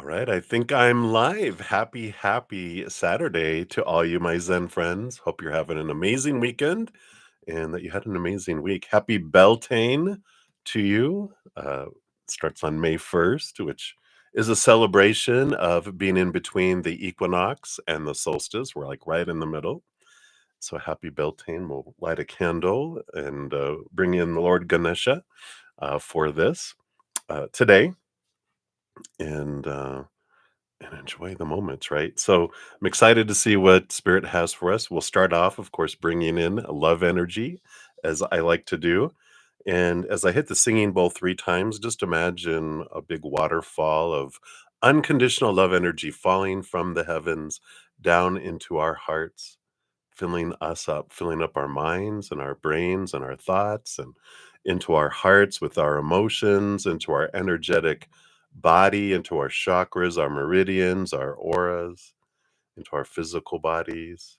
right, I think I'm live. Happy Saturday to all you, my Zen friends. Hope you're having an amazing weekend and that you had an amazing week. Happy Beltane to you. Starts on May 1st, which is a celebration of being in between the equinox and the solstice. We're like right in the middle. So happy Beltane. We'll light a candle and bring in the Lord Ganesha for this today. And enjoy the moments, right? So I'm excited to see what Spirit has for us. We'll start off, of course, bringing in love energy, as I like to do. And as I hit the singing bowl 3 times, just imagine a big waterfall of unconditional love energy falling from the heavens down into our hearts, filling us up, filling up our minds and our brains and our thoughts and into our hearts with our emotions, into our energetic body, into our chakras, our meridians, our auras, into our physical bodies,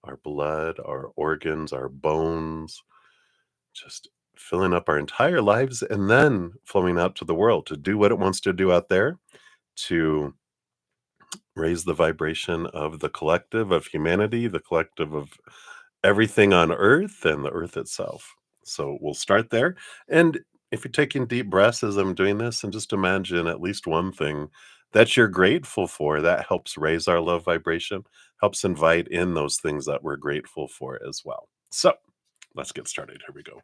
our blood, our organs, our bones, just filling up our entire lives and then flowing out to the world to do what it wants to do out there, to raise the vibration of the collective of humanity, the collective of everything on earth and the earth itself. So we'll start there. And if you're taking deep breaths as I'm doing this, and just imagine at least one thing that you're grateful for, that helps raise our love vibration, helps invite in those things that we're grateful for as well. So let's get started. Here we go.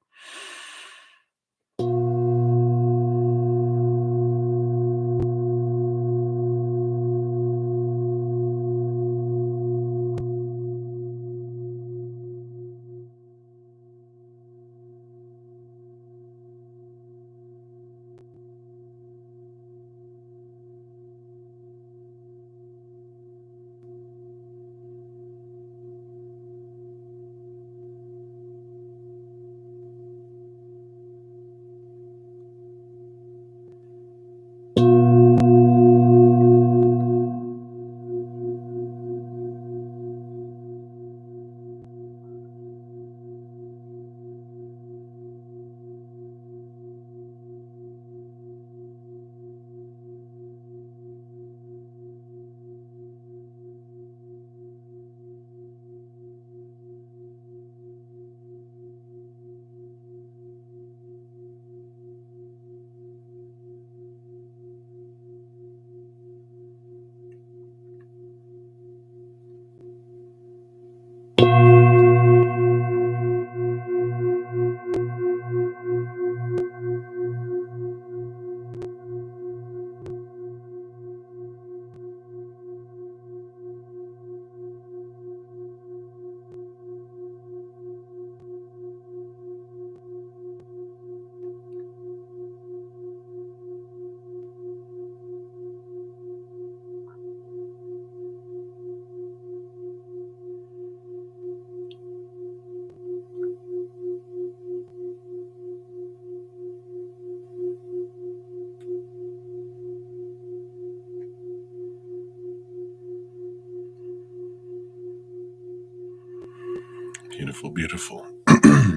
Beautiful, beautiful.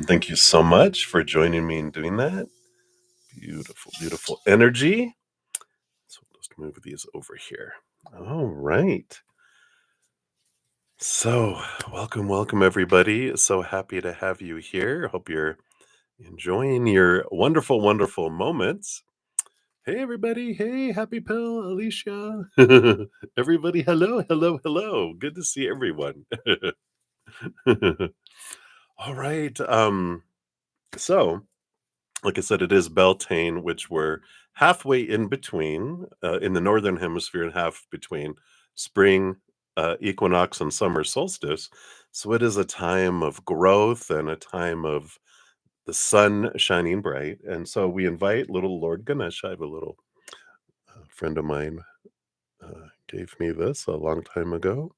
Thank you so much for joining me in doing that. Beautiful, beautiful energy. So we'll just move these over here. All right. So, welcome, everybody. So happy to have you here. Hope you're enjoying your wonderful moments. Hey, everybody. Hey, Happy Pill, Alicia. Everybody, hello. Good to see everyone. All right. So, like I said, it is Beltane, which we're halfway in between, in the northern hemisphere, and half between spring equinox and summer solstice. So it is a time of growth and a time of the sun shining bright. And so we invite little Lord Ganesh. I have a little friend of mine gave me this a long time ago,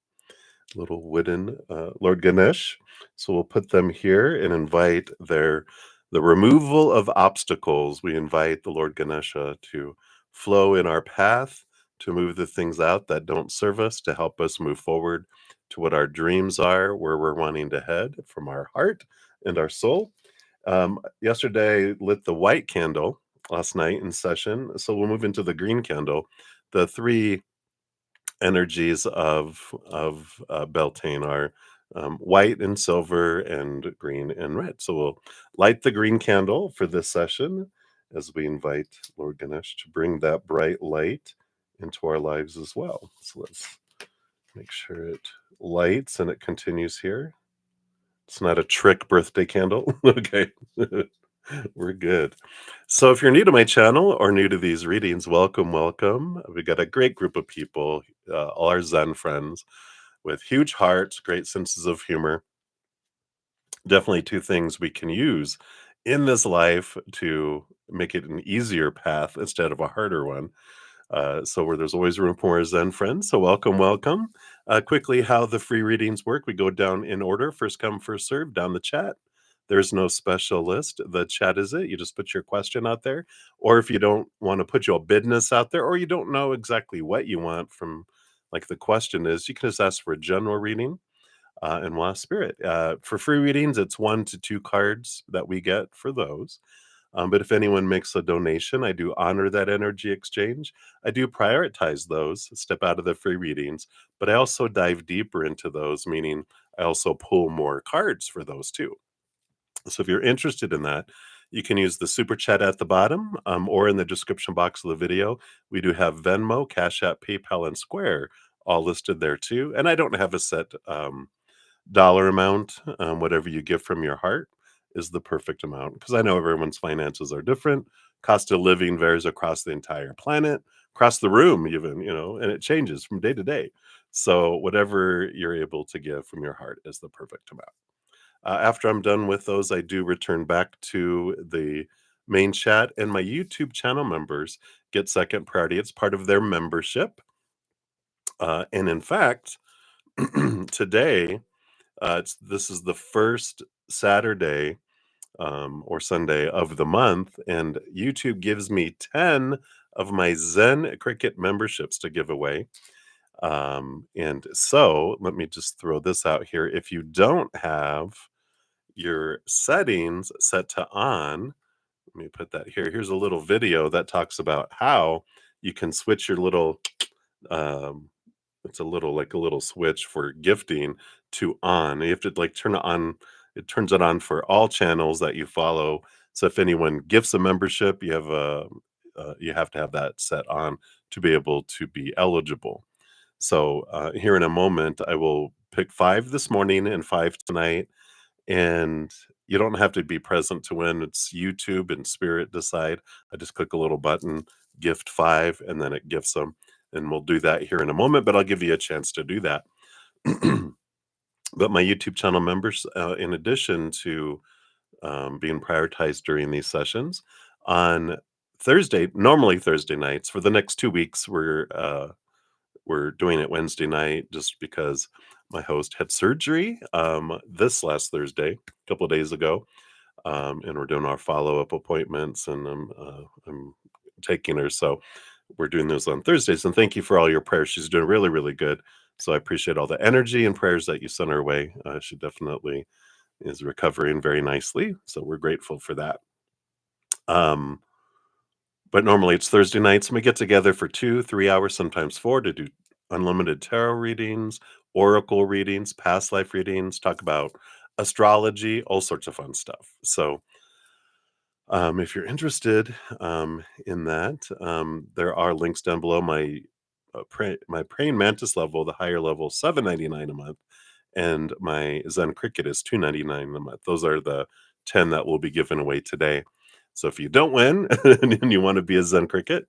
little wooden Lord Ganesh. So we'll put them here and invite the removal of obstacles. We invite the Lord Ganesha to flow in our path, to move the things out that don't serve us, to help us move forward to what our dreams are, where we're wanting to head from our heart and our soul. Yesterday, I lit the white candle last night in session. So we'll move into the green candle. the three energies of Beltane are white and silver and green and red. So we'll light the green candle for this session as we invite Lord Ganesh to bring that bright light into our lives as well. So let's make sure it lights and it continues here. It's not a trick birthday candle. Okay. We're good. So if you're new to my channel or new to these readings, welcome, welcome. We got a great group of people, all our Zen friends with huge hearts, great senses of humor. Definitely two things we can use in this life to make it an easier path instead of a harder one. So where there's always room for more Zen friends. So welcome, welcome. Quickly, how the free readings work. We go down in order, first come, first serve, down the chat. There's no special list. The chat is it. You just put your question out there. Or if you don't want to put your business out there, or you don't know exactly what you want from, like the question is, you can just ask for a general reading and we'll ask spirit. For free readings, it's 1 to 2 cards that we get for those. But if anyone makes a donation, I do honor that energy exchange. I do prioritize those, step out of the free readings, but I also dive deeper into those, meaning I also pull more cards for those too. So if you're interested in that, you can use the super chat at the bottom or in the description box of the video. We do have Venmo, Cash App, PayPal, and Square all listed there too. And I don't have a set dollar amount. Whatever you give from your heart is the perfect amount, because I know everyone's finances are different. Cost of living varies across the entire planet, across the room even, and it changes from day to day. So whatever you're able to give from your heart is the perfect amount. After I'm done with those, I do return back to the main chat, and my YouTube channel members get second priority. It's part of their membership. And in fact, today, this is the first Saturday or Sunday of the month, and YouTube gives me 10 of my Zen Cricket memberships to give away. And so let me just throw this out here. If you don't have your settings set to on, let me put that here. Here's a little video that talks about how you can switch your little um, it's a little like a little switch for gifting to on. You have to like turn it on. It turns it on for all channels that you follow. So if anyone gifts a membership, you have to have that set on to be able to be eligible. So here in a moment, I will pick 5 this morning and 5 tonight, and you don't have to be present to win. It's YouTube and Spirit decide. I just click a little button, gift 5, and then it gifts them. And we'll do that here in a moment, but I'll give you a chance to do that. But my YouTube channel members, in addition to being prioritized during these sessions, on normally Thursday nights, for the next 2 weeks, we're doing it Wednesday night just because my host had surgery this last Thursday, a couple of days ago, and we're doing our follow-up appointments, and I'm taking her. So we're doing those on Thursdays. And thank you for all your prayers. She's doing really, really good. So I appreciate all the energy and prayers that you sent her way. She definitely is recovering very nicely. So we're grateful for that. But normally it's Thursday nights, and we get together for 2, 3 hours, sometimes 4, to do unlimited tarot readings, oracle readings, past life readings, talk about astrology, all sorts of fun stuff. So if you're interested in that, there are links down below. My Praying Mantis level, the higher level, $7.99 a month, and my Zen Cricket is $2.99 a month. Those are the 10 that will be given away today. So if you don't win and you want to be a Zen Cricket,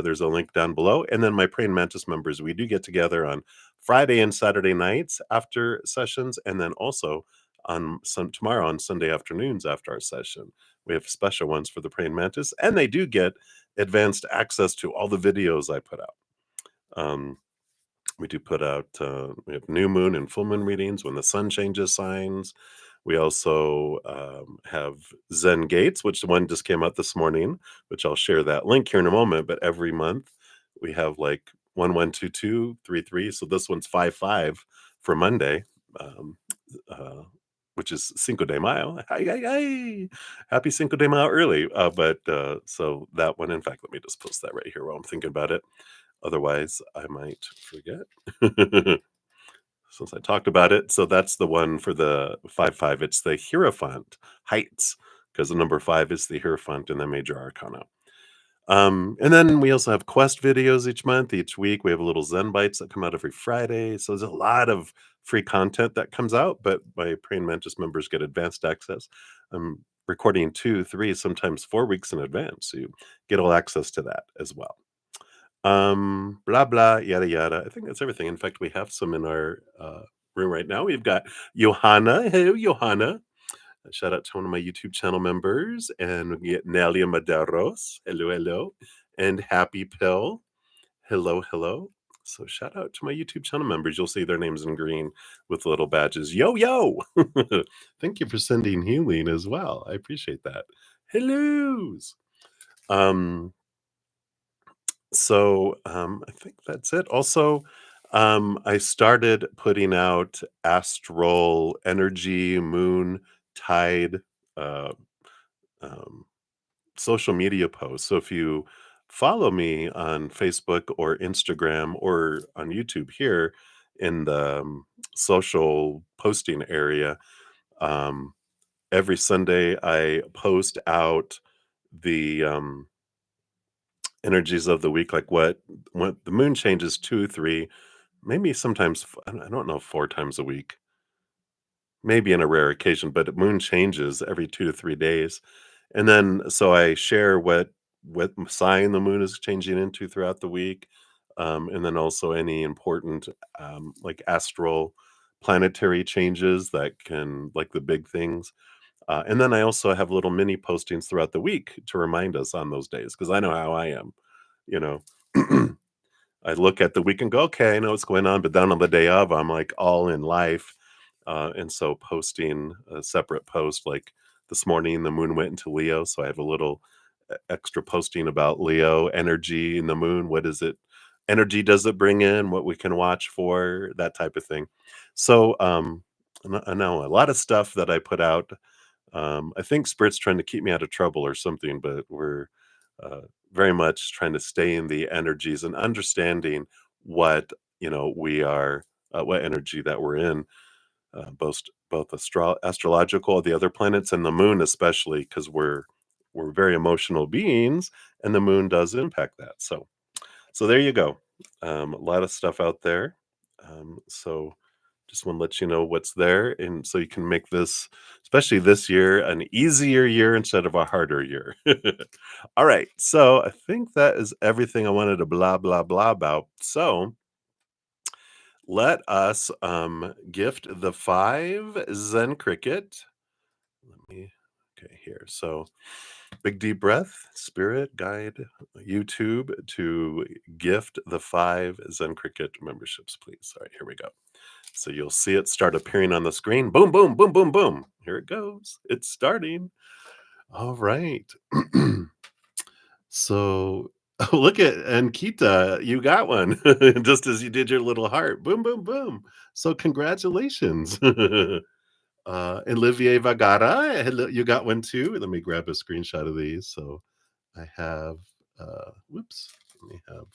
there's a link down below. And then my Praying Mantis members, we do get together on Friday and Saturday nights after sessions, and then also on tomorrow on Sunday afternoons after our session. We have special ones for the Praying Mantis, and they do get advanced access to all the videos I put out. We do put out, we have new moon and full moon readings when the sun changes signs. We also have Zen Gates, which the one just came out this morning, which I'll share that link here in a moment. But every month we have like 112233. So this one's 55 for Monday, which is Cinco de Mayo. Hi, hi, hi. Happy Cinco de Mayo early. So that one, in fact, let me just post that right here while I'm thinking about it. Otherwise, I might forget. Since I talked about it. So that's the one for the 5-5. It's the Hierophant Heights, because the number 5 is the Hierophant in the Major Arcana. And then we also have quest videos each month, each week. We have a little Zen Bytes that come out every Friday. So there's a lot of free content that comes out, but my Praying Mantis members get advanced access. I'm recording 2, 3, sometimes 4 weeks in advance. So you get all access to that as well. Blah, blah, yada, yada. I think that's everything. In fact, we have some in our room right now. We've got Johanna. Hello, Johanna. Shout out to one of my YouTube channel members. And we get Nelia Maderos. Hello, hello. And Happy Pill. Hello, hello. So shout out to my YouTube channel members. You'll see their names in green with little badges. Yo, yo. Thank you for sending healing as well. I appreciate that. Hellos. I think that's it. Also, I started putting out astral energy, moon, tide, uh, um, social media posts. So if you follow me on Facebook or Instagram or on YouTube here in the social posting area, um, every Sunday I post out the energies of the week, like when the moon changes 2, 3, maybe sometimes I don't know, 4 times a week, maybe in a rare occasion, but moon changes every 2 to 3 days. And then so I share what sign the moon is changing into throughout the week, and then also any important like astral planetary changes that can, like the big things. And then I also have little mini postings throughout the week to remind us on those days, because I know how I am, you know. I look at the week and go, okay, I know what's going on, but then on the day of, I'm like all in life. And so posting a separate post, like this morning, the moon went into Leo. So I have a little extra posting about Leo energy and the moon. What is it? Energy does it bring in? What we can watch for, that type of thing. So I know a lot of stuff that I put out. I think Spirit's trying to keep me out of trouble or something, but we're uh, very much trying to stay in the energies and understanding what we are, what energy that we're in, both astrological, the other planets, and the moon especially, because we're very emotional beings, and the moon does impact that. So there you go. A lot of stuff out there. So just want to let you know what's there, and so you can make this, especially this year, an easier year instead of a harder year. All right. So I think that is everything I wanted to blah blah blah about. So let us gift the 5 Zen Cricket. Let me okay here. So big deep breath, spirit guide YouTube to gift the 5 Zen Cricket memberships, please. All right, here we go. So you'll see it start appearing on the screen. Boom, boom, boom, boom, boom. Here it goes. It's starting. All right. So look at Ankita, you got one just as you did your little heart. Boom, boom, boom. So congratulations. Olivier Vagara, hello, you got one too. Let me grab a screenshot of these. So I have, whoops, let me have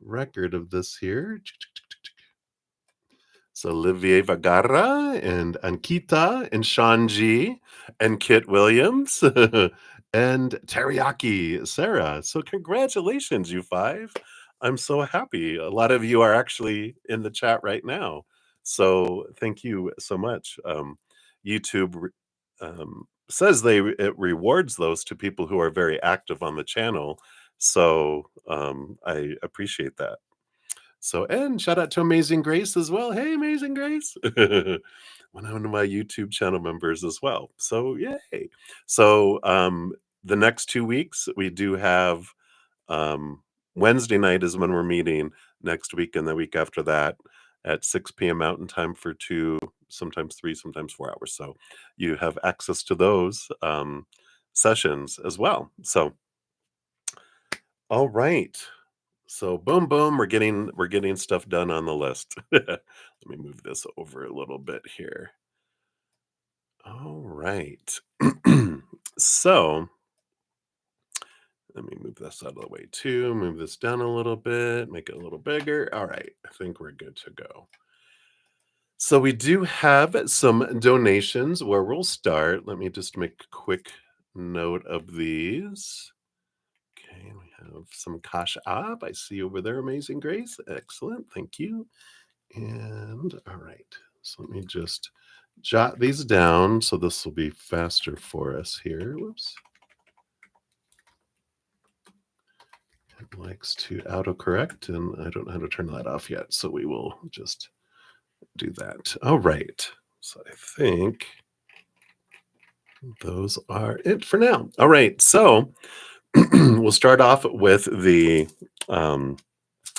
record of this here. So Olivier Vagara and Ankita and Sean G and Kit Williams and Teriyaki Sarah. So congratulations, you 5. I'm so happy. A lot of you are actually in the chat right now. So thank you so much. YouTube says it rewards those to people who are very active on the channel. So I appreciate that. So, and shout out to Amazing Grace as well. Hey, Amazing Grace. One of my YouTube channel members as well. So, yay. So, the next 2 weeks, we do have Wednesday night is when we're meeting next week, and the week after that at 6 p.m. Mountain Time for 2, sometimes 3, sometimes 4 hours. So, you have access to those sessions as well. So, all right. So boom, boom, we're getting stuff done on the list. Let me move this over a little bit here. All right. So Let me move this out of the way too. Move this down a little bit, make it a little bigger. All right, I think we're good to go. So we do have some donations where we'll start. Let me just make a quick note of these. Okay, we have some CashApp. I see over there, Amazing Grace. Excellent, thank you. And all right, so let me just jot these down so this will be faster for us here. Whoops. It likes to autocorrect, and I don't know how to turn that off yet, so we will just do that. All right, so I think those are it for now. All right, so we'll start off with the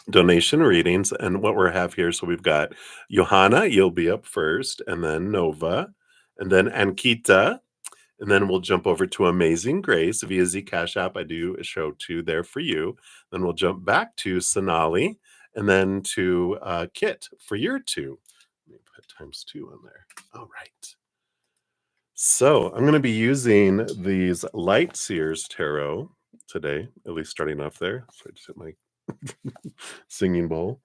donation readings and what we have here. So we've got Johanna, you'll be up first, and then Nova, and then Ankita, and then we'll jump over to Amazing Grace via Z Cash App. I do a show two there for you. Then we'll jump back to Sonali, and then to Kit for your two. Let me put ×2 on there. All right. So I'm going to be using these Light Seers Tarot today, at least starting off there. So I just hit my singing bowl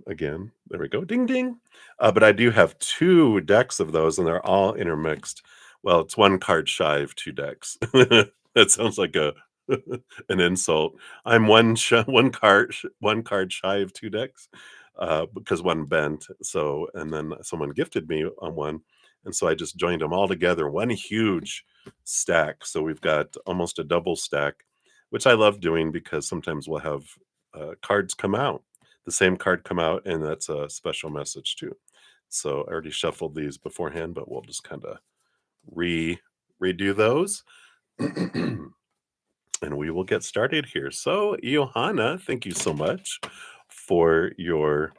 again. There we go. Ding, ding. But I do have 2 decks of those, and they're all intermixed. Well, it's 1 card shy of 2 decks. That sounds like a an insult. I'm one card shy of 2 decks because one bent. So, and then someone gifted me on one, and so I just joined them all together, one huge stack. So we've got almost a double stack, which I love doing because sometimes we'll have cards come out, the same card come out, and that's a special message too. So I already shuffled these beforehand, but we'll just kind of redo those. And we will get started here. So, Johanna, thank you so much for your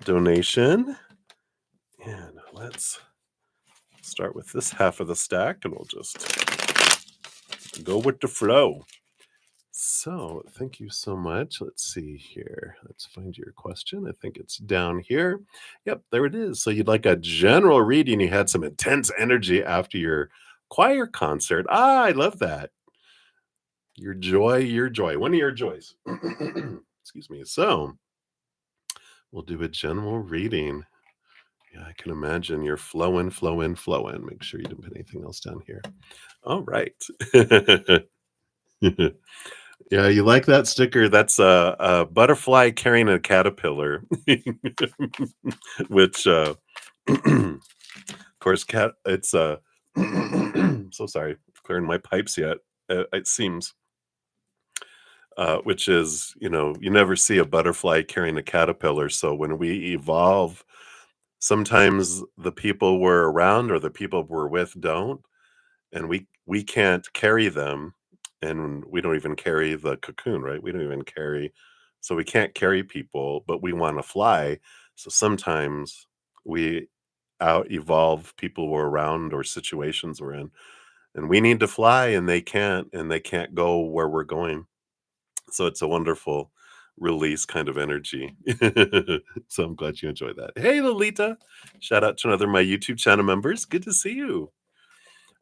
donation. And let's start with this half of the stack, and we'll just go with the flow. So, thank you so much. Let's see here. Let's find your question. I think it's down here. Yep, there it is. So, you'd like a general reading. You had some intense energy after your choir concert. Ah, I love that. Your joy. One of your joys. Excuse me. So, we'll do a general reading. Yeah, I can imagine you're flowing. Make sure you didn't put anything else down here. All right. Yeah, you like that sticker? That's a butterfly carrying a caterpillar, which, of course, it's so sorry, clearing my pipes yet. It seems, which is, you never see a butterfly carrying a caterpillar. So when we evolve, sometimes the people we're around or the people we're with don't, and we can't carry them, and we don't even carry the cocoon, right? We don't even carry, so we can't carry people, but we want to fly. So sometimes we out evolve people we're around or situations we're in, and we need to fly, and they can't go where we're going. So it's a wonderful release kind of energy. So I'm glad you enjoyed that. Hey, Lolita. Shout out to another of my YouTube channel members. Good to see you.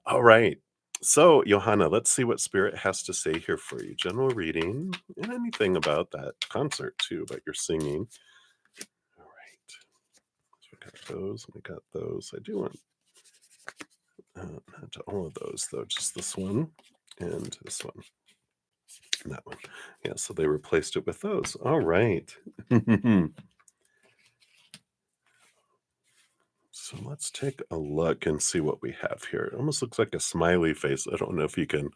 All right. So, Johanna, let's see what Spirit has to say here for you. General reading and anything about that concert, too, about your singing. All right. So we got those. We got those. I do want not to all of those, though, just this one and this one. And that one. Yeah, so they replaced it with those. All right. So let's take a look and see what we have here. It almost looks like a smiley face. I don't know if you can,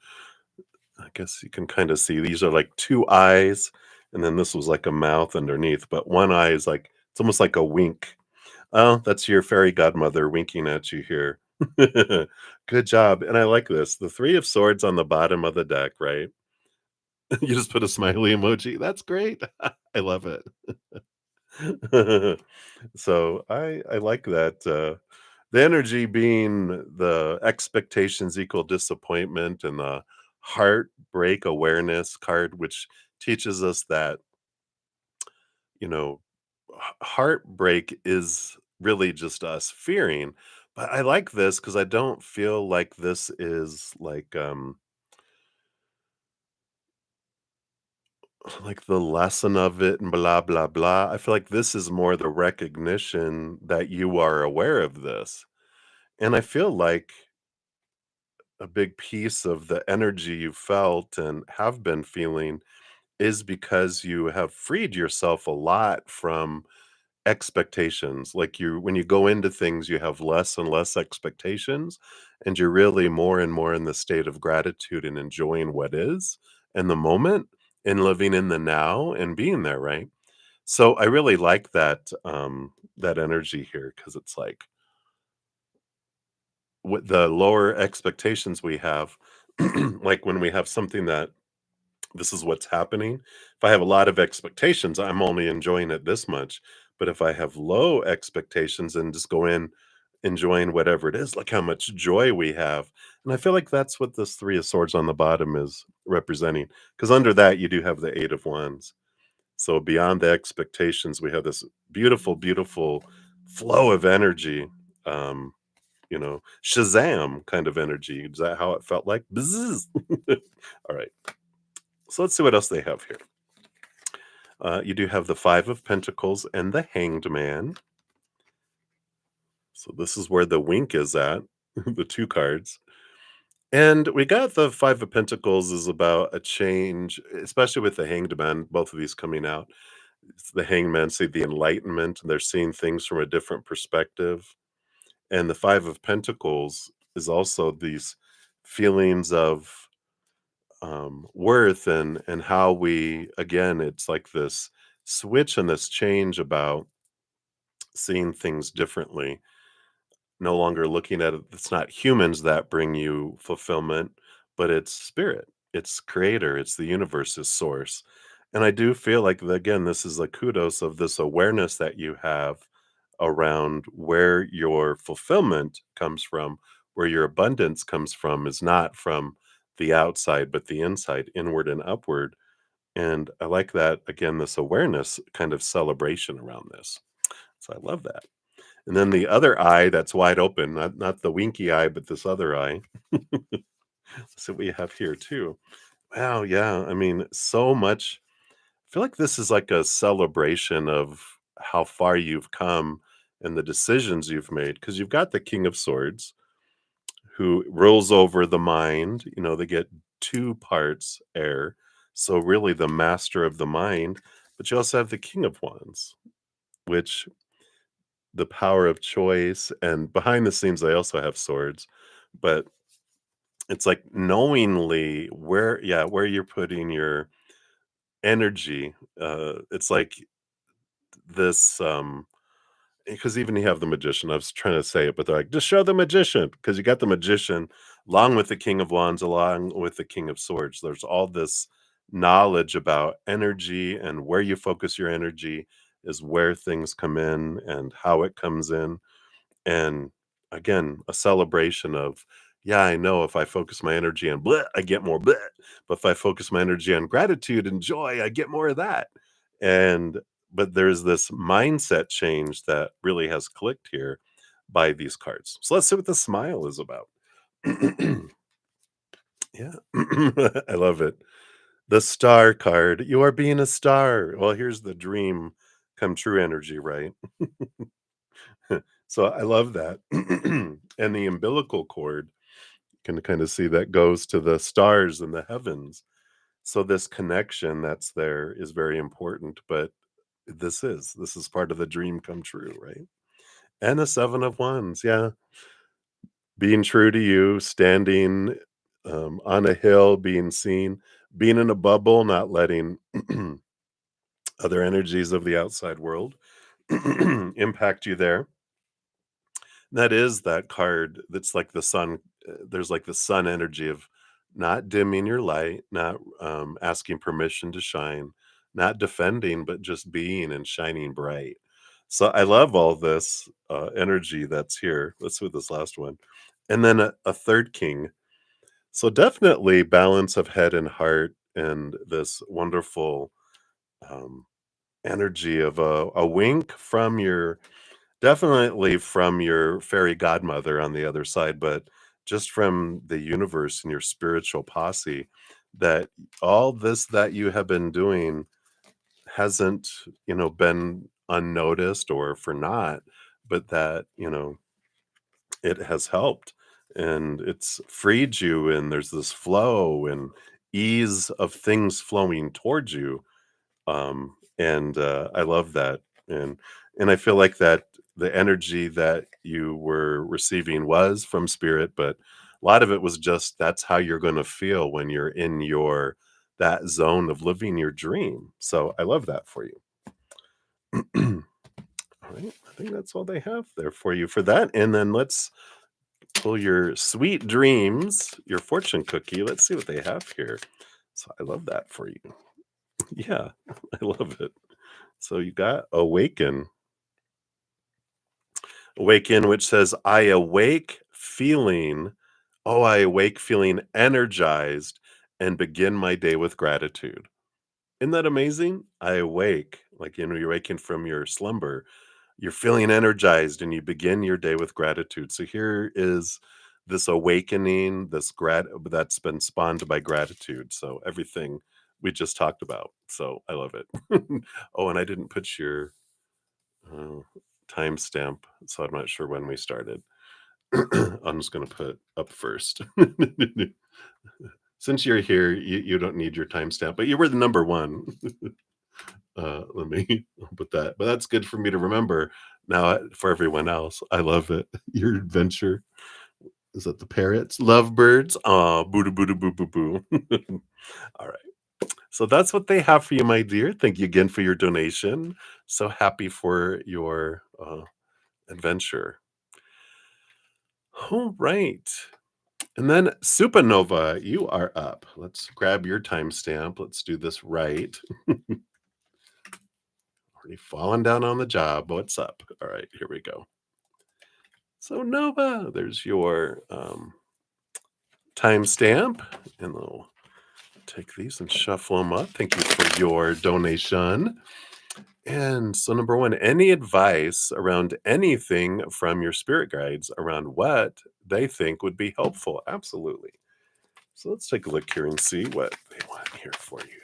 I guess you can kind of see these are like 2 eyes, and then this was like a mouth underneath, but one eye is like, it's almost like a wink. Oh, that's your fairy godmother winking at you here. Good job. And I like this. The 3 of swords on the bottom of the deck, right? You just put a smiley emoji. That's great. I love it. So I like that, the energy being the expectations equal disappointment, and the heartbreak awareness card, which teaches us that, you know, heartbreak is really just us fearing. But I like this because I don't feel like this is like, like the lesson of it and blah blah blah. I feel like this is more the recognition that you are aware of this. And I feel like a big piece of the energy you felt and have been feeling is because you have freed yourself a lot from expectations. Like you when you go into things, you have less and less expectations, and you're really more and more in the state of gratitude and enjoying what is in the moment and living in the now and being there, right? So I really like that energy here because it's like with the lower expectations we have, like when we have something that this is what's happening. If I have a lot of expectations, I'm only enjoying it this much. But if I have low expectations and just go in enjoying whatever it is, look how much joy we have. And I feel like that's what this Three of Swords on the bottom is representing. Because under that, you do have the Eight of Wands. So beyond the expectations, we have this beautiful, beautiful flow of energy. Shazam kind of energy. Is that how it felt like? Bzzz. All right. So let's see what else they have here. You do have the Five of Pentacles and the Hanged Man. So this is where the wink is at, the two cards. And we got the Five of Pentacles is about a change, especially with the Hanged Man, both of these coming out. The Hanged Man see the enlightenment, and they're seeing things from a different perspective. And the Five of Pentacles is also these feelings of worth and how we again it's like this switch and this change about seeing things differently, no longer looking at it, it's not humans that bring you fulfillment, but it's spirit, it's creator, it's the universe's source. And I do feel like again this is a kudos of this awareness that you have around where your fulfillment comes from, where your abundance comes from is not from the outside but the inside, inward and upward. And I like that again, this awareness kind of celebration around this. So I love that. And then the other eye that's wide open, not the winky eye, but this other eye. So we have here too. Wow, yeah. I mean, so much. I feel like this is like a celebration of how far you've come and the decisions you've made. Because you've got the King of Swords who rules over the mind. They get two parts air. So really the master of the mind. But you also have the King of Wands, which the power of choice, and behind the scenes they also have swords, but it's like knowingly where you're putting your energy. It's like this because even you have the magician. I was trying to say it, but they're like, just show the magician, because you got the magician along with the King of Wands, along with the King of Swords. There's all this knowledge about energy, and where you focus your energy is where things come in and how it comes in. And again, a celebration of, yeah, I know if I focus my energy on bleh, I get more bleh. But if I focus my energy on gratitude and joy, I get more of that. And but there's this mindset change that really has clicked here by these cards. So let's see what the smile is about. Yeah. I love it. The star card. You are being a star. Well, here's the dream come true energy, right? So I love that. And the umbilical cord, can kind of see that goes to the stars and the heavens. So this connection that's there is very important, but this is part of the dream come true, right? And the Seven of Wands, yeah. Being true to you, standing on a hill, being seen, being in a bubble, not letting other energies of the outside world impact you there. That is that card that's like the sun. There's like the sun energy of not dimming your light, not asking permission to shine, not defending, but just being and shining bright. So I love all this energy that's here. Let's do this last one. And then a third king. So definitely balance of head and heart, and this wonderful um, energy of a wink from your definitely from your fairy godmother on the other side, but just from the universe and your spiritual posse. that all this that you have been doing hasn't, been unnoticed or for naught, but that, it has helped and it's freed you, and there's this flow and ease of things flowing towards you. And I love that. And I feel like that the energy that you were receiving was from spirit, but a lot of it was just that's how you're going to feel when you're in your that zone of living your dream. So I love that for you. All right, I think that's all they have there for you for that. And then let's pull your sweet dreams, your fortune cookie. Let's see what they have here. So I love that for you. Yeah, I love it. So you got awaken. Awaken, which says, I awake feeling energized and begin my day with gratitude. Isn't that amazing? I awake, like, you're waking from your slumber. You're feeling energized and you begin your day with gratitude. So here is this awakening, this that's been spawned by gratitude. So everything we just talked about. So I love it. Oh, and I didn't put your uh, timestamp, so I'm not sure when we started. I'm just going to put up first. Since you're here, you don't need your timestamp, but you were the number one. Let me put that. But that's good for me to remember now for everyone else. I love it. Your adventure. Is that the parrots? Lovebirds. Aw, boo boo boo boo boo. All right. So that's what they have for you, my dear. Thank you again for your donation. So happy for your adventure. All right. And then Supernova, you are up. Let's grab your timestamp. Let's do this right. Already falling down on the job. What's up? All right, here we go. So Nova, there's your timestamp, and I'll take these and shuffle them up. Thank you for your donation. And so number one, any advice around anything from your spirit guides around what they think would be helpful? Absolutely. So let's take a look here and see what they want here for you.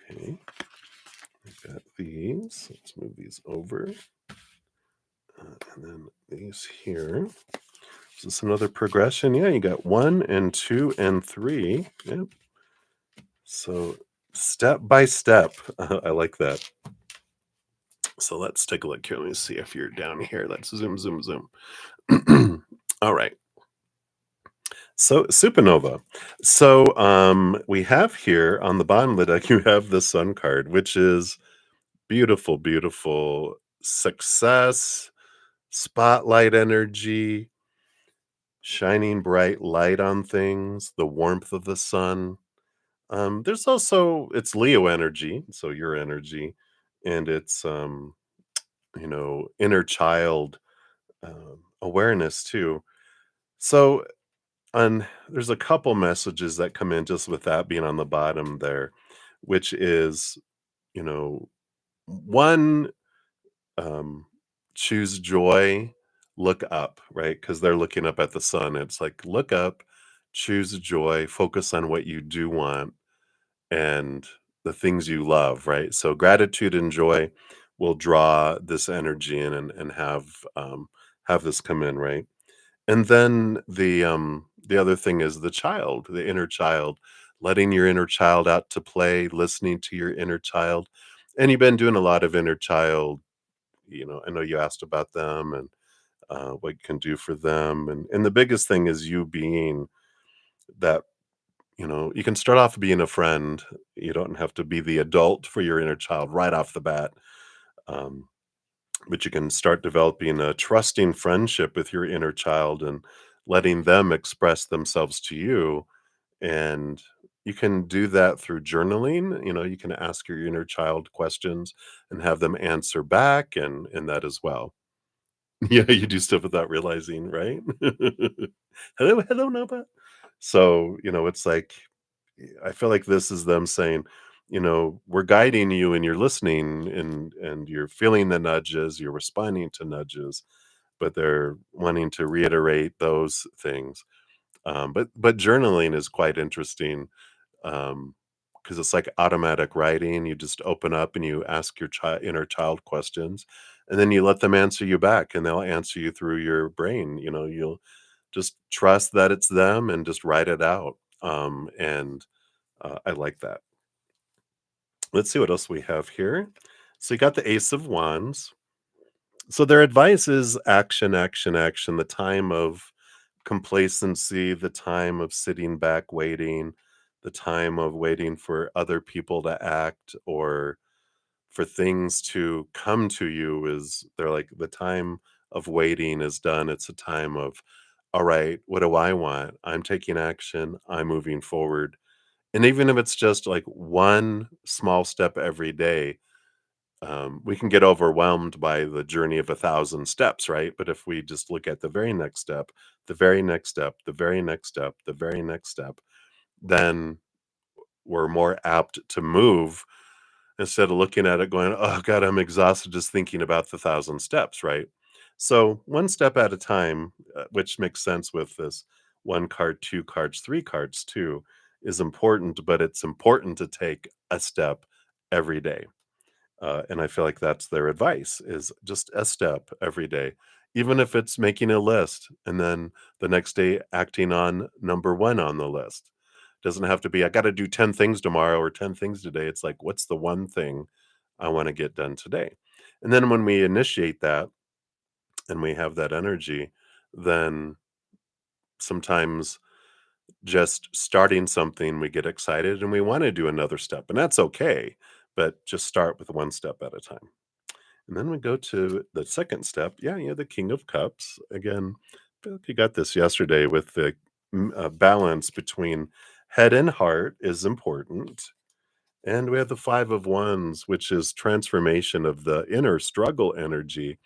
Okay. We've got these. Let's move these over. And then these here. Is this another progression? Yeah, you got 1 and 2 and 3. Yep. So step by step. I like that. So let's take a look here. Let me see if you're down here. Let's zoom, zoom, zoom. All right. So supernova. So we have here on the bottom of the deck, you have the sun card, which is beautiful, beautiful success, spotlight energy, shining bright light on things, the warmth of the sun. There's also it's Leo energy, so your energy, and it's inner child awareness too. So and there's a couple messages that come in just with that being on the bottom there, which is, you know, one, um, choose joy, look up, right? Because they're looking up at the sun. It's like, look up, choose joy, focus on what you do want and the things you love, right? So gratitude and joy will draw this energy in and have this come in, right? And then the other thing is the child, the inner child, letting your inner child out to play, listening to your inner child. And you've been doing a lot of inner child, I know you asked about them and what you can do for them. And the biggest thing is you being that, you can start off being a friend. You don't have to be the adult for your inner child right off the bat. Um, but you can start developing a trusting friendship with your inner child and letting them express themselves to you. And you can do that through journaling. You can ask your inner child questions and have them answer back and that as well. Yeah, you do stuff without realizing, right? Hello, hello, Nova. So, it's like I feel like this is them saying, we're guiding you and you're listening and you're feeling the nudges, you're responding to nudges. but they're wanting to reiterate those things. But journaling is quite interesting, because it's like automatic writing. You just open up and you ask your inner child questions, and then you let them answer you back, and they'll answer you through your brain. You'll just trust that it's them and just write it out. And I like that. Let's see what else we have here. So you got the Ace of Wands. So their advice is action, action, action. The time of complacency, the time of sitting back waiting, the time of waiting for other people to act or for things to come to you, is they're like, the time of waiting is done. It's a time of, all right, what do I want? I'm taking action. I'm moving forward. And even if it's just like one small step every day, we can get overwhelmed by the journey of 1,000 steps, right? But if we just look at the very next step, the very next step, the very next step, the very next step, then we're more apt to move instead of looking at it going, oh God, I'm exhausted just thinking about the 1,000 steps, right? So one step at a time, which makes sense with this one card, two cards, three cards too, is important, but it's important to take a step every day. And I feel like that's their advice, is just a step every day, even if it's making a list and then the next day acting on number one on the list. Doesn't have to be, I got to do 10 things tomorrow or 10 things today. It's like, what's the one thing I want to get done today? And then when we initiate that and we have that energy, then sometimes just starting something, we get excited and we want to do another step. And that's okay. But just start with one step at a time. And then we go to the second step. Yeah, the King of Cups. Again, I feel like you got this yesterday with the balance between head and heart is important. And we have the Five of Wands, which is transformation of the inner struggle energy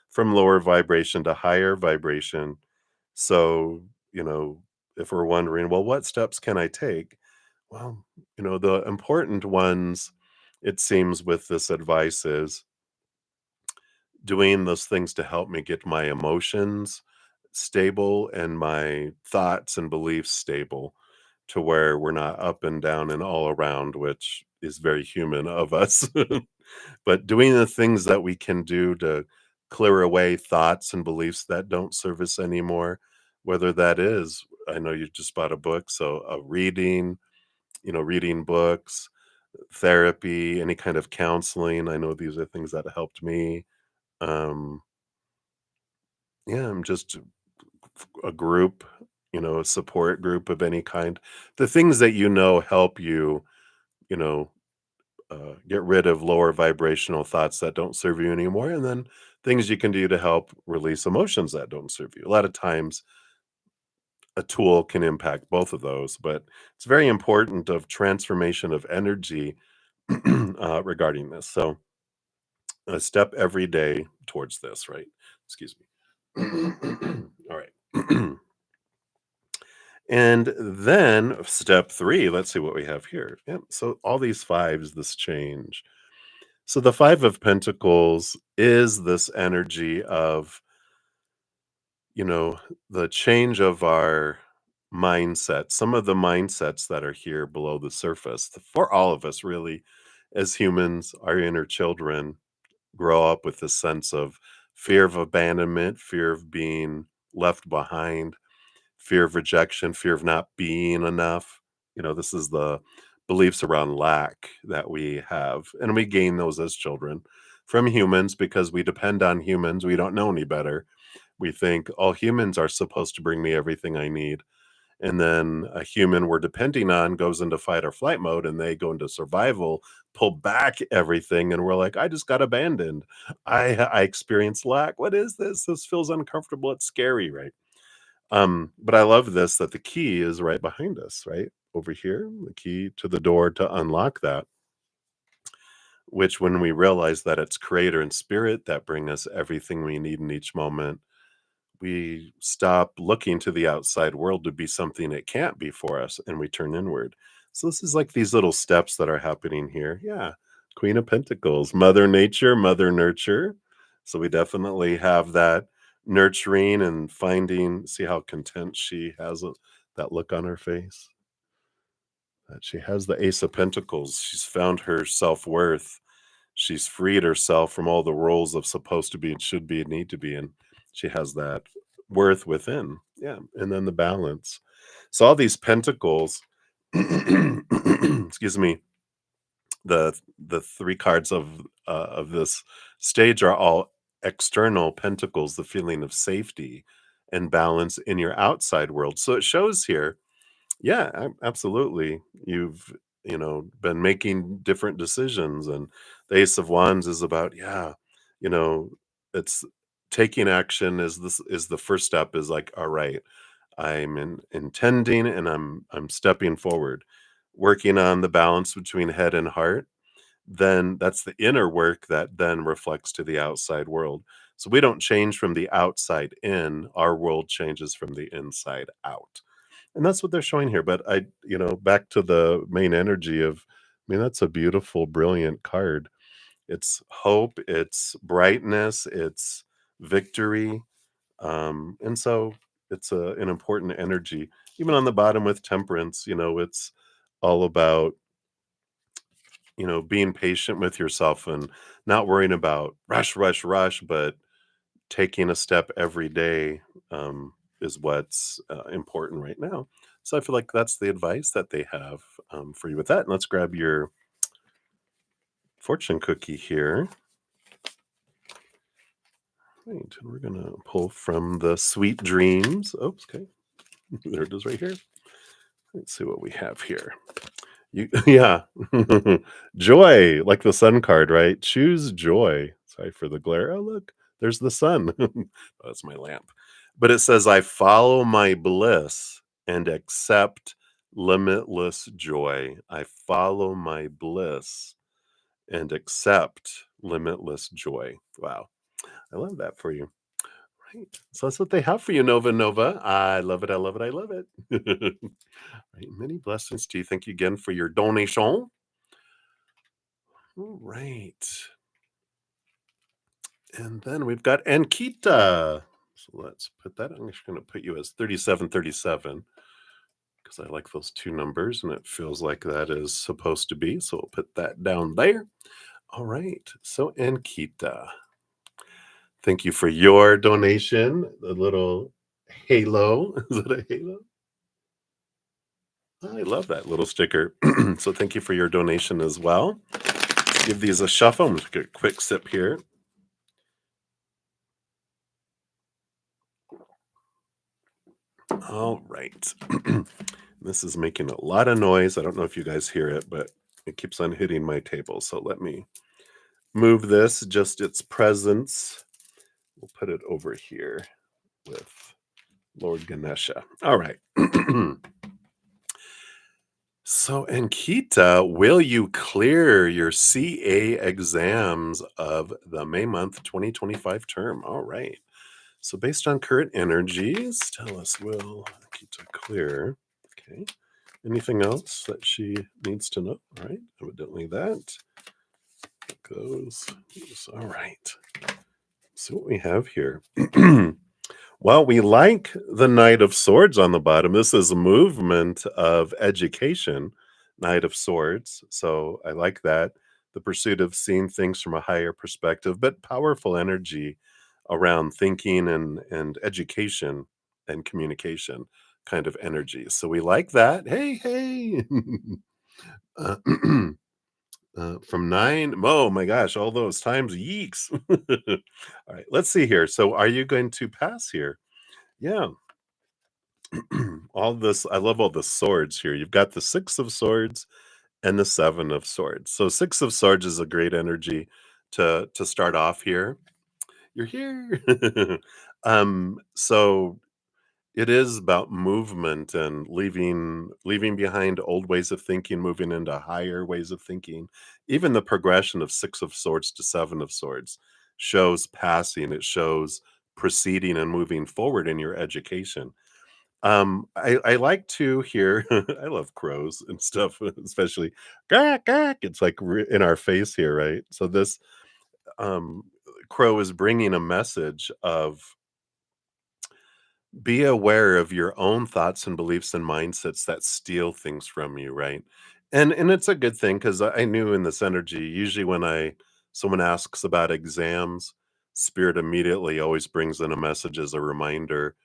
from lower vibration to higher vibration. So, if we're wondering, well, what steps can I take? Well, the important ones, it seems, with this advice is doing those things to help me get my emotions stable and my thoughts and beliefs stable, to where we're not up and down and all around, which is very human of us. But doing the things that we can do to clear away thoughts and beliefs that don't serve us anymore, whether that is, I know you just bought a book, so reading, reading books, therapy, any kind of counseling. I know these are things that helped me. Um, yeah, I'm just a group, a support group of any kind. The things that help you, you know, get rid of lower vibrational thoughts that don't serve you anymore, and then things you can do to help release emotions that don't serve you. A lot of times, a tool can impact both of those, but it's very important of transformation of energy regarding this. So, a step every day towards this, right? Excuse me. All right. And then step three, let's see what we have here. Yep. So all these fives, this change. So the Five of Pentacles is this energy of, you know, the change of our mindset, some of the mindsets that are here below the surface for all of us, really, as humans, our inner children grow up with this sense of fear of abandonment, fear of being left behind, fear of rejection, fear of not being enough. This is the beliefs around lack that we have. And we gain those as children from humans because we depend on humans. We don't know any better. We think all humans are supposed to bring me everything I need. And then a human we're depending on goes into fight or flight mode and they go into survival, pull back everything. And we're like, I just got abandoned. I experienced lack. What is this? This feels uncomfortable. It's scary, right? But I love this, that the key is right behind us, right? Over here, the key to the door to unlock that, which when we realize that it's creator and spirit that bring us everything we need in each moment, we stop looking to the outside world to be something it can't be for us and we turn inward. So this is like these little steps that are happening here. Yeah. Queen of Pentacles, Mother Nature, Mother Nurture. So we definitely have that nurturing and finding. See how content she has that look on her face? That she has the Ace of Pentacles. She's found her self-worth. She's freed herself from all the roles of supposed to be and should be and need to be, and she has that worth within. Yeah, and then the balance. So all these pentacles, excuse me, the three cards of this stage are all external pentacles, the feeling of safety and balance in your outside world. So it shows here, yeah, absolutely. You've, been making different decisions, and the Ace of Wands is about, yeah, you know, it's taking action is the first step, is like, all right, intending, and I'm stepping forward, working on the balance between head and heart. Then that's the inner work that then reflects to the outside world. So we don't change from the outside in, our world changes from the inside out. And that's what they're showing here. But back to the main energy of, I mean, that's a beautiful, brilliant card. It's hope, it's brightness, it's victory. And so it's an important energy. Even on the bottom with temperance, it's all about, being patient with yourself and not worrying about rush, rush, rush, but taking a step every day is what's important right now. So I feel like that's the advice that they have for you with that. And let's grab your fortune cookie here. Right, and we're gonna pull from the Sweet Dreams. Oops, okay, there it is right here. Let's see what we have here. Yeah, joy, like the sun card, right? Choose joy. Sorry for the glare. Oh, look, there's the sun. Oh, that's my lamp. But it says, I follow my bliss and accept limitless joy. I follow my bliss and accept limitless joy. Wow. I love that for you. Right. So that's what they have for you, Nova Nova. I love it. I love it. I love it. Right. Many blessings to you. Thank you again for your donation. All right. And then we've got Ankita. So let's put that. I'm just going to put you as 3737 because I like those two numbers and it feels like that is supposed to be. So we'll put that down there. All right. So Ankita, thank you for your donation. The little halo. Is it a halo? I love that little sticker. So thank you for your donation as well. Let's give these a shuffle. I'm just going to get a quick sip here. All right. This is making a lot of noise. I don't know if you guys hear it, but it keeps on hitting my table. So let me move this, just its presence. We'll put it over here with Lord Ganesha. All right. So, Ankita, will you clear your CA exams of the May month 2025 term? All right. So, based on current energies, tell us, will Ankita clear? Okay. Anything else that she needs to know? All right. Evidently that goes. All right. So, what we have here. Well, we like the Knight of Swords on the bottom. This is a movement of education, Knight of Swords. So I like that. The pursuit of seeing things from a higher perspective, but powerful energy around thinking and education and communication kind of energy. So we like that. Hey, hey. uh, from 9. Oh my gosh, all those times. Yeeks. All right, let's see here. So are you going to pass here? Yeah. All this, I love all the swords here. You've got the 6 of Swords and the 7 of Swords. So 6 of Swords is a great energy to start off here. You're here. So it is about movement and leaving behind old ways of thinking, moving into higher ways of thinking. Even the progression of 6 of Swords to 7 of Swords shows passing. It shows proceeding and moving forward in your education. I like to hear I love crows and stuff, especially "gawk, gawk." It's like in our face here, right? So this um crow is bringing a message of Be aware of your own thoughts and beliefs and mindsets that steal things from you, right? And it's a good thing because I knew in this energy, usually when I someone asks about exams, spirit immediately always brings in a message as a reminder.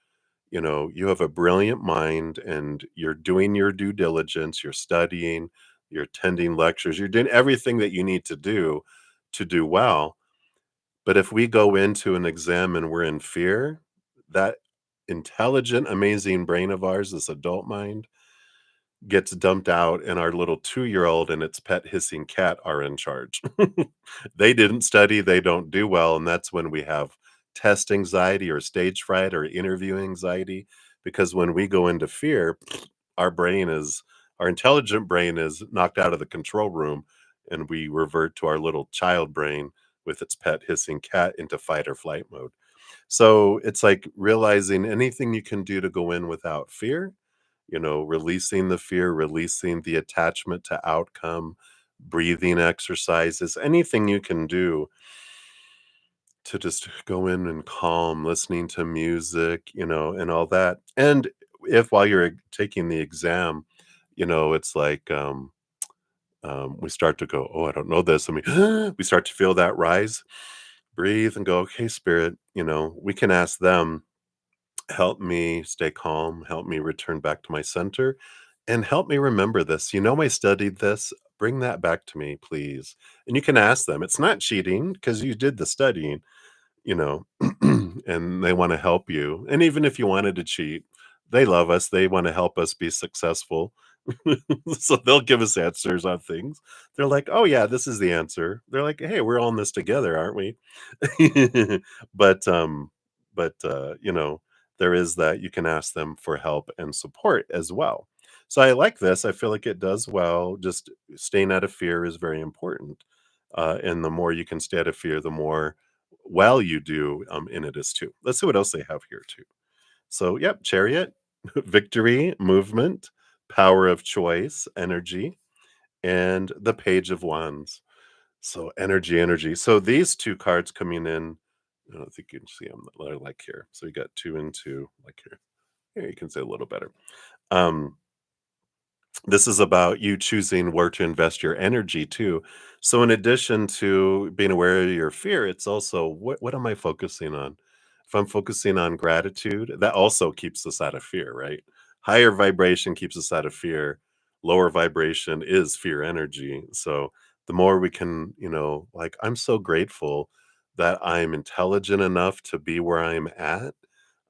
You have a brilliant mind and you're doing your due diligence, you're studying, you're attending lectures, you're doing everything that you need to do well. But if we go into an exam and we're in fear, that intelligent, amazing brain of ours, this adult mind, gets dumped out, and our little 2-year-old and its pet hissing cat are in charge. They didn't study, they don't do well, and that's when we have test anxiety or stage fright or interview anxiety, because when we go into fear, our intelligent brain is knocked out of the control room, and we revert to our little child brain with its pet hissing cat into fight or flight mode. So it's like realizing anything you can do to go in without fear, releasing the fear, releasing the attachment to outcome, breathing exercises, anything you can do to just go in and calm, listening to music, and all that. And if while you're taking the exam, it's like we start to go, oh, I don't know this. I mean, we start to feel that rise, breathe and go, okay, spirit, we can ask them, help me stay calm, help me return back to my center, and help me remember this. I studied this. Bring that back to me, please. And you can ask them. It's not cheating because you did the studying, you know, and they want to help you. And even if you wanted to cheat, they love us. They want to help us be successful. So they'll give us answers on things. They're like, oh, yeah, this is the answer. They're like, hey, we're all in this together, aren't we? but, um, but there is that you can ask them for help and support as well. So I like this. I feel like it does well. Just staying out of fear is very important. And the more you can stay out of fear, the more well you do in it is too. Let's see what else they have here too. So, yep, chariot, victory, movement, power of choice, energy, and the page of wands. So energy, energy. So these two cards coming in, I don't think you can see them like here. So you got 2 and 2 like here. Here you can see a little better. Um, this is about you choosing where to invest your energy too. So in addition to being aware of your fear, it's also what am I focusing on? If I'm focusing on gratitude, that also keeps us out of fear, right? Higher vibration keeps us out of fear. Lower vibration is fear energy. So the more we can, like I'm so grateful that I'm intelligent enough to be where I'm at.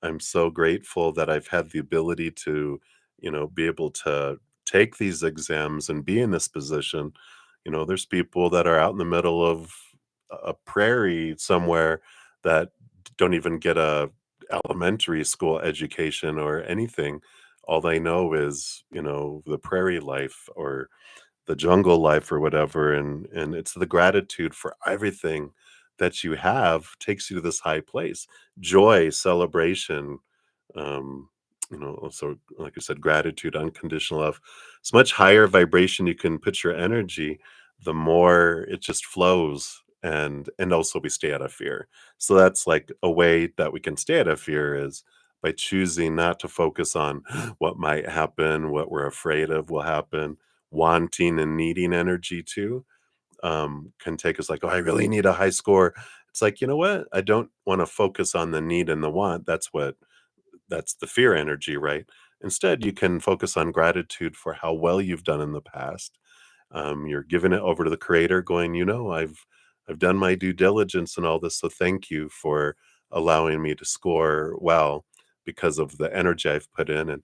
I'm so grateful that I've had the ability to, be able to take these exams and be in this position. There's people that are out in the middle of a prairie somewhere that don't even get a elementary school education or anything. All they know is, the prairie life or the jungle life or whatever, and it's the gratitude for everything that you have takes you to this high place. Joy, celebration, also like I said, gratitude, unconditional love. It's much higher vibration you can put your energy, the more it just flows, and also we stay out of fear. So that's like a way that we can stay out of fear is by choosing not to focus on what might happen, what we're afraid of will happen. Wanting and needing energy too can take us like, oh, I really need a high score. It's like, you know what, I don't want to focus on the need and the want. That's the fear energy, right? Instead, you can focus on gratitude for how well you've done in the past. You're giving it over to the creator, going, I've done my due diligence and all this, so thank you for allowing me to score well because of the energy I've put in, and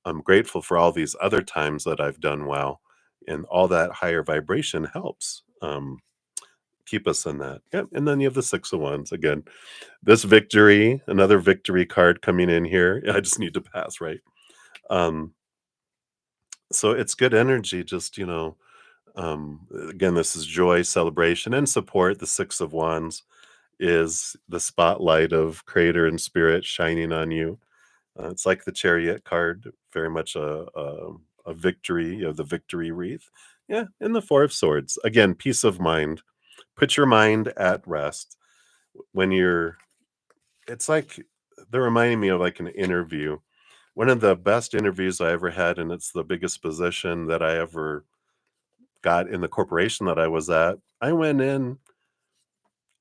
I'm grateful for all these other times that I've done well, and all that higher vibration helps keep us in that. Yep. And then you have the 6 of Wands again. This victory, another victory card coming in here. I just need to pass, right? Um, so it's good energy, just again, this is joy, celebration, and support. The 6 of Wands is the spotlight of creator and spirit shining on you. It's like the chariot card, very much a victory, the victory wreath. Yeah, and the 4 of Swords. Again, peace of mind. Put your mind at rest when you're it's like they're reminding me of like an interview. One of the best interviews I ever had, and it's the biggest position that I ever got in the corporation that I was at. I went in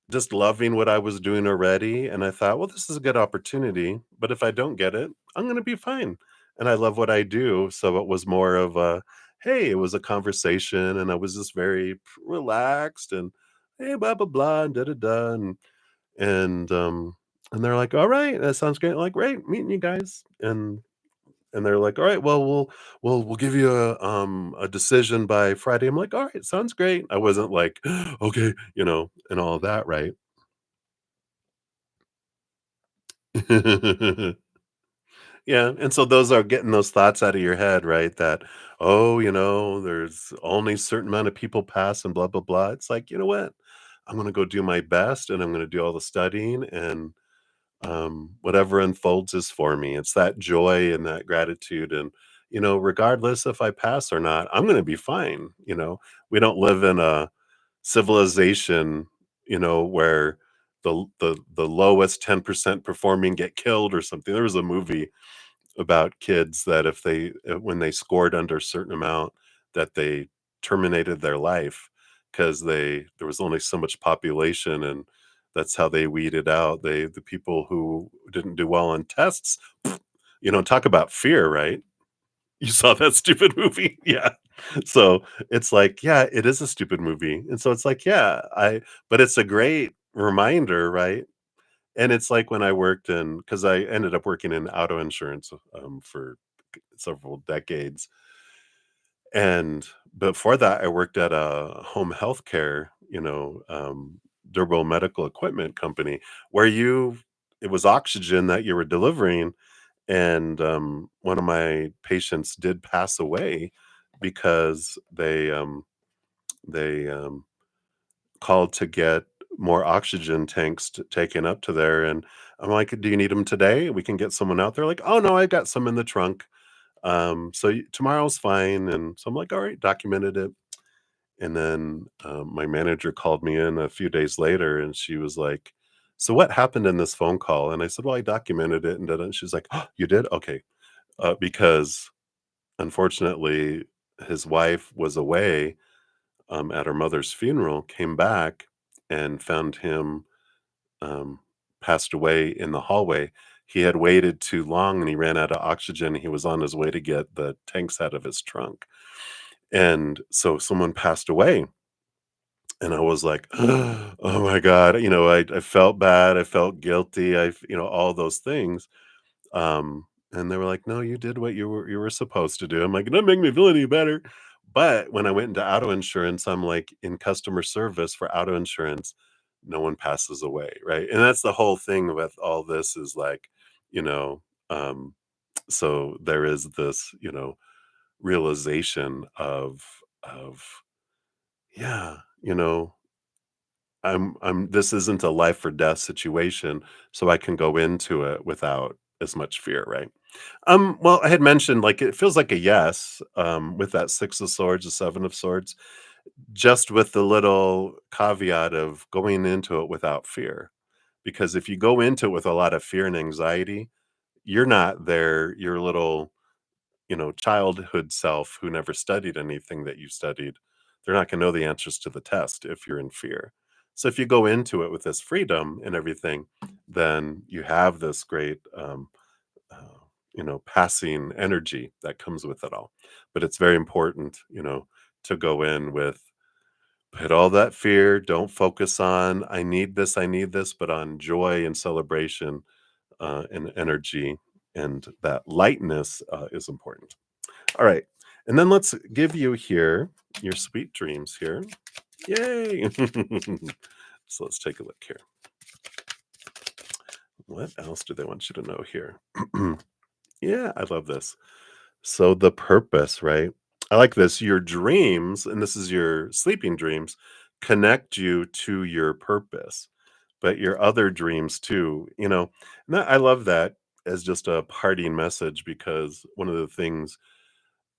just loving what I was doing already, and I thought, "Well, this is a good opportunity, but if I don't get it, I'm gonna be fine." And I love what I do, so it was more of a, hey, it was a conversation, and I was just very relaxed and, "Hey, blah, blah, blah, and da, da, da," and, and they're like, "Alright, that sounds great." Like, "Great meeting you guys." And they're like, "Alright, well, we'll give you a decision by Friday." I'm like, "Alright, sounds great." I wasn't like, "Okay," and all of that, right? Yeah, and so those are getting those thoughts out of your head, right? That, "Oh, there's only a certain amount of people pass and blah, blah, blah." It's like, "You know what? I'm gonna go do my best, and I'm gonna do all the studying, and, whatever unfolds is for me." It's that joy and that gratitude, and, regardless if I pass or not, I'm gonna be fine, you know? We don't live in a civilization, where the lowest 10% performing get killed or something. There was a movie about kids that if when they scored under a certain amount, that they terminated their life because there was only so much population, and that's how they weeded out the people who didn't do well on tests. Talk about fear, right? You saw that stupid movie? Yeah. So, it's like, yeah, it is a stupid movie, and so it's like, yeah, I but it's a great reminder, right? And it's like when I worked in, because I ended up working in auto insurance, for several decades, and before that, I worked at a home healthcare, durable medical equipment company where it was oxygen that you were delivering, and, one of my patients did pass away because they called to get more oxygen tanks taken up to there, and I'm like, "Do you need them today? We can get someone out there." Like, "Oh, no, I got some in the trunk. So tomorrow's fine." And so I'm like, "All right," documented it. And then my manager called me in a few days later, and she was like, "So what happened in this phone call?" And I said, "Well, I documented it." And she's like, "Oh, you did? Okay." Because unfortunately, his wife was away at her mother's funeral, came back and found him um, passed away in the hallway. He had waited too long and he ran out of oxygen. He was on his way to get the tanks out of his trunk. And so someone passed away. And I was like, oh my God. I felt bad. I felt guilty. All those things. And they were like, "No, you did what you were supposed to do." I'm like, "It doesn't make me feel any better." But when I went into auto insurance, I'm like, in customer service for auto insurance, no one passes away, right? And that's the whole thing with all this is like, you know, um, so there is this, realization of yeah, this isn't a life or death situation, so I can go into it without as much fear, right? Well, I had mentioned, like, it feels like a yes, with that 6 of swords, the 7 of swords, just with the little caveat of going into it without fear. Because if you go into it with a lot of fear and anxiety, you're not there, your little, childhood self who never studied anything that you studied, they're not gonna know the answers to the test if you're in fear. So if you go into it with this freedom and everything, then you have this great, uh, passing energy that comes with it all. But it's very important, to go in with put all that fear, don't focus on I need this, but on joy and celebration and energy. And that lightness is important. All right. And then let's give you here your sweet dreams here. Yay. So let's take a look here. What else do they want you to know here? Yeah, I love this. So the purpose, right? I like this. Your dreams, and this is your sleeping dreams, connect you to your purpose, but your other dreams too, I love that as just a parting message because one of the things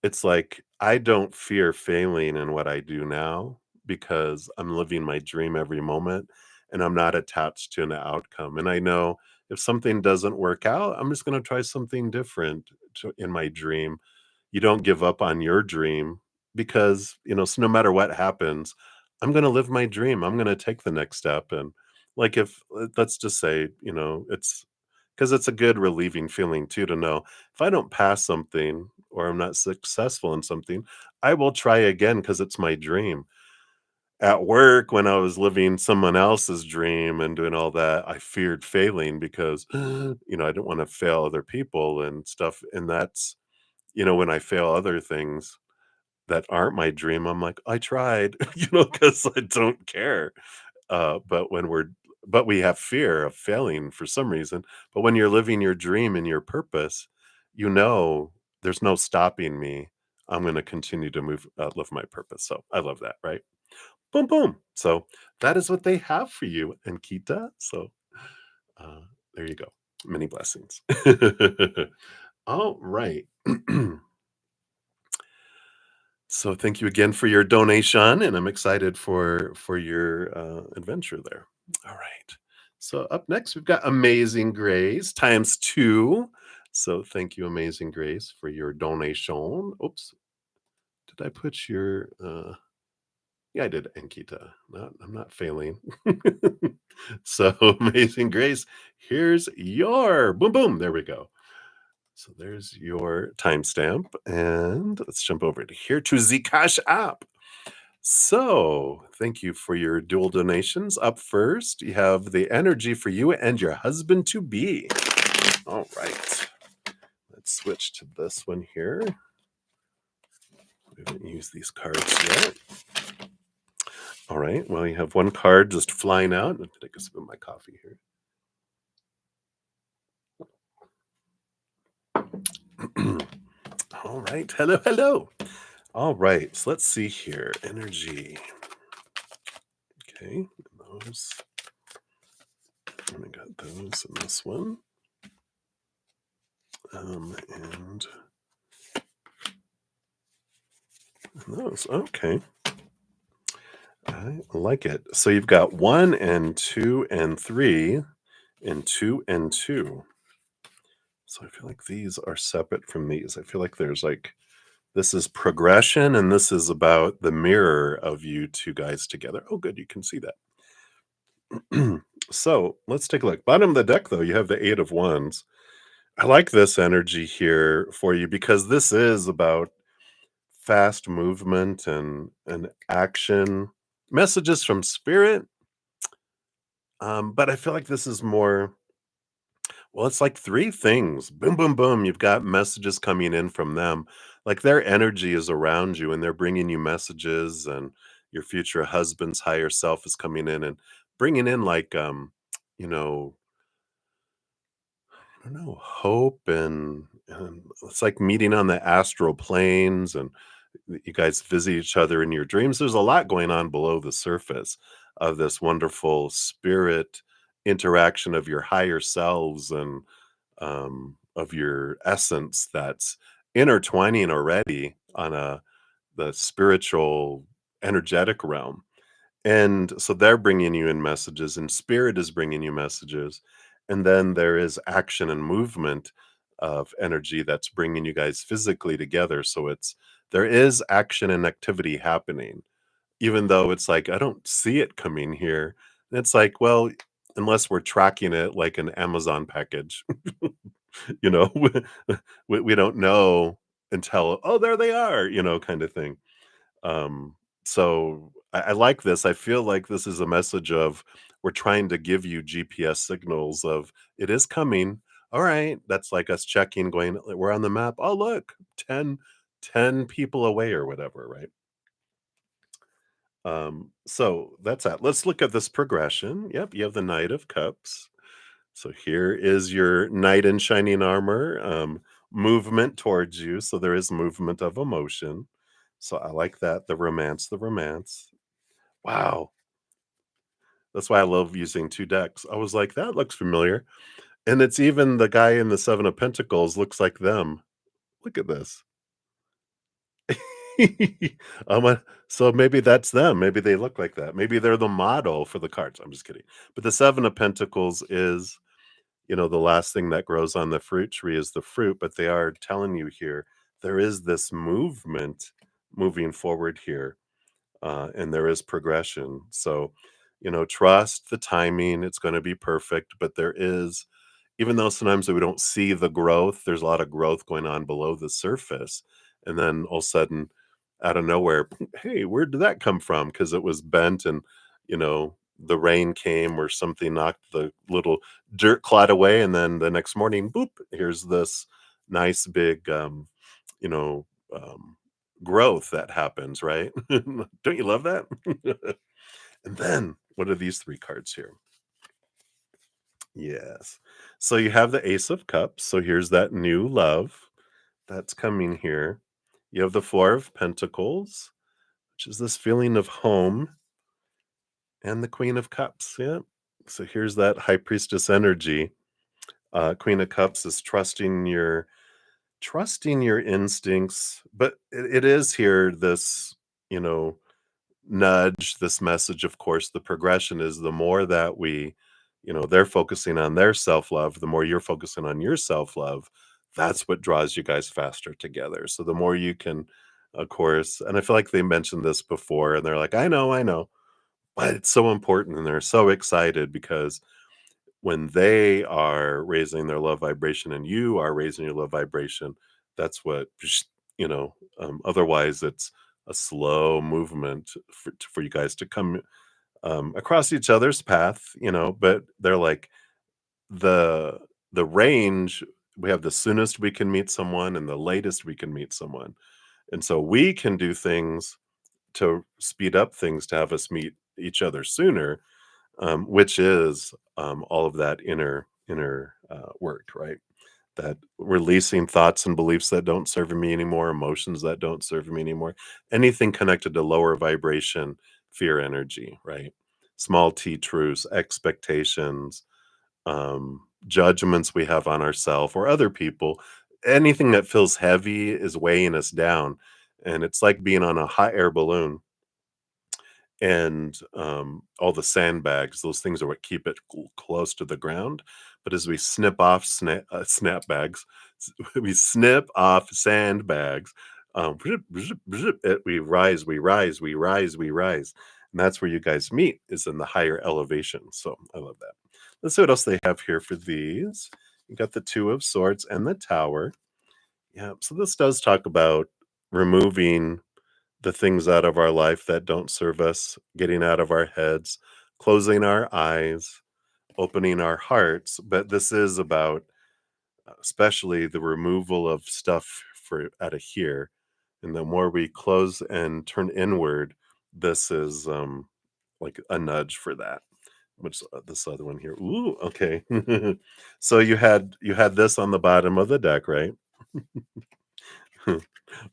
it's like I don't fear failing in what I do now because I'm living my dream every moment and I'm not attached to an outcome. And I know if something doesn't work out, I'm just going to try something different in my dream. You don't give up on your dream because, so no matter what happens, I'm going to live my dream. I'm going to take the next step. And like, if let's just say, it's because it's a good relieving feeling too to know if I don't pass something or I'm not successful in something, I will try again because it's my dream. At work, when I was living someone else's dream and doing all that, I feared failing because, I didn't want to fail other people and stuff. And that's, when I fail other things that aren't my dream, I'm like, I tried, because I don't care. But but we have fear of failing for some reason. But when you're living your dream and your purpose, there's no stopping me. I'm going to continue to live my purpose. So I love that, right? Boom, boom. So that is what they have for you, Ankita. So uh, there you go. Many blessings. All right. So thank you again for your donation, and I'm excited for your adventure there. All right. So up next, we've got Amazing Grace times two. So thank you, Amazing Grace, for your donation. Oops, did I put your? Yeah, I did, Ankita. I'm not failing. So Amazing Grace, here's your boom boom. There we go. So there's your timestamp, and let's jump over to here to the Cash app. So, thank you for your dual donations. Up first, you have the energy for you and your husband to be. All right. Let's switch to this one here. We haven't used these cards yet. All right. Well, you have one card just flying out. I'm going to take a sip of my coffee here. All right. Hello, hello. All right. So let's see here. Energy. Okay. Those. And I got those in this one. And those. Okay. I like it. So you've got 1 and 2 and 3 and 2 and 2. So I feel like these are separate from these. I feel like there's this is progression and this is about the mirror of you two guys together. Oh, good. You can see that. So let's take a look. Bottom of the deck, though, you have the 8 of Wands. I like this energy here for you because this is about fast movement and action, messages from spirit. But I feel like this is more, well, it's like 3 things. Boom, boom, boom. You've got messages coming in from them. Like their energy is around you and they're bringing you messages, and your future husband's higher self is coming in and bringing in you know, I don't know, hope and it's like meeting on the astral planes, and you guys visit each other in your dreams. There's a lot going on below the surface of this wonderful spirit interaction of your higher selves and of your essence that's intertwining already on the spiritual energetic realm. And so they're bringing you in messages, and spirit is bringing you messages. And then there is action and movement of energy that's bringing you guys physically together. So there is action and activity happening, even though it's like, I don't see it coming here. And it's like, well, unless we're tracking it like an Amazon package, you know, we don't know until, oh, there they are, kind of thing. Um, so I like this. I feel like this is a message of we're trying to give you GPS signals of it is coming. All right. That's like us checking, going, we're on the map. Oh, look, 10 people away or whatever, right? So that's that. Let's look at this progression. Yep, you have the Knight of Cups. So here is your knight in shining armor, movement towards you. So there is movement of emotion. So I like that. The romance, the romance. Wow. That's why I love using 2 decks. I was like, that looks familiar. And it's even the guy in the 7 of Pentacles looks like them. Look at this. So maybe that's them. Maybe they look like that. Maybe they're the model for the cards. I'm just kidding. But the 7 of Pentacles is, the last thing that grows on the fruit tree is the fruit, but they are telling you here there is this movement moving forward here, and there is progression. So, trust the timing. It's going to be perfect, but there is, even though sometimes we don't see the growth, there's a lot of growth going on below the surface. And then all of a sudden, out of nowhere, hey, where did that come from? Because it was bent and, the rain came or something knocked the little dirt clod away. And then the next morning, boop, here's this nice big, you know, um, growth that happens, right? Don't you love that? And then what are these three cards here? Yes. So you have the Ace of Cups. So here's that new love that's coming here. You have the Four of Pentacles, which is this feeling of home, and the Queen of Cups. Yeah. So here's that High Priestess energy. Queen of Cups is trusting your instincts, but it is here this, you know, nudge, this message. Of course, the progression is the more that they're focusing on their self-love, the more you're focusing on your self-love, that's what draws you guys faster together. So the more you can, of course, and I feel like they mentioned this before and they're like, I know, but it's so important and they're so excited because when they are raising their love vibration and you are raising your love vibration, that's what, otherwise it's a slow movement for you guys to come across each other's path, but they're like the the range. We have the soonest we can meet someone and the latest we can meet someone. And so we can do things to speed up things to have us meet each other sooner, which is all of that inner work, right? That releasing thoughts and beliefs that don't serve me anymore, emotions that don't serve me anymore, anything connected to lower vibration, fear energy, right? Small t truths, expectations, judgments we have on ourselves or other people, anything that feels heavy is weighing us down. And it's like being on a hot air balloon and all the sandbags, those things are what keep it close to the ground. But as we snip off snapbags, we snip off sandbags, we rise, we rise, we rise, we rise. And that's where you guys meet, is in the higher elevation. So I love that. Let's see what else they have here for these. You got the Two of Swords and the Tower. Yeah, so this does talk about removing the things out of our life that don't serve us, getting out of our heads, closing our eyes, opening our hearts. But this is about especially the removal of stuff for out of here. And the more we close and turn inward, this is like a nudge for that. Which this other one here? Ooh, okay. So you had this on the bottom of the deck, right?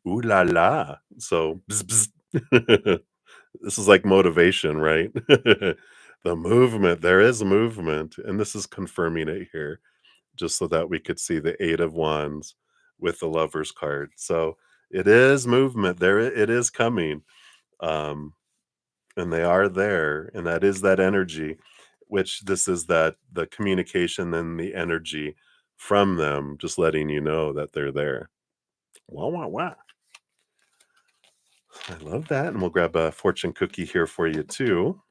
Ooh la la. So bzz, bzz. This is like motivation, right? The movement, there is movement, and this is confirming it here, just so that we could see the Eight of Wands with the Lover's card. So it is movement. It is coming. Um, and they are there, and that is that energy, which this is that the communication and the energy from them, just letting you know that they're there. Wah wah wah. I love that. And we'll grab a fortune cookie here for you too.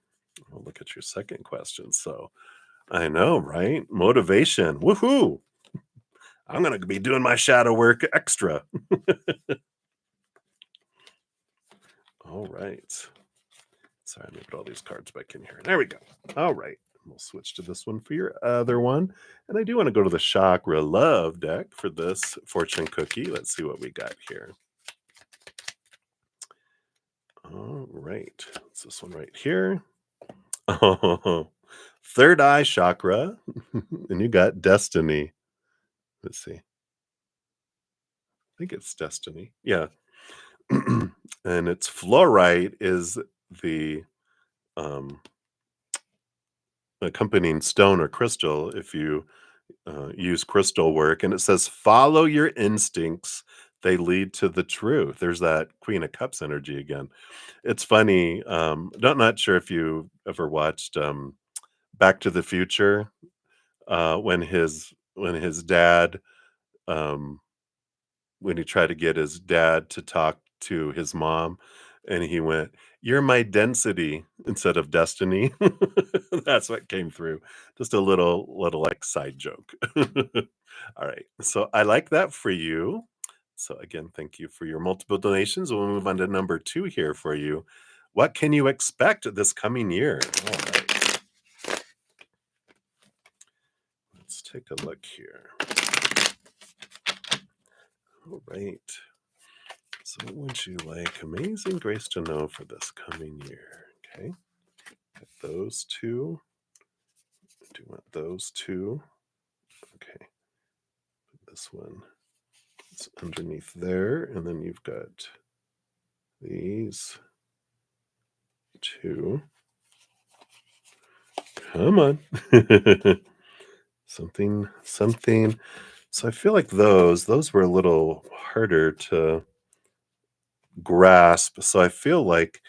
We'll look at your second question. So I know, right? Motivation. Woohoo. I'm going to be doing my shadow work extra. All right. Sorry, let me put all these cards back in here. There we go. All right. We'll switch to this one for your other one. And I do want to go to the Chakra Love deck for this fortune cookie. Let's see what we got here. All right. It's this one right here. Oh, third eye chakra. And you got destiny. Let's see. I think it's destiny. Yeah. And it's fluorite is the um accompanying stone or crystal if you use crystal work, and it says follow your instincts, they lead to the truth. There's that Queen of Cups energy again. It's funny, not sure if you ever watched Back to the Future. when his dad, um, when he tried to get his dad to talk to his mom, and he went, "You're my density," instead of destiny. That's what came through. Just a little, like, side joke. Alright, so I like that for you. So, again, thank you for your multiple donations. We'll move on to number 2 here for you. What can you expect this coming year? Alright, let's take a look here. Alright. So what would you like Amazing Grace to know for this coming year? Okay, got those two. Do you want those two? Okay, this one is underneath there, and then you've got these two. Come on. Something. So I feel like those were a little harder to grasp. So I feel like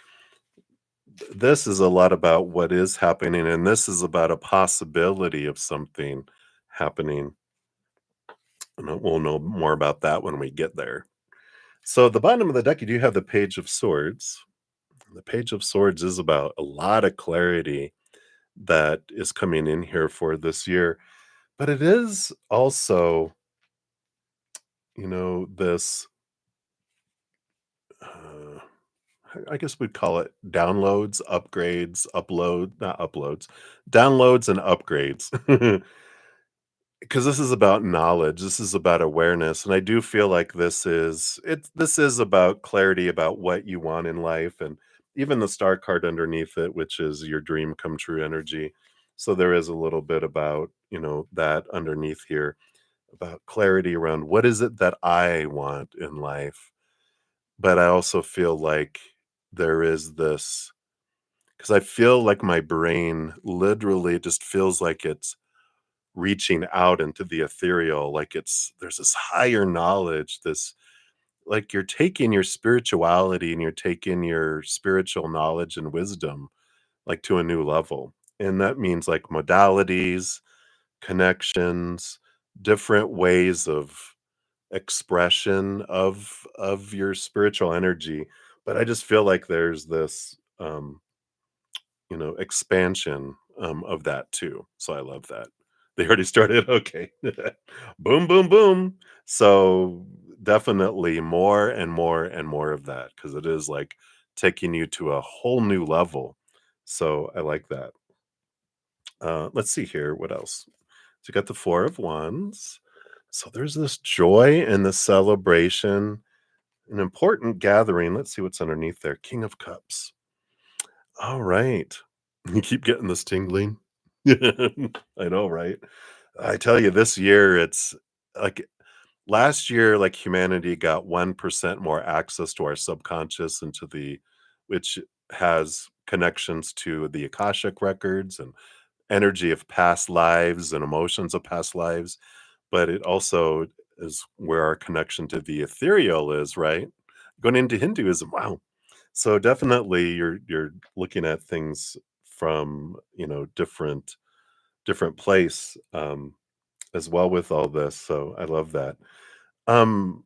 this is a lot about what is happening, and this is about a possibility of something happening. And we'll know more about that when we get there. So, at the bottom of the deck, you do have the Page of Swords. The Page of Swords is about a lot of clarity that is coming in here for this year, but it is also, this. Uh, I guess we'd call it downloads, upgrades, not uploads, downloads and upgrades. Because this is about knowledge, this is about awareness, and I do feel like this is about clarity about what you want in life, and even the star card underneath it, which is your dream come true energy. So there is a little bit about, that underneath here, about clarity around what is it that I want in life. But I also feel like there is this, because I feel like my brain literally just feels like it's reaching out into the ethereal, like there's this higher knowledge, this, like, you're taking your spirituality and you're taking your spiritual knowledge and wisdom, like, to a new level. And that means, like, modalities, connections, different ways of expression of your spiritual energy. But I just feel like there's this, expansion, of that too. So I love that. They already started? Okay. Boom, boom, boom. So definitely more and more and more of that, because it is like taking you to a whole new level. So I like that. Let's see here. What else? So you got the Four of Wands. So there's this joy and the celebration, an important gathering. Let's see what's underneath there. King of Cups. All right. You keep getting this tingling. I know, right? I tell you, this year, it's like last year, like humanity got 1% more access to our subconscious which has connections to the Akashic records and energy of past lives and emotions of past lives. But it also is where our connection to the ethereal is, right? Going into Hinduism, wow. So definitely you're looking at things from, different place, as well with all this. So I love that. And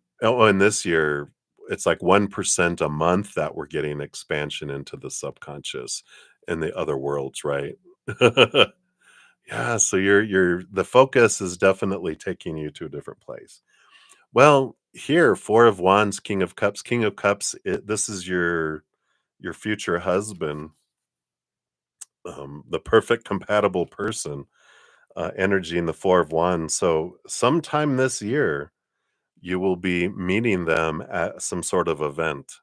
this year it's like 1% a month that we're getting expansion into the subconscious and the other worlds, right? Yeah, so the focus is definitely taking you to a different place. Well, here, Four of Wands, King of Cups. King of Cups, this is your future husband, the perfect compatible person, energy in the Four of Wands. So sometime this year, you will be meeting them at some sort of event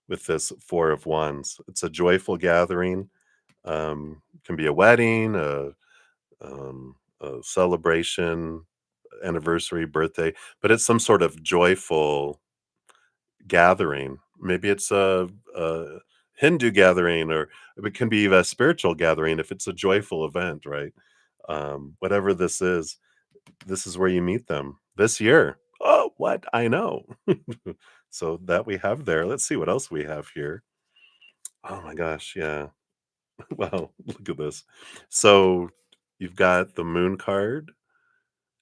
with this Four of Wands. It's a joyful gathering. Can be a wedding, a celebration, anniversary, birthday, but it's some sort of joyful gathering. Maybe it's a Hindu gathering, or it can be a spiritual gathering if it's a joyful event, right? Whatever this is where you meet them this year. Oh, what? I know. So that we have there. Let's see what else we have here. Oh my gosh, yeah. Wow, look at this. So you've got the Moon card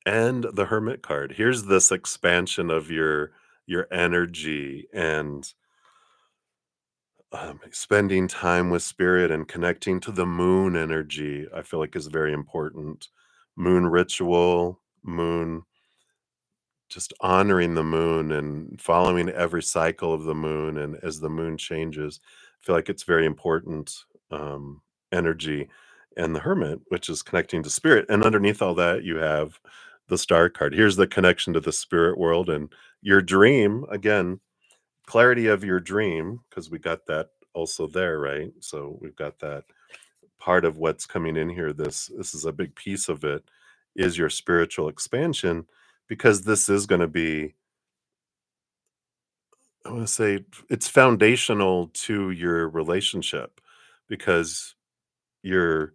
and the Hermit card. Here's this expansion of your energy and spending time with spirit and connecting to the moon energy. I feel like is very important. Moon ritual, moon, just honoring the moon and following every cycle of the moon. And as the moon changes, I feel like it's very important energy. And the Hermit, which is connecting to spirit. And underneath all that, you have the Star card. Here's the connection to the spirit world and your dream. Again, clarity of your dream, because we got that also there, right? So we've got that part of what's coming in here. This is a big piece of it, is your spiritual expansion, because this is going to be, I want to say, it's foundational to your relationship, because you're,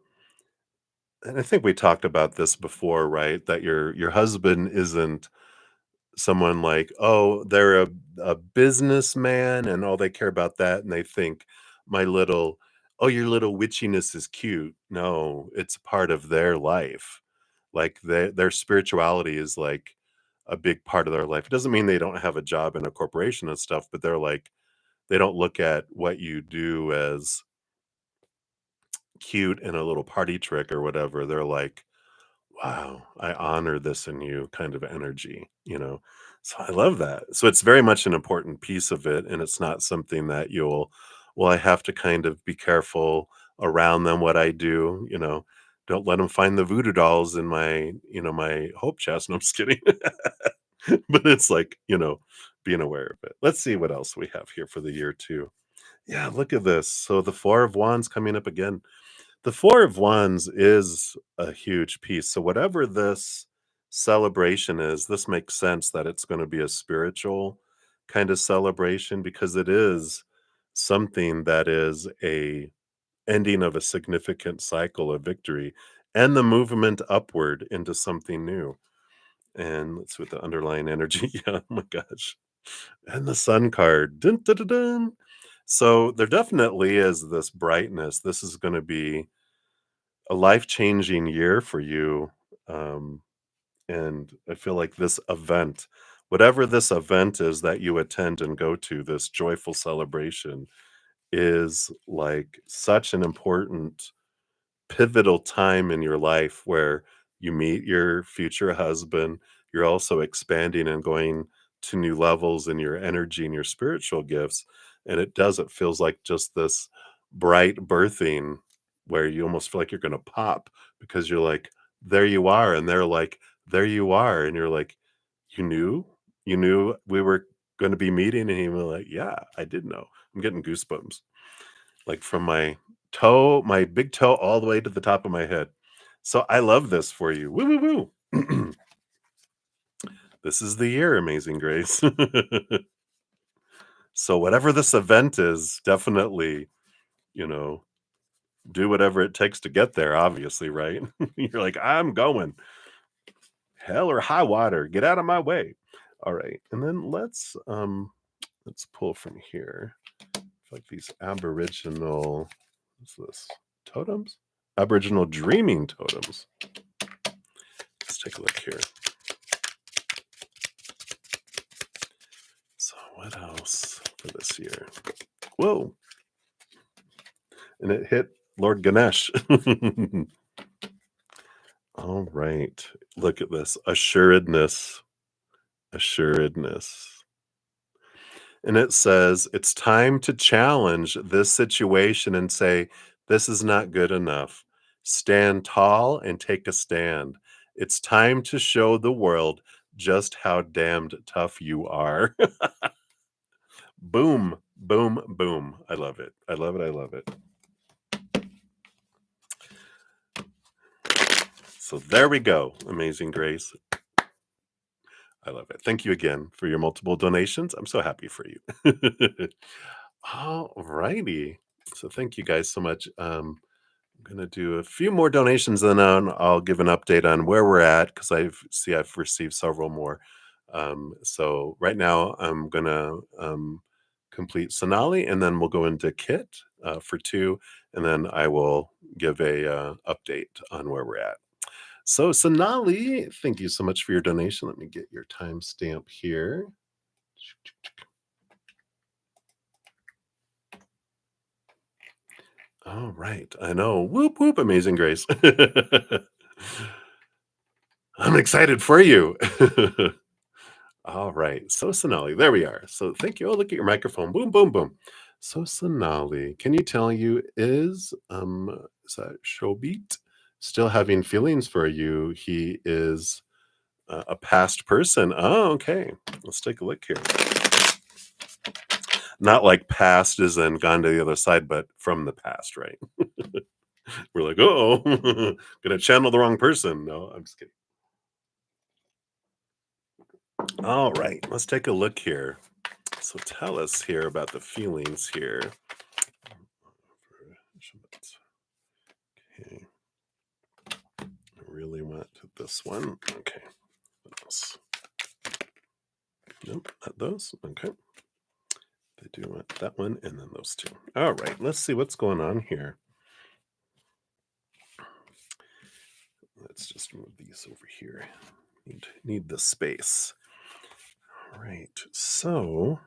and I think we talked about this before, right? That your husband isn't someone like, oh, they're a businessman and all they care about that, and they think my little, oh, your little witchiness is cute. No, it's part of their life. Like their spirituality is like a big part of their life. It doesn't mean they don't have a job in a corporation and stuff, but they're like, they don't look at what you do as cute and a little party trick or whatever. They're like, wow, I honor this in you kind of energy, you know? So I love that. So it's very much an important piece of it. And it's not something that you'll, well, I have to kind of be careful around them what I do, you know? Don't let them find the voodoo dolls in my, my hope chest. No, I'm just kidding. But it's like, being aware of it. Let's see what else we have here for the year two. Yeah, look at this. So the Four of Wands coming up again. The Four of Wands is a huge piece. So whatever this celebration is, this makes sense that it's going to be a spiritual kind of celebration, because it is something that is a ending of a significant cycle of victory and the movement upward into something new. And let's with the underlying energy. Yeah, oh my gosh. And the Sun card. Dun, dun, dun, dun. So there definitely is this brightness. This is going to be a life-changing year for you, um, and I feel like this event, whatever this event is that you attend and go to, this joyful celebration, is like such an important pivotal time in your life where you meet your future husband. You're also expanding and going to new levels in your energy and your spiritual gifts. And it feels like just this bright birthing where you almost feel like you're going to pop, because you're like, there you are. And they're like, there you are. And you're like, you knew, you knew we were going to be meeting. And he was like, yeah, I did know. I'm getting goosebumps like from my big toe all the way to the top of my head. So I love this for you. Woo, woo, woo. This is the year, Amazing Grace. So whatever this event is, definitely, you know, do whatever it takes to get there, obviously, right? You're like, I'm going. Hell or high water. Get out of my way. All right. And then let's pull from here. Like these Aboriginal, what's this? Totems? Aboriginal dreaming totems. Let's take a look here. So what else for this year? Whoa. And it hit Lord Ganesh. All right. Look at this. Assuredness. Assuredness. And it says, it's time to challenge this situation and say, this is not good enough. Stand tall and take a stand. It's time to show the world just how damned tough you are. Boom, boom, boom. I love it. I love it. I love it. So there we go. Amazing Grace. I love it. Thank you again for your multiple donations. I'm so happy for you. All righty. So thank you guys so much. I'm gonna do a few more donations, and then I'll give an update on where we're at, because I've received several more. So right now I'm gonna complete Sonali, and then we'll go into Kit for two, and then I will give a update on where we're at. So, Sonali, thank you so much for your donation. Let me get your timestamp here. All right. I know. Whoop, whoop. Amazing Grace. I'm excited for you. All right. So, Sonali, there we are. So, thank you. Oh, look at your microphone. Boom, boom, boom. So, Sonali, can you tell you is that Shobit still having feelings for you? He is a past person. Oh, okay. Let's take a look here. Not like past as in gone to the other side, but from the past, right? We're like, oh, gonna channel the wrong person. No, I'm just kidding. All right, let's take a look here. So tell us here about the feelings here. Okay. I really want this one. Okay. What else? Nope, not those. Okay. They do want that one and then those two. All right, let's see what's going on here. Let's just move these over here. Need the space. All right, so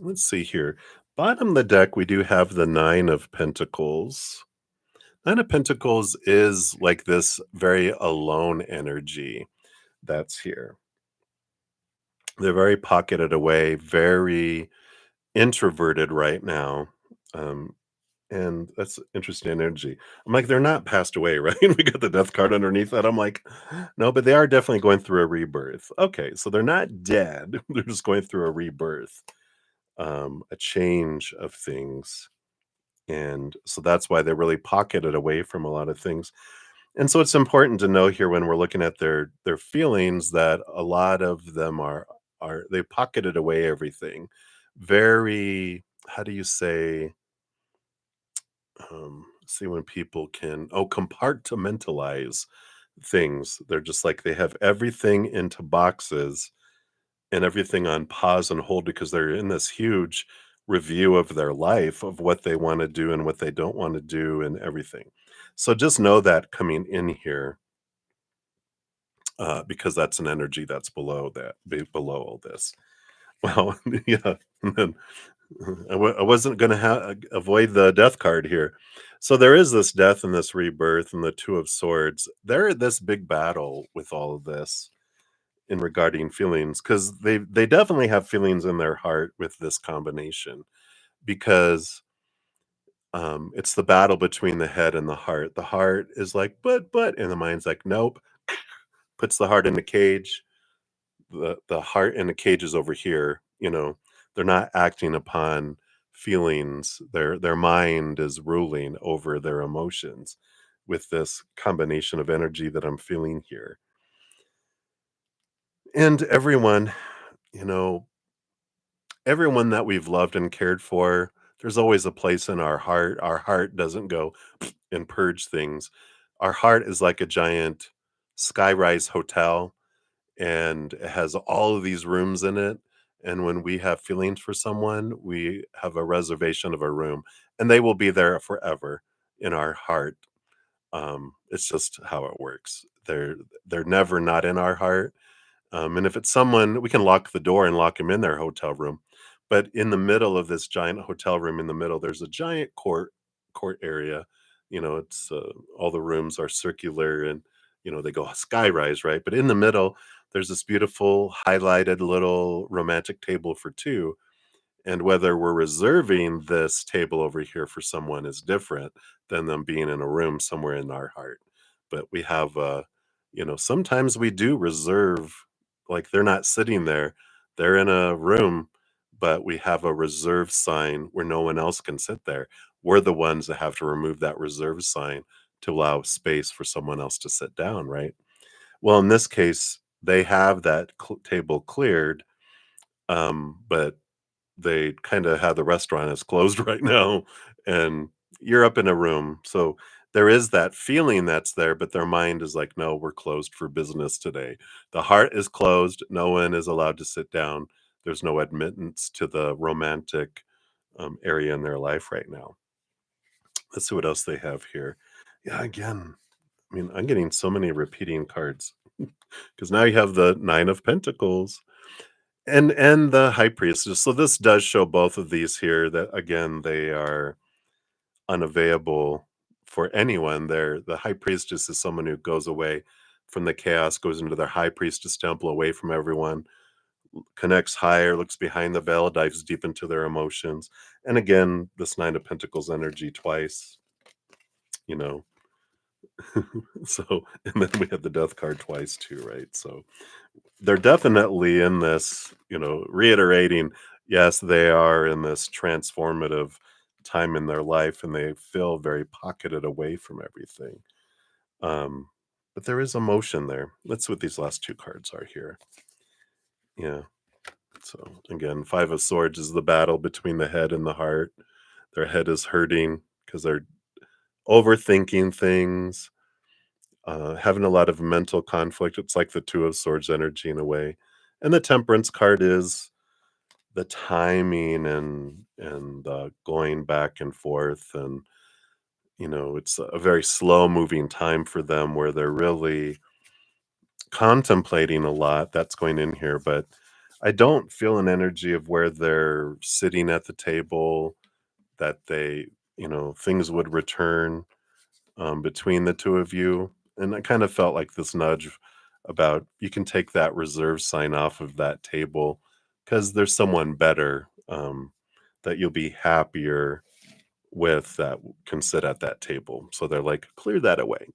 let's see here. Bottom of the deck, we do have the Nine of Pentacles. Nine of Pentacles is like this very alone energy that's here. They're very pocketed away, very introverted right now. And that's interesting energy. I'm like, they're not passed away, right? We got the death card underneath that. I'm like, no, but they are definitely going through a rebirth. Okay, so they're not dead. They're just going through a rebirth, a change of things. And so that's why they're really pocketed away from a lot of things. And so it's important to know here when we're looking at their feelings that a lot of them are they pocketed away everything. Very, how do you say, see when people can compartmentalize things. They're just like they have everything into boxes and everything on pause and hold because they're in this huge review of their life of what they want to do and what they don't want to do and everything. So just know that coming in here, because that's an energy that's below that, below all this. Well, yeah. And then I wasn't going to avoid the death card here. So there is this death and this rebirth and the Two of Swords. They're at this big battle with all of this in regarding feelings because they definitely have feelings in their heart with this combination because it's the battle between the head and the heart. The heart is like, but, and the mind's like, nope, puts the heart in the cage. The heart in the cage is over here. They're not acting upon feelings. Their mind is ruling over their emotions with this combination of energy that I'm feeling here. And you know, everyone that we've loved and cared for, there's always a place in our heart. Our heart doesn't go and purge things. Our heart is like a giant skyrise hotel and it has all of these rooms in it. And when we have feelings for someone, we have a reservation of a room and they will be there forever in our heart. It's just how it works. They're never not in our heart. And if it's someone, we can lock the door and lock them in their hotel room. But in the middle of this giant hotel room, in the middle, there's a giant court area. It's all the rooms are circular and they go skyrise, right? But in the middle, there's this beautiful highlighted little romantic table for two. And whether we're reserving this table over here for someone is different than them being in a room somewhere in our heart. But we have, sometimes we do reserve, like they're not sitting there, they're in a room, but we have a reserve sign where no one else can sit there. We're the ones that have to remove that reserve sign to allow space for someone else to sit down, right? Well, in this case, they have that table cleared, but they kinda have the restaurant is closed right now, and you're up in a room, so there is that feeling that's there, but their mind is like, "No, we're closed for business today." The heart is closed, no one is allowed to sit down, there's no admittance to the romantic, area in their life right now. Let's see what else they have here. Yeah, again, I mean, I'm getting so many repeating cards because now you have the 9 of Pentacles and the High Priestess. So this does show both of these here that again they are unavailable for anyone. The High Priestess is someone who goes away from the chaos, goes into their High Priestess temple, away from everyone, connects higher, looks behind the veil, dives deep into their emotions. And again, this 9 of Pentacles energy twice, you know. So, and then we have the Death card twice too, right? So they're definitely in this, reiterating, yes, they are in this transformative time in their life and they feel very pocketed away from everything. Um, but there is emotion there. That's what these last two cards are here. Yeah. So again, Five of Swords is the battle between the head and the heart. Their head is hurting because they're overthinking things, having a lot of mental conflict. It's like the Two of Swords energy in a way. And the Temperance card is the timing and going back and forth, and it's a very slow moving time for them where they're really contemplating a lot. That's going in here, but I don't feel an energy of where they're sitting at the table that they, things would return between the two of you. And I kind of felt like this nudge about you can take that reserve sign off of that table because there's someone better, that you'll be happier with, that can sit at that table. So they're like, clear that away.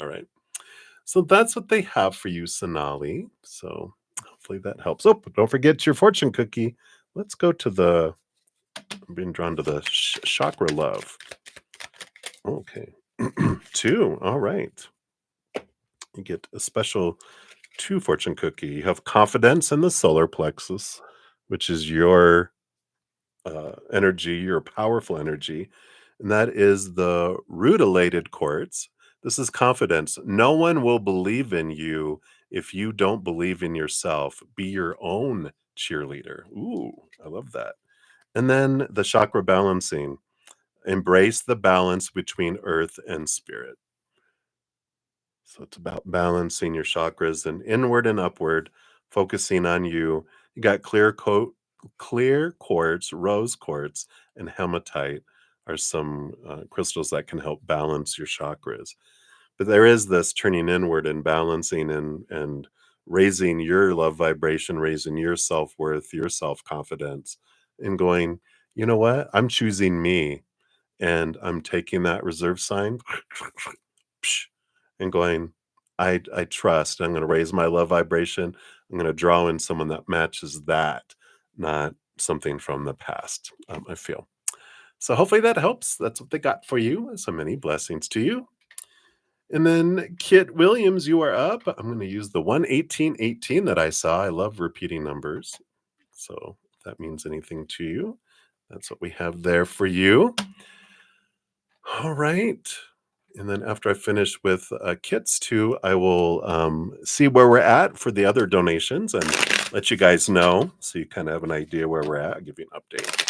All right. So that's what they have for you, Sonali. So hopefully that helps. Oh, but don't forget your fortune cookie. Let's go to I'm being drawn to the chakra love. Okay. Two. All right. You get a special two fortune cookie. You have confidence in the solar plexus, which is your energy, your powerful energy. And that is the rutilated quartz. This is confidence. No one will believe in you if you don't believe in yourself. Be your own cheerleader. Ooh, I love that. And then the chakra balancing. Embrace the balance between earth and spirit. So it's about balancing your chakras and inward and upward, focusing on you. You got clear quartz, rose quartz, and hematite are some crystals that can help balance your chakras. But there is this turning inward and balancing and raising your love vibration, raising your self worth, your self confidence, and going, you know what? I'm choosing me, and I'm taking that reserve sign and going, I trust. I'm going to raise my love vibration. I'm going to draw in someone that matches that, not something from the past. I feel so. Hopefully that helps. That's what they got for you. So many blessings to you. And then Kit Williams, you are up. I'm going to use the 11818 that I saw. I love repeating numbers. So if that means anything to you, that's what we have there for you. All right. And then after I finish with kits too, I will see where we're at for the other donations and let you guys know so you kind of have an idea where we're at. I'll give you an update.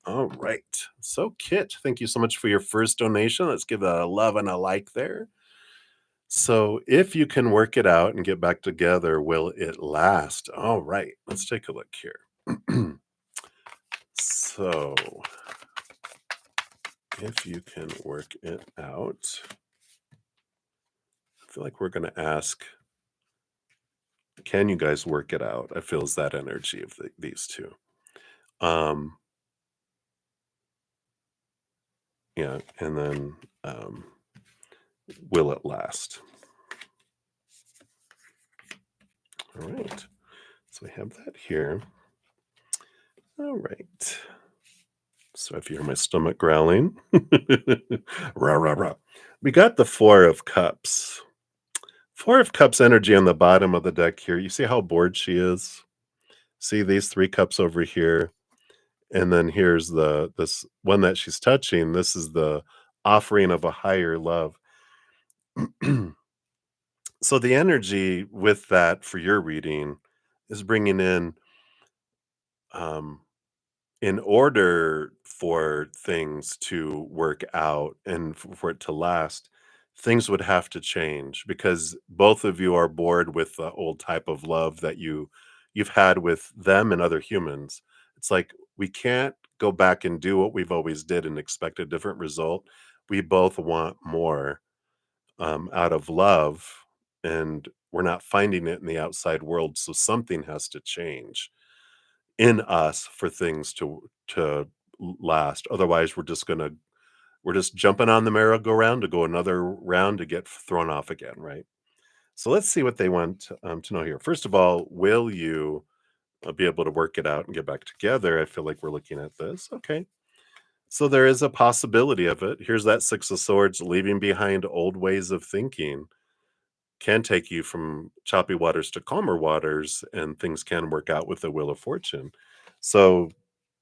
All right. So, Kit, thank you so much for your first donation. Let's give a love and a like there. So, if you can work it out and get back together, will it last? All right. Let's take a look here. So, if you can work it out, I feel like we're going to ask, can you guys work it out? I feel is that energy of these two. Um, yeah, and then will it last? All right. So we have that here. All right. So if you hear my stomach growling, rah, rah, rah. We got the Four of Cups. Four of Cups energy on the bottom of the deck here. You see how bored she is? See these three cups over here? And then here's this one that she's touching. This is the offering of a higher love. So the energy with that for your reading is bringing um, in order for things to work out and for it to last, things would have to change because both of you are bored with the old type of love that you've had with them and other humans. It's like we can't go back and do what we've always did and expect a different result. We both want more out of love, and we're not finding it in the outside world. So something has to change in us for things to last. Otherwise, we're just jumping on the merry-go-round to go another round to get thrown off again, right? So let's see what they want to know here. First of all, will you be able to work it out and get back together? I feel like we're looking at this. Okay. So there is a possibility of it. Here's that Six of Swords, leaving behind old ways of thinking can take you from choppy waters to calmer waters, and things can work out with the Wheel of Fortune. So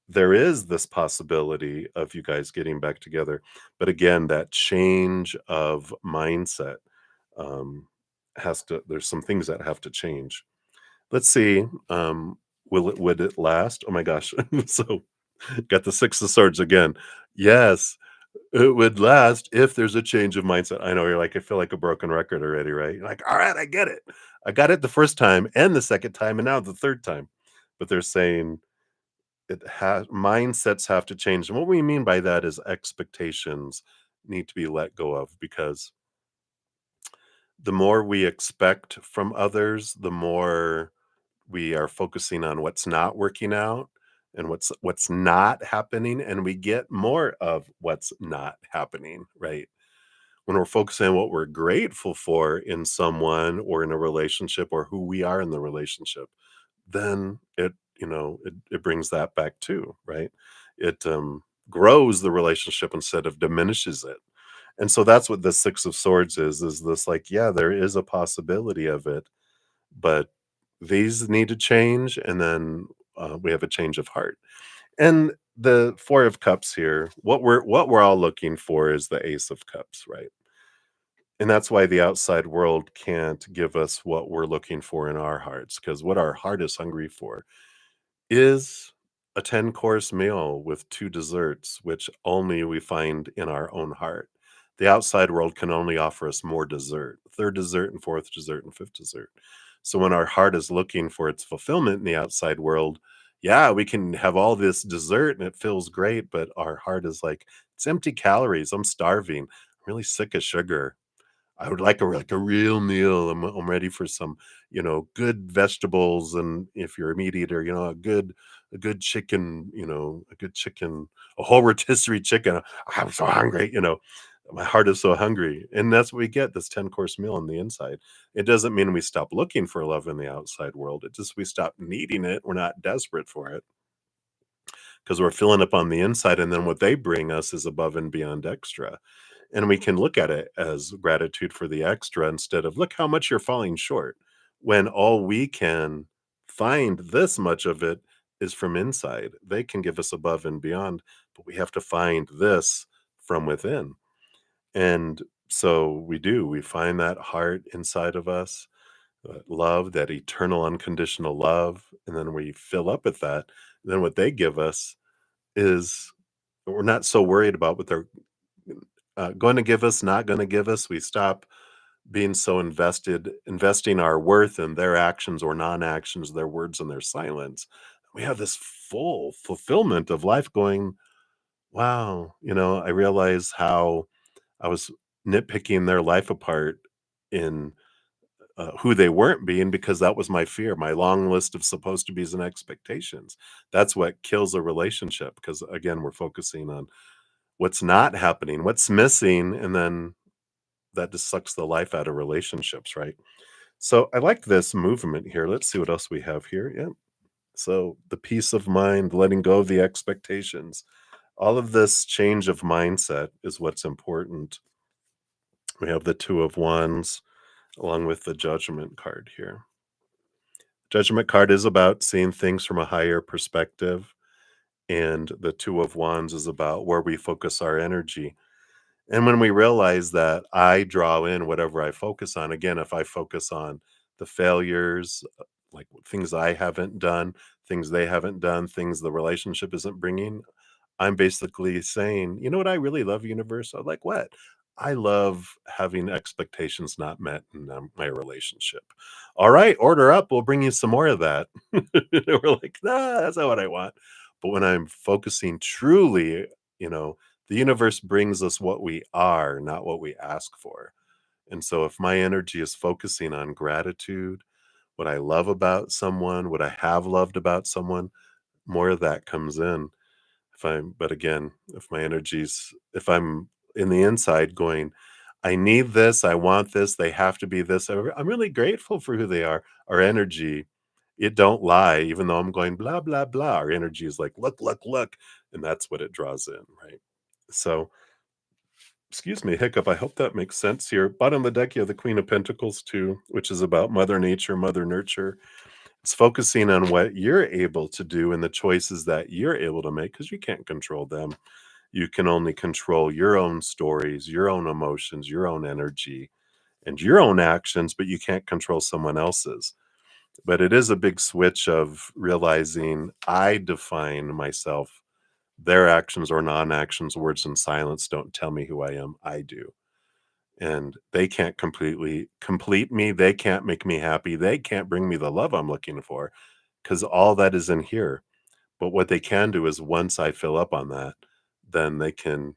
there is this possibility of you guys getting back together. But again, that change of mindset um, there's some things that have to change. Let's see. Would it last? Oh my gosh. So got the Six of Swords again. Yes, it would last if there's a change of mindset. I know you're like, I feel like a broken record already, right? You're like, all right, I get it. I got it the first time and the second time and now the third time. But they're saying it has mindsets have to change. And what we mean by that is expectations need to be let go of, because the more we expect from others, the more we are focusing on what's not working out and what's not happening, and we get more of what's not happening, right? When we're focusing on what we're grateful for in someone or in a relationship or who we are in the relationship, then it brings that back too, right? It grows the relationship instead of diminishes it. And so that's what the Six of Swords is this, like, yeah, there is a possibility of it, but these need to change, and then we have a change of heart. And the Four of Cups here, what we're all looking for is the Ace of Cups, right? And that's why the outside world can't give us what we're looking for in our hearts, because what our heart is hungry for is a 10-course meal with 2 desserts, which only we find in our own heart. The outside world can only offer us more dessert, 3rd dessert and 4th dessert and 5th dessert. So when our heart is looking for its fulfillment in the outside world, yeah, we can have all this dessert and it feels great, but our heart is like, "It's empty calories. I'm starving. I'm really sick of sugar. I would like a real meal. I'm ready for some, good vegetables, and if you're a meat eater, a good chicken, a good chicken, a whole rotisserie chicken. I'm so hungry, My heart is so hungry." And that's what we get, this 10-course meal on the inside. It doesn't mean we stop looking for love in the outside world. It just we stop needing it. We're not desperate for it because we're filling up on the inside, and then what they bring us is above and beyond extra. And we can look at it as gratitude for the extra instead of, look how much you're falling short, when all we can find this much of it is from inside. They can give us above and beyond, but we have to find this from within. And so we find that heart inside of us, love, that eternal unconditional love, and then we fill up with that. Then what they give us is, we're not so worried about what they're going to give us, not going to give us. We stop being so investing our worth in their actions or non-actions, their words and their silence. We have this full fulfillment of life going, wow, I realize how I was nitpicking their life apart in who they weren't being, because that was my fear, my long list of supposed to be's and expectations. That's what kills a relationship, because again, we're focusing on what's not happening, what's missing, and then that just sucks the life out of relationships, right? So I like this movement here. Let's see what else we have here. Yeah. So the peace of mind, letting go of the expectations, all of this change of mindset is what's important. We have the Two of Wands along with the Judgment card here. Judgment card is about seeing things from a higher perspective, and the Two of Wands is about where we focus our energy. And when we realize that I draw in whatever I focus on, again, if I focus on the failures, like things I haven't done, things they haven't done, things the relationship isn't bringing, I'm basically saying, you know what I really love, universe? I'm like, what? I love having expectations not met in my relationship. All right, order up. We'll bring you some more of that. We're like, nah, that's not what I want. But when I'm focusing truly, you know, the universe brings us what we are, not what we ask for. And so if my energy is focusing on gratitude, what I love about someone, what I have loved about someone, more of that comes in. But again, if I'm in the inside going, I need this, I want this, they have to be this. I'm really grateful for who they are. Our energy, it don't lie, even though I'm going blah, blah, blah. Our energy is like, look, look, look. And that's what it draws in, right? So, excuse me, hiccup. I hope that makes sense here. Bottom of the deck, you have the Queen of Pentacles too, which is about Mother Nature, Mother Nurture. It's focusing on what you're able to do and the choices that you're able to make because you can't control them. You can only control your own stories, your own emotions, your own energy, and your own actions, but you can't control someone else's. But it is a big switch of realizing I define myself. Their actions or non actions, words and silence don't tell me who I am. I do. And they can't completely complete me. They can't make me happy. They can't bring me the love I'm looking for because all that is in here. But what they can do is once I fill up on that, then they can,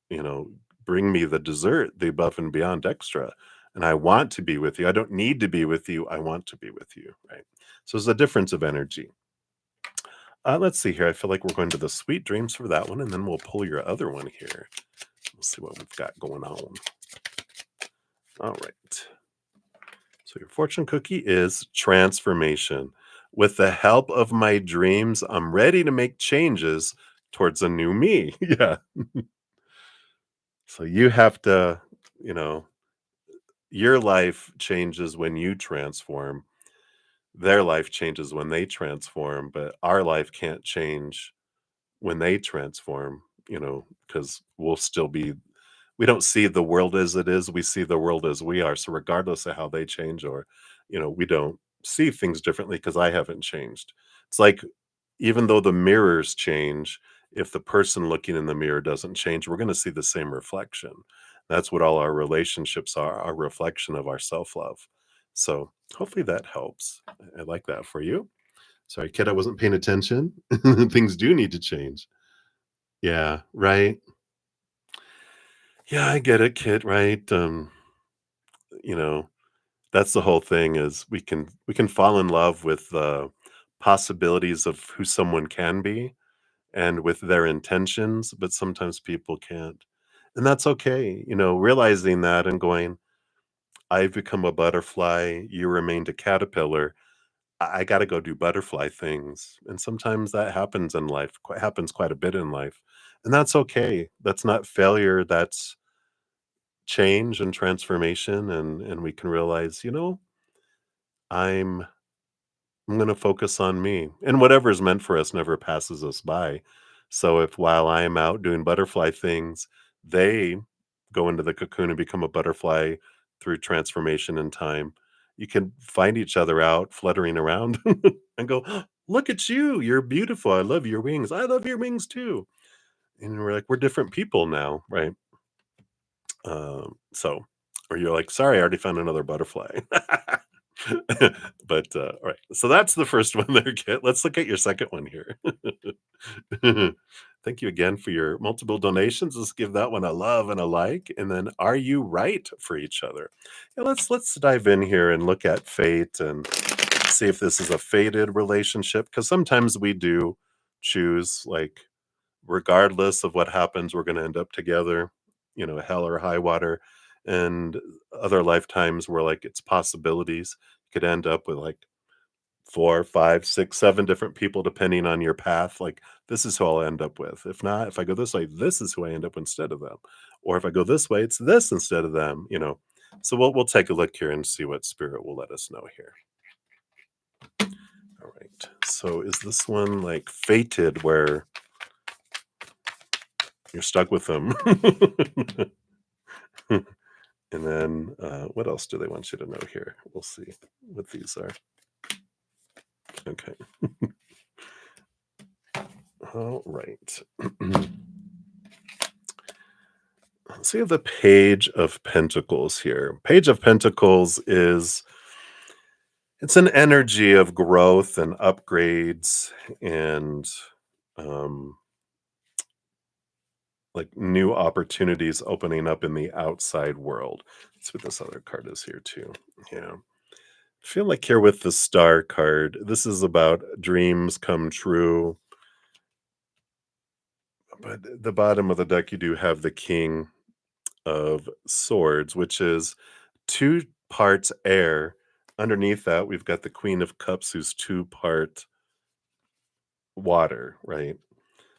you know, bring me the dessert, the above and beyond extra. And I want to be with you. I don't need to be with you. I want to be with you. Right. So there's a difference of energy. Let's see here. I feel like we're going to the sweet dreams for that one, and then we'll pull your other one here. We'll see what we've got going on. All right. So your fortune cookie is transformation. With the help of my dreams, I'm ready to make changes towards a new me. Yeah. So you have to, you know, your life changes when you transform. Their life changes when they transform, but our life can't change when they transform, because we don't see the world as it is, we see the world as we are. So regardless of how they change or, we don't see things differently because I haven't changed. It's like even though the mirrors change, if the person looking in the mirror doesn't change, we're going to see the same reflection. That's what all our relationships are, a reflection of our self-love. So hopefully that helps. I like that for you. Sorry, kid, I wasn't paying attention. Things do need to change. Yeah, right. Yeah, I get it, kid, right? You know, that's the whole thing is we can fall in love with the possibilities of who someone can be and with their intentions, but sometimes people can't. And that's okay, realizing that and going, I've become a butterfly, you remained a caterpillar. I got to go do butterfly things. And sometimes that happens in life, happens quite a bit in life. And that's okay. That's not failure, that's change and transformation and we can realize, I'm I'm going to focus on me. And whatever is meant for us never passes us by. So if while I'm out doing butterfly things, they go into the cocoon and become a butterfly through transformation and time, you can find each other out fluttering around and go, "Oh, look at you. You're beautiful. I love your wings. I love your wings too." And we're like, we're different people now, right? So, or you're like, sorry, I already found another butterfly. But all right, so that's the first one there, Kit. Let's look at your second one here. Thank you again for your multiple donations. Let's give that one a love and a like. And then, are you right for each other? Yeah, let's dive in here and look at fate and see if this is a fated relationship. Because sometimes we do choose, like, regardless of what happens, we're going to end up together, hell or high water. And other lifetimes where like it's possibilities, you could end up with like four, five, six, seven different people depending on your path. Like, this is who I'll end up with. If not, if I go this way, this is who I end up instead of them. Or if I go this way, it's this instead of them. So we'll take a look here and see what spirit will let us know here. All right. So is this one like fated where you're stuck with them? And then what else do they want you to know here? We'll see what these are. Okay. All right. So you have the Page of Pentacles here. Page of Pentacles is it's an energy of growth and upgrades and um, like new opportunities opening up in the outside world. That's what this other card is here too. Yeah. I feel like here with the Star card, this is about dreams come true. But at the bottom of the deck, you do have the King of Swords, which is two parts air. Underneath that, we've got the Queen of Cups, who's two-part water, right?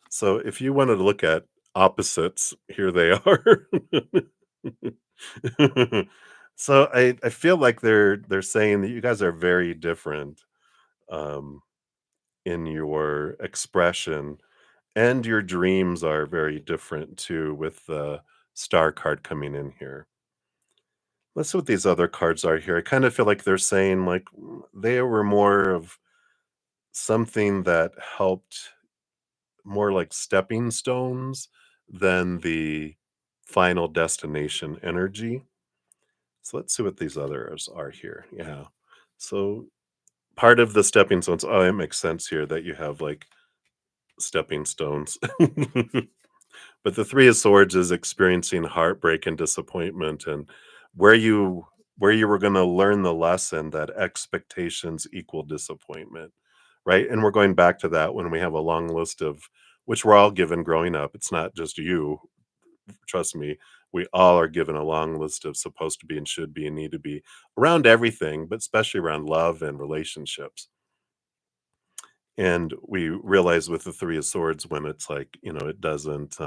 So if you wanted to look at opposites, here they are. So I feel like they're saying that you guys are very different um, in your expression, and your dreams are very different too, with the Star card coming in here. Let's see what these other cards are here. I kind of feel like they're saying like they were more of something that helped, more like stepping stones than the final destination energy. So let's see what these others are here. Yeah. So part of the stepping stones, oh, it makes sense here that you have like stepping stones. But the Three of Swords is experiencing heartbreak and disappointment, and where you where you were going to learn the lesson that expectations equal disappointment, right? And we're going back to that when we have a long list of which we're all given growing up. It's not just you, trust me. We all are given a long list of supposed to be and should be and need to be around everything, but especially around love and relationships. And we realize with the Three of Swords when it's like, it doesn't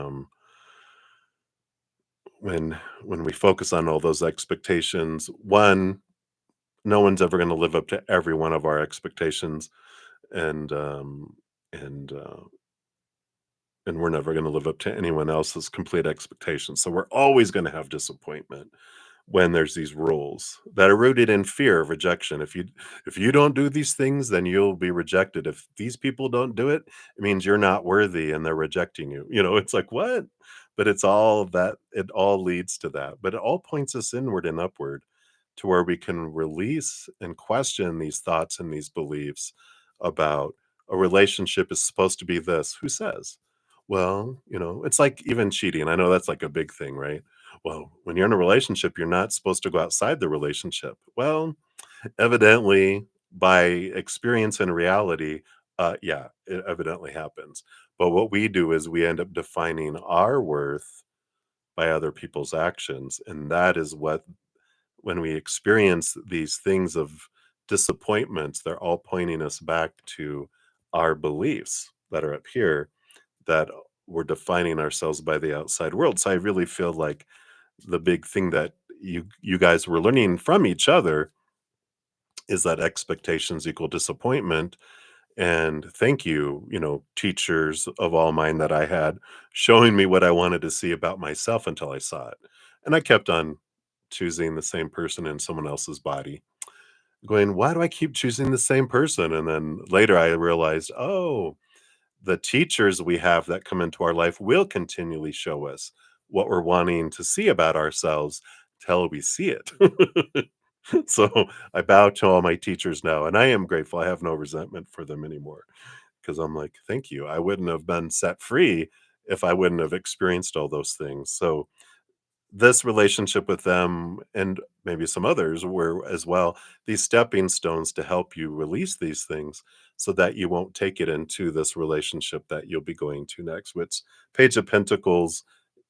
when we focus on all those expectations, one, no one's ever going to live up to every one of our expectations, and and uh, and we're never going to live up to anyone else's complete expectations. So we're always going to have disappointment when there's these rules that are rooted in fear of rejection. If you don't do these things, then you'll be rejected. If these people don't do it, it means you're not worthy and they're rejecting you. It's like what? But it's all that, it all leads to that. But it all points us inward and upward to where we can release and question these thoughts and these beliefs about a relationship is supposed to be this. Who says? Well, it's like even cheating. I know that's like a big thing, right? Well, when you're in a relationship, you're not supposed to go outside the relationship. Well, evidently, by experience and reality, yeah, it evidently happens. But what we do is we end up defining our worth by other people's actions. And that is what, when we experience these things of disappointments, they're all pointing us back to our beliefs that are up here, that we're defining ourselves by the outside world. So I really feel like the big thing that you guys were learning from each other is that expectations equal disappointment. And thank you, teachers of all mine that I had, showing me what I wanted to see about myself until I saw it. And I kept on choosing the same person in someone else's body, going, why do I keep choosing the same person? And then later I realized, oh, the teachers we have that come into our life will continually show us what we're wanting to see about ourselves till we see it. So I bow to all my teachers now, and I am grateful. I have no resentment for them anymore because I'm like, thank you. I wouldn't have been set free if I wouldn't have experienced all those things. So this relationship with them and maybe some others were as well these stepping stones to help you release these things so that you won't take it into this relationship that you'll be going to next, which Page of Pentacles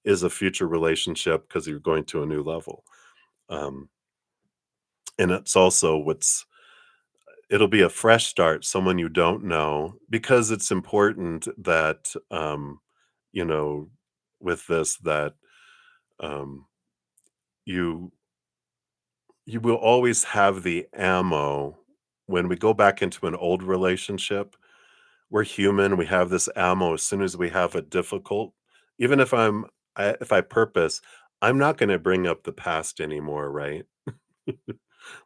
is a future relationship because you're going to a new level. um, and it's also it'll be a fresh start, someone you don't know, because it's important that you know with this that um, you you will always have the ammo. When we go back into an old relationship, we're human, we have this ammo as soon as we have a difficult, even if I purpose, I'm not going to bring up the past anymore, right?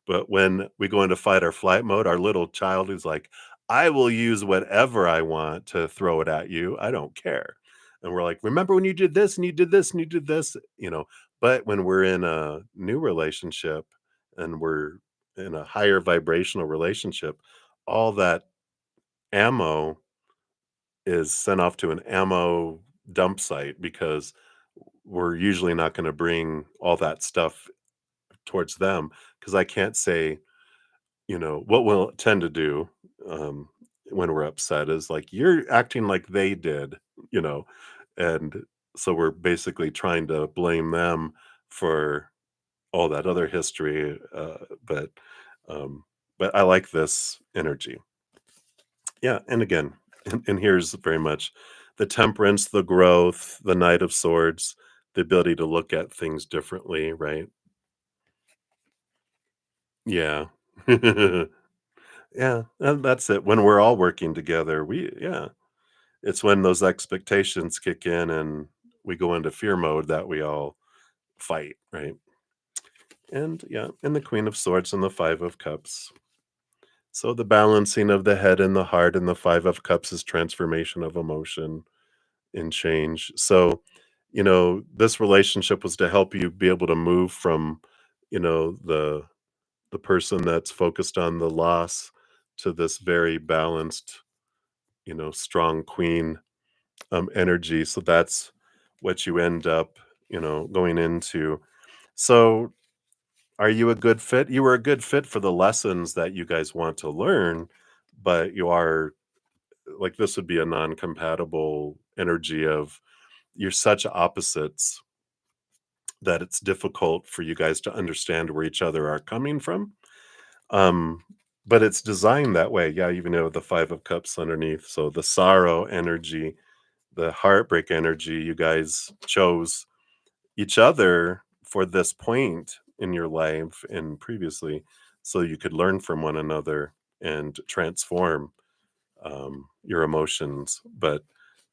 But when we go into fight or flight mode, our little child is like, I will use whatever I want to throw it at you, I don't care. And we're like, remember when you did this and you did this and you did this, you know. But when we're in a new relationship and we're in a higher vibrational relationship, all that ammo is sent off to an ammo dump site because we're usually not going to bring all that stuff towards them because I can't say, you know, what we'll tend to do um, when we're upset is like, you're acting like they did, you know, and so we're basically trying to blame them for all that other history. Um, but I like this energy. Yeah. And again, and here's very much the temperance, the growth, the Knight of Swords, the ability to look at things differently, right? Yeah. Yeah, and that's it. When we're all working together, yeah, it's when those expectations kick in and we go into fear mode that we all fight, right? And yeah, and the Queen of Swords and the Five of Cups. So the balancing of the head and the heart and the Five of Cups is transformation of emotion and change. So, you know, this relationship was to help you be able to move from, you know, the person that's focused on the loss to this very balanced, you know, strong queen energy. So that's what you end up, you know, going into. So are you a good fit? You were a good fit for the lessons that you guys want to learn, but you are like this would be a non-compatible energy of you're such opposites that it's difficult for you guys to understand where each other are coming from. Um, but it's designed that way. Yeah, even though the Five of Cups underneath. So the sorrow energy, the heartbreak energy, you guys chose each other for this point in your life and previously so you could learn from one another and transform your emotions. But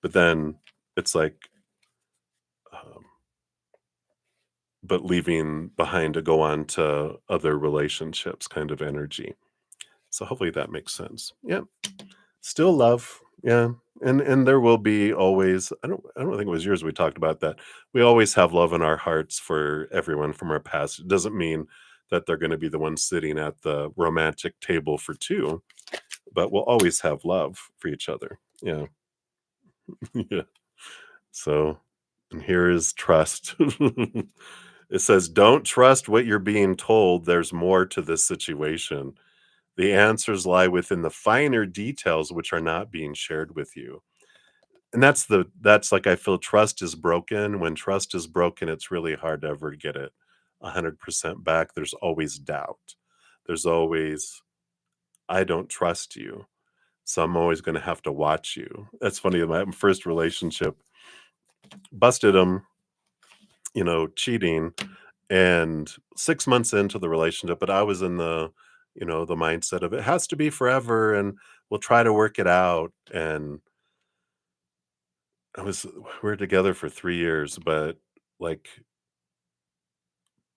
then it's like um, but leaving behind to go on to other relationships kind of energy. So hopefully that makes sense. Yeah. Still love, yeah, and there will be always I don't think it was yours we talked about that. We always have love in our hearts for everyone from our past. It doesn't mean that they're gonna be the ones sitting at the romantic table for 2, but we'll always have love for each other. Yeah. Yeah. So, and here is trust. It says, "Don't trust what you're being told. There's more to this situation. The answers lie within the finer details which are not being shared with you." And that's like I feel trust is broken. When trust is broken, it's really hard to ever get it 100% back. There's always doubt. There's always, I don't trust you. So I'm always going to have to watch you. That's funny. In my first relationship, busted him, you know, cheating. And 6 months into the relationship, but I was in the, you know, the mindset of it has to be forever and we'll try to work it out. And I was, we were together for 3 years, but like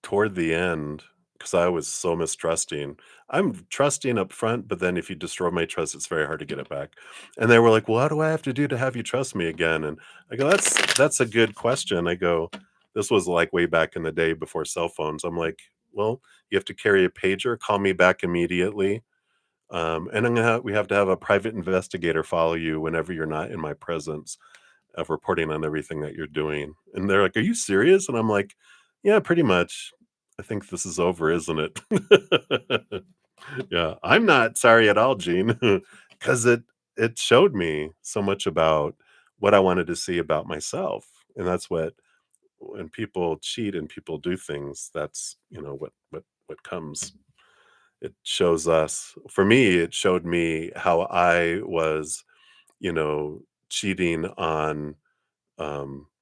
toward the end, because I was so mistrusting. I'm trusting up front, but then if you destroy my trust, it's very hard to get it back. And they were like, "Well, what do I have to do to have you trust me again?" And I go, "That's a good question." I go, "This was like way back in the day before cell phones." I'm like, "Well, you have to carry a pager, call me back immediately, and we have to have a private investigator follow you whenever you're not in my presence." Of reporting on everything that you're doing. And they're like, "Are you serious?" And I'm like, "Yeah, pretty much. I think this is over, isn't it?" Yeah, I'm not sorry at all, Gene, because it showed me so much about what I wanted to see about myself. And that's what when people cheat and people do things, that's, you know, what comes. It shows us for me, it showed me how I was, you know, cheating on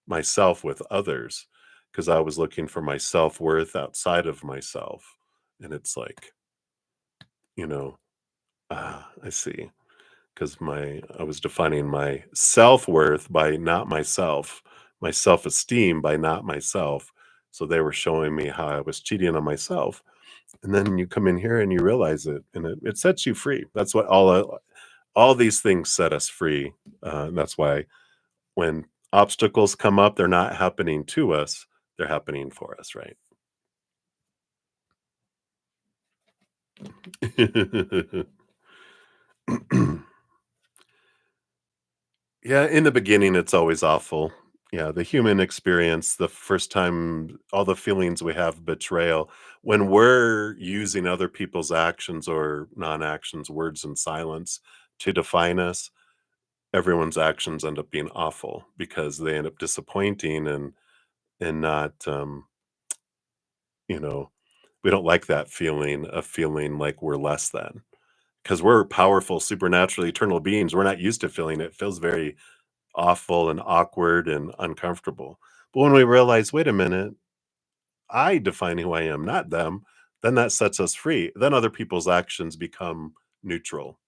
myself with others because I was looking for my self worth outside of myself. And it's like, you know, I see. Because I was defining my self worth by not myself, my self esteem by not myself. So they were showing me how I was cheating on myself. And then you come in here and you realize it, and it sets you free. That's what all these things set us free. And that's why when obstacles come up, they're not happening to us, they're happening for us, right? Yeah, in the beginning, it's always awful. Yeah, the human experience, the first time, all the feelings we have, betrayal, when we're using other people's actions or non-actions, words and silence to define us, everyone's actions end up being awful because they end up disappointing and not, you know, we don't like that feeling of feeling like we're less than because we're powerful, supernatural, eternal beings. We're not used to feeling it. It feels very awful and awkward and uncomfortable. But when we realize, wait a minute, I define who I am, not them, then that sets us free. Then other people's actions become neutral.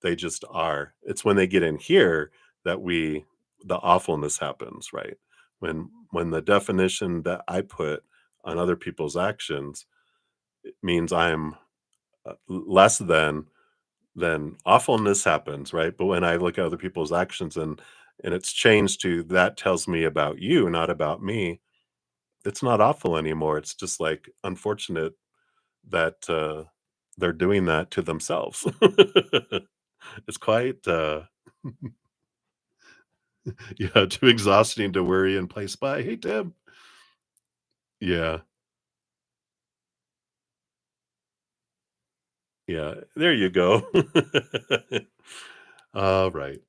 They just are. It's when they get in here that the awfulness happens, right? When the definition that I put on other people's actions means I'm less than, then awfulness happens, right? But when I look at other people's actions and it's changed to that tells me about you, not about me, it's not awful anymore. It's just like unfortunate that they're doing that to themselves. It's quite yeah, too exhausting to worry and play spy. Hey Tim. Yeah, yeah. There you go. All right.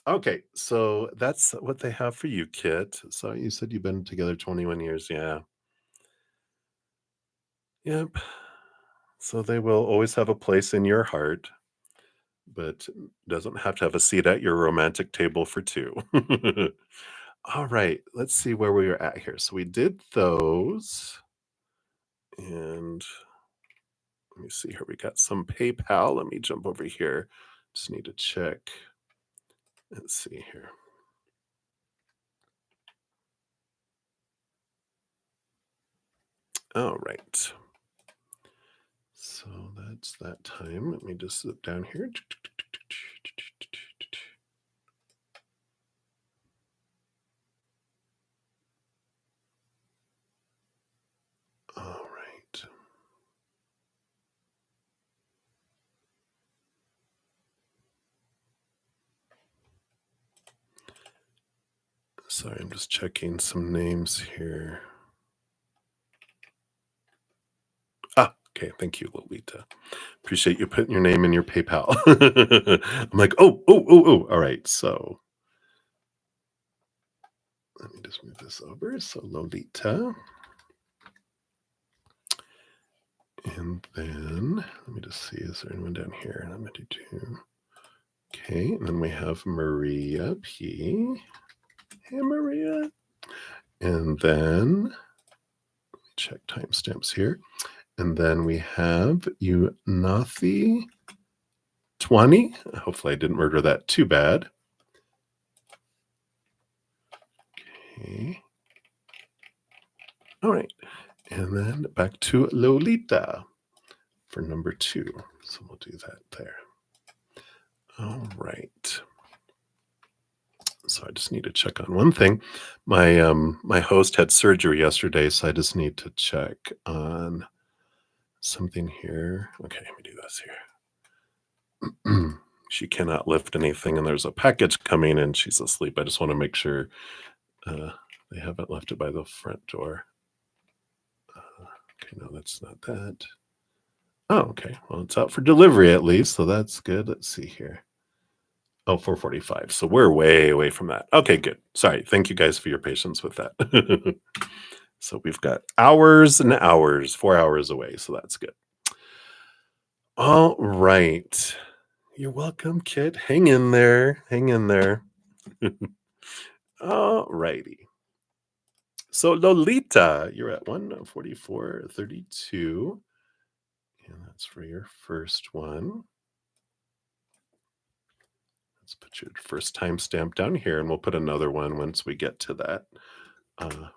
Okay, so that's what they have for you, Kit. So you said you've been together 21 years. Yeah. Yep. So they will always have a place in your heart, but doesn't have to have a seat at your romantic table for two. All right, let's see where we were at here. So we did those, and let me see here. We got some PayPal. Let me jump over here. Just need to check. Let's see here. All right. So that's that time. Let me just zip down here. All right. Sorry, I'm just checking some names here. Ah, okay. Thank you, Lolita. Appreciate you putting your name in your PayPal. I'm like, oh. All right. So let me just move this over. So Lolita. And then let me just see, is there anyone down here? And I'm going to do two. Okay. And then we have Maria P. Hey, Maria. And then let me check timestamps here. And then we have Unathi 20. Hopefully I didn't murder that too bad. Okay. All right. And then back to Lolita for number 2. So we'll do that there. All right. So I just need to check on one thing. My host had surgery yesterday, so I just need to check on something here. Okay, let me do this here. She cannot lift anything, and there's a package coming, and she's asleep. I just want to make sure they haven't left it by the front door. Okay, no, that's not that. Oh, okay. Well, it's out for delivery at least, so that's good. Let's see here. Oh, 4:45. So we're way away from that. Okay, good. Sorry. Thank you guys for your patience with that. So we've got hours and hours, 4 hours away. So that's good. All right. You're welcome, kid. Hang in there. Hang in there. All righty. So Lolita, you're at 144.32. And that's for your first one. Let's put your first timestamp down here, and we'll put another one once we get to that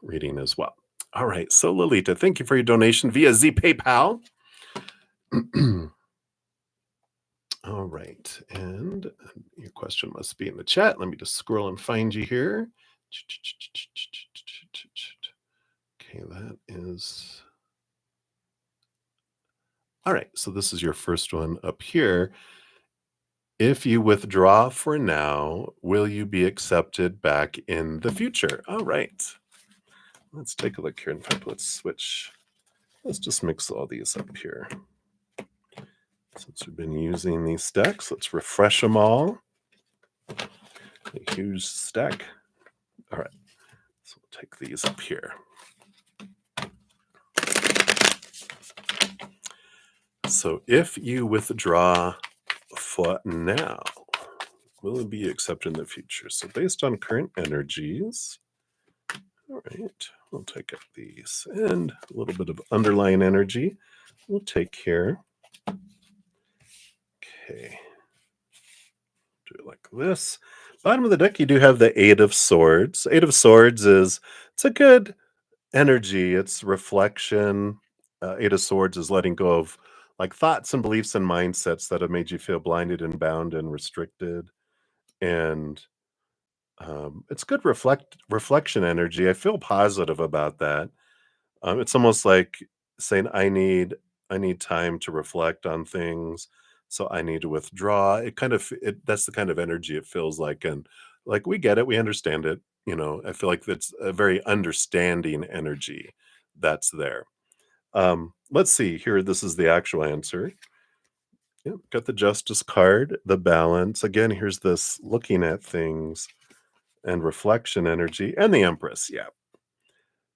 reading as well. All right. So Lolita, thank you for your donation via Z PayPal. All right. And your question must be in the chat. Let me just scroll and find you here. Okay, that is... All right, so this is your first one up here. If you withdraw for now, will you be accepted back in the future? All right. Let's take a look here. In fact, let's switch. Let's just mix all these up here. Since we've been using these stacks, let's refresh them all. A huge stack. All right. So we'll take these up here. So if you withdraw for now, will it be accepted in the future? So based on current energies, all right, we'll take up these and a little bit of underlying energy. We'll take here. Okay. Do it like this. Bottom of the deck, you do have the Eight of Swords. Eight of Swords it's a good energy. It's reflection. Eight of Swords is letting go of like thoughts and beliefs and mindsets that have made you feel blinded and bound and restricted. And it's good reflection energy. I feel positive about that. It's almost like saying I need time to reflect on things, so I need to withdraw. That's the kind of energy it feels like, and like we get it, we understand it. I feel like that's a very understanding energy that's there. Let's see here. This is the actual answer. Yep, got the Justice card, the Balance. Again, here's this looking at things and reflection energy, and the Empress. Yeah.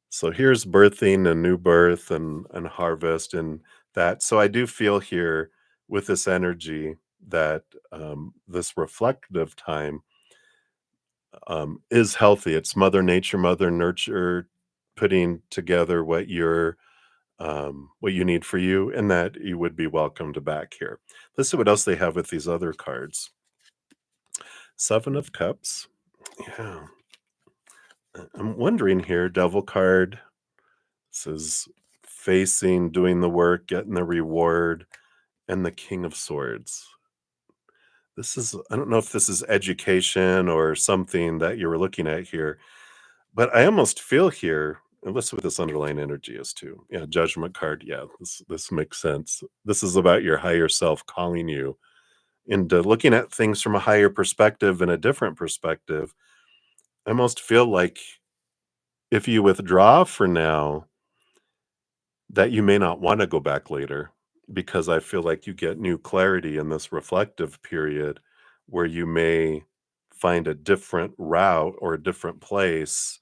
So here's birthing and new birth and harvest and that. So I do feel here with this energy that this reflective time is healthy. It's Mother Nature, Mother Nurture putting together what what you need for you, and that you would be welcomed back here. Let's see what else they have with these other cards. Seven of Cups. Yeah. I'm wondering here, Devil card. This is facing, doing the work, getting the reward, and the King of Swords. I don't know if this is education or something that you were looking at here, but I almost feel here, and let's see what this underlying energy is too. Yeah, Judgment card. Yeah, this makes sense. This is about your higher self calling you into looking at things from a higher perspective and a different perspective. I almost feel like if you withdraw for now, that you may not want to go back later, because I feel like you get new clarity in this reflective period where you may find a different route or a different place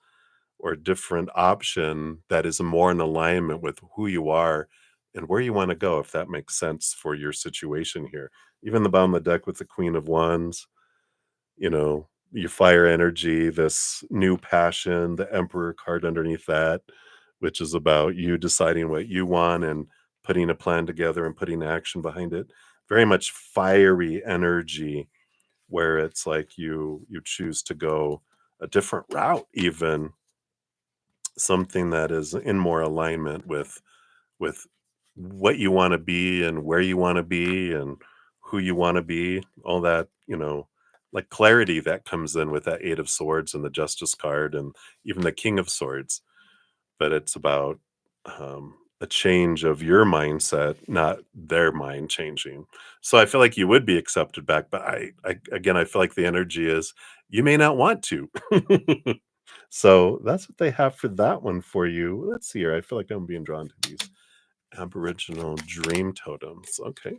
or a different option that is more in alignment with who you are and where you want to go, if that makes sense for your situation here. Even the bottom of the deck with the Queen of Wands, your fire energy, this new passion, the Emperor card underneath that, which is about you deciding what you want and putting a plan together and putting action behind it. Very much fiery energy where it's like you choose to go a different route, even something that is in more alignment with what you want to be and where you want to be and who you want to be, all that, like clarity that comes in with that Eight of Swords and the Justice card and even the King of Swords. But it's about a change of your mindset, not their mind changing. So I feel like you would be accepted back, but I feel like the energy is you may not want to. So that's what they have for that one for you. Let's see here. I feel like I'm being drawn to these Aboriginal dream totems. Okay.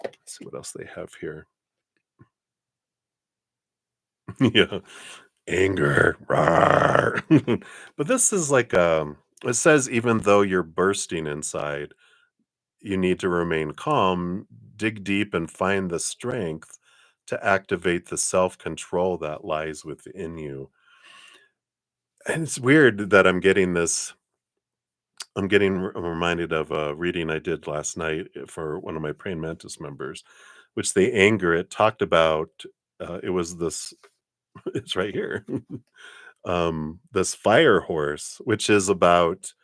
Let's see what else they have here. Yeah. Anger. Rawr. But this is like it says even though you're bursting inside, you need to remain calm, dig deep and find the strength to activate the self-control that lies within you. And it's weird that I'm getting reminded of a reading I did last night for one of my Praying Mantis members, which the anger it talked about. It was this. It's right here. This fire horse, which is about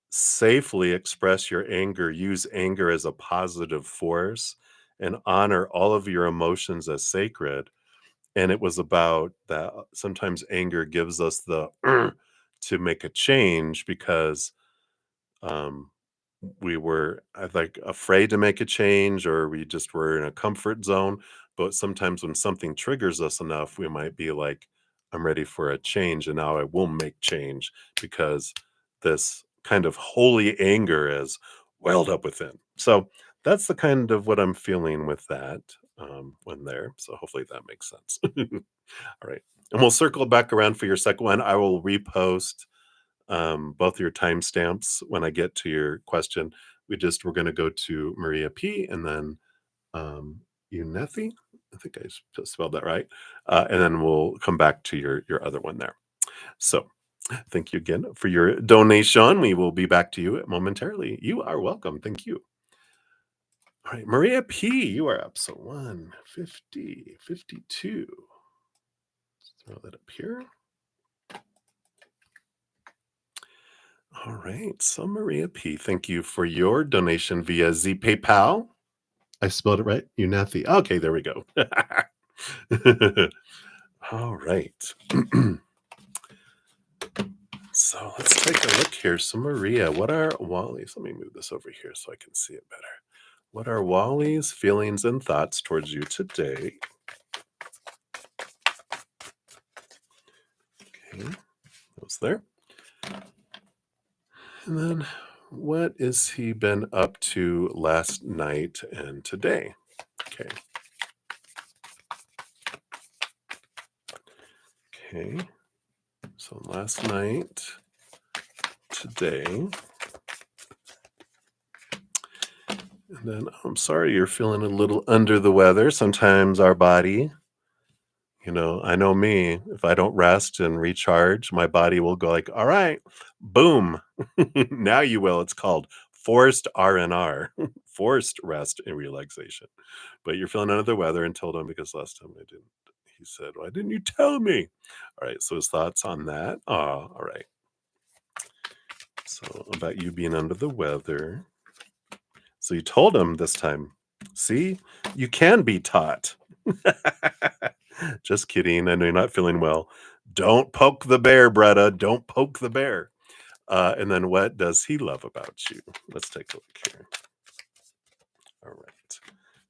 safely express your anger, use anger as a positive force, and honor all of your emotions as sacred. and it was about that sometimes anger gives us the to make a change because um, we were like afraid to make a change or we just were in a comfort zone. But sometimes when something triggers us enough, we might be like, I'm ready for a change and now I will make change because this kind of holy anger is welled up within. So that's the kind of what I'm feeling with that when there. So hopefully that makes sense. All right. And we'll circle back around for your second one. I will repost both your timestamps when I get to your question. We're going to go to Maria P and then Unethi. I think I spelled that right. And then we'll come back to your other one there. So thank you again for your donation. We will be back to you momentarily. You are welcome. Thank you. All right, Maria P, you are up. So 150, 52. Let's throw that up here. All right. So, Maria P., thank you for your donation via Z PayPal. I spelled it right. Unathi. Okay, there we go. All right. So, let's take a look here. So, Maria, what are Wally's? Let me move this over here so I can see it better. What are Wally's feelings and thoughts towards you today? Okay, those there. And then what has he been up to last night and today? Okay. Okay. So last night, today, and then I'm sorry you're feeling a little under the weather. Sometimes our body, I know me, if I don't rest and recharge, my body will go like, all right, boom. Now you will. It's called forced R&R, forced rest and relaxation. But you're feeling under the weather and told him because last time I didn't. He said, why didn't you tell me? All right. So his thoughts on that. Oh, all right. So about you being under the weather. So you told him this time, see, you can be taught. Just kidding. I know you're not feeling well. Don't poke the bear, Bretta. Don't poke the bear. And then what does he love about you? Let's take a look here. All right.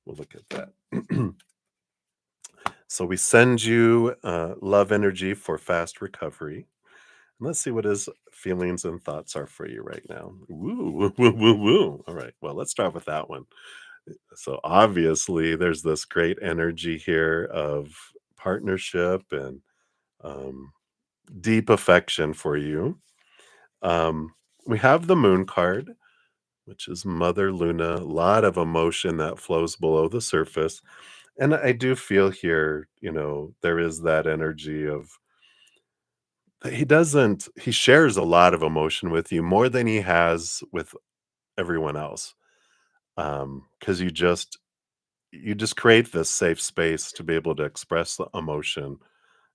We'll look at that. So we send you love energy for fast recovery. Let's see what his feelings and thoughts are for you right now. Woo, woo, woo, woo. All right. Well, let's start with that one. So obviously, there's this great energy here of partnership and um, deep affection for you. We have the moon card, which is Mother Luna, a lot of emotion that flows below the surface. And I do feel here, there is that energy of he shares a lot of emotion with you more than he has with everyone else. Because you just create this safe space to be able to express the emotion.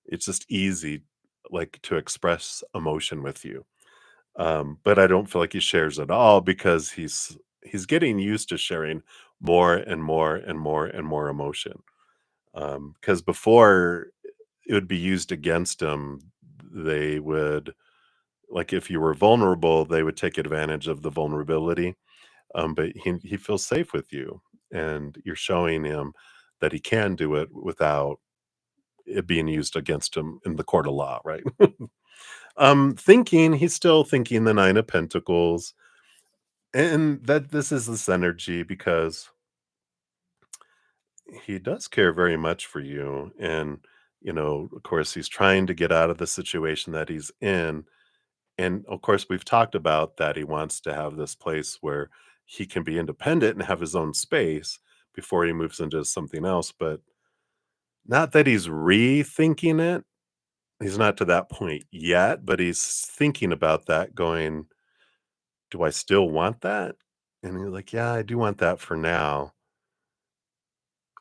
It's just easy, like, to express emotion with you. But I don't feel like he shares it all because he's getting used to sharing more and more and more and more emotion. Because before it would be used against him, they would like if you were vulnerable, they would take advantage of the vulnerability. But he feels safe with you, and you're showing him that he can do it without it being used against him in the court of law, right? He's still thinking the Nine of Pentacles, and that this is this energy because he does care very much for you. And, of course, he's trying to get out of the situation that he's in. And of course, we've talked about that he wants to have this place where he can be independent and have his own space before he moves into something else. But not that he's rethinking it. He's not to that point yet, but he's thinking about that, going, do I still want that? And he's like, yeah, I do want that for now.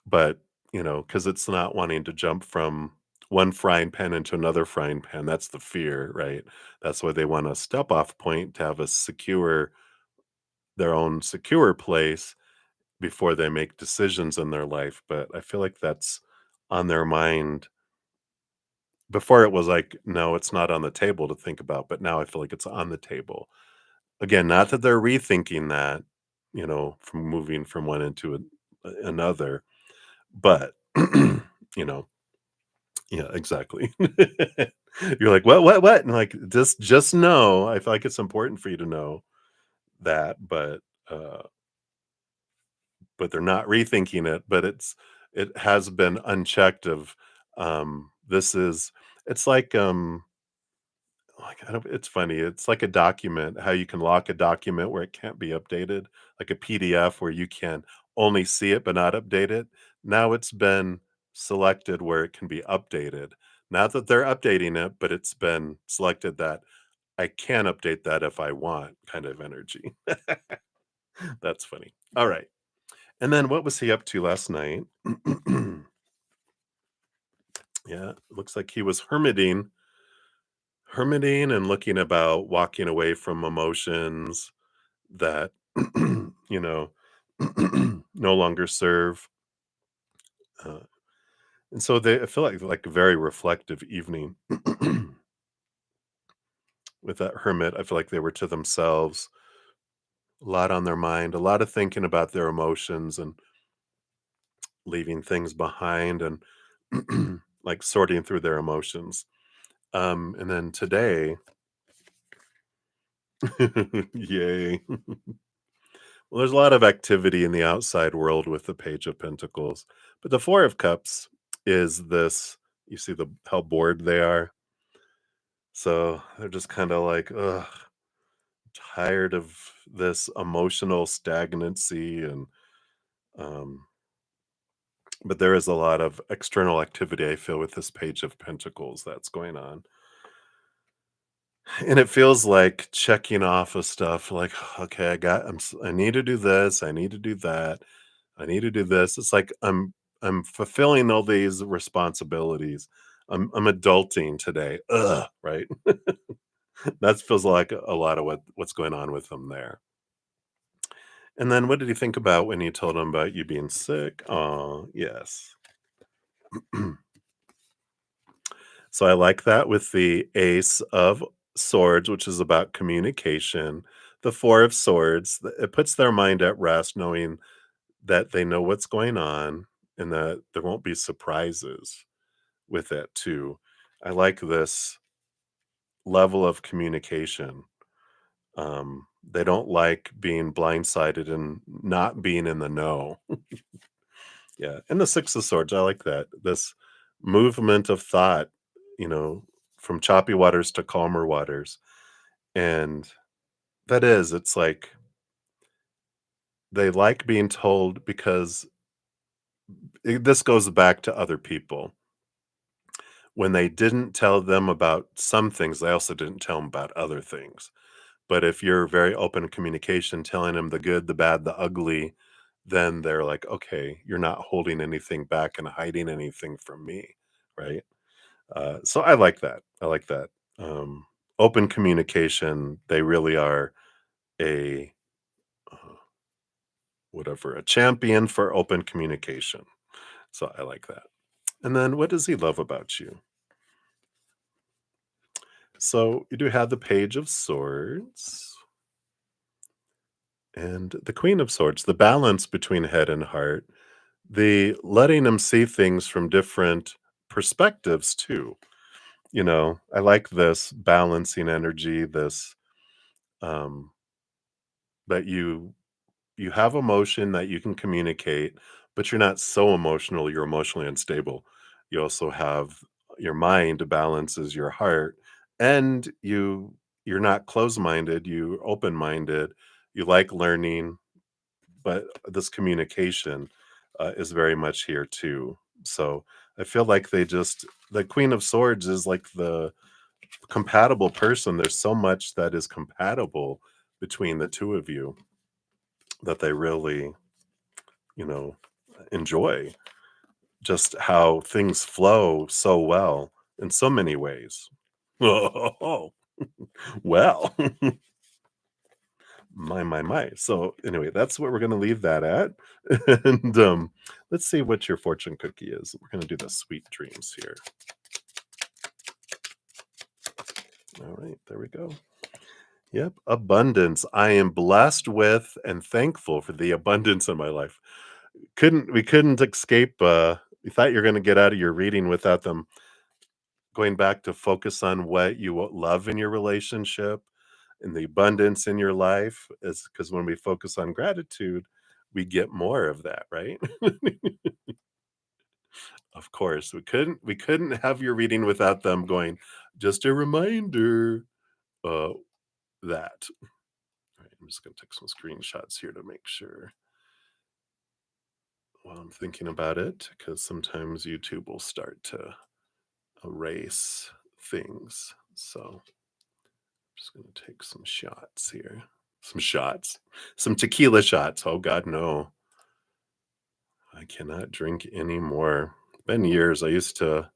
But, because it's not wanting to jump from one frying pan into another frying pan. That's the fear, right? That's why they want a step off point to have their own secure place before they make decisions in their life. But I feel like that's on their mind before it was like, no, it's not on the table to think about, but now I feel like it's on the table. Again, not that they're rethinking that, from moving from one into another, but you know, yeah, exactly. You're like, what? And like, just know. I feel like it's important for you to know that, uh, but they're not rethinking it. But it has been unchecked. Of this is it's like, I don't it's funny, it's like a document, how you can lock a document where it can't be updated, like a PDF where you can only see it but not update it. Now it's been selected where it can be updated. Not that they're updating it, but it's been selected that I can update that if I want, kind of energy. That's funny. All right. And then what was he up to last night? Yeah, looks like he was hermiting and looking about walking away from emotions that you know no longer serve, uh, and so I feel like a very reflective evening with that hermit. I feel like they were to themselves, a lot on their mind, a lot of thinking about their emotions and leaving things behind, and like sorting through their emotions. And then today, yay. Well, there's a lot of activity in the outside world with the Page of Pentacles, but the Four of Cups is this. You see how bored they are, so they're just kind of like, ugh, tired of this emotional stagnancy, and um, but there is a lot of external activity I feel with this Page of Pentacles that's going on, and it feels like checking off of stuff. Like, okay, I need to do this, I need to do that, I need to do this. It's like I'm fulfilling all these responsibilities. I'm adulting today. Ugh, right? That feels like a lot of what's going on with them there. And then what did he think about when you told him about you being sick? Oh, yes. So I like that with the Ace of Swords, which is about communication. The Four of Swords, it puts their mind at rest, knowing that they know what's going on and that there won't be surprises with it too. I like this level of communication. They don't like being blindsided and not being in the know. Yeah. And the Six of Swords, I like that. This movement of thought, you know, from choppy waters to calmer waters. And it's like they like being told because this goes back to other people. When they didn't tell them about some things, they also didn't tell them about other things. But if you're very open in communication, telling them the good, the bad, the ugly, then they're like, okay, you're not holding anything back and hiding anything from me, right? So I like that. I like that. Um, Open communication. They really are a uh, whatever, a champion for open communication. So I like that. And then what does he love about you? So you do have the Page of Swords and the Queen of Swords, the balance between head and heart, the letting them see things from different perspectives too. I like this balancing energy, this um that you have emotion that you can communicate, but you're not so emotional you're emotionally unstable. You also have your mind balances your heart, and you're not closed-minded, you open-minded. You like learning, but this communication is very much here too. So I feel like the Queen of Swords is like the compatible person. There's so much that is compatible between the two of you that they really, you know, enjoy just how things flow so well in so many ways. Oh, well, my. So anyway, that's what we're going to leave that at. And let's see what your fortune cookie is. We're going to do the sweet dreams here. All right, there we go. Yep, abundance. I am blessed with and thankful for the abundance in my life. We couldn't escape, we thought you're gonna get out of your reading without them going back to focus on what you love in your relationship and the abundance in your life is because when we focus on gratitude, we get more of that, right? Of course, we couldn't have your reading without them going, just a reminder, uh, that. All right, I'm just gonna take some screenshots here to make sure while I'm thinking about it, because sometimes YouTube will start to erase things. So I'm just gonna take some shots here. Some shots. Some tequila shots. Oh God, no. I cannot drink anymore. Been years. I used to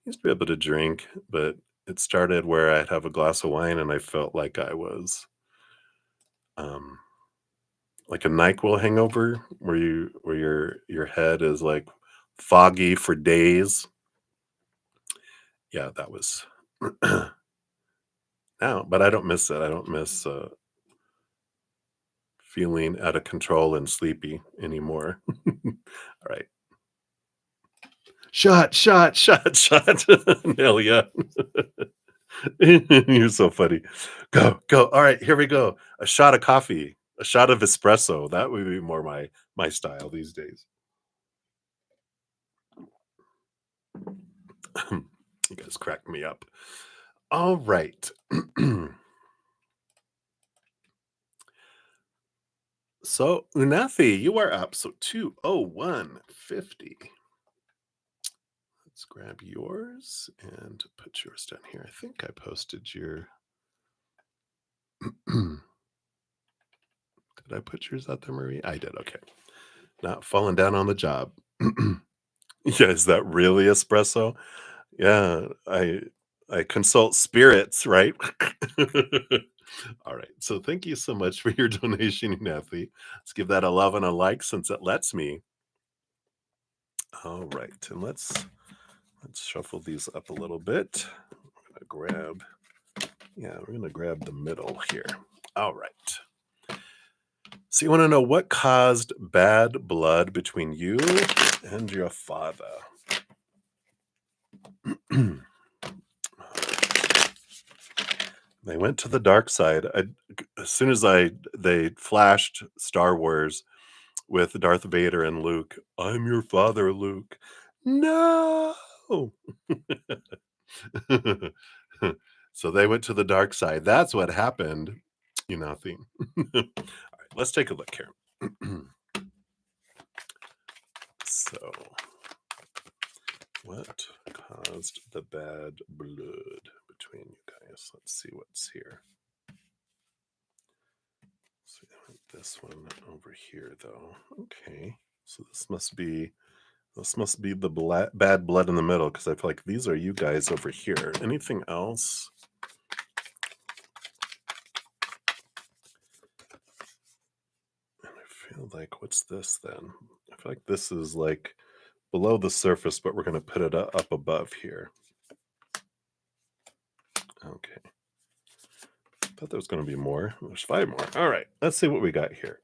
be able to drink, but it started where I'd have a glass of wine and I felt like I was um like a NyQuil hangover where your head is like foggy for days. Yeah, that was now, but I don't miss it. I don't miss feeling out of control and sleepy anymore. All right. Shot, shot, shot, shot. Nelia. You're so funny. Go, go. All right, here we go. A shot of coffee, a shot of espresso. That would be more my style these days. You guys crack me up. All right. So, Unathi, you are up. So 20150. Let's grab yours and put yours down here. I think I posted your. Did I put yours out there, Marie? I did. Okay. Not falling down on the job. Yeah, is that really espresso? Yeah, I consult spirits, right? All right. So thank you so much for your donation, Nathy. Let's give that a love and a like since it lets me. All right, and let's shuffle these up a little bit. We're gonna grab the middle here. All right. So you want to know what caused bad blood between you and your father? They went to the dark side. As soon as they flashed Star Wars with Darth Vader and Luke, I'm your father, Luke. No. So they went to the dark side. That's what happened. You know, theme. All right, let's take a look here. So, what caused the bad blood between you guys? Let's see what's here. So this one over here, though. Okay, so this must be the bad blood in the middle because I feel like these are you guys over here. Anything else? And I feel like what's this then? I feel like this is like below the surface, but we're going to put it up above here. Okay. Thought there was going to be more. There's 5 more. All right. Let's see what we got here.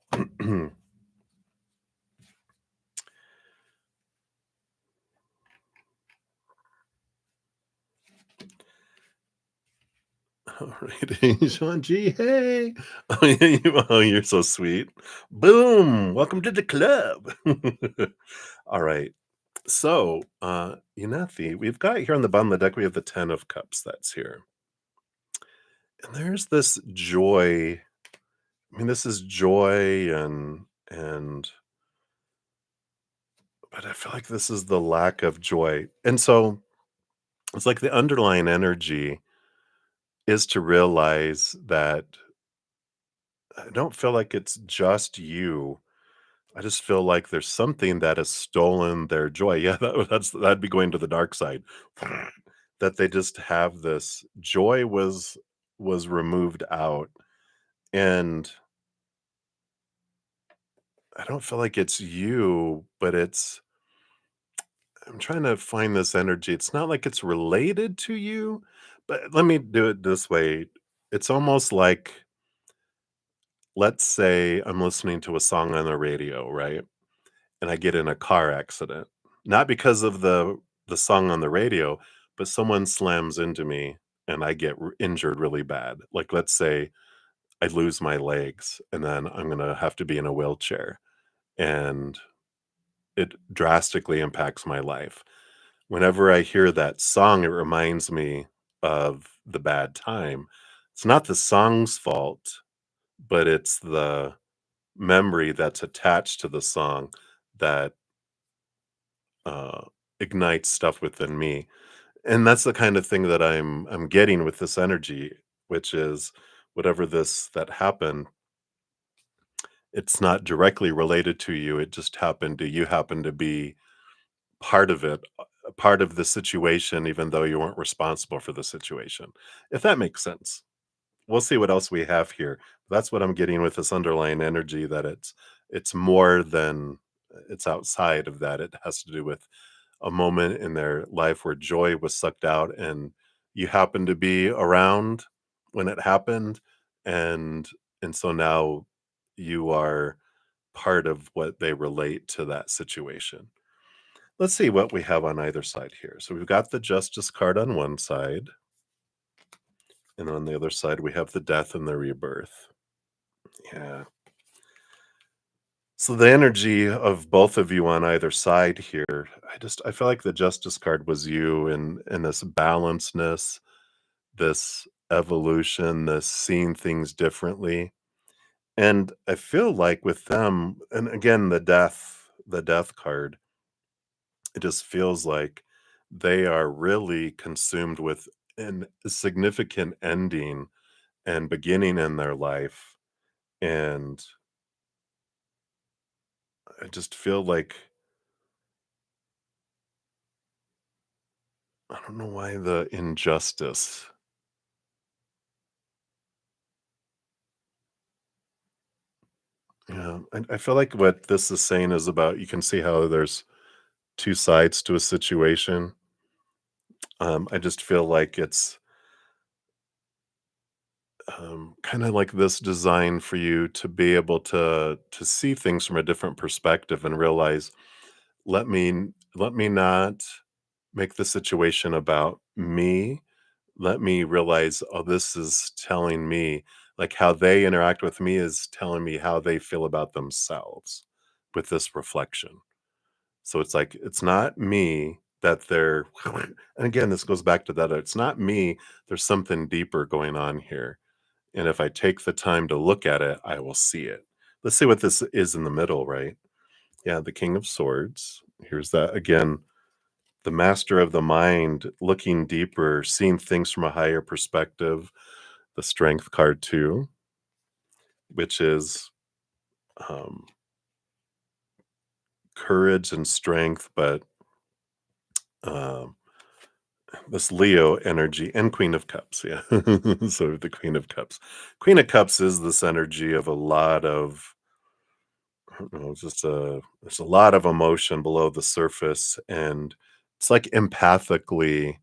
All right. Sean G. Hey. Oh, you're so sweet. Boom. Welcome to the club. All right. So, Yunathi, we've got here on the bottom of the deck, we have the 10 of Cups that's here. And there's this joy. I mean, this is joy and but I feel like this is the lack of joy. And so it's like the underlying energy is to realize that I don't feel like it's just you. I just feel like there's something that has stolen their joy. Yeah, that'd be going to the dark side. That they just have this joy was removed out. And I don't feel like it's you, but it's I'm trying to find this energy. It's not like it's related to you, but let me do it this way. It's almost like, let's say I'm listening to a song on the radio, right? And I get in a car accident. Not because of the song on the radio, but someone slams into me and I get injured really bad. Like let's say I lose my legs and then I'm going to have to be in a wheelchair and it drastically impacts my life. Whenever I hear that song, it reminds me of the bad time. It's not the song's fault, but it's the memory that's attached to the song that uh, ignites stuff within me. And that's the kind of thing that I'm getting with this energy, which is whatever this that happened, it's not directly related to you. It just happened to you happen to be part of it, a part of the situation, even though you weren't responsible for the situation. If that makes sense. We'll see what else we have here. That's what I'm getting with this underlying energy, that it's more than it's outside of that. It has to do with a moment in their life where joy was sucked out and you happened to be around when it happened, and so now you are part of what they relate to that situation. Let's see what we have on either side here. So we've got the Justice card on one side, and on the other side we have the Death and the Rebirth. Yeah. So the energy of both of you on either side here, I feel like the Justice card was you in this balancedness, this evolution, this seeing things differently. And I feel like with them, and again the death card, it just feels like they are really consumed with a significant ending and beginning in their life. And I just feel like, I don't know why the injustice. Yeah, I feel like what this is saying is about, you can see how there's two sides to a situation. I just feel like it's kind of like this design for you to be able to see things from a different perspective and realize, let me not make the situation about me. Let me realize, oh, this is telling me, like how they interact with me is telling me how they feel about themselves with this reflection. So it's like, it's not me that they're, and again, this goes back to that. It's not me. There's something deeper going on here. And if I take the time to look at it, I will see it. Let's see what this is in the middle, right? Yeah, the King of Swords. Here's that again, the master of the mind, looking deeper, seeing things from a higher perspective. The Strength card, too, which is um, courage and strength, but um, this Leo energy, and Queen of Cups. Yeah. So the Queen of Cups. Queen of Cups is this energy of a lot of, I don't know, just there's a lot of emotion below the surface. And it's like empathically,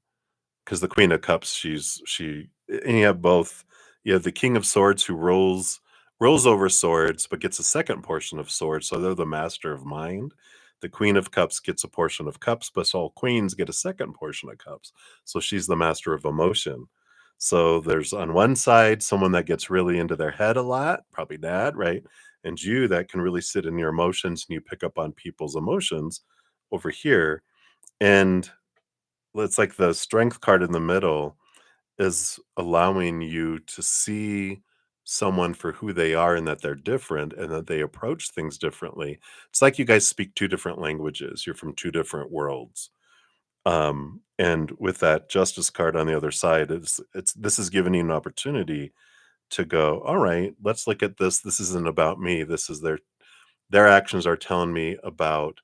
because the Queen of Cups, and you have both. You have the King of Swords who rolls over swords, but gets a second portion of swords, so they're the master of mind. The Queen of Cups gets a portion of cups, but all queens get a second portion of cups. So she's the master of emotion. So there's on one side someone that gets really into their head a lot, probably dad, right? And you that can really sit in your emotions and you pick up on people's emotions over here. And it's like the Strength card in the middle is allowing you to see someone for who they are and that they're different and that they approach things differently. It's like you guys speak two different languages. You're from two different worlds. And with that Justice card on the other side, it's this is giving you an opportunity to go, all right, let's look at this. This isn't about me. This is their actions are telling me about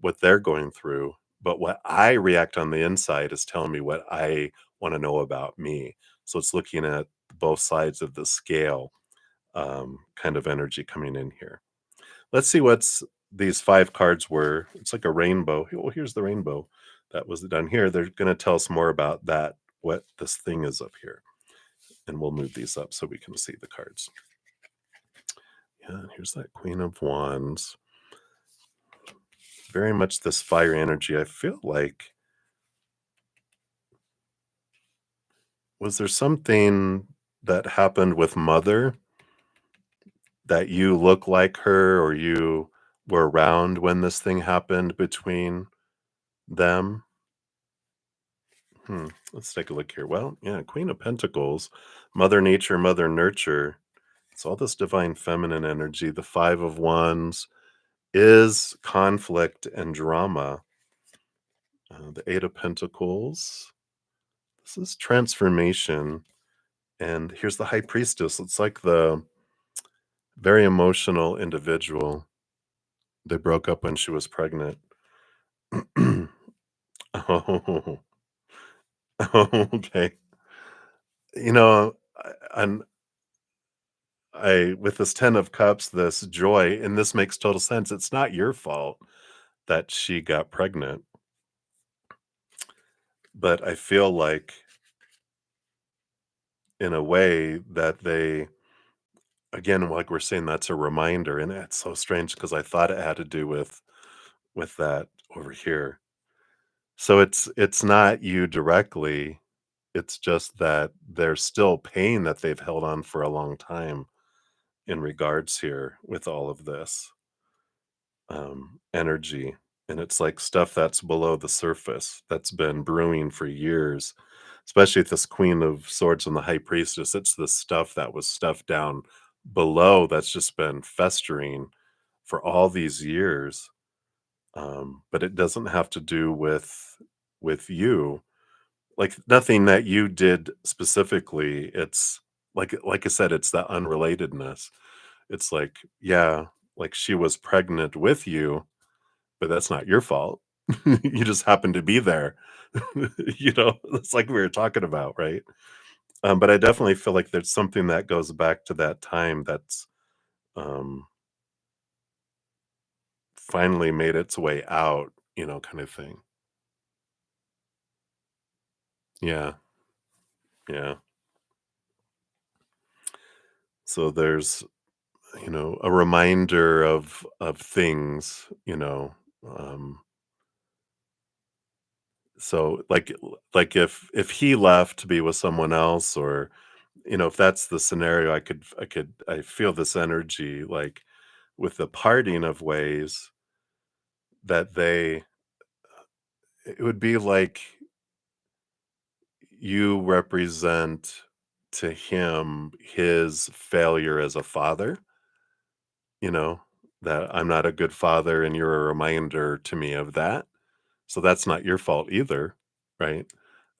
what they're going through, but what I react on the inside is telling me what I want to know about me. So it's looking at both sides of the scale, kind of energy coming in here. Let's see what's these 5 cards were, it's like a rainbow. Well, here's the rainbow that was done here. They're going to tell us more about that, what this thing is up here. And we'll move these up so we can see the cards. Yeah, here's that Queen of Wands. Very much this fire energy. I feel like, was there something that happened with Mother that you look like her, or you were around when this thing happened between them? Let's take a look here. Well, yeah, Queen of Pentacles, Mother Nature, Mother Nurture. It's all this divine feminine energy. The 5 of Wands is conflict and drama. The 8 of Pentacles, this is transformation. And here's the High Priestess. It's like the very emotional individual. They broke up when she was pregnant. Oh, okay. You know, and I with this 10 of Cups, this joy, and this makes total sense. It's not your fault that she got pregnant, but I feel like in a way that they, again, like we're saying, that's a reminder, and it's so strange because I thought it had to do with that over here. So it's not you directly. It's just that there's still pain that they've held on for a long time in regards here with all of this energy. And it's like stuff that's below the surface that's been brewing for years, especially with this Queen of Swords and the High Priestess. It's the stuff that was stuffed down below that's just been festering for all these years. But it doesn't have to do with you, like nothing that you did specifically. It's like I said, it's that unrelatedness. It's like, yeah, like she was pregnant with you, but that's not your fault. You just happened to be there. It's like we were talking about, right? But I definitely feel like there's something that goes back to that time that's um finally made its way out, kind of thing. Yeah, yeah. So there's, a reminder of things, um so like if he left to be with someone else, or if that's the scenario, I feel this energy, like with the parting of ways, that it would be like you represent to him his failure as a father, you know that I'm not a good father, and you're a reminder to me of that. So that's not your fault either, right?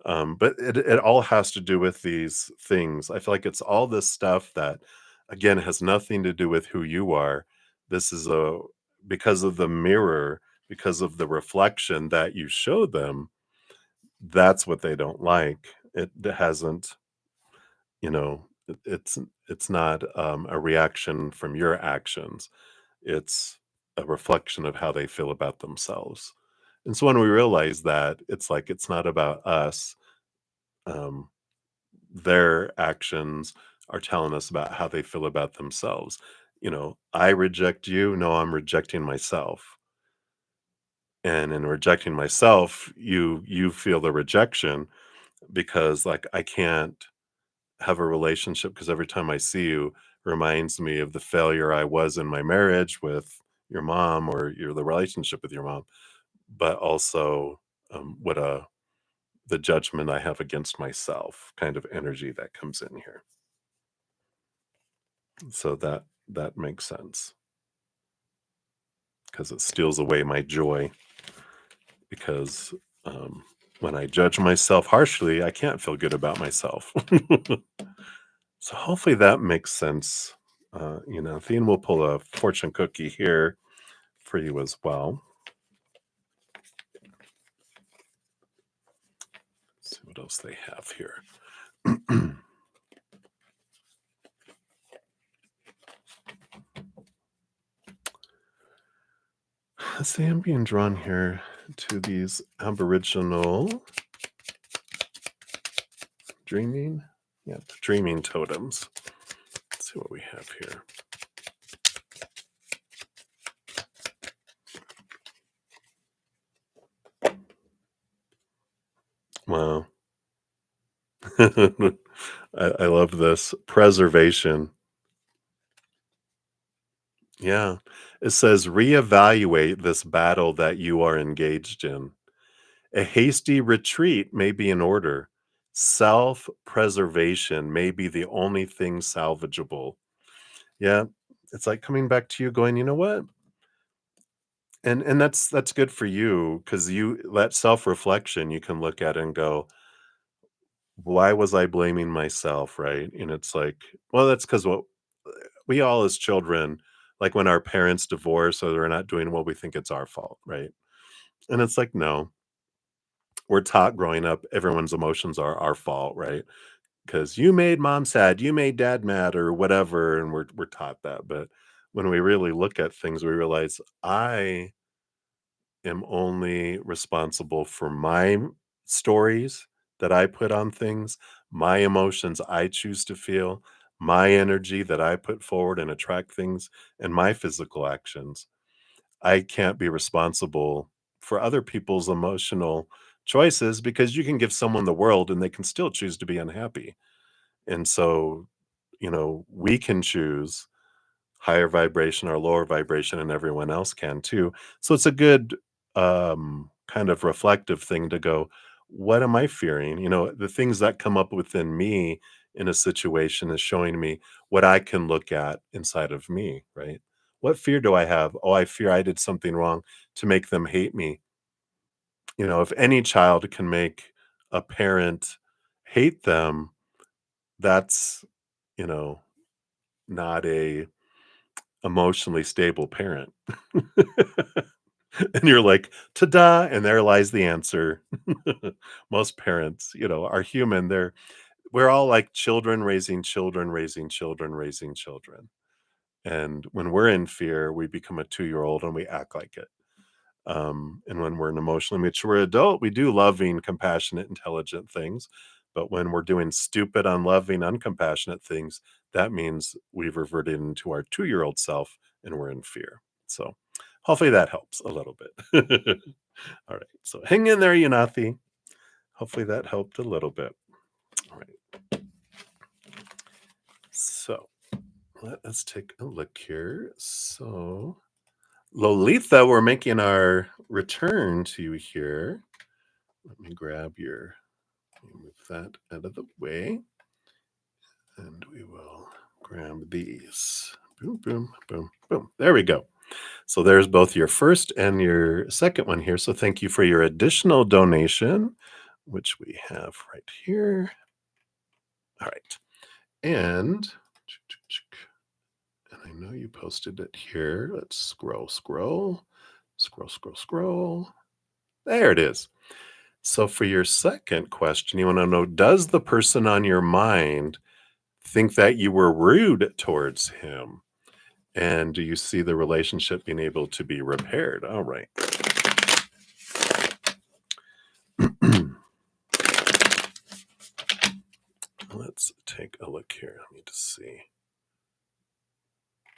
But it all has to do with these things. I feel like it's all this stuff that, again, has nothing to do with who you are. This is because of the mirror, because of the reflection that you show them. That's what they don't like. It hasn't, it's not a reaction from your actions. It's a reflection of how they feel about themselves. And so when we realize that, it's like it's not about us. Um, their actions are telling us about how they feel about themselves. I reject you. No, I'm rejecting myself. And in rejecting myself, you feel the rejection, because like I can't have a relationship because every time I see you reminds me of the failure I was in my marriage with your mom, or the relationship with your mom, but also what the judgment I have against myself kind of energy that comes in here. So that makes sense, because it steals away my joy, because when I judge myself harshly, I can't feel good about myself. So hopefully that makes sense. Thien will pull a fortune cookie here for you as well. Let's see what else they have here. see, I'm being drawn here to these Aboriginal dreaming. Yeah, dreaming totems. Let's see what we have here. Wow. I love this. Preservation. Yeah. It says reevaluate this battle that you are engaged in. A hasty retreat may be in order. Self preservation may be the only thing salvageable. Yeah. It's like coming back to you going, you know what? And that's good for you because you that self reflection you can look at and go, why was I blaming myself? Right. And it's like, well, that's because what we all as children, like when our parents divorce or they're not doing well, we think it's our fault. Right. And it's like, no, we're taught growing up, everyone's emotions are our fault. Right. Because you made mom sad, you made dad mad, or whatever. And we're taught that. But when we really look at things, we realize I am only responsible for my stories that I put on things, my emotions I choose to feel, my energy that I put forward and attract things, and my physical actions. I can't be responsible for other people's emotional choices because you can give someone the world and they can still choose to be unhappy. And so, we can choose higher vibration or lower vibration, and everyone else can too. So it's a good kind of reflective thing to go, what am I fearing? The things that come up within me in a situation is showing me what I can look at inside of me, right? What fear do I have? Oh, I fear I did something wrong to make them hate me. If any child can make a parent hate them, that's, you know, not a emotionally stable parent. And you're like, "Ta-da!" And there lies the answer. Most parents, are human. We're all like children raising children, raising children, raising children. And when we're in fear, we become a 2-year-old and we act like it. And when we're an emotionally mature adult, we do loving, compassionate, intelligent things. But when we're doing stupid, unloving, uncompassionate things, that means we've reverted into our 2-year-old self and we're in fear. So hopefully that helps a little bit. All right. So hang in there, Yunathi. Hopefully that helped a little bit. All right. So let us take a look here. So, Lolita, we're making our return to you here. Let me move that out of the way. And we will grab these. Boom, boom, boom, boom. There we go. So there's both your first and your second one here. So thank you for your additional donation, which we have right here. All right. And I know you posted it here. Let's scroll. There it is. So for your second question, you want to know, does the person on your mind think that you were rude towards him? And do you see the relationship being able to be repaired? All right. Let's take a look here. Let me just see.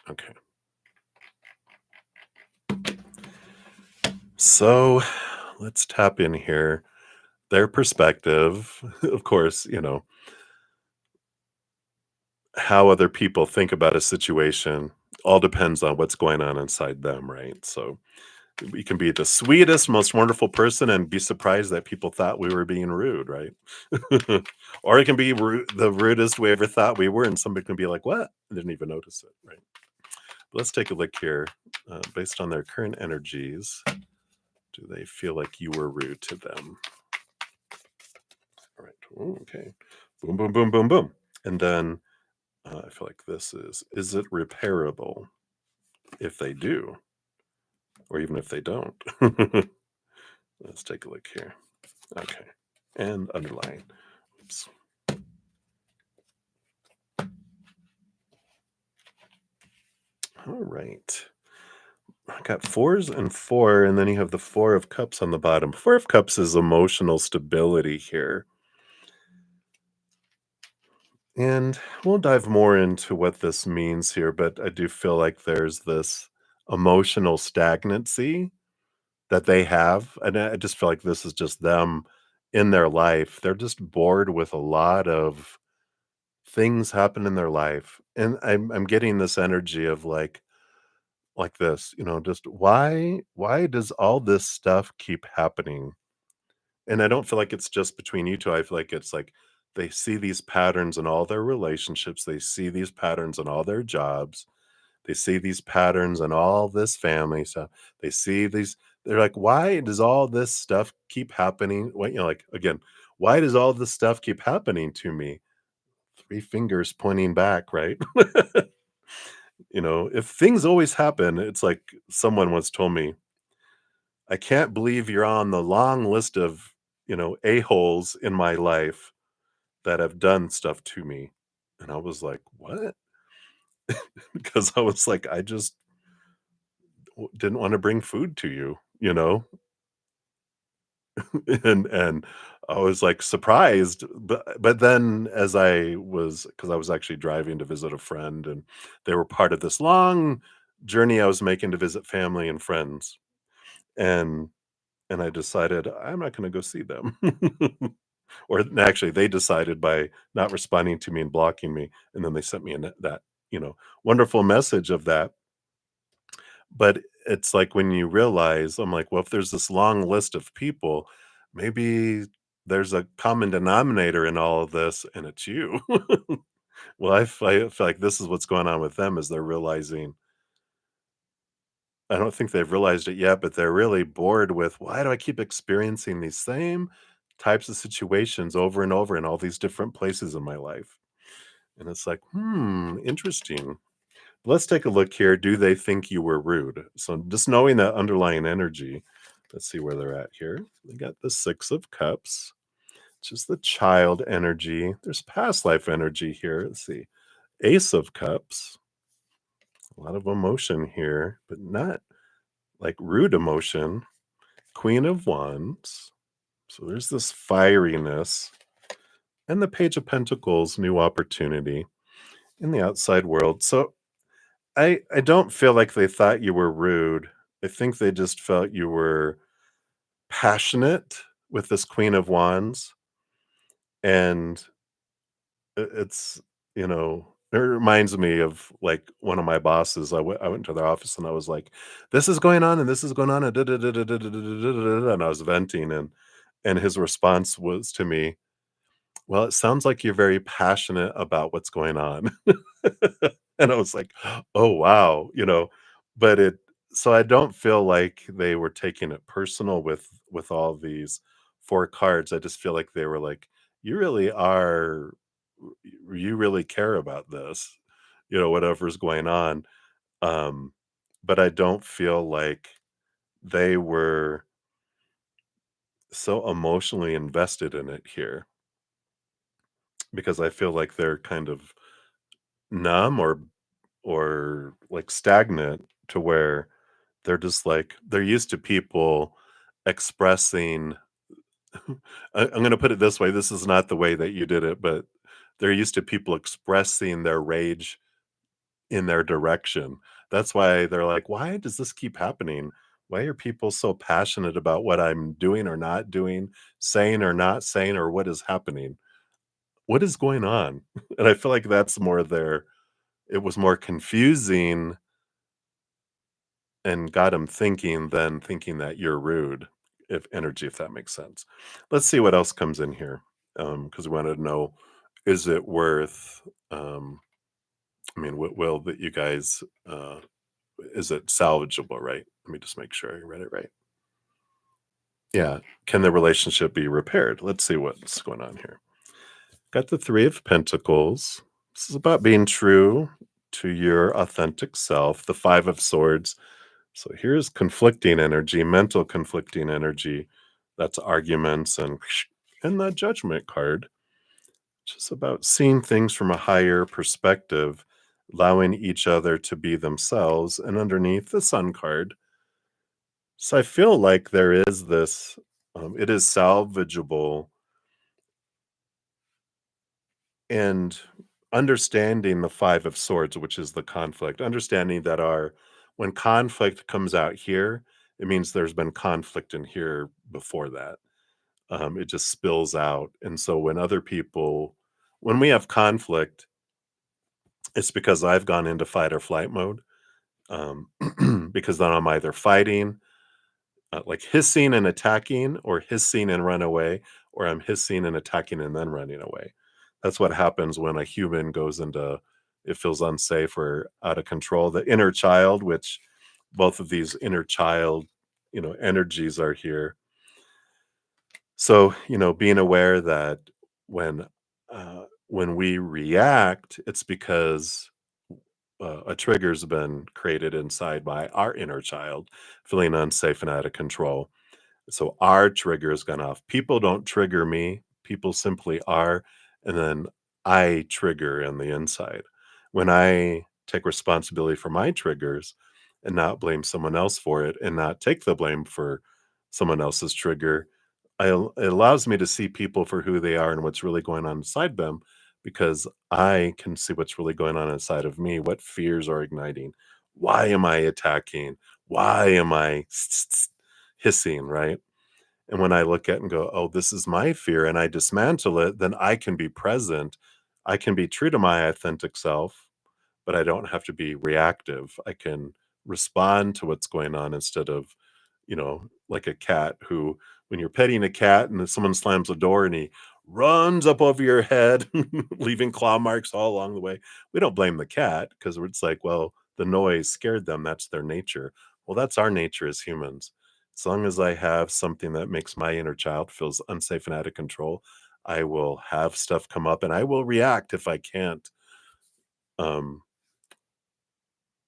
Okay. So let's tap in here. Their perspective, of course, how other people think about a situation all depends on what's going on inside them, right? So we can be the sweetest, most wonderful person and be surprised that people thought we were being rude, right? Or it can be the rudest we ever thought we were, and somebody can be like, "What?" I didn't even notice it, right? But let's take a look here. Based on their current energies, do they feel like you were rude to them? All right. Ooh, okay. Boom, boom, boom, boom, boom. And then I feel like this is it repairable if they do, or even if they don't? Let's take a look here. Okay. And underline. Oops. All right. I got fours and four, and then you have the Four of Cups on the bottom. Four of Cups is emotional stability here. And we'll dive more into what this means here, but I do feel like there's this emotional stagnancy that they have. And I just feel like this is just them in their life. They're just bored with a lot of things happen in their life. And I'm getting this energy of like this, just why does all this stuff keep happening? And I don't feel like it's just between you two. I feel like it's like they see these patterns in all their relationships. They see these patterns in all their jobs. They see these patterns in all this family stuff. They see these. They're like, why does all this stuff keep happening? What like again, why does all this stuff keep happening to me? Three fingers pointing back, right? If things always happen, it's like someone once told me, I can't believe you're on the long list of, a-holes in my life that have done stuff to me. And I was like, what? Because I was like, I just didn't want to bring food to you. And I was like surprised, but then as because I was actually driving to visit a friend, and they were part of this long journey I was making to visit family and friends. And I decided I'm not going to go see them. Or actually, they decided by not responding to me and blocking me, and then they sent me that wonderful message of that. But it's like when you realize, I'm like, well, if there's this long list of people, maybe there's a common denominator in all of this, and it's you. Well, I feel like this is what's going on with them is they're realizing. I don't think they've realized it yet, but they're really bored with why do I keep experiencing these same types of situations over and over in all these different places in my life? And it's like, interesting. Let's take a look here. Do they think you were rude? So just knowing that underlying energy, let's see where they're at here. They got the Six of Cups, which is the child energy. There's past life energy here. Let's see. Ace of Cups, a lot of emotion here, but not like rude emotion. Queen of Wands. So there's this fieriness. And the Page of Pentacles, new opportunity in the outside world. So I don't feel like they thought you were rude. I think they just felt you were passionate with this Queen of Wands. And it's, it reminds me of like one of my bosses. I went to their office and I was like, this is going on and this is going on. And, and I was venting. And his response was to me, well, it sounds like you're very passionate about what's going on. And I was like, "Oh, wow," but so I don't feel like they were taking it personal with all these 4 cards. I just feel like they were like, "You really are you really care about this," whatever's going on. Um, but I don't feel like they were so emotionally invested in it here because I feel like they're kind of numb or like stagnant to where they're just like they're used to people expressing I'm going to put it this way, this is not the way that you did it, but they're used to people expressing their rage in their direction. That's why they're like, why does this keep happening? Why are people so passionate about what I'm doing or not doing, saying or not saying, or what is happening? What is going on? And I feel like that's more their it was more confusing and got him thinking than thinking that you're rude, if that makes sense. Let's see what else comes in here, because we wanted to know, is it worth, I mean, what will that you guys, is it salvageable, right? Let me just make sure I read it right. Yeah. Can the relationship be repaired? Let's see what's going on here. Got the Three of Pentacles. This is about being true to your authentic self. The Five of Swords. So here's conflicting energy, mental conflicting energy. That's arguments and the Judgment card, just about seeing things from a higher perspective. allowing each other to be themselves, and underneath the Sun card. So I feel like there is this, it is salvageable, and understanding the Five of Swords, which is the conflict, understanding that when conflict comes out here, it means there's been conflict in here before that. It just spills out. And so when we have conflict, it's because I've gone into fight or flight mode. Um, because then I'm either fighting, like hissing and attacking, or hissing and run away, or I'm hissing and attacking and then running away. That's what happens when a human goes into, it feels unsafe or out of control. The inner child, which both of these inner child, energies are here. So, being aware that when when we react, it's because a trigger's been created inside by our inner child, feeling unsafe and out of control. So our trigger is gone off. People don't trigger me. People simply are. And then I trigger in the inside. When I take responsibility for my triggers and not blame someone else for it and not take the blame for someone else's trigger, it allows me to see people for who they are and what's really going on inside them, because I can see what's really going on inside of me. What fears are igniting? Why am I attacking? Why am I hissing, right? And when I look at it and go, oh, this is my fear, and I dismantle it, then I can be present. I can be true to my authentic self, but I don't have to be reactive. I can respond to what's going on instead of, like a cat who, when you're petting a cat and then someone slams the door and he runs up over your head, leaving claw marks all along the way. We don't blame the cat because it's like, well, the noise scared them. That's their nature. Well, that's our nature as humans. As long as I have something that makes my inner child feels unsafe and out of control, I will have stuff come up and I will react if I can't um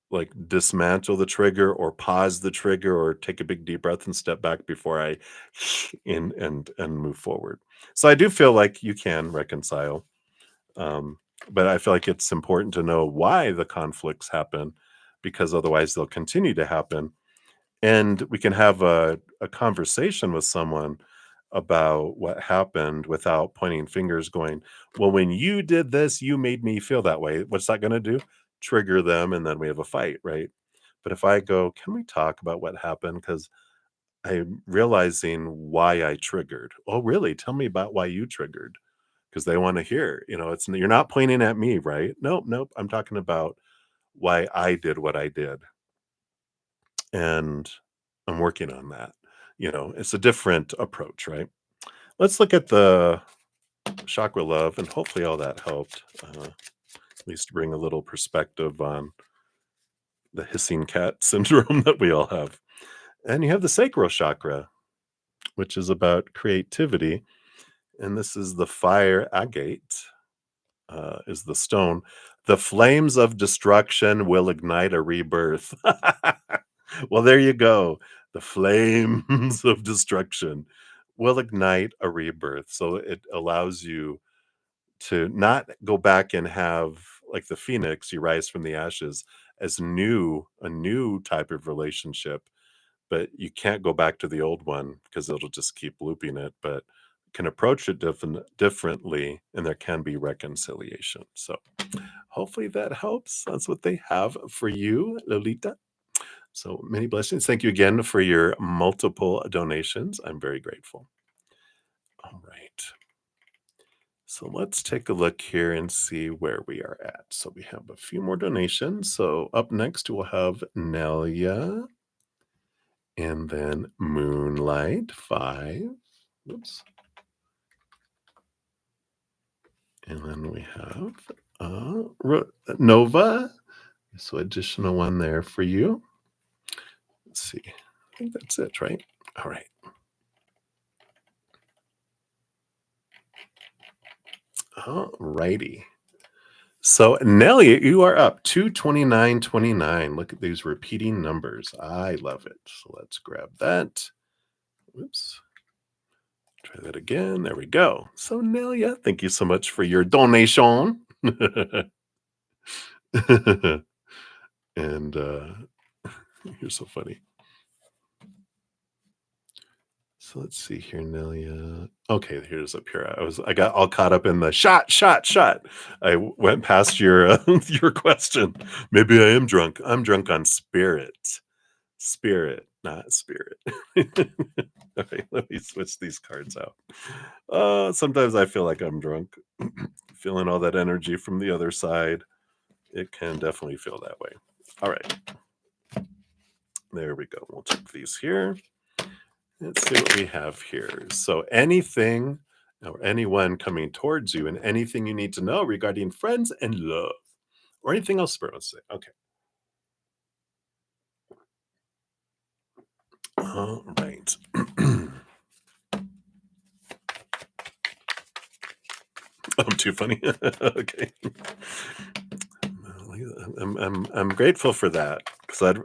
like dismantle the trigger or pause the trigger or take a big deep breath and step back before I and move forward. So I do feel like you can reconcile. Um, but I feel like it's important to know why the conflicts happen, because otherwise they'll continue to happen. And we can have a conversation with someone about what happened without pointing fingers, going, well, when you did this, you made me feel that way. What's that going to do? Trigger them. And then we have a fight, right? But if I go, can we talk about what happened? Because I'm realizing why I triggered. Oh, really? Tell me about why you triggered. Because they want to hear, you're not pointing at me, right? Nope, nope. I'm talking about why I did what I did. And I'm working on that. It's a different approach, right? Let's look at the chakra love, and hopefully all that helped, at least bring a little perspective on the hissing cat syndrome that we all have. And you have the sacral chakra, which is about creativity. And this is the fire agate, is the stone. The flames of destruction will ignite a rebirth. Well, there you go. The flames of destruction will ignite a rebirth. So it allows you to not go back and have, like the phoenix, you rise from the ashes as a new type of relationship, but you can't go back to the old one because it'll just keep looping it. But can approach it differently, and there can be reconciliation. So hopefully that helps. That's what they have for you, Lolita. So many blessings. Thank you again for your multiple donations. I'm very grateful. All right. So let's take a look here and see where we are at. So we have a few more donations. So up next, we'll have Nelia, and then Moonlight, 5. Oops. And then we have Nova. So additional one there for you. Let's see. I think that's it, right? All right. All righty. So Nelia, you are up 229.29. Look at these repeating numbers. I love it. So let's grab that. Whoops. Try that again. There we go. So Nelia, thank you so much for your donation. And you're so funny. So let's see here, Nelia. Okay, here's up here. I got all caught up in the shot. Went past your your question. Maybe I am drunk. I'm drunk on spirit, not spirit. Okay, let me switch these cards out. Sometimes I feel like I'm drunk, feeling all that energy from the other side. It can definitely feel that way. All right, there we go. We'll check these here. Let's see what we have here. So, anything or anyone coming towards you, and anything you need to know regarding friends and love, or anything else Spirit wants to say. Okay. All right. I'm too funny. Okay. I'm grateful for that because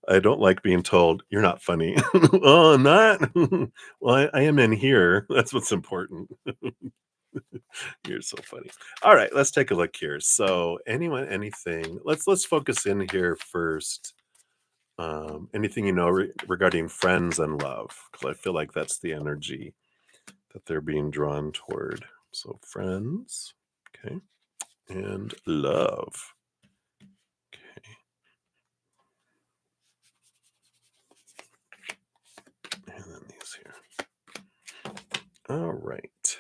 I don't like being told you're not funny. Oh, I'm not. Well, I am in here. That's what's important. You're so funny. All right, let's take a look here. So, anyone, anything. Let's focus in here first. Anything you know regarding friends and love, because I feel like that's the energy that they're being drawn toward. So, friends, okay, and love. Okay, and then these here. All right.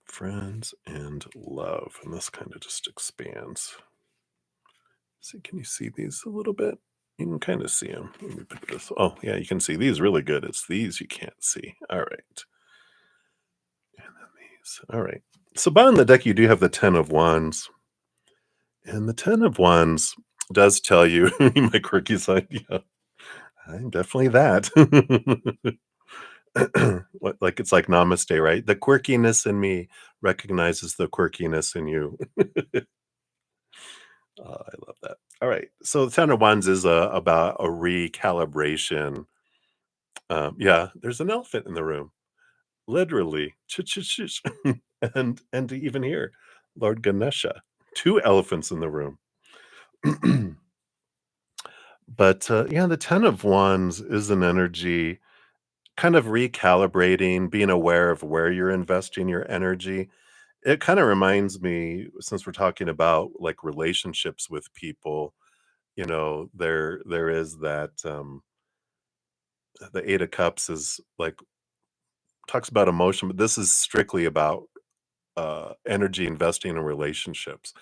Friends and love. And this kind of just expands. See, can you see these a little bit? You can kind of see them. Let me put this. Oh, yeah, you can see these really good. It's these you can't see. All right. And then these. All right. So, bottom of the deck, you do have the 10 of Wands. And the 10 of Wands does tell you, my quirky side, yeah, I'm definitely that. Like it's like namaste, right? The quirkiness in me recognizes the quirkiness in you. I love that. All right. So the Ten of Wands is about a recalibration. Yeah, there's an elephant in the room, literally. Ch-ch-ch-ch. And even here, Lord Ganesha, two elephants in the room. But yeah, the Ten of Wands is an energy kind of recalibrating, being aware of where you're investing your energy. It kind of reminds me, since we're talking about like relationships with people, there is that the Eight of Cups is like talks about emotion, but this is strictly about energy investing in relationships,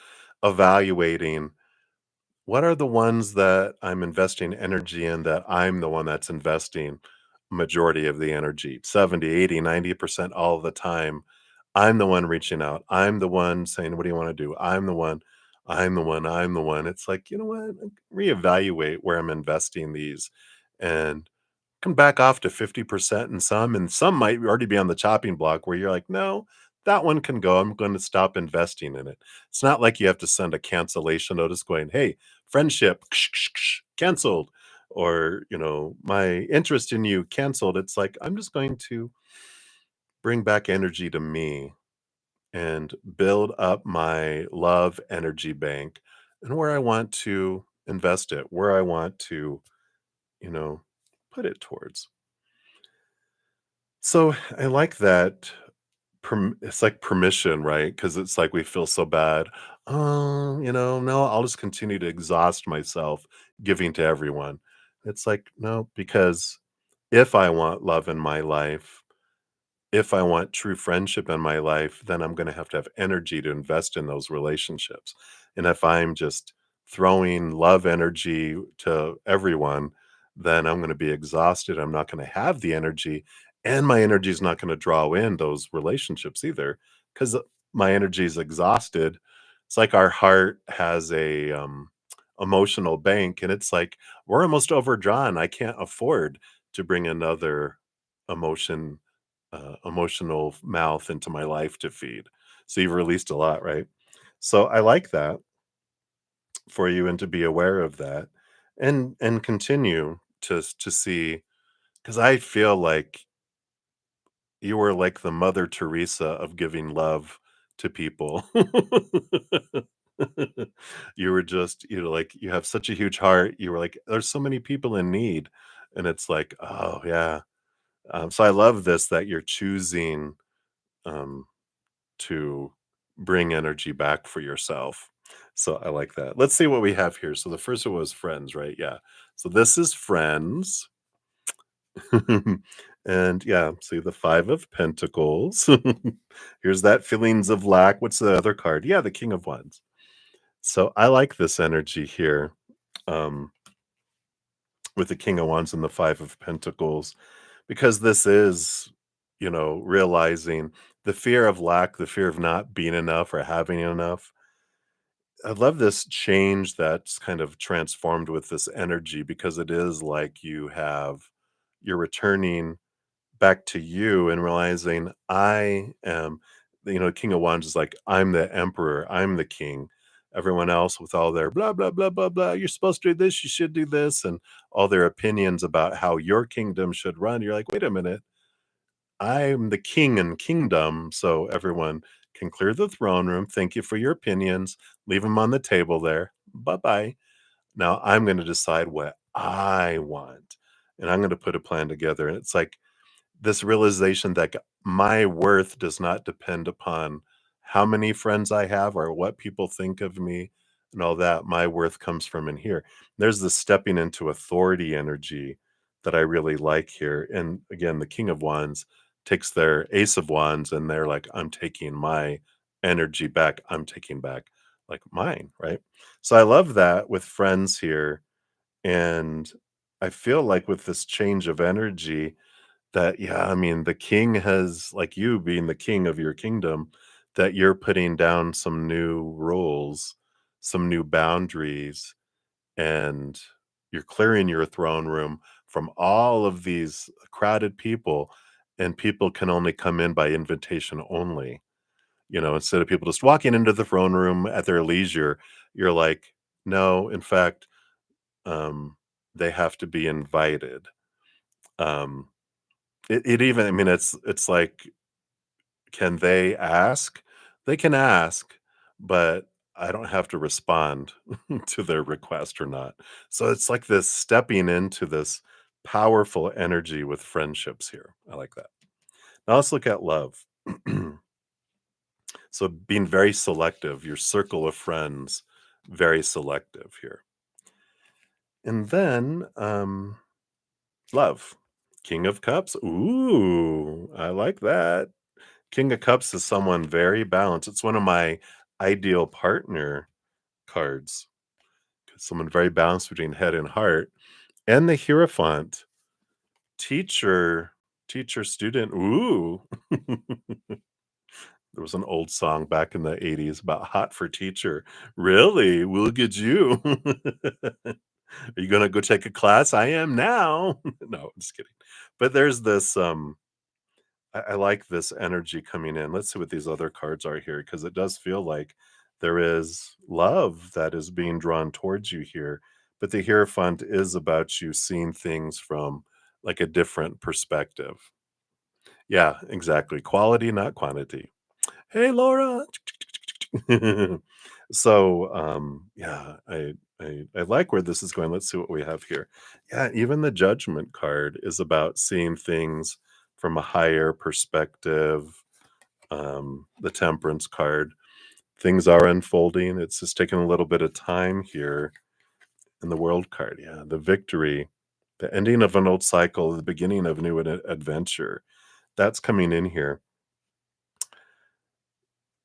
evaluating what are the ones that I'm investing energy in that I'm the one that's investing majority of the energy, 70, 80, 90% all of the time. I'm the one reaching out. I'm the one saying, what do you want to do? I'm the one. It's like, you know what? Reevaluate where I'm investing these and can back off to 50% in some, and some might already be on the chopping block where you're like, no, that one can go. I'm going to stop investing in it. It's not like you have to send a cancellation notice going, hey, friendship canceled, or, my interest in you canceled. It's like, I'm just going to bring back energy to me and build up my love energy bank and where I want to invest it, where I want to, you know, put it towards. So I like that. It's like permission, right? Because it's like we feel so bad. Oh, no, I'll just continue to exhaust myself giving to everyone. It's like, no, because if I want love in my life, if I want true friendship in my life, then I'm going to have energy to invest in those relationships. And if I'm just throwing love energy to everyone, then I'm going to be exhausted. I'm not going to have the energy, and my energy is not going to draw in those relationships either because my energy is exhausted. It's like our heart has a emotional bank, and it's like we're almost overdrawn. I can't afford to bring another emotional mouth into my life to feed. So you've released a lot, right? So I like that for you, and to be aware of that, and continue to see, because I feel like you were like the Mother Teresa of giving love to people. You were just, like, you have such a huge heart. You were like, there's so many people in need. And it's like, oh, yeah. So I love this that you're choosing um, to bring energy back for yourself. So I like that. Let's see what we have here. So the first one was friends, right? Yeah. So this is friends. And yeah, see the 5 of Pentacles. Here's that feelings of lack. What's the other card? Yeah, the King of Wands. So I like this energy here, um, with the King of Wands and the 5 of Pentacles, because this is, realizing the fear of lack, the fear of not being enough or having enough. I love this change that's kind of transformed with this energy because it is like you're returning back to you and realizing I am, King of Wands is like, I'm the emperor, I'm the king. Everyone else with all their blah, blah, blah, blah, blah. You're supposed to do this, you should do this, and all their opinions about how your kingdom should run. You're like, wait a minute, I'm the king and kingdom. So everyone can clear the throne room. Thank you for your opinions. Leave them on the table there. Bye bye. Now I'm going to decide what I want. And I'm going to put a plan together. And it's like, this realization that my worth does not depend upon how many friends I have or what people think of me and all that. My worth comes from in here. There's this stepping into authority energy that I really like here. And again, the King of Wands takes their Ace of Wands and they're like, I'm taking my energy back. I'm taking back like mine, right? So I love that with friends here. And I feel like with this change of energy, that yeah, I mean, the king has like you being the king of your kingdom, that you're putting down some new rules, some new boundaries, and you're clearing your throne room from all of these crowded people, and people can only come in by invitation only. Instead of people just walking into the throne room at their leisure, you're like, no, in fact, um, they have to be invited. Um, it even I mean, it's like, can they ask? They can ask, but I don't have to respond to their request or not. So it's like this stepping into this powerful energy with friendships here. I like that. Now let's look at love. So being very selective, your circle of friends, very selective here. And then love. King of Cups. Ooh, I like that. King of Cups is someone very balanced. It's one of my ideal partner cards. Someone very balanced between head and heart. And the Hierophant, teacher, teacher, student. Ooh. There was an old song back in the 80s about hot for teacher. Really? We'll get you. Are you gonna go take a class? I am now. No, I'm just kidding. But there's this I like this energy coming in. Let's see what these other cards are here because it does feel like there is love that is being drawn towards you here. But the Hierophant is about you seeing things from like a different perspective. Yeah, exactly. Quality, not quantity. Hey, Laura. So, yeah, I like where this is going. Let's see what we have here. Yeah, even the Judgment card is about seeing things from a higher perspective. The Temperance card, things are unfolding. It's just taking a little bit of time here. In the World card, yeah, the Victory, the ending of an old cycle, the beginning of a new adventure. That's coming in here.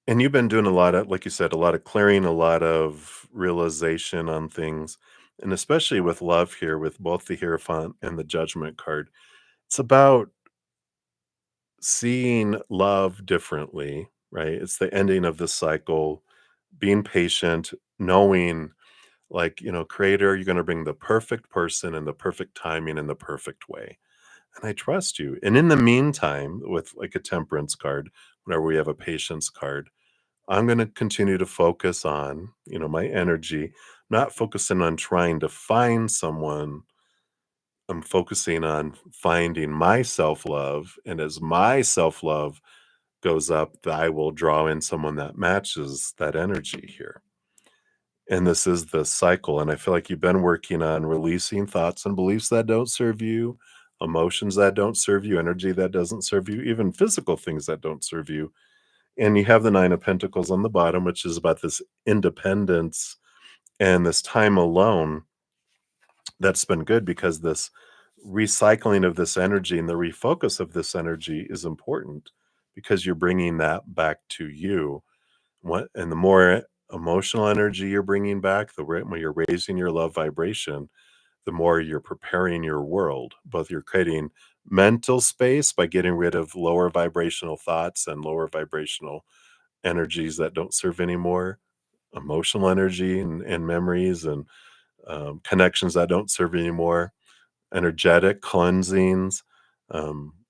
And you've been doing a lot of, like you said, a lot of clearing, a lot of realization on things. And especially with love here, with both the Hierophant and the Judgment card, it's about seeing love differently, right? It's the ending of this cycle, being patient, knowing, like, Creator, you're going to bring the perfect person and the perfect timing in the perfect way. And I trust you. And in the meantime, with like a Temperance card, whenever we have a Patience card, I'm going to continue to focus on, my energy, not focusing on trying to find someone. I'm focusing on finding my self love. And as my self love goes up, I will draw in someone that matches that energy here. And this is the cycle. And I feel like you've been working on releasing thoughts and beliefs that don't serve you, emotions that don't serve you, energy that doesn't serve you, even physical things that don't serve you. And you have the Nine of Pentacles on the bottom, which is about this independence and this time alone. That's been good because this recycling of this energy and the refocus of this energy is important because you're bringing that back to you. What and the more emotional energy you're bringing back, when you're raising your love vibration, the more you're preparing your world. Both you're creating mental space by getting rid of lower vibrational thoughts and lower vibrational energies that don't serve anymore, emotional energy and memories and connections that don't serve anymore, energetic cleansings,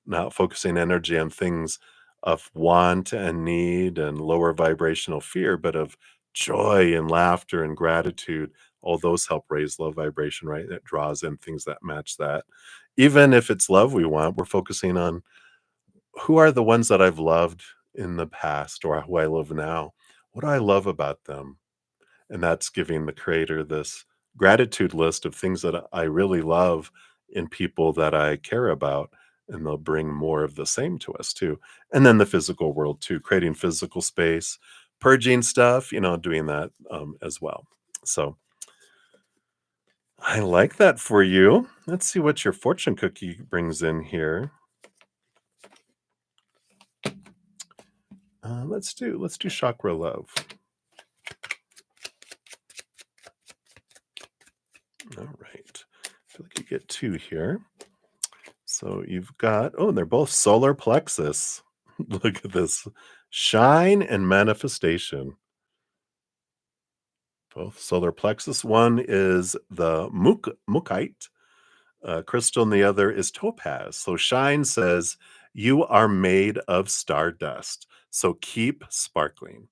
not focusing energy on things of want and need and lower vibrational fear, but of joy and laughter and gratitude. All those help raise low vibration, right? It draws in things that match that. Even if it's love we want, we're focusing on who are the ones that I've loved in the past or who I love now. What do I love about them? And that's giving the creator this gratitude list of things that I really love in people that I care about. And they'll bring more of the same to us too. And then the physical world too, creating physical space, purging stuff, doing that as well. So I like that for you. Let's see what your fortune cookie brings in here. Let's do chakra love. All right. I feel like you get two here. So you've got, they're both solar plexus. Look at this. Shine and manifestation. Both solar plexus. One is the mukite crystal, and the other is topaz. So shine says, you are made of stardust. So keep sparkling.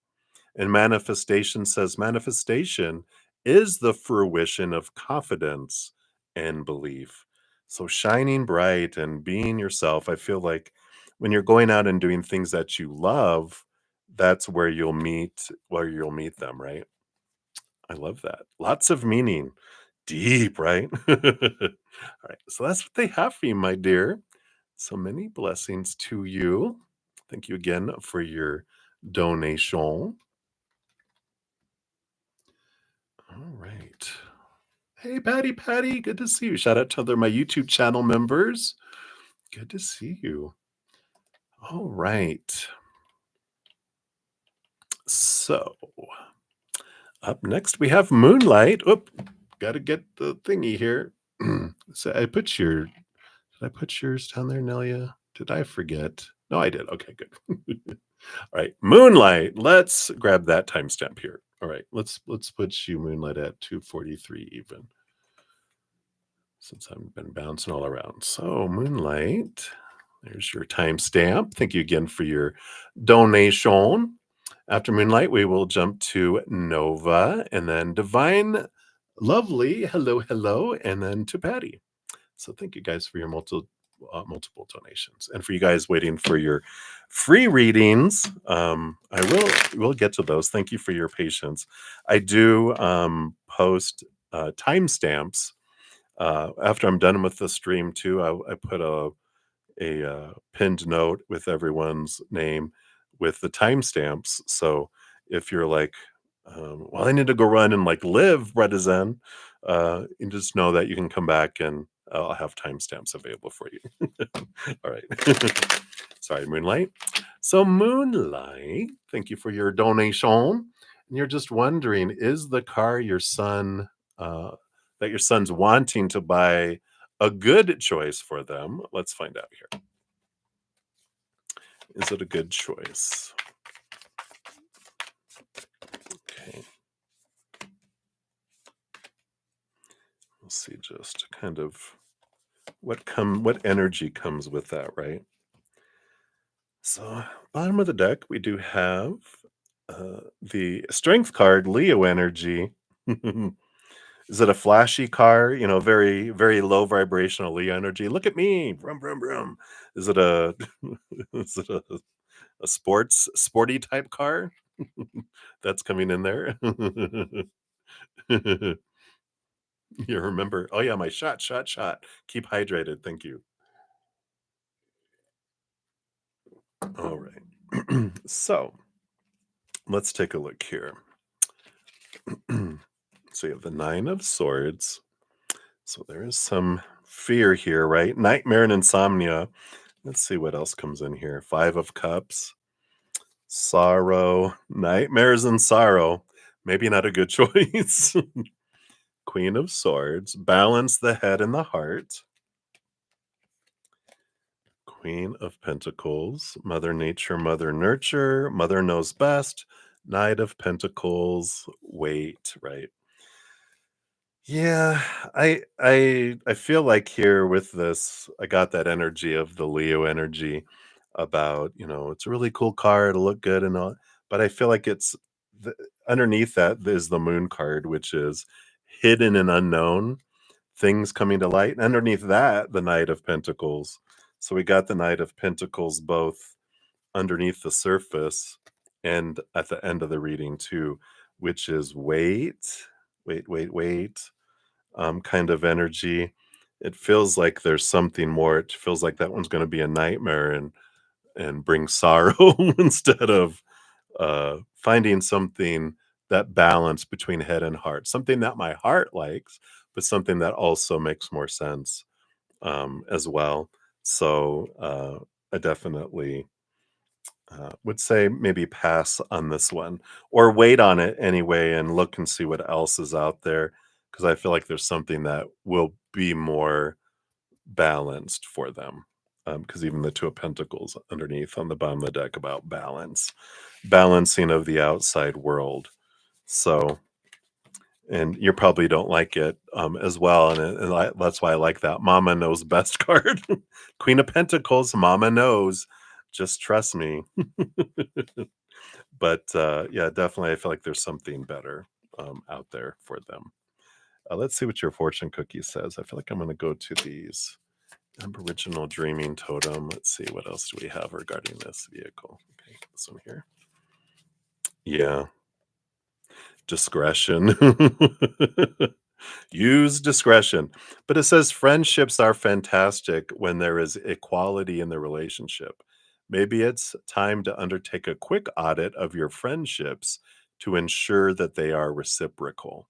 And manifestation says, manifestation is the fruition of confidence and belief. So shining bright and being yourself, I feel like when you're going out and doing things that you love, that's where you'll meet them, right? I love that. Lots of meaning. Deep, right? All right. So that's what they have for you, my dear. So many blessings to you. Thank you again for your donation. All right. Hey, Patty, good to see you. Shout out to my YouTube channel members. Good to see you. All right. So, up next we have Moonlight. Oop, got to get the thingy here. So did I put yours down there, Nelia? Did I forget? No, I did. Okay, good. All right, Moonlight. Let's grab that timestamp here. All right, let's put you Moonlight at 2:43 even. Since I've been bouncing all around. So Moonlight, there's your timestamp. Thank you again for your donation. After Moonlight, we will jump to Nova and then Divine, Lovely, hello, and then to Patty. So thank you guys for your multiple donations, and for you guys waiting for your free readings. We'll get to those. Thank you for your patience. I do post timestamps after I'm done with the stream too. I put a pinned note with everyone's name with the timestamps. So if you're like, well, I need to go run and live bruddaZEN, you just know that you can come back and I'll have timestamps available for you. All right. Sorry, Moonlight. So Moonlight, thank you for your donation. And you're just wondering, is the car that your son's wanting to buy a good choice for them? Let's find out here. Is it a good choice? Okay. We'll see just kind of what energy comes with that, right? So, bottom of the deck, we do have the strength card, Leo energy. Is it a flashy car? Very, very low vibrational Leo energy. Look at me, brum brum brum. Is it a is it a a sporty type car. That's coming in there. You remember? Oh yeah, my shot. Keep hydrated. Thank you. All right. So let's take a look here. So you have the Nine of Swords. So there is some fear here, right? Nightmare and insomnia. Let's see what else comes in here. Five of Cups, sorrow, nightmares and sorrow. Maybe not a good choice. Queen of Swords, balance the head and the heart. Queen of Pentacles, Mother Nature, Mother Nurture, Mother Knows Best. Knight of Pentacles, wait, right? Yeah, I feel like here with this, I got that energy of the Leo energy about, it's a really cool card, it'll look good and all, but I feel like it's the, underneath that is the moon card, which is hidden and unknown, things coming to light. And underneath that, the Knight of Pentacles. So we got the Knight of Pentacles both underneath the surface and at the end of the reading too, which is wait, kind of energy. It feels like there's something more. It feels like that one's going to be a nightmare and bring sorrow instead of finding something that balance between head and heart, something that my heart likes, but something that also makes more sense as well. So I definitely would say maybe pass on this one or wait on it anyway and look and see what else is out there because I feel like there's something that will be more balanced for them because even the Two of Pentacles underneath on the bottom of the deck about balancing of the outside world. So and you probably don't like it as well, that's why I like that Mama Knows Best card. Queen of Pentacles, Mama knows, just trust me. But yeah, definitely I feel like there's something better out there for them. Let's see what your fortune cookie says. I feel like I'm going to go to these Aboriginal Dreaming Totem. Let's see what else do we have regarding this vehicle. Okay, this one here. Yeah, discretion. Use discretion. But it says friendships are fantastic when there is equality in the relationship. Maybe it's time to undertake a quick audit of your friendships to ensure that they are reciprocal.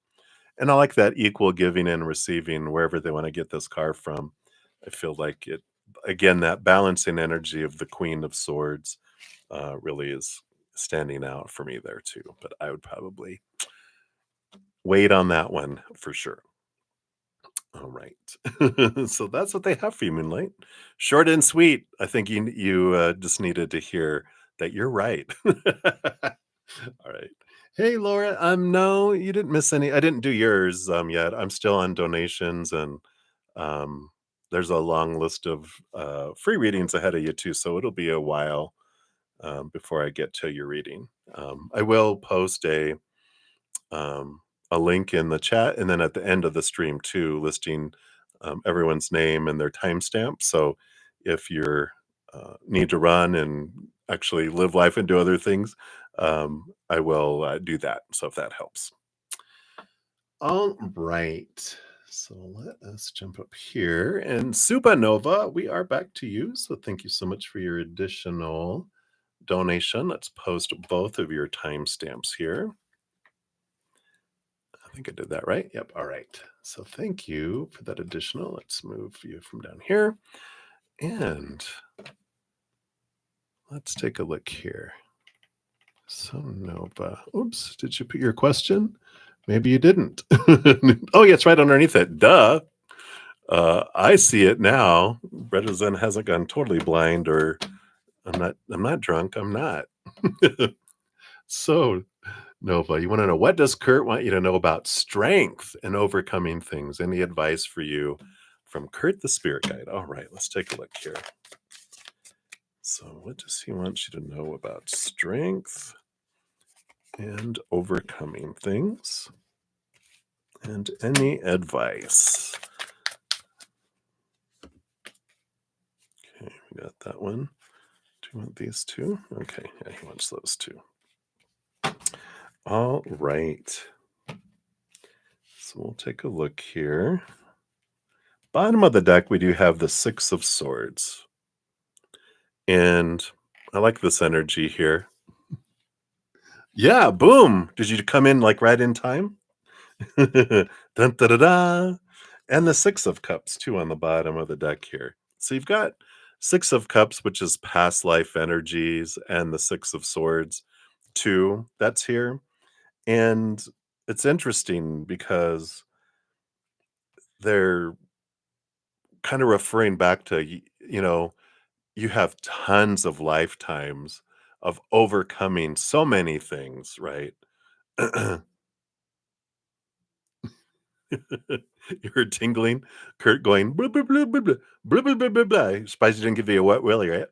And I like that equal giving and receiving wherever they want to get this car from. I feel like it, again, that balancing energy of the Queen of Swords really is standing out for me there too. But I would probably wait on that one for sure. All right. So that's what they have for you, Moonlight. Short and sweet. I think you just needed to hear that you're right. All right. Hey, Laura. No, you didn't miss any. I didn't do yours yet. I'm still on donations, and um, there's a long list of free readings ahead of you too. So it'll be a while before I get to your reading. I will post um, a link in the chat, and then at the end of the stream too, listing everyone's name and their timestamp. So if you're need to run and actually live life and do other things, I will do that. So if that helps. All right. So let us jump up here. And Supernova, we are back to you. So thank you so much for your additional donation. Let's post both of your timestamps here. I think I did that right. Yep. All right. So thank you for that additional. Let's move you from down here. And let's take a look here. So Nova. Oops. Did you put your question? Maybe you didn't. Oh, yeah, it's right underneath it. Duh. I see it now. bruddaZEN hasn't gone totally blind, or I'm not drunk. I'm not. So Nova, you want to know, what does Kurt want you to know about strength and overcoming things? Any advice for you from Kurt the Spirit Guide? All right, let's take a look here. So what does he want you to know about strength and overcoming things? And any advice? Okay, we got that one. Do you want these two? Okay, yeah, he wants those two. All right. So we'll take a look here. Bottom of the deck, we do have the Six of Swords. And I like this energy here. Yeah, boom. Did you come in like right in time? Dun, da, da, da. And the Six of Cups, too, on the bottom of the deck here. So you've got Six of Cups, which is past life energies, and the Six of Swords, too, that's here. And it's interesting because they're kind of referring back to, you have tons of lifetimes of overcoming so many things, right? You heard tingling, Kurt going, "Blah, blah, blah, blah, blah, blah, blah, blah, blah, blah." Surprised you didn't give you a wet willy, right?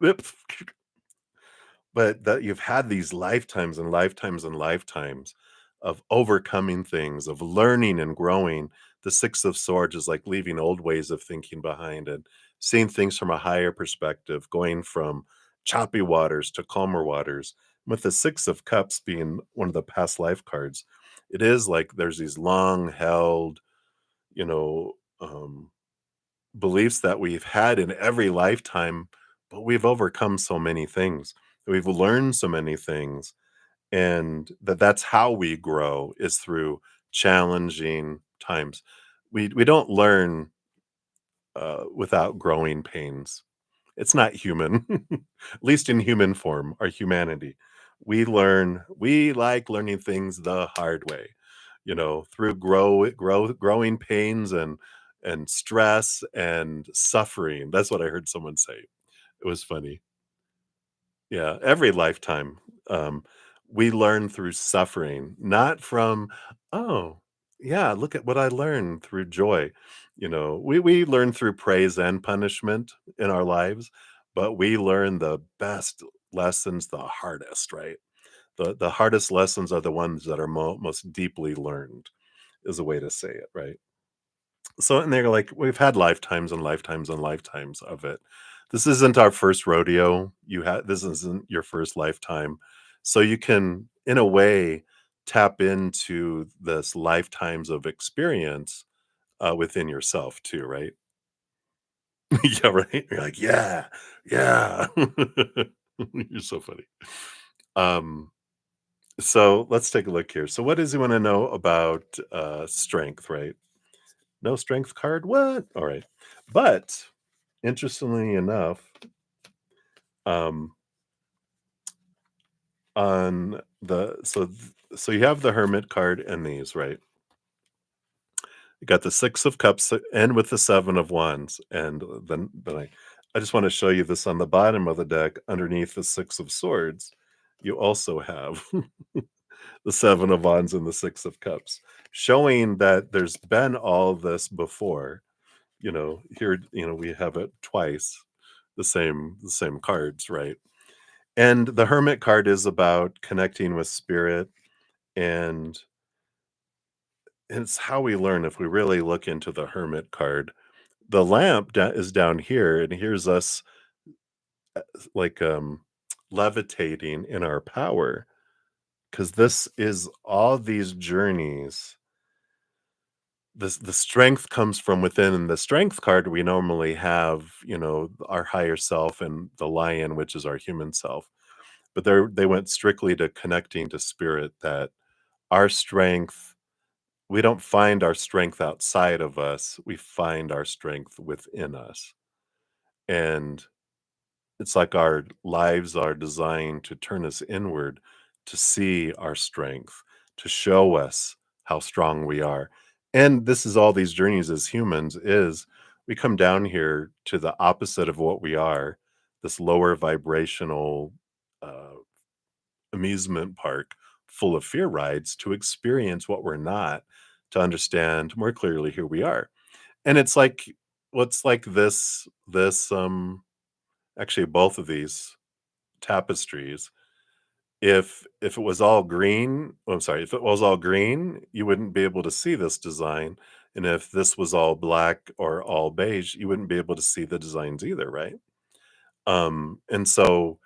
But that you've had these lifetimes and lifetimes and lifetimes of overcoming things, of learning and growing. The Six of Swords is like leaving old ways of thinking behind and seeing things from a higher perspective, going from choppy waters to calmer waters. With the Six of Cups being one of the past life cards, it is like there's these long held, you know, beliefs that we've had in every lifetime, but we've overcome so many things. We've learned so many things, and that's how we grow is through challenging times. We don't learn without growing pains. It's not human, at least in human form, our humanity. We like learning things the hard way, through growing pains and stress and suffering. That's what I heard someone say. It was funny. Yeah, every lifetime, um, we learn through suffering, not from, "Oh, yeah, look at what I learned through joy." We learn through praise and punishment in our lives, but we learn the best lessons the hardest, right? The hardest lessons are the ones that are most deeply learned, is a way to say it, right? So and they're like, we've had lifetimes and lifetimes and lifetimes of it. This isn't our first rodeo. This isn't your first lifetime. So you can, in a way, tap into this lifetimes of experience within yourself too, right? Yeah, right. You're like, yeah, yeah. You're so funny. Um, so let's take a look here. So what does he want to know about strength, right? No strength card? What? All right. But interestingly enough, um, on the so you have the Hermit card and these, right? You got the Six of Cups and with the Seven of Wands, and then I just want to show you this on the bottom of the deck underneath the Six of Swords. You also have the Seven of Wands and the Six of Cups, showing that there's been all this before. Here, we have it twice, the same cards, right? And the Hermit card is about connecting with spirit, and it's how we learn. If we really look into the Hermit card, the lamp is down here, and here's us like levitating in our power, because this is all these journeys. The strength comes from within. And the Strength card, we normally have, our higher self and the lion, which is our human self. But they went strictly to connecting to spirit, that our strength, we don't find our strength outside of us, we find our strength within us. And it's like our lives are designed to turn us inward, to see our strength, to show us how strong we are. And this is all these journeys as humans, is we come down here to the opposite of what we are, this lower vibrational uh, amusement park full of fear rides, to experience what we're not, to understand more clearly who we are. And it's like, what's like this actually both of these tapestries, if it was all green, I'm sorry, if it was all green, you wouldn't be able to see this design. And if this was all black or all beige, you wouldn't be able to see the designs either, right? And so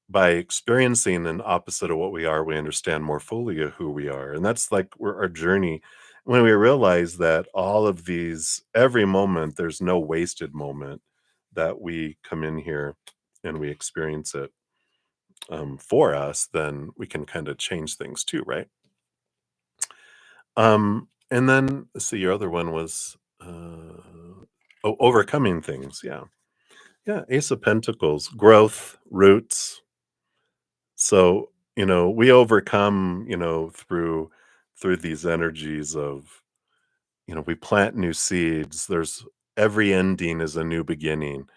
by experiencing an opposite of what we are, we understand more fully of who we are. And that's like our journey. When we realize that all of these, every moment, there's no wasted moment that we come in here and we experience it for us, then we can kind of change things too, right? And then let's see, your other one was overcoming things. Yeah. Yeah. Ace of Pentacles, growth, roots. So, we overcome, through these energies of, we plant new seeds. There's every ending is a new beginning.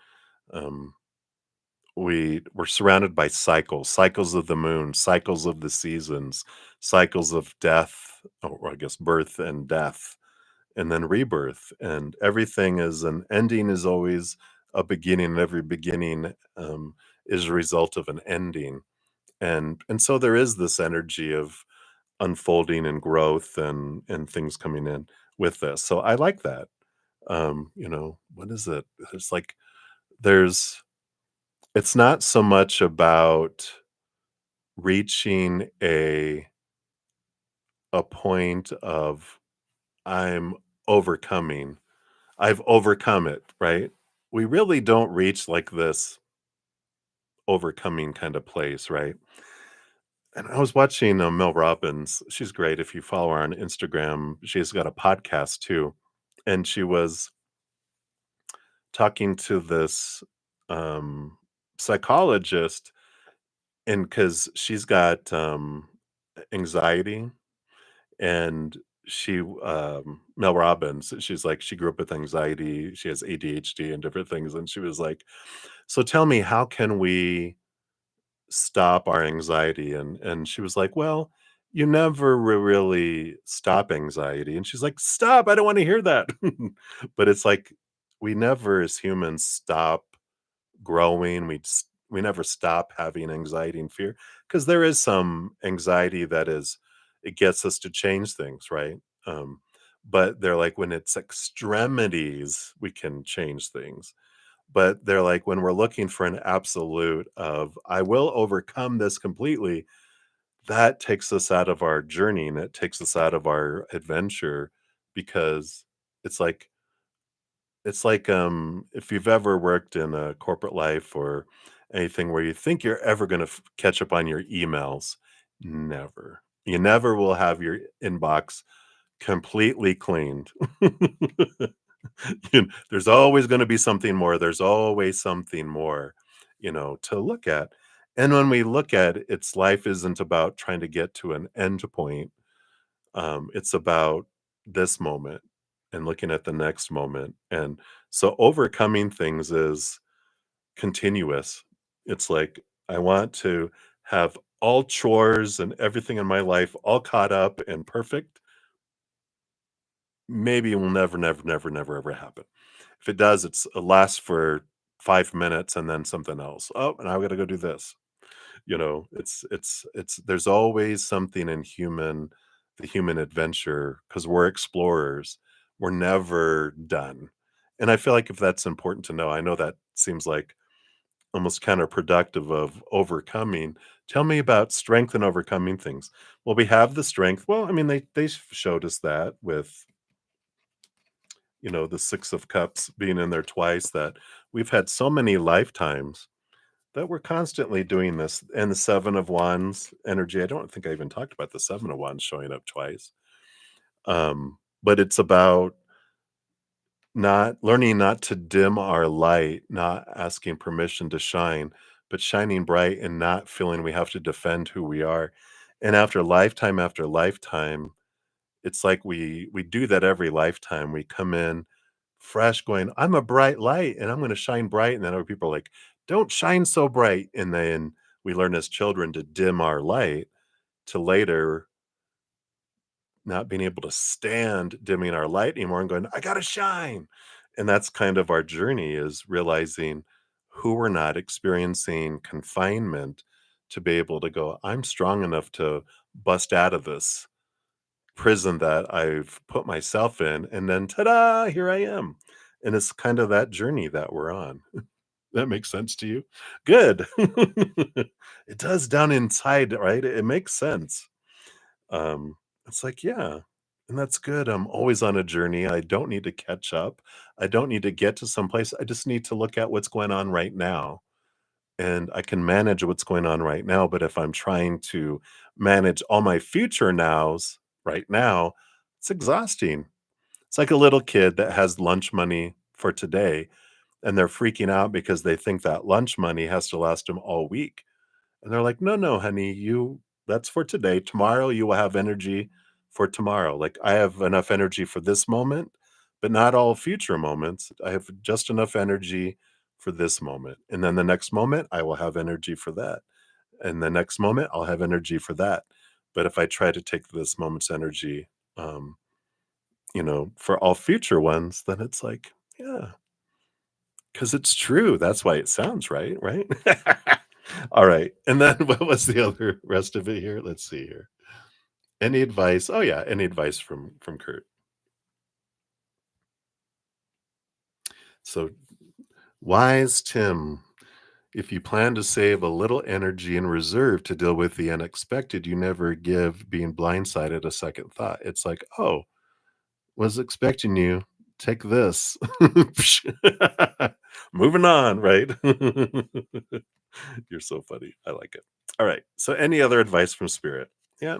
Um, we're surrounded by cycles, cycles of the moon, cycles of the seasons, cycles of death, or I guess birth and death, and then rebirth. And everything is an ending is always a beginning, and every beginning is a result of an ending. And so there is this energy of unfolding and growth and things coming in with this. So I like that. What is it? There's like there's it's not so much about reaching a point of I'm overcoming. I've overcome it, right? We really don't reach like this overcoming kind of place, right? And I was watching Mel Robbins. She's great. If you follow her on Instagram, she's got a podcast too. And she was talking to this psychologist, and because she's got anxiety, and Mel Robbins, she's like, she grew up with anxiety, she has ADHD and different things. And she was like, so tell me, how can we stop our anxiety? And she was like, well, you never really stop anxiety. And she's like, stop, I don't want to hear that. But it's like we never as humans stop growing. We never stop having anxiety and fear, because there is some anxiety that is, it gets us to change things, right? um but they're like, when it's extremities we can change things. But they're like, when we're looking for an absolute of I will overcome this completely, that takes us out of our journey, and it takes us out of our adventure. Because it's like if you've ever worked in a corporate life or anything where you think you're ever going to catch up on your emails, never. You never will have your inbox completely cleaned. There's always going to be something more. There's always something more, to look at. And when we look at it, its life isn't about trying to get to an end point. It's about this moment and looking at the next moment. And so overcoming things is continuous. It's like, I want to have all chores and everything in my life all caught up and perfect. Maybe it will never, never, never, never, ever happen. If it does, it lasts for 5 minutes and then something else. Oh, and I got to go do this. It's there's always something in the human adventure, because we're explorers. We're never done. And I feel like if that's important to know, I know that seems like almost counterproductive of overcoming. Tell me about strength and overcoming things. Well, we have the strength. Well, I mean, they showed us that with, the Six of Cups being in there twice, that we've had so many lifetimes that we're constantly doing this. And the Seven of Wands energy, I don't think I even talked about the Seven of Wands showing up twice. But it's about not learning not to dim our light, not asking permission to shine, but shining bright and not feeling we have to defend who we are. And after lifetime, it's like we do that every lifetime. We come in fresh going, I'm a bright light and I'm going to shine bright. And then other people are like, don't shine so bright. And then we learn as children to dim our light, to later not being able to stand dimming our light anymore and going, I got to shine. And that's kind of our journey, is realizing who we're not, experiencing confinement, to be able to go, I'm strong enough to bust out of this prison that I've put myself in, and then ta-da, here I am. And it's kind of that journey that we're on. That makes sense to you? Good. It does down inside, right? It makes sense. Um, it's like, yeah, and that's good. I'm always on a journey. I don't need to catch up. I don't need to get to someplace. I just need to look at what's going on right now. And I can manage what's going on right now. But if I'm trying to manage all my future nows right now, it's exhausting. It's like a little kid that has lunch money for today and they're freaking out because they think that lunch money has to last them all week. And they're like, "No, no, honey, you that's for today. Tomorrow you will have energy for tomorrow. Like I have enough energy for this moment, but not all future moments. I have just enough energy for this moment. And then the next moment I will have energy for that. And the next moment I'll have energy for that. But if I try to take this moment's energy um, for all future ones, then it's like, yeah, because it's true. That's why it sounds right, right? All right. And then what was the other rest of it here? Let's see here. Any advice? Oh yeah, any advice from Kurt. So wise Tim, if you plan to save a little energy in reserve to deal with the unexpected, you never give being blindsided a second thought. It's like, oh, was expecting you. Take this. Moving on, right? You're so funny. I like it. All right. So, any other advice from Spirit? Yeah.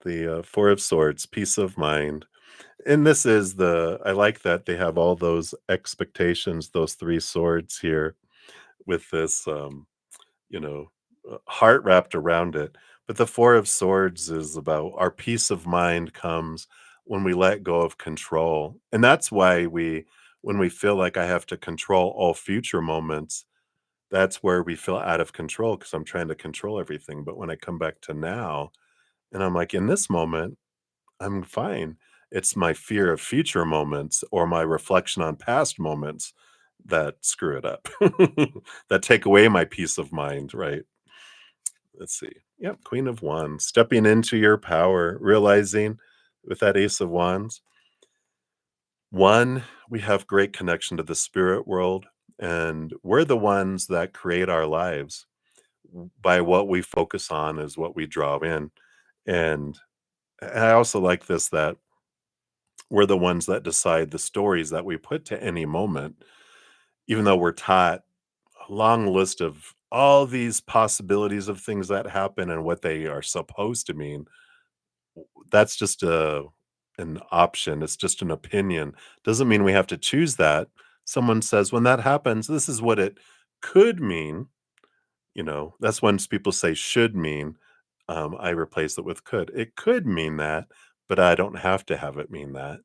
The Four of Swords, peace of mind. And this is I like that they have all those expectations, those three swords here with this, heart wrapped around it. But the Four of Swords is about our peace of mind comes when we let go of control. And that's why when we feel like I have to control all future moments, that's where we feel out of control because I'm trying to control everything. But when I come back to now and I'm like, in this moment, I'm fine. It's my fear of future moments or my reflection on past moments that screw it up, that take away my peace of mind, right? Let's see. Yep, Queen of Wands, stepping into your power, realizing with that Ace of Wands, one, we have great connection to the spirit world, and we're the ones that create our lives by what we focus on is what we draw in. And I also like this that we're the ones that decide the stories that we put to any moment, even though we're taught a long list of all these possibilities of things that happen and what they are supposed to mean. That's just an option. It's just an opinion. Doesn't mean we have to choose that. Someone says, when that happens, this is what it could mean. That's when people say should mean. I replace it with could. It could mean that, but I don't have to have it mean that.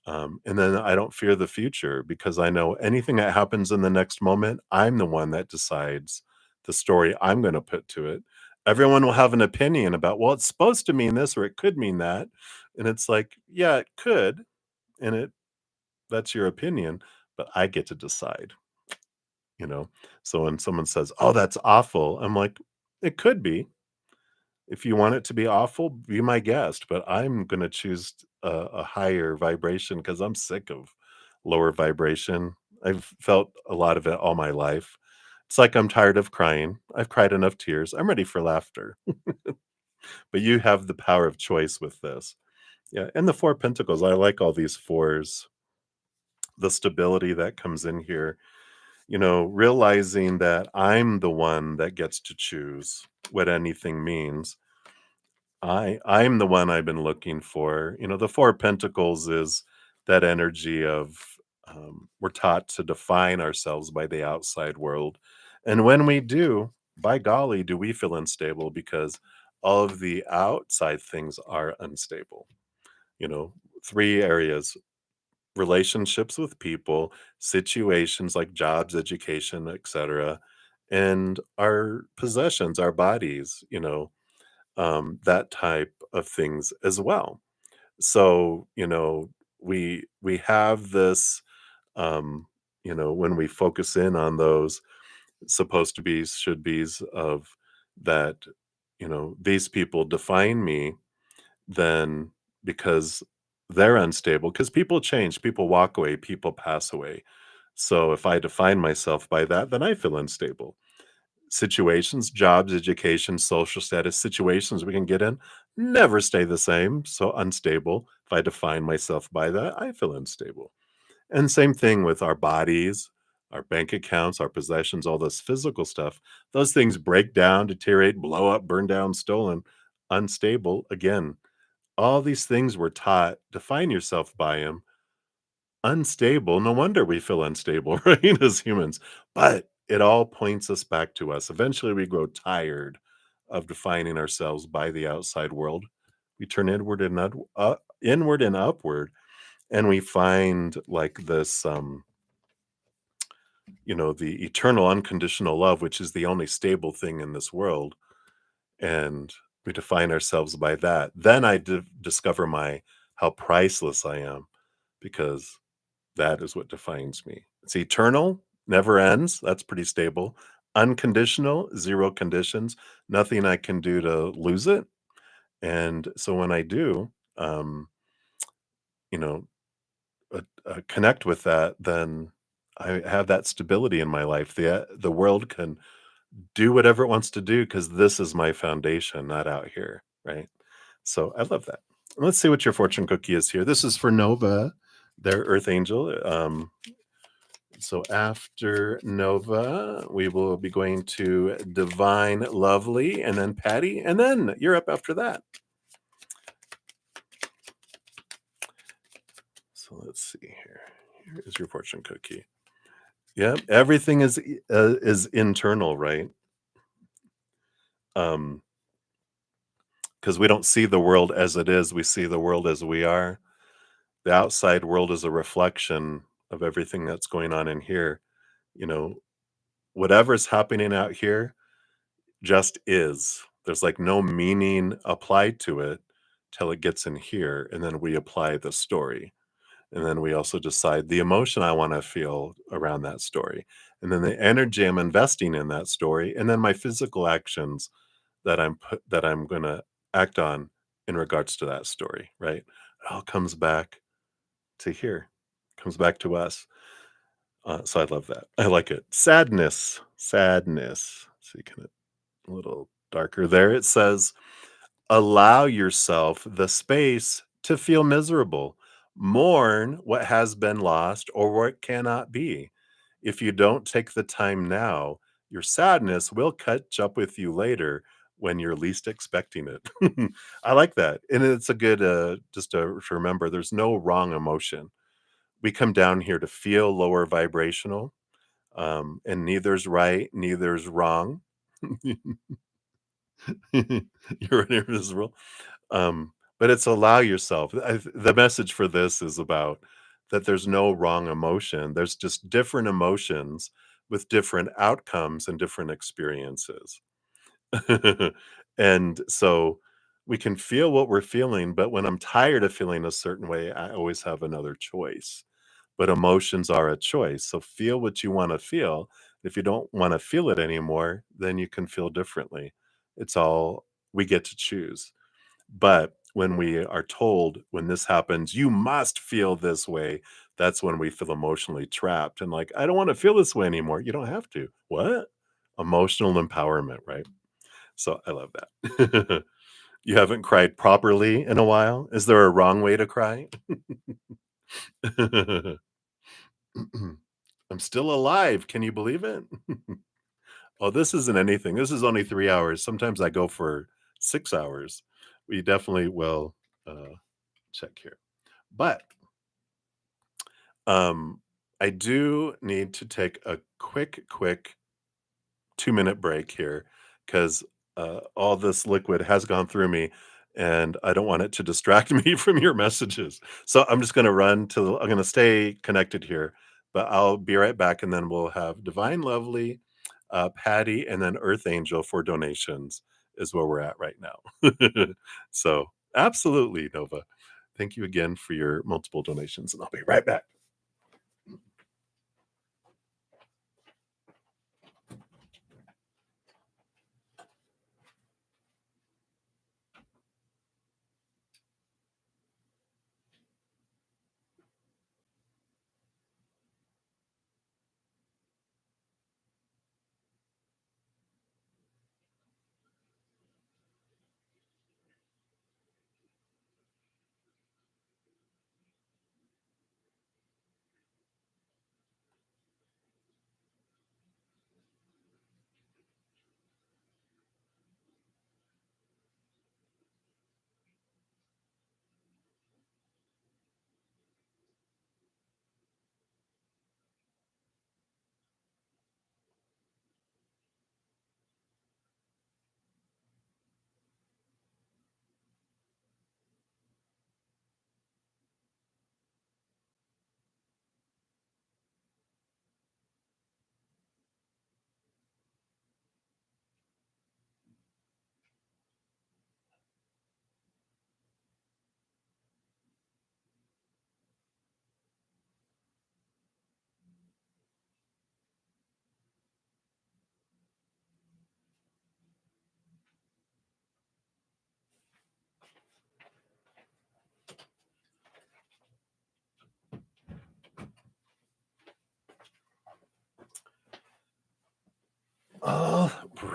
And then I don't fear the future because I know anything that happens in the next moment, I'm the one that decides the story I'm going to put to it. Everyone will have an opinion about, well, it's supposed to mean this or it could mean that. And it's like, yeah, it could. And that's your opinion, but I get to decide, you know? So when someone says, oh, that's awful, I'm like, it could be. If you want it to be awful, be my guest, but I'm gonna choose a higher vibration because 'cause I'm sick of lower vibration. I've felt a lot of it all my life. It's like I'm tired of crying. I've cried enough tears. I'm ready for laughter. But you have the power of choice with this. Yeah, and the 4 pentacles, I like all these 4s, the stability that comes in here, realizing that I'm the one that gets to choose what anything means. I'm the one I've been looking for. The 4 of Pentacles is that energy of, we're taught to define ourselves by the outside world, and when we do, by golly, do we feel unstable because all of the outside things are unstable. You know, 3 areas: relationships with people, situations like jobs, education, etcetera, and our possessions, our bodies, that type of things as well. So, we have this, when we focus in on those supposed to be, should be's of that, these people define me, then because they're unstable, because people change, people walk away, people pass away. So if I define myself by that, then I feel unstable. Situations, jobs, education, social status, situations we can get in never stay the same. So unstable. If I define myself by that, I feel unstable. And same thing with our bodies, our bank accounts, our possessions, all this physical stuff. Those things break down, deteriorate, blow up, burn down, stolen, unstable. Again, all these things we're taught, define yourself by them. Unstable. No wonder we feel unstable, right? As humans. But it all points us back to us. Eventually, we grow tired of defining ourselves by the outside world. We turn inward and upward, and we find like this, the eternal unconditional love, which is the only stable thing in this world, and we define ourselves by that. Then I discover my how priceless I am because that is what defines me. It's eternal, never ends. That's pretty stable. Unconditional, zero conditions, nothing I can do to lose it. And so when I do, um, you know, connect with that, then I have that stability in my life. The world can do whatever it wants to do because this is my foundation, not out here, right? So I love that. Let's see what your fortune cookie is here. This is for Nova, their Earth Angel. So after Nova, we will be going to Divine Lovely and then Patty, and then you're up after that. So let's see here. Here is your fortune cookie. Yep, everything is internal, right? Because we don't see the world as it is, we see the world as we are. The outside world is a reflection of everything that's going on in here. You know, whatever's happening out here just is. There's like no meaning applied to it till it gets in here, and then we apply the story. And then we also decide the emotion I want to feel around that story. And then the energy I'm investing in that story, and then my physical actions that I'm gonna act on in regards to that story, right? It all comes back to here, comes back to us. So I love that. I like it. Sadness, sadness. So you can a little darker there. It says, allow yourself the space to feel miserable. Mourn what has been lost or what cannot be. If you don't take the time now, your sadness will catch up with you later when you're least expecting it. I like that. And it's a good, just to remember there's no wrong emotion. We come down here to feel lower vibrational, and neither's right, neither's wrong. You're invisible. But it's allow yourself. The message for this is about that there's no wrong emotion. There's just different emotions with different outcomes and different experiences. And so we can feel what we're feeling, but when I'm tired of feeling a certain way, I always have another choice. But emotions are a choice. So feel what you want to feel. If you don't want to feel it anymore, then you can feel differently. It's all we get to choose. But when we are told when this happens, you must feel this way, that's when we feel emotionally trapped and like, I don't want to feel this way anymore. You don't have to. What? Emotional empowerment, right? So I love that. You haven't cried properly in a while. Is there a wrong way to cry? I'm still alive. Can you believe it? Oh, this isn't anything. This is only 3 hours. Sometimes I go for 6 hours. We definitely will check here. But I do need to take a quick 2-minute break here because all this liquid has gone through me and I don't want it to distract me from your messages. So I'm just going to I'm going to stay connected here, but I'll be right back and then we'll have Divine Lovely, Patty, and then Earth Angel for donations is where we're at right now. So absolutely, Nova. Thank you again for your multiple donations and I'll be right back.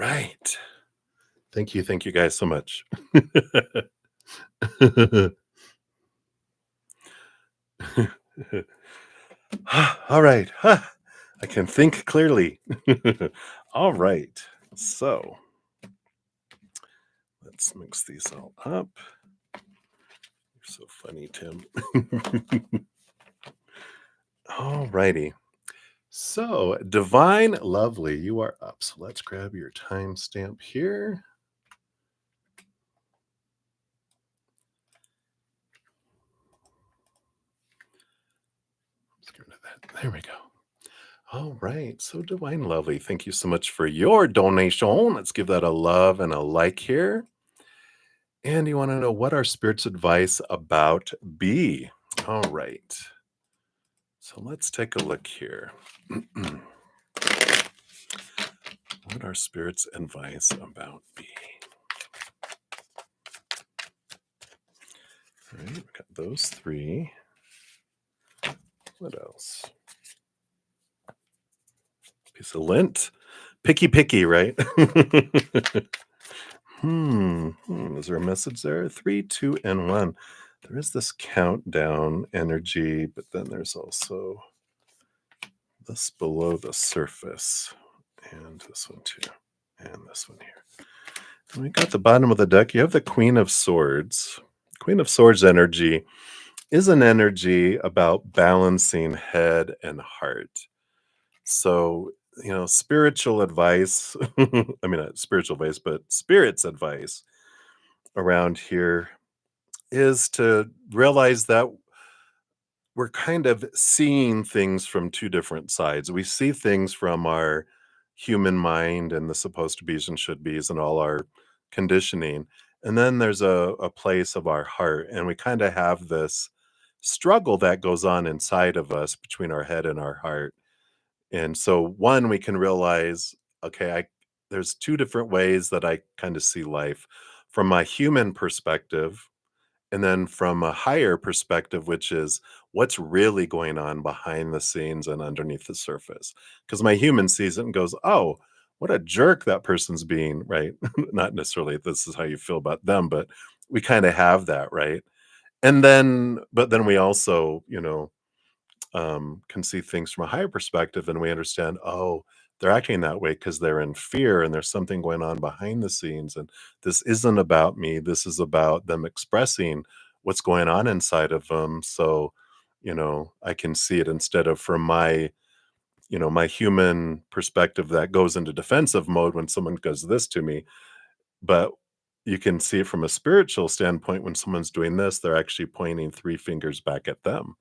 right. Thank you guys so much. All right. I can think clearly. All right. So let's mix these all up. You're so funny, Tim. All righty. So, Divine Lovely, you are up. So let's grab your timestamp here. Let's get rid of that. There we go. All right. So, Divine Lovely, thank you so much for your donation. Let's give that a love and a like here. And you want to know what our spirit's advice about B. All right. So let's take a look here. What are spirit's advice about B? All right, we got those three. What else? Piece of lint. Picky, right? Is there a message there? 3, 2, and 1. There is this countdown energy, but then there's also this below the surface. And this one too. And this one here. And we got the bottom of the deck. You have the Queen of Swords. Queen of Swords energy is an energy about balancing head and heart. So, spiritual advice, I mean, not spiritual advice, but spirit's advice around here is to realize that we're kind of seeing things from two different sides. We see things from our human mind and the supposed to be's and should be's and all our conditioning. And then there's a place of our heart. And we kind of have this struggle that goes on inside of us between our head and our heart. And so, one, we can realize, okay, there's two different ways that I kind of see life from my human perspective and then from a higher perspective, which is what's really going on behind the scenes and underneath the surface. Because my human sees it and goes, oh, what a jerk that person's being, right? Not necessarily this is how you feel about them, but we kind of have that, right? And then, but then we also, can see things from a higher perspective and we understand, oh, they're acting that way because they're in fear and there's something going on behind the scenes. And this isn't about me. This is about them expressing what's going on inside of them. So, I can see it instead of from my human perspective that goes into defensive mode when someone does this to me. But you can see it from a spiritual standpoint when someone's doing this, they're actually pointing three fingers back at them.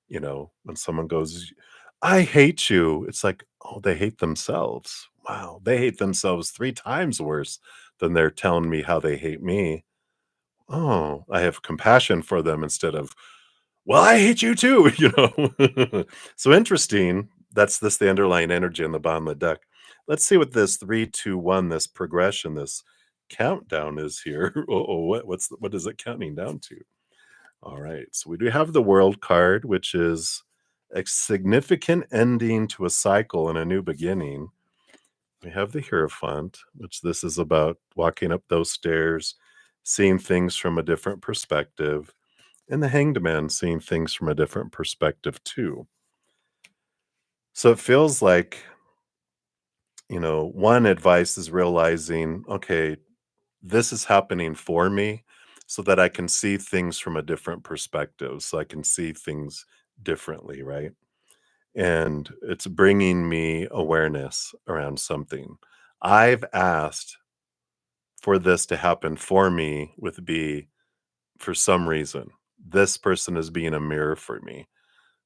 When someone goes, I hate you, it's like, oh, they hate themselves. Wow, they hate themselves 3 times worse than they're telling me how they hate me. Oh, I have compassion for them instead of, well, I hate you too, So interesting. That's the underlying energy on the bottom of the deck. Let's see what this 3, 2, 1, this progression, this countdown is here. Oh, what is it counting down to? All right. So we do have the World card, which is a significant ending to a cycle and a new beginning. We have the Hierophant, which this is about walking up those stairs, seeing things from a different perspective, and the Hanged Man seeing things from a different perspective too. So it feels like, one advice is realizing, okay, this is happening for me so that I can see things from a different perspective, so I can see things differently, right? And it's bringing me awareness around something. I've asked for this to happen for me with B for some reason. This person is being a mirror for me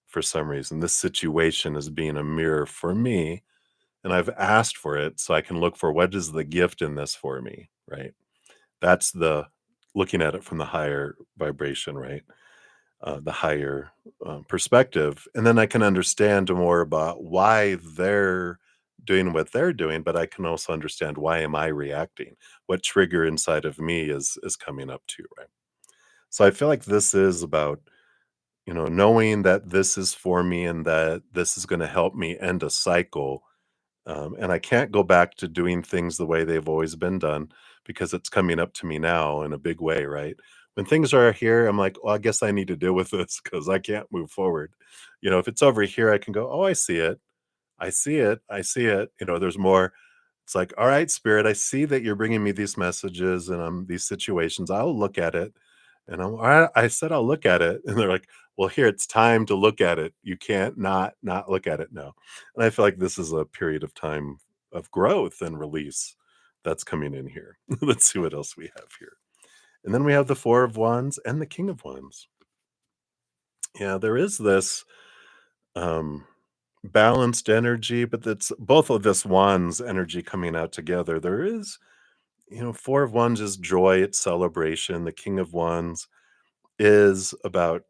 for some reason. This situation is being a mirror for me. And I've asked for it so I can look for what is the gift in this for me, right? That's the looking at it from the higher vibration, right? The higher perspective. And then I can understand more about why they're doing what they're doing, but I can also understand why am I reacting? What trigger inside of me is coming up too, right? So I feel like this is about, knowing that this is for me and that this is going to help me end a cycle And I can't go back to doing things the way they've always been done because it's coming up to me now in a big way, right? When things are here, I'm like, well, I guess I need to deal with this because I can't move forward. If it's over here, I can go, oh, I see it. I see it. I see it. There's more. It's like, all right, spirit, I see that you're bringing me these messages and these situations. I'll look at it. And I'm, all right, I said I'll look at it. And they're like, well, here, it's time to look at it. You can't not look at it now. And I feel like this is a period of time of growth and release that's coming in here. Let's see what else we have here. And then we have the Four of Wands and the King of Wands. Yeah, there is this um balanced energy, but that's both of this wands energy coming out together. There is, Four of Wands is joy, it's celebration. The King of Wands is about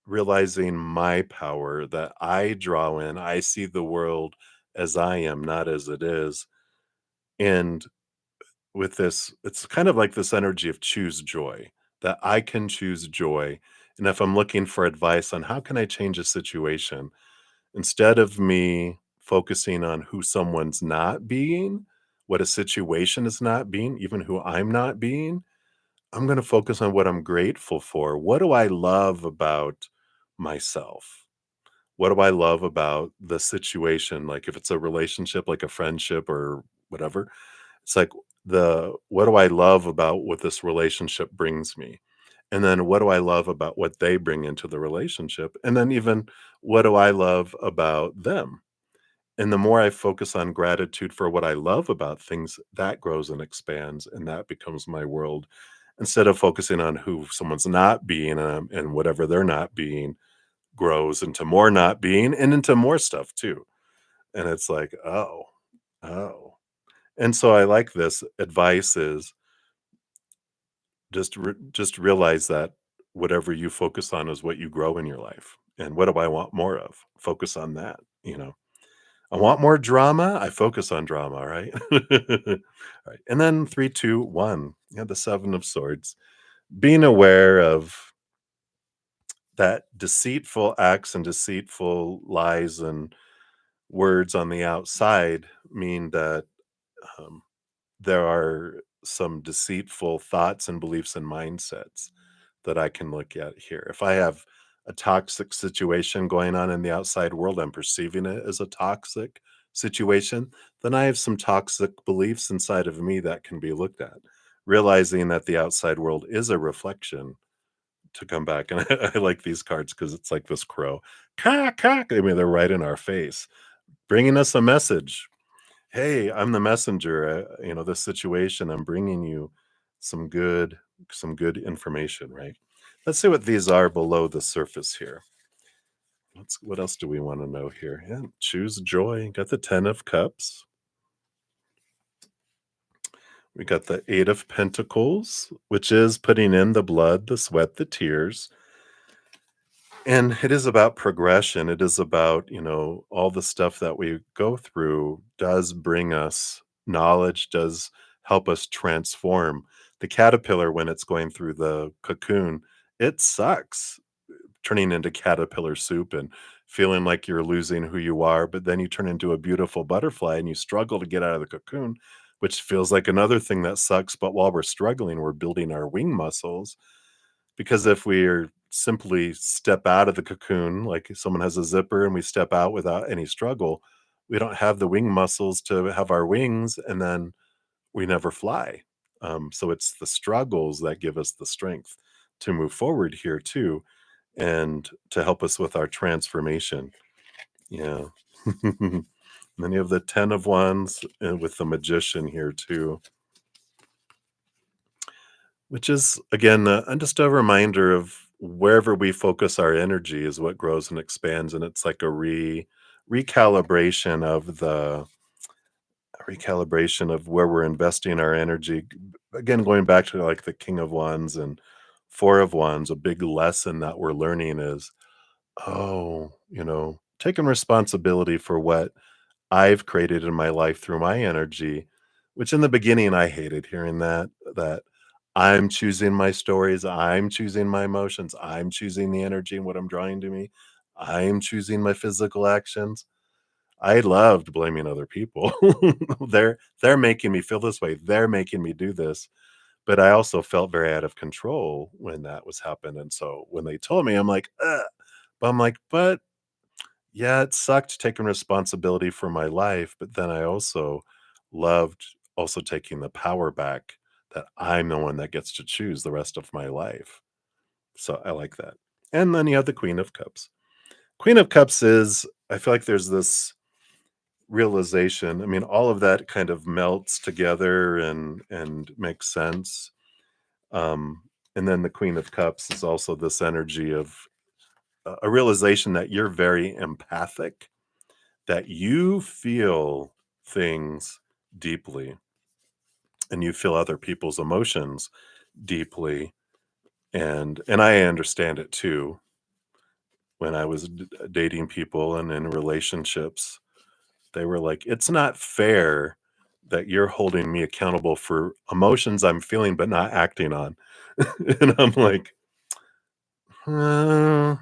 realizing my power that I draw in. I see the world as I am, not as it is. And with this, it's kind of like this energy of choose joy, that I can choose joy. And if I'm looking for advice on how can I change a situation, instead of me focusing on who someone's not being, what a situation is not being, even who I'm not being, I'm going to focus on what I'm grateful for. What do I love about myself? What do I love about the situation? Like if it's a relationship, like a friendship or whatever, it's like the what do I love about what this relationship brings me? And then what do I love about what they bring into the relationship? And then even what do I love about them? And the more I focus on gratitude for what I love about things, that grows and expands, and that becomes my world. Instead of focusing on who someone's not being and whatever they're not being grows into more not being and into more stuff too. And it's like, oh. And so I like this advice is just realize that whatever you focus on is what you grow in your life. And what do I want more of? Focus on that. I want more drama. I focus on drama, right? Right. And then 3, 2, 1. The Seven of Swords. Being aware of that deceitful acts and deceitful lies and words on the outside mean that um, there are some deceitful thoughts and beliefs and mindsets that I can look at here. If I have a toxic situation going on in the outside world, I'm perceiving it as a toxic situation, then I have some toxic beliefs inside of me that can be looked at. Realizing that the outside world is a reflection to come back. And I like these cards because it's like this crow. Caw, caw. I mean, they're right in our face, bringing us a message. Hey, I'm the messenger. This situation, I'm bringing you some good some good information, right? Let's see what these are below the surface here. What else do we want to know here? Yeah, choose joy. Got the 10 of cups. We got the 8 of pentacles, which is putting in the blood, the sweat, the tears. And it is about progression. It is about, all the stuff that we go through does bring us knowledge, does help us transform. The caterpillar, when it's going through the cocoon, it sucks turning into caterpillar soup and feeling like you're losing who you are. But then you turn into a beautiful butterfly and you struggle to get out of the cocoon, which feels like another thing that sucks. But while we're struggling, we're building our wing muscles because if we are simply step out of the cocoon, like someone has a zipper and we step out without any struggle, we don't have the wing muscles to have our wings, and then we never fly. So it's the struggles that give us the strength to move forward here too, and to help us with our transformation. Yeah. Then you have the 10 of Wands and with the Magician here too, which is again just a reminder of wherever we focus our energy is what grows and expands, and it's like a recalibration of the recalibration of where we're investing our energy. Again, going back to like the King of Wands and Four of Wands, a big lesson that we're learning is, oh, taking responsibility for what I've created in my life through my energy, which in the beginning I hated hearing that I'm choosing my stories, I'm choosing my emotions, I'm choosing the energy and what I'm drawing to me, I'm choosing my physical actions. I loved blaming other people. They're making me feel this way. They're making me do this. But I also felt very out of control when that was happening. And so when they told me, I'm like, ugh. But I'm like, but yeah, it sucked taking responsibility for my life. But then I also loved also taking the power back that I'm the one that gets to choose the rest of my life. So I like that. And then you have the Queen of Cups. Queen of Cups is, I feel like there's this realization. I mean, all of that kind of melts together and makes sense. Um, and then the Queen of Cups is also this energy of a realization that you're very empathic, that you feel things deeply and you feel other people's emotions deeply. And I understand it too. When I was dating people and in relationships, they were like, it's not fair that you're holding me accountable for emotions I'm feeling but not acting on. And I'm like, uh,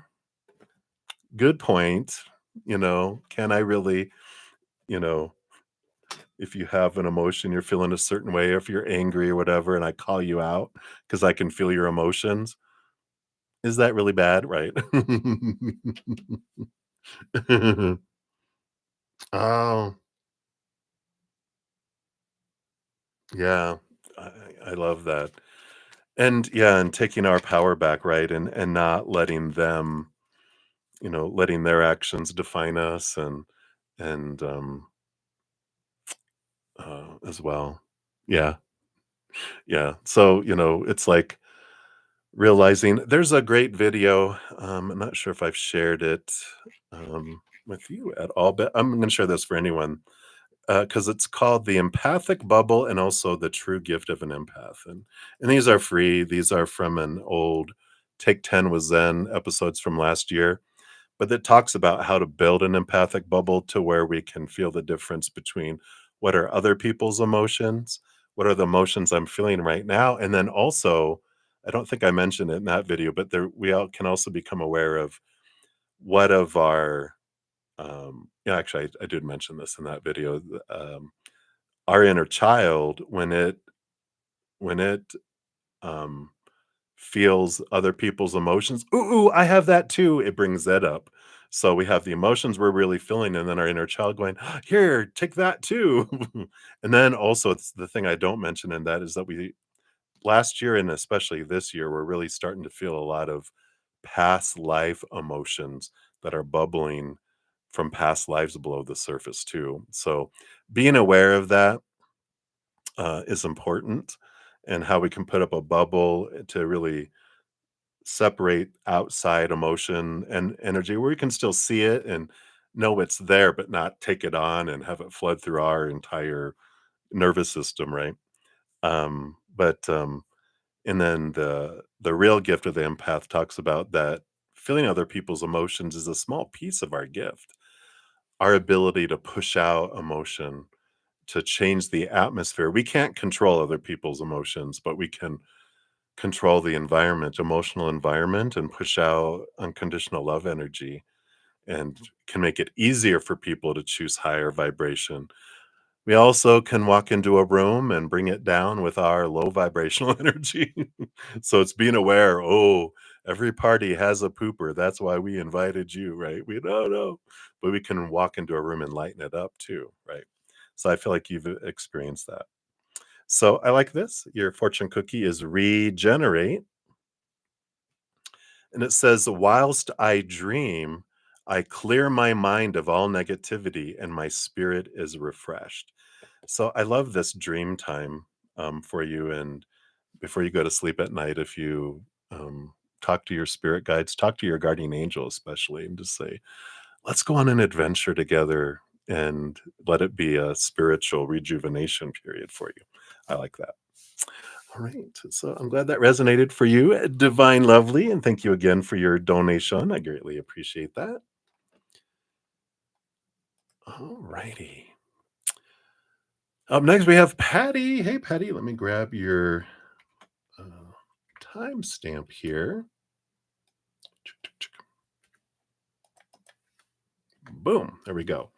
good point. Can I really, you know, if you have an emotion, you're feeling a certain way, if you're angry or whatever, and I call you out because I can feel your emotions, is that really bad? Right. Oh, yeah. I, I love that. And yeah, and taking our power back, right? And not letting them, letting their actions define us and as well. Yeah. Yeah. So, it's like realizing there's a great video. I'm not sure if I've shared it with you at all, but I'm going to share this for anyone because it's called The Empathic Bubble and also The True Gift of an Empath. And these are free. These are from an old Take 10 with Zen episodes from last year, but it talks about how to build an empathic bubble to where we can feel the difference between what are other people's emotions, what are the emotions I'm feeling right now, and then also, I don't think I mentioned it in that video, but we all can also become aware of what of our yeah, actually, I did mention this in that video. Our inner child, when it um, feels other people's emotions. Ooh, I have that too. It brings that up. So we have the emotions we're really feeling, and then our inner child going, "Here, take that too." And then also, it's the thing I don't mention, and that is that we last year and especially this year, we're really starting to feel a lot of past life emotions that are bubbling from past lives below the surface too. So being aware of that is important, and how we can put up a bubble to really separate outside emotion and energy where we can still see it and know it's there, but not take it on and have it flood through our entire nervous system, right? But and then the real gift of the empath talks about that feeling other people's emotions is a small piece of our gift. Our ability to push out emotion, to change the atmosphere. We can't control other people's emotions, but we can control the environment, emotional environment, and push out unconditional love energy and can make it easier for people to choose higher vibration. We also can walk into a room and bring it down with our low vibrational energy. So it's being aware, oh, every party has a pooper. That's why we invited you, right? We don't know. But we can walk into a room and lighten it up too, right? So I feel like you've experienced that. So I like this. Your fortune cookie is regenerate. And it says, whilst I dream, I clear my mind of all negativity and my spirit is refreshed. So I love this dream time for you. And before you go to sleep at night, if you talk to your spirit guides, talk to your guardian angel, especially, and just say, let's go on an adventure together and let it be a spiritual rejuvenation period for you. I like that. All right. So I'm glad that resonated for you, Divine Lovely. And thank you again for your donation. I greatly appreciate that. All righty. Up next, we have Patty. Hey, Patty, let me grab your uh, timestamp here. Boom. There we go.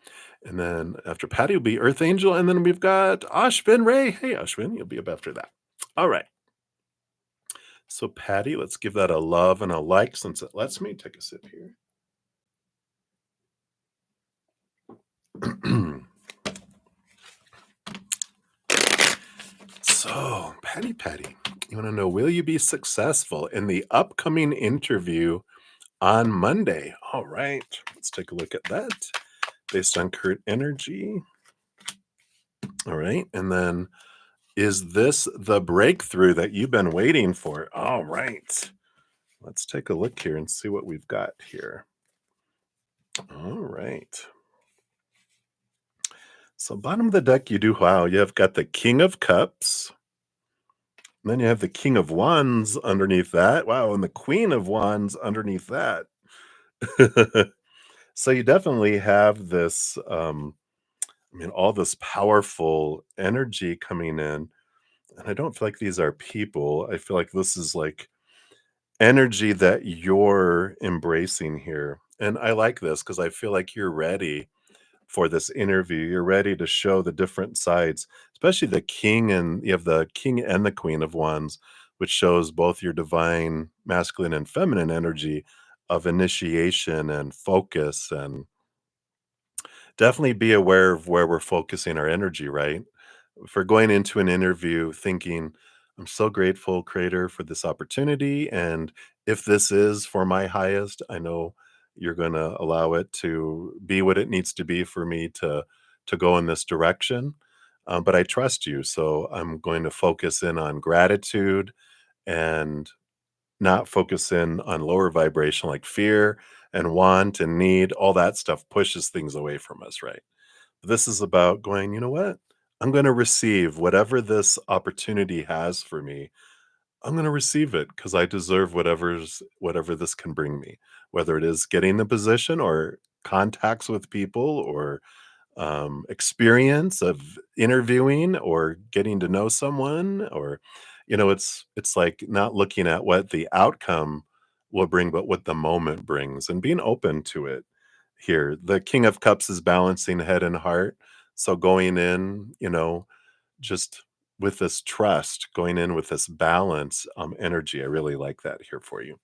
And then after Patty will be Earth Angel. And then we've got Ashvin Ray. Hey, Ashvin, you'll be up after that. All right. So, Patty, let's give that a love and a like since it lets me take a sip here. So, Patty, you want to know, will you be successful in the upcoming interview on Monday? All right. Let's take a look at that based on current energy. All right. And then, is this the breakthrough that you've been waiting for? All right. Let's take a look here and see what we've got here. All right. So bottom of the deck, you have got the King of Cups. And then you have the King of Wands underneath that. Wow. And the Queen of Wands underneath that. So you definitely have this, all this powerful energy coming in. And I don't feel like these are people. I feel like this is like energy that you're embracing here. And I like this because I feel like you're ready for this interview. You're ready to show the different sides, especially the king, and you have the king and the queen of wands, which shows both your divine masculine and feminine energy of initiation and focus. And definitely be aware of where we're focusing our energy, right? For going into an interview thinking, I'm so grateful, Creator, for this opportunity. And if this is for my highest, I know you're going to allow it to be what it needs to be for me to go in this direction. But I trust you. So I'm going to focus in on gratitude and not focus in on lower vibration like fear and want and need. All that stuff pushes things away from us, right? This is about going, you know what? I'm going to receive whatever this opportunity has for me. I'm going to receive it because I deserve whatever this can bring me, whether it is getting the position or contacts with people or experience of interviewing or getting to know someone, or it's like not looking at what the outcome will bring but what the moment brings and being open to it. Here the King of Cups is balancing head and heart, so going in, just with this trust, going in with this balance energy. I really like that here for you.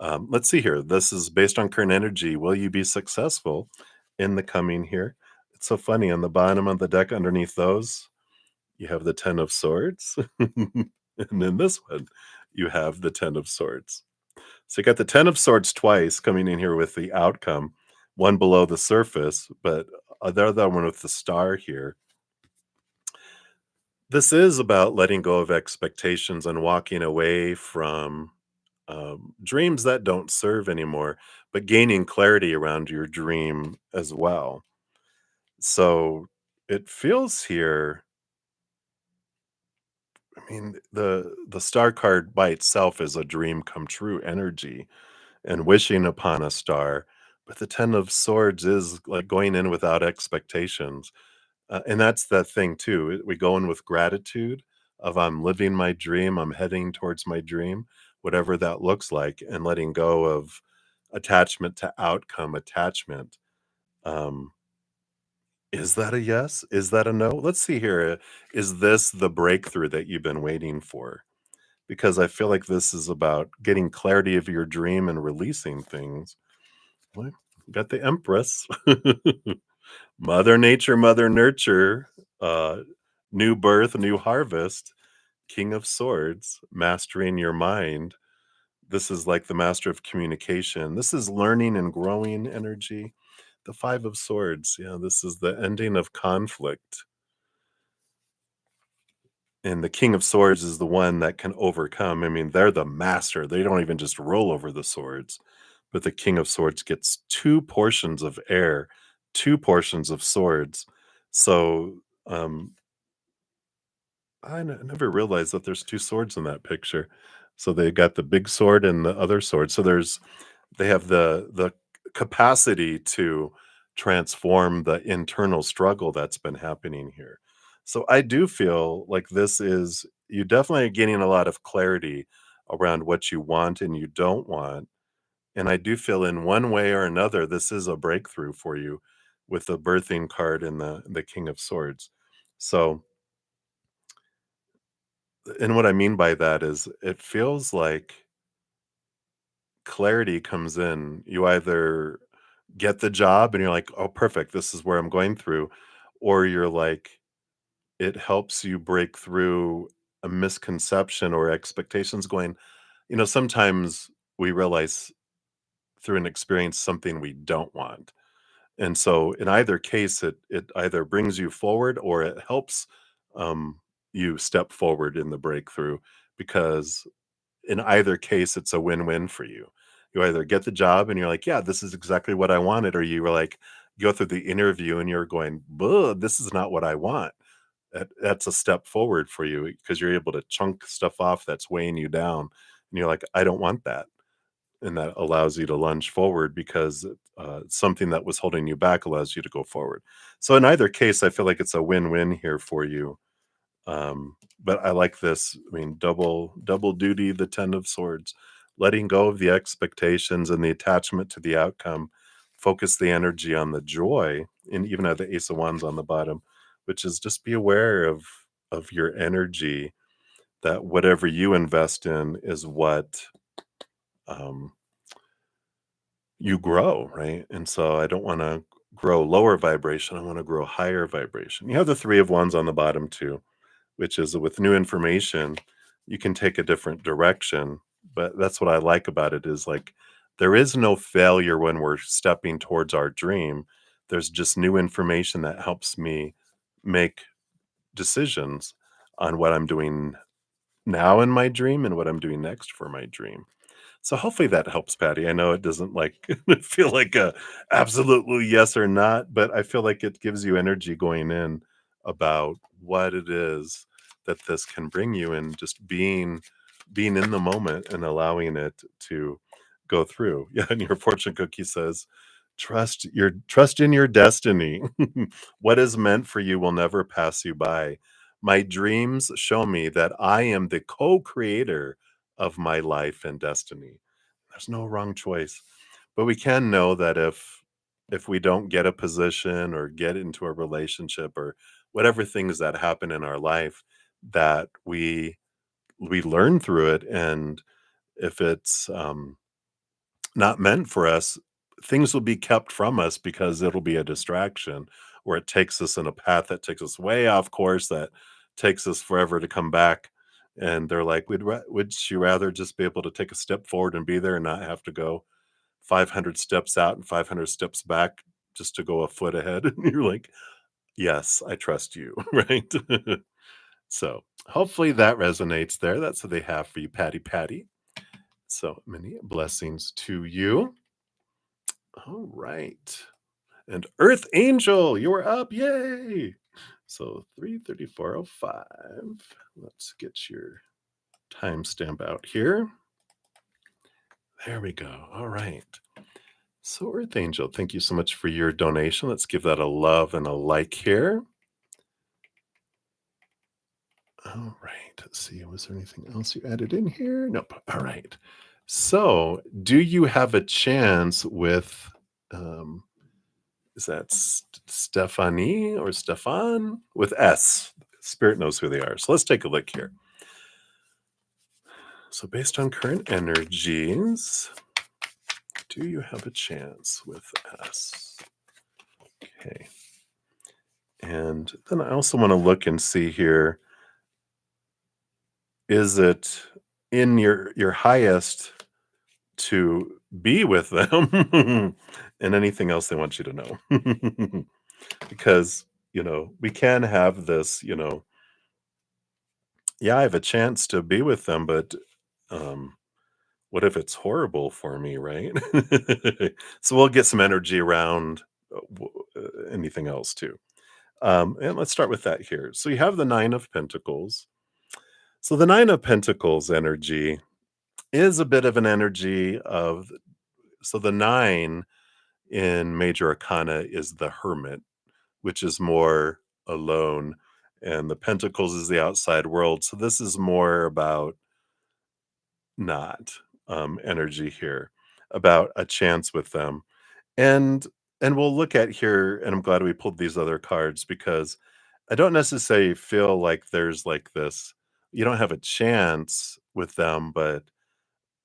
Let's see here. This is based on current energy. Will you be successful in the coming here? It's so funny. On the bottom of the deck, underneath those, you have the Ten of Swords. And in this one, you have the Ten of Swords. So you got the Ten of Swords twice coming in here with the outcome, one below the surface, but the other one with the star here. This is about letting go of expectations and walking away from dreams that don't serve anymore, but gaining clarity around your dream as well. So it feels here. The star card by itself is a dream come true energy and wishing upon a star, but the Ten of Swords is like going in without expectations. And that's the thing too. We go in with gratitude of I'm living my dream, I'm heading towards my dream, whatever that looks like, and letting go of attachment to outcome attachment. Um, is that a yes? Is that a no? Let's see here. Is this the breakthrough that you've been waiting for? Because I feel like this is about getting clarity of your dream and releasing things. Well, got the Empress. Mother Nature, Mother Nurture, uh, new birth, new harvest, King of Swords, mastering your mind. This is like the master of communication. This is learning and growing energy. The Five of Swords, yeah, this is the ending of conflict. And the King of Swords is the one that can overcome. They're the master. They don't even just roll over the swords, but the King of Swords gets two portions of air, two portions of swords. So, never realized that there's two swords in that picture. So they got the big sword and the other sword. So they have the capacity to transform the internal struggle that's been happening here. So I do feel like this is you definitely are getting a lot of clarity around what you want and you don't want. And I do feel in one way or another, this is a breakthrough for you with the birthing card and the King of Swords. So, and what I mean by that is it feels like clarity comes in. You either get the job and you're like, oh, perfect, this is where I'm going through, or you're like, it helps you break through a misconception or expectations going, sometimes we realize through an experience something we don't want. And so in either case, it either brings you forward or it helps um, you step forward in the breakthrough because in either case, it's a win-win for you. You either get the job and you're like, yeah, this is exactly what I wanted, or you were like, go through the interview and you're going, this is not what I want. That's a step forward for you because you're able to chunk stuff off that's weighing you down. And you're like, I don't want that. And that allows you to lunge forward because something that was holding you back allows you to go forward. So in either case, I feel like it's a win-win here for you. But I like this. I mean, double duty, the Ten of Swords, letting go of the expectations and the attachment to the outcome. Focus the energy on the joy, and even at the Ace of Wands on the bottom, which is just be aware of your energy. That whatever you invest in is what um, you grow, right? And so I don't want to grow lower vibration. I want to grow higher vibration. You have the Three of Wands on the bottom too, which is with new information, you can take a different direction. But that's what I like about it is like there is no failure when we're stepping towards our dream. There's just new information that helps me make decisions on what I'm doing now in my dream and what I'm doing next for my dream. So hopefully that helps, Patty. I know it doesn't like feel like a absolutely yes or not, but I feel like it gives you energy going in about what it is that this can bring you and just being in the moment and allowing it to go through. Yeah, and your fortune cookie says, trust in your destiny. What is meant for you will never pass you by. My dreams show me that I am the co-creator of my life and destiny. There's no wrong choice. But we can know that if we don't get a position or get into a relationship or whatever things that happen in our life, that we learn through it. And if it's not meant for us, things will be kept from us because it'll be a distraction or it takes us in a path that takes us way off course that takes us forever to come back. And they're like, would you rather just be able to take a step forward and be there and not have to go 500 steps out and 500 steps back just to go a foot ahead? And you're like, yes, I trust you, right? So hopefully that resonates there. That's what they have for you, Patty. So many blessings to you. All right. And Earth Angel, you are up. Yay. So 33405. Let's get your timestamp out here. There we go. All right. So Earth Angel, thank you so much for your donation. Let's give that a love and a like here. All right. Let's see. Was there anything else you added in here? Nope. All right. So do you have a chance with is that Stephanie or Stefan with S? Spirit knows who they are. So let's take a look here. So based on current energies, do you have a chance with S? Okay. And then I also want to look and see here, is it in your highest to be with them and anything else they want you to know? Because, we can have this, yeah, I have a chance to be with them, but um, what if it's horrible for me, right? So we'll get some energy around anything else too. And let's start with that here. So you have the Nine of Pentacles. So the Nine of Pentacles energy is a bit of an energy of, so the nine in Major Arcana is the Hermit, which is more alone, and the Pentacles is the outside world. So this is more about not energy here. about a chance with them. And and we'll look at here, and I'm glad we pulled these other cards because I don't necessarily feel like there's like this you don't have a chance with them, but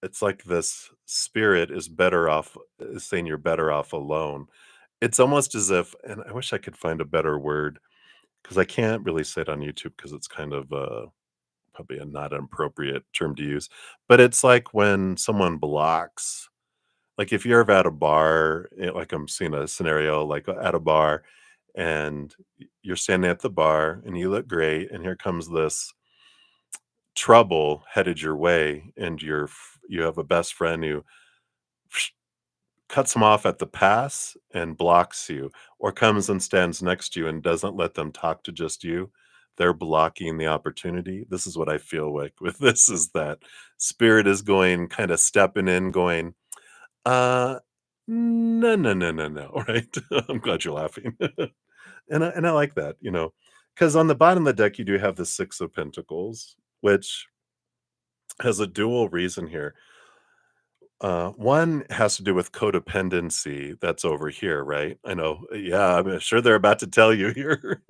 it's like this spirit is saying you're better off alone. It's almost as if, and I wish I could find a better word because I can't really say it on YouTube because it's kind of probably a not an appropriate term to use. But it's like when someone blocks, like if you're ever at a bar, like I'm seeing a scenario like at a bar, and you're standing at the bar and you look great, and here comes this trouble headed your way, and you have a best friend who cuts them off at the pass and blocks you, or comes and stands next to you and doesn't let them talk to just you. They're blocking the opportunity. This is what I feel like with this is that spirit is going, kind of stepping in, going, uh, no, no, no, no, no. Right? I'm glad you're laughing, and I like that, because on the bottom of the deck you do have the Six of Pentacles, which has a dual reason here. One has to do with codependency that's over here, right? I know. Yeah, I'm sure they're about to tell you here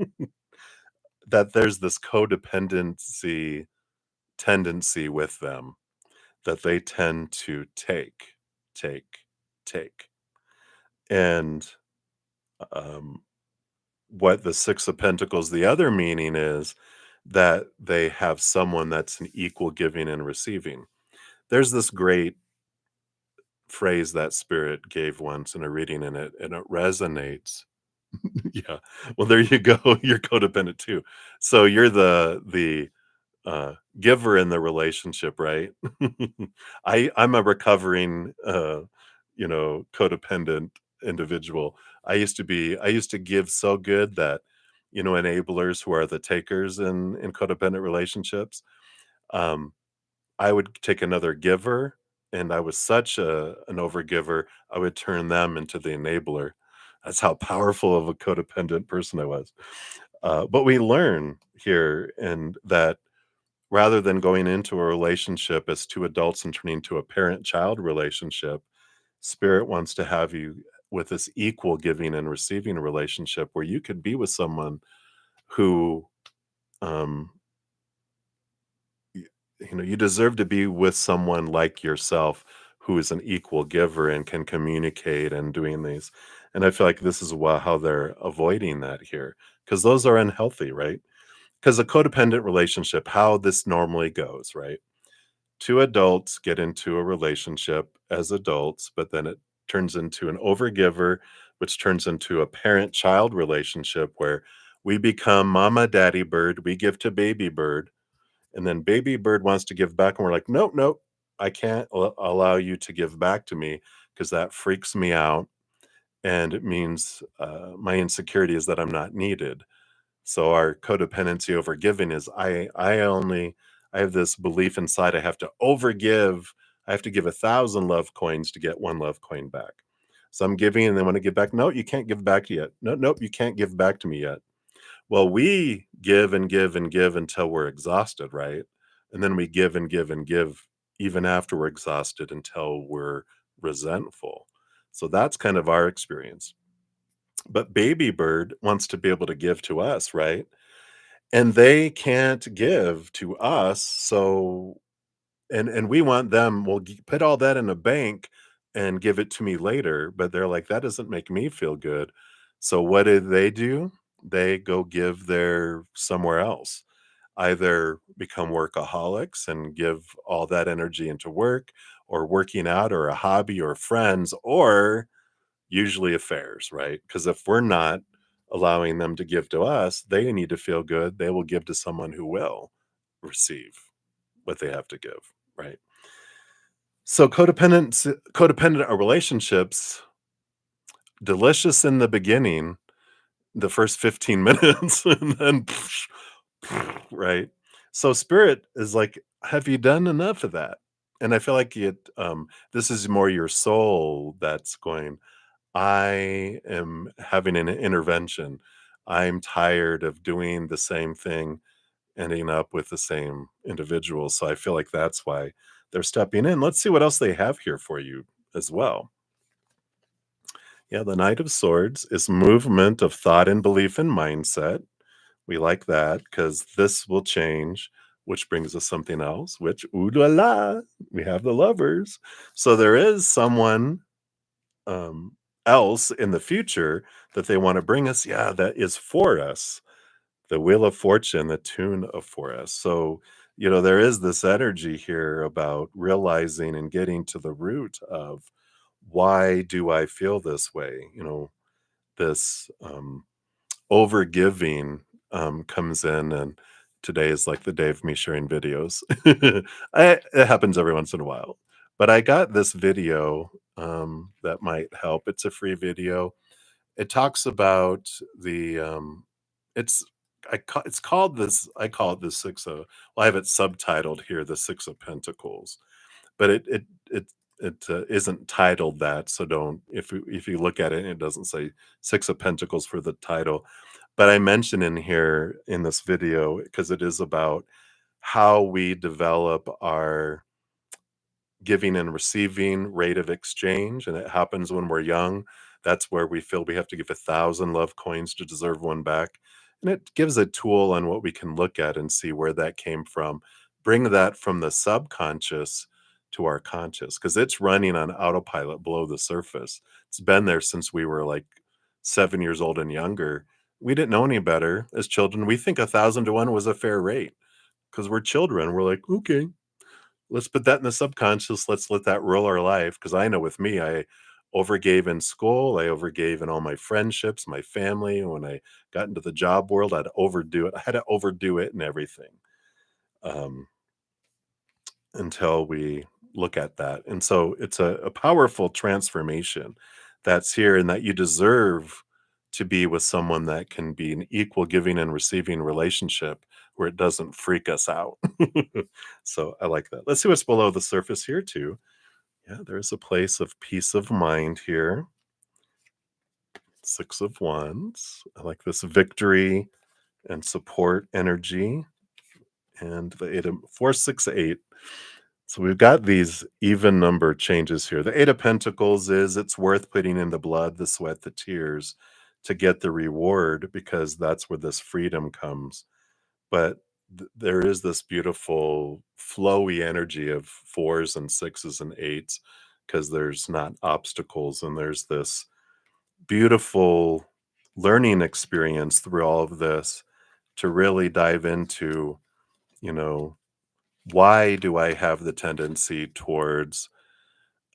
that there's this codependency tendency with them that they tend to take, take. And um, what the Six of Pentacles, the other meaning is that they have someone that's an equal giving and receiving. There's this great phrase that spirit gave once in a reading, and it resonates. Yeah. Well, there you go. You're codependent too. So you're the giver in the relationship, right? I'm a recovering codependent individual. I used to give so good that enablers who are the takers in codependent relationships. Um I would take another giver, and I was such an overgiver, I would turn them into the enabler. That's how powerful of a codependent person I was. But we learn here and that rather than going into a relationship as two adults and turning to a parent-child relationship, spirit wants to have you with this equal giving and receiving relationship where you could be with someone who, um, y you deserve to be with someone like yourself who is an equal giver and can communicate and doing these. And I feel like this is how they're avoiding that here, because those are unhealthy, right? Because a codependent relationship, how this normally goes, right? Two adults get into a relationship as adults, but then it turns into an overgiver, which turns into a parent-child relationship where we become mama, daddy bird, we give to baby bird, and then baby bird wants to give back, and we're like, "Nope, nope, I can't allow you to give back to me because that freaks me out, and it means, my insecurity is that I'm not needed." So our codependency over giving is I have this belief inside I have to overgive. I have to give 1,000 love coins to get 1 love coin back. So I'm giving and they want to give back. No, you can't give back yet. No, nope, you can't give back to me yet. Well, we give and give and give until we're exhausted, right? And then we give and give and give even after we're exhausted until we're resentful. So that's kind of our experience. But baby bird wants to be able to give to us, right? And they can't give to us, so and we want them, "Well, put all that in a bank and give it to me later," but they're like, "That doesn't make me feel good." So what do? They go give their somewhere else. Either become workaholics and give all that energy into work or working out or a hobby or friends, or usually affairs, right? Because if we're not allowing them to give to us, they need to feel good. They will give to someone who will receive what they have to give, right? So codependent relationships, delicious in the beginning, the first 15 minutes, and then right? So spirit is like, have you done enough of that? And I feel like this is more your soul that's going, I am having an intervention. I'm tired of doing the same thing, ending up with the same individual. So I feel like that's why they're stepping in. Let's see what else they have here for you, as well. Yeah, the Knight of Swords is movement of thought and belief and mindset. We like that because this will change, which brings us something else, which, ooh la la, we have the lovers. So there is someone um, else in the future that they want to bring us. Yeah, that is for us. The Wheel of Fortune, the tune of for us. So, there is this energy here about realizing and getting to the root of why do I feel this way? This overgiving comes in, and today is like the day of me sharing videos. It happens every once in a while, but I got this video that might help. It's a free video. It talks about the it's it's called this. I call it the six of. Well, I have it subtitled here, the Six of Pentacles, but it isn't titled that. So don't, if you look at it, it doesn't say Six of Pentacles for the title. But I mention in here in this video because it is about how we develop our giving and receiving rate of exchange, and it happens when we're young. That's where we feel we have to give 1,000 love coins to deserve one back, and it gives a tool on what we can look at and see where that came from. Bring that from the subconscious to our conscious because it's running on autopilot below the surface. It's been there since we were like 7 years old and younger. We didn't know any better as children. We think 1,000 to 1 was a fair rate because we're children. We're like, okay, let's put that in the subconscious. Let's let that rule our life. Because I know with me, I overgave in school. I overgave in all my friendships, my family. When I got into the job world, I'd overdo it. I had to overdo it and everything um, until we look at that. And so it's a powerful transformation that's here, and that you deserve to be with someone that can be an equal giving and receiving relationship where it doesn't freak us out. So I like that. Let's see what's below the surface here, too. Yeah, there's a place of peace of mind here. Six of Wands. I like this victory and support energy. And the eight of 4, 6, 8. So we've got these even number changes here. The Eight of Pentacles is it's worth putting in the blood, the sweat, the tears to get the reward because that's where this freedom comes. But there is this beautiful flowy energy of 4s and 6s and 8s because there's not obstacles, and there's this beautiful learning experience through all of this to really dive into, you know, why do I have the tendency towards,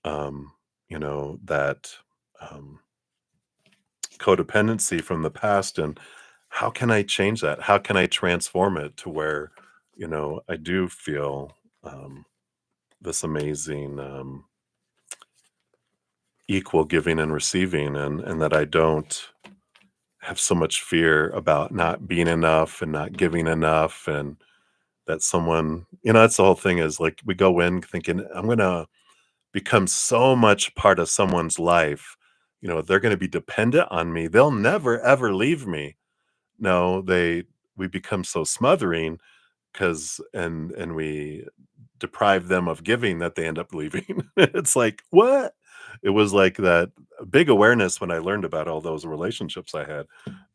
that um, codependency from the past, and how can I change that? How can I transform it to where, I do feel this amazing equal giving and receiving, and that I don't have so much fear about not being enough and not giving enough, and that someone, that's the whole thing is like we go in thinking I'm going to become so much part of someone's life. They're going to be dependent on me. They'll never ever leave me. No, we become so smothering because and we deprive them of giving that they end up leaving. It's like, what? It was like that big awareness when I learned about all those relationships I had,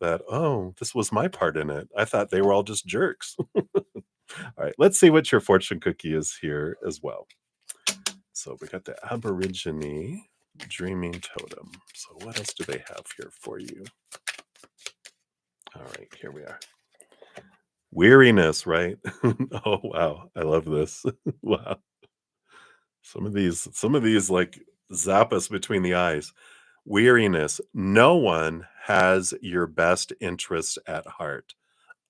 that, oh, this was my part in it. I thought they were all just jerks. All right, let's see what your fortune cookie is here as well. So we got the Aborigine Dreaming Totem. So what else do they have here for you? All right, here we are. Weariness, right? Oh wow, I love this. Wow. Some of these like zap us between the eyes. Weariness. No one has your best interest at heart.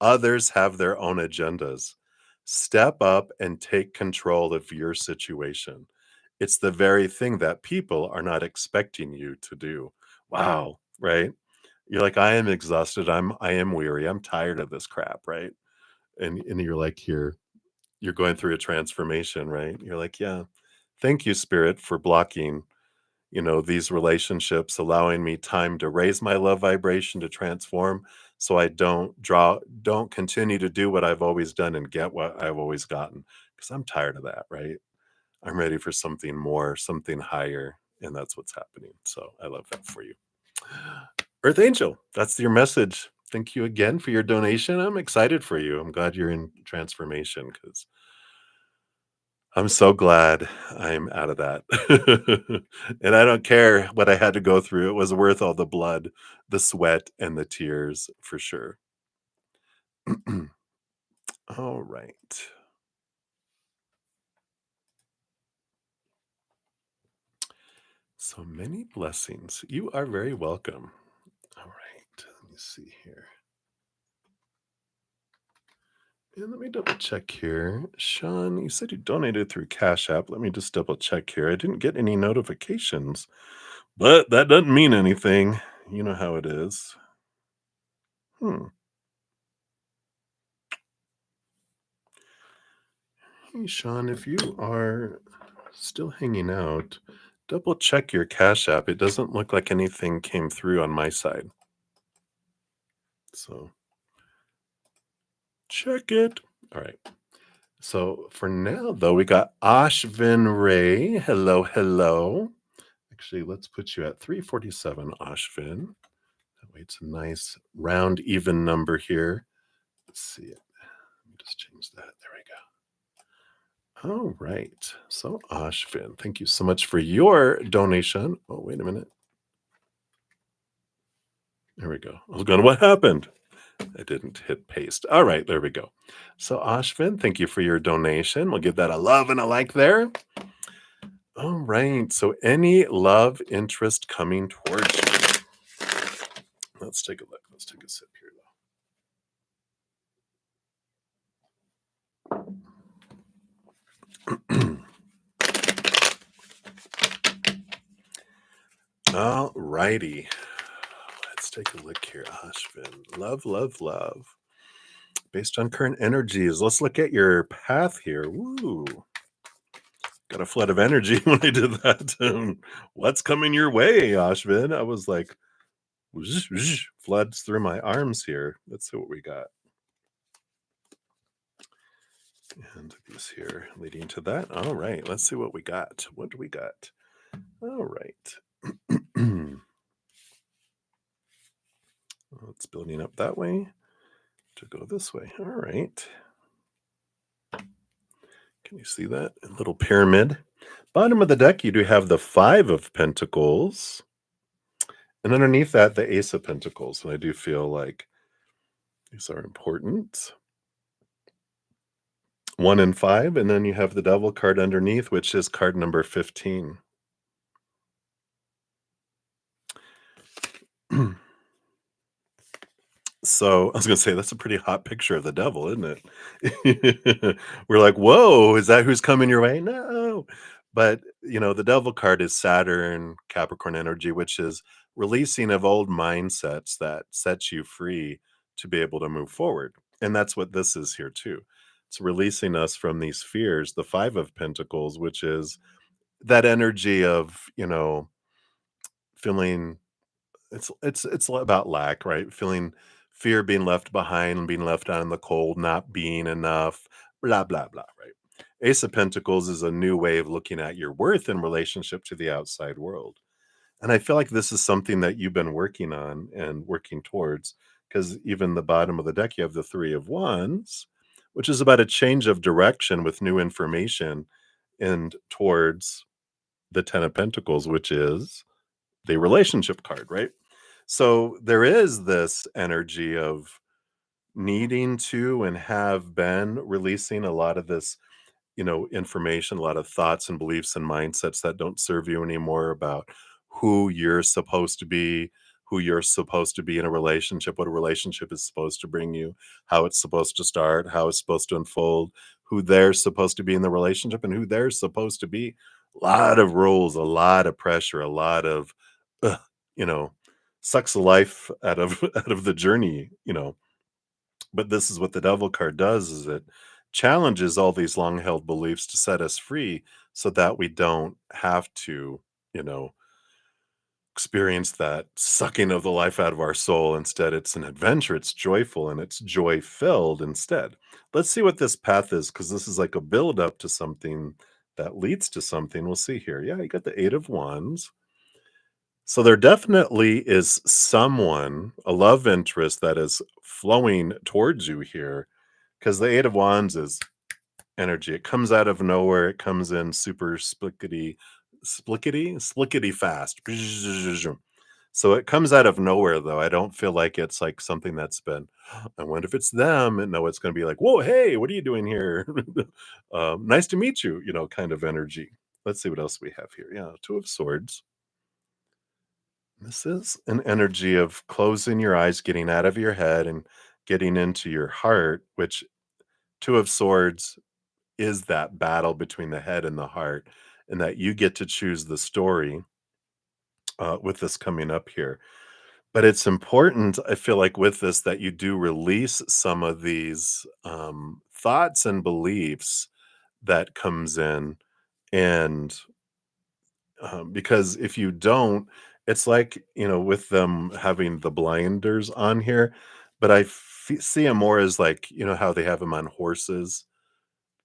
Others have their own agendas. Step up and take control of your situation. It's the very thing that people are not expecting you to do. Wow, right? You're like, I am exhausted. I am weary. I'm tired of this crap, right? And you're like, you're going through a transformation, right? You're like, yeah, thank you, Spirit, for blocking, these relationships, allowing me time to raise my love vibration to transform so I don't continue to do what I've always done and get what I've always gotten. Because I'm tired of that, right? I'm ready for something more, something higher. And that's what's happening. So I love that for you. Earth Angel, that's your message. Thank you again for your donation. I'm excited for you. I'm glad you're in transformation because I'm so glad I'm out of that. And I don't care what I had to go through. It was worth all the blood, the sweat, and the tears for sure. All right. So many blessings. You are very welcome. All right. Let me see here. And let me double check here. Sean, you said you donated through Cash App. Let me just double check here. I didn't get any notifications, but that doesn't mean anything. You know how it is. Hmm. Hey, Sean, if you are still hanging out, double check your Cash App. It doesn't look like anything came through on my side. So check it. All right. So for now, though, we got Ashvin Ray. Hello, hello. Actually, let's put you at 347, Ashvin. That way it's a nice round, even number here. Let's see it. Let me just change that. There we go. All right. So, Ashvin, thank you so much for your donation. Oh, wait a minute. There we go. I was going, what happened? I didn't hit paste. All right, there we go. So, Ashvin, thank you for your donation. We'll give that a love and a like there. All right. So, any love interest coming towards you? Let's take a look. Let's take a sip here, though. All righty. Let's take a look here, Ashvin. Love, love, love. Based on current energies, let's look at your path here. Woo. Got a flood of energy when I did that. What's coming your way, Ashvin? I was like, whoosh, whoosh, floods through my arms here. Let's see what we got. And these here leading to that. All right, let's see what we got. What do we got? All right. Well, it's building up that way to go this way. All right. Can you see that? A little pyramid. Bottom of the deck, you do have the Five of Pentacles. And underneath that, the Ace of Pentacles. And I do feel like these are important. 1 and 5. And then you have the Devil card underneath, which is card number 15. So I was going to say, that's a pretty hot picture of the devil, isn't it? We're like, whoa, is that who's coming your way? No. But, the devil card is Saturn, Capricorn energy, which is releasing of old mindsets that sets you free to be able to move forward. And that's what this is here, too. It's releasing us from these fears, the Five of Pentacles, which is that energy of, feeling it's about lack, right? Feeling fear, being left behind and being left out in the cold, not being enough, blah blah blah, right? Ace of Pentacles is a new way of looking at your worth in relationship to the outside world. And I feel like this is something that you've been working on and working towards, because even the bottom of the deck, you have the Three of Wands, which is about a change of direction with new information and towards the Ten of Pentacles, which is the relationship card, right? So there is this energy of needing to and have been releasing a lot of this, information, a lot of thoughts and beliefs and mindsets that don't serve you anymore about who you're supposed to be, who you're supposed to be in a relationship, what a relationship is supposed to bring you, how it's supposed to start, how it's supposed to unfold, who they're supposed to be in the relationship and who they're supposed to be. A lot of rules, a lot of pressure, a lot of, uh, you know, sucks the life out of out of the journey, but this is what the devil card does, is it challenges all these long held beliefs to set us free so that we don't have to, you know, experience that sucking of the life out of our soul. Instead, it's an adventure, it's joyful, and it's joy filled instead. Let's see what this path is, because this is like a build up to something that leads to something. We'll see here. Yeah, you got the 8 of Wands. So there definitely is someone, a love interest that is flowing towards you here, because the 8 of Wands is energy. It comes out of nowhere. It comes in super splickety fast. So it comes out of nowhere, though. I don't feel like it's like something that's been, I wonder if it's them. And no, it's going to be like, whoa, hey, what are you doing here? Nice to meet you, kind of energy. Let's see what else we have here. Yeah, 2 of Swords. This is an energy of closing your eyes, getting out of your head and getting into your heart, which 2 of Swords is that battle between the head and the heart, and that you get to choose the story with this coming up here. But it's important, I feel like, with this that you do release some of these thoughts and beliefs that comes in, and because if you don't, it's like, with them having the blinders on here, but see them more as like, how they have them on horses,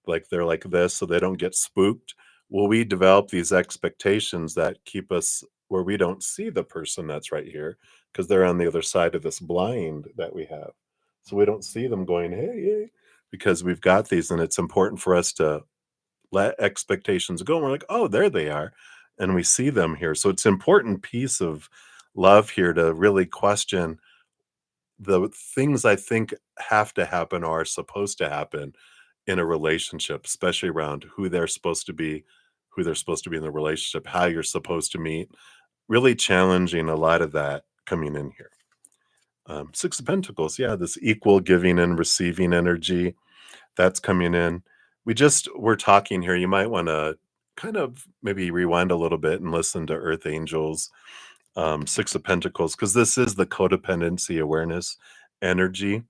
like they're like this so they don't get spooked. Well, we develop these expectations that keep us where we don't see the person that's right here because they're on the other side of this blind that we have. So we don't see them going, hey, hey, because we've got these, and it's important for us to let expectations go. And we're like, oh, there they are. And we see them here. So it's an important piece of love here to really question the things I think have to happen or are supposed to happen in a relationship, especially around who they're supposed to be in the relationship, how you're supposed to meet, really challenging a lot of that coming in here. 6 of Pentacles, yeah, this equal giving and receiving energy that's coming in. We're talking here. You might want to kind of maybe rewind a little bit and listen to Earth Angels, 6 of Pentacles, because this is the codependency awareness energy.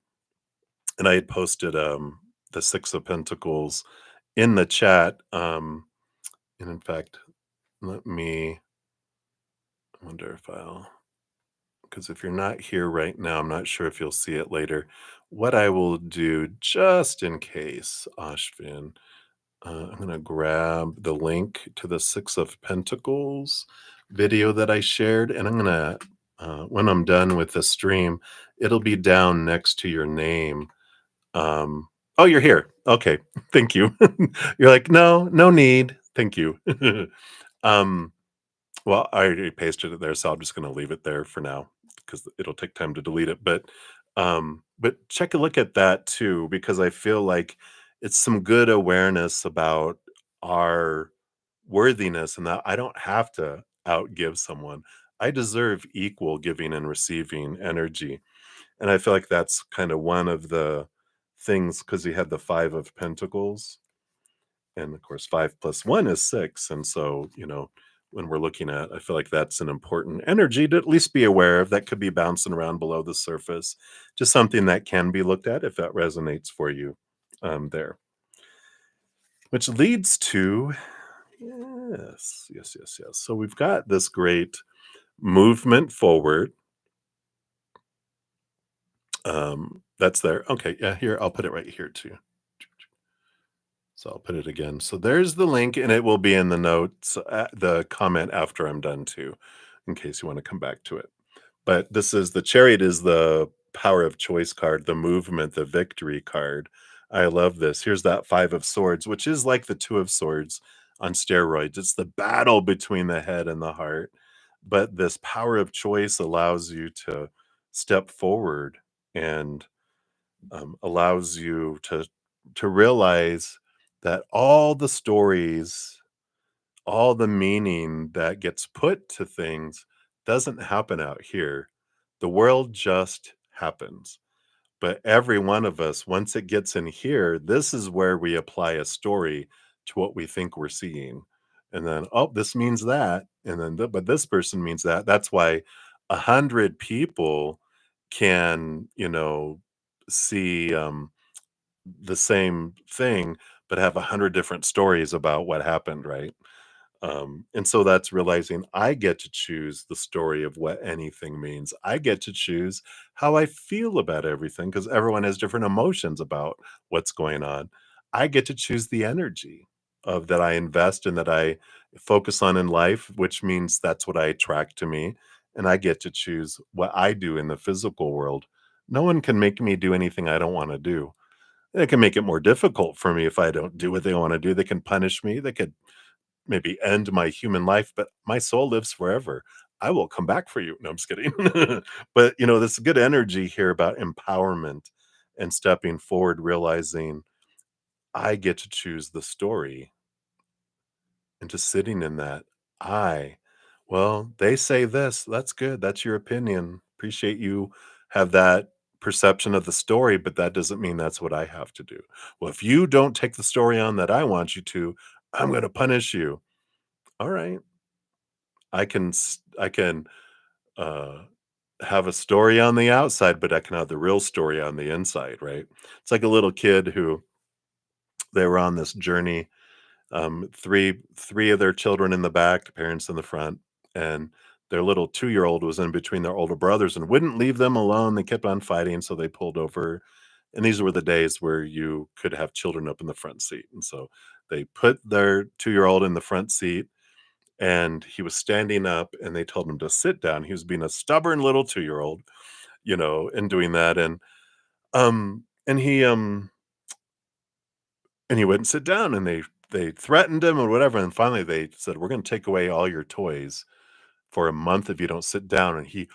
And I had posted the 6 of Pentacles in the chat. And in fact, let me I wonder if because if you're not here right now, I'm not sure if you'll see it later. What I will do, just in case, Ashvin, I'm going to grab the link to the 6 of Pentacles video that I shared, and I'm going to, when I'm done with the stream, it'll be down next to your name. Oh, you're here. Okay. Thank you. You're like, no, no need. Thank you. um, well, I already pasted it there, so I'm just going to leave it there for now because it'll take time to delete it. But check a look at that too, because I feel like it's some good awareness about our worthiness and that I don't have to outgive someone. I deserve equal giving and receiving energy. And I feel like that's kind of one of the things because you had the 5 of Pentacles. And of course, 5 plus 1 is 6. And so, when we're looking at, I feel like that's an important energy to at least be aware of that could be bouncing around below the surface. Just something that can be looked at if that resonates for you there. Which leads to, yes. So we've got this great movement forward. That's there. Okay, yeah, here, I'll put it right here too. So I'll put it again. So there's the link, and it will be in the notes, the comment after I'm done too, in case you want to come back to it. But this is the Chariot is the power of choice card, the movement, the victory card. I love this. Here's that 5 of Swords, which is like the 2 of Swords on steroids. It's the battle between the head and the heart. But this power of choice allows you to step forward and allows you to realize that all the stories, all the meaning that gets put to things doesn't happen out here. The world just happens. But every one of us, once it gets in here, this is where we apply a story to what we think we're seeing. And then, oh, this means that. And then, but this person means that. That's why 100 people can, see the same thing, but have 100 different stories about what happened, right? And so that's realizing I get to choose the story of what anything means. I get to choose how I feel about everything because everyone has different emotions about what's going on. I get to choose the energy. of that I invest and that I focus on in life, which means that's what I attract to me. And I get to choose what I do in the physical world. No one can make me do anything I don't want to do. They can make it more difficult for me if I don't do what they want to do. They can punish me. They could maybe end my human life, but my soul lives forever. I will come back for you. No, I'm just kidding. But, this good energy here about empowerment and stepping forward, realizing I get to choose the story and just sitting in that. I, well, they say this. That's good. That's your opinion. Appreciate you have that perception of the story, but that doesn't mean that's what I have to do. Well, if you don't take the story on that I want you to, I'm going to punish you. All right. I can uh have a story on the outside, but I can have the real story on the inside, right? It's like a little kid who they were on this journey, three of their children in the back, parents in the front, and their little 2-year-old was in between their older brothers and wouldn't leave them alone. They kept on fighting, so they pulled over. And these were the days where you could have children up in the front seat. And so they put their 2-year-old in the front seat and he was standing up and they told him to sit down. He was being a stubborn little 2-year-old, and doing that. And he wouldn't sit down and they threatened him or whatever. And finally they said, "We're going to take away all your toys for a month if you don't sit down." And he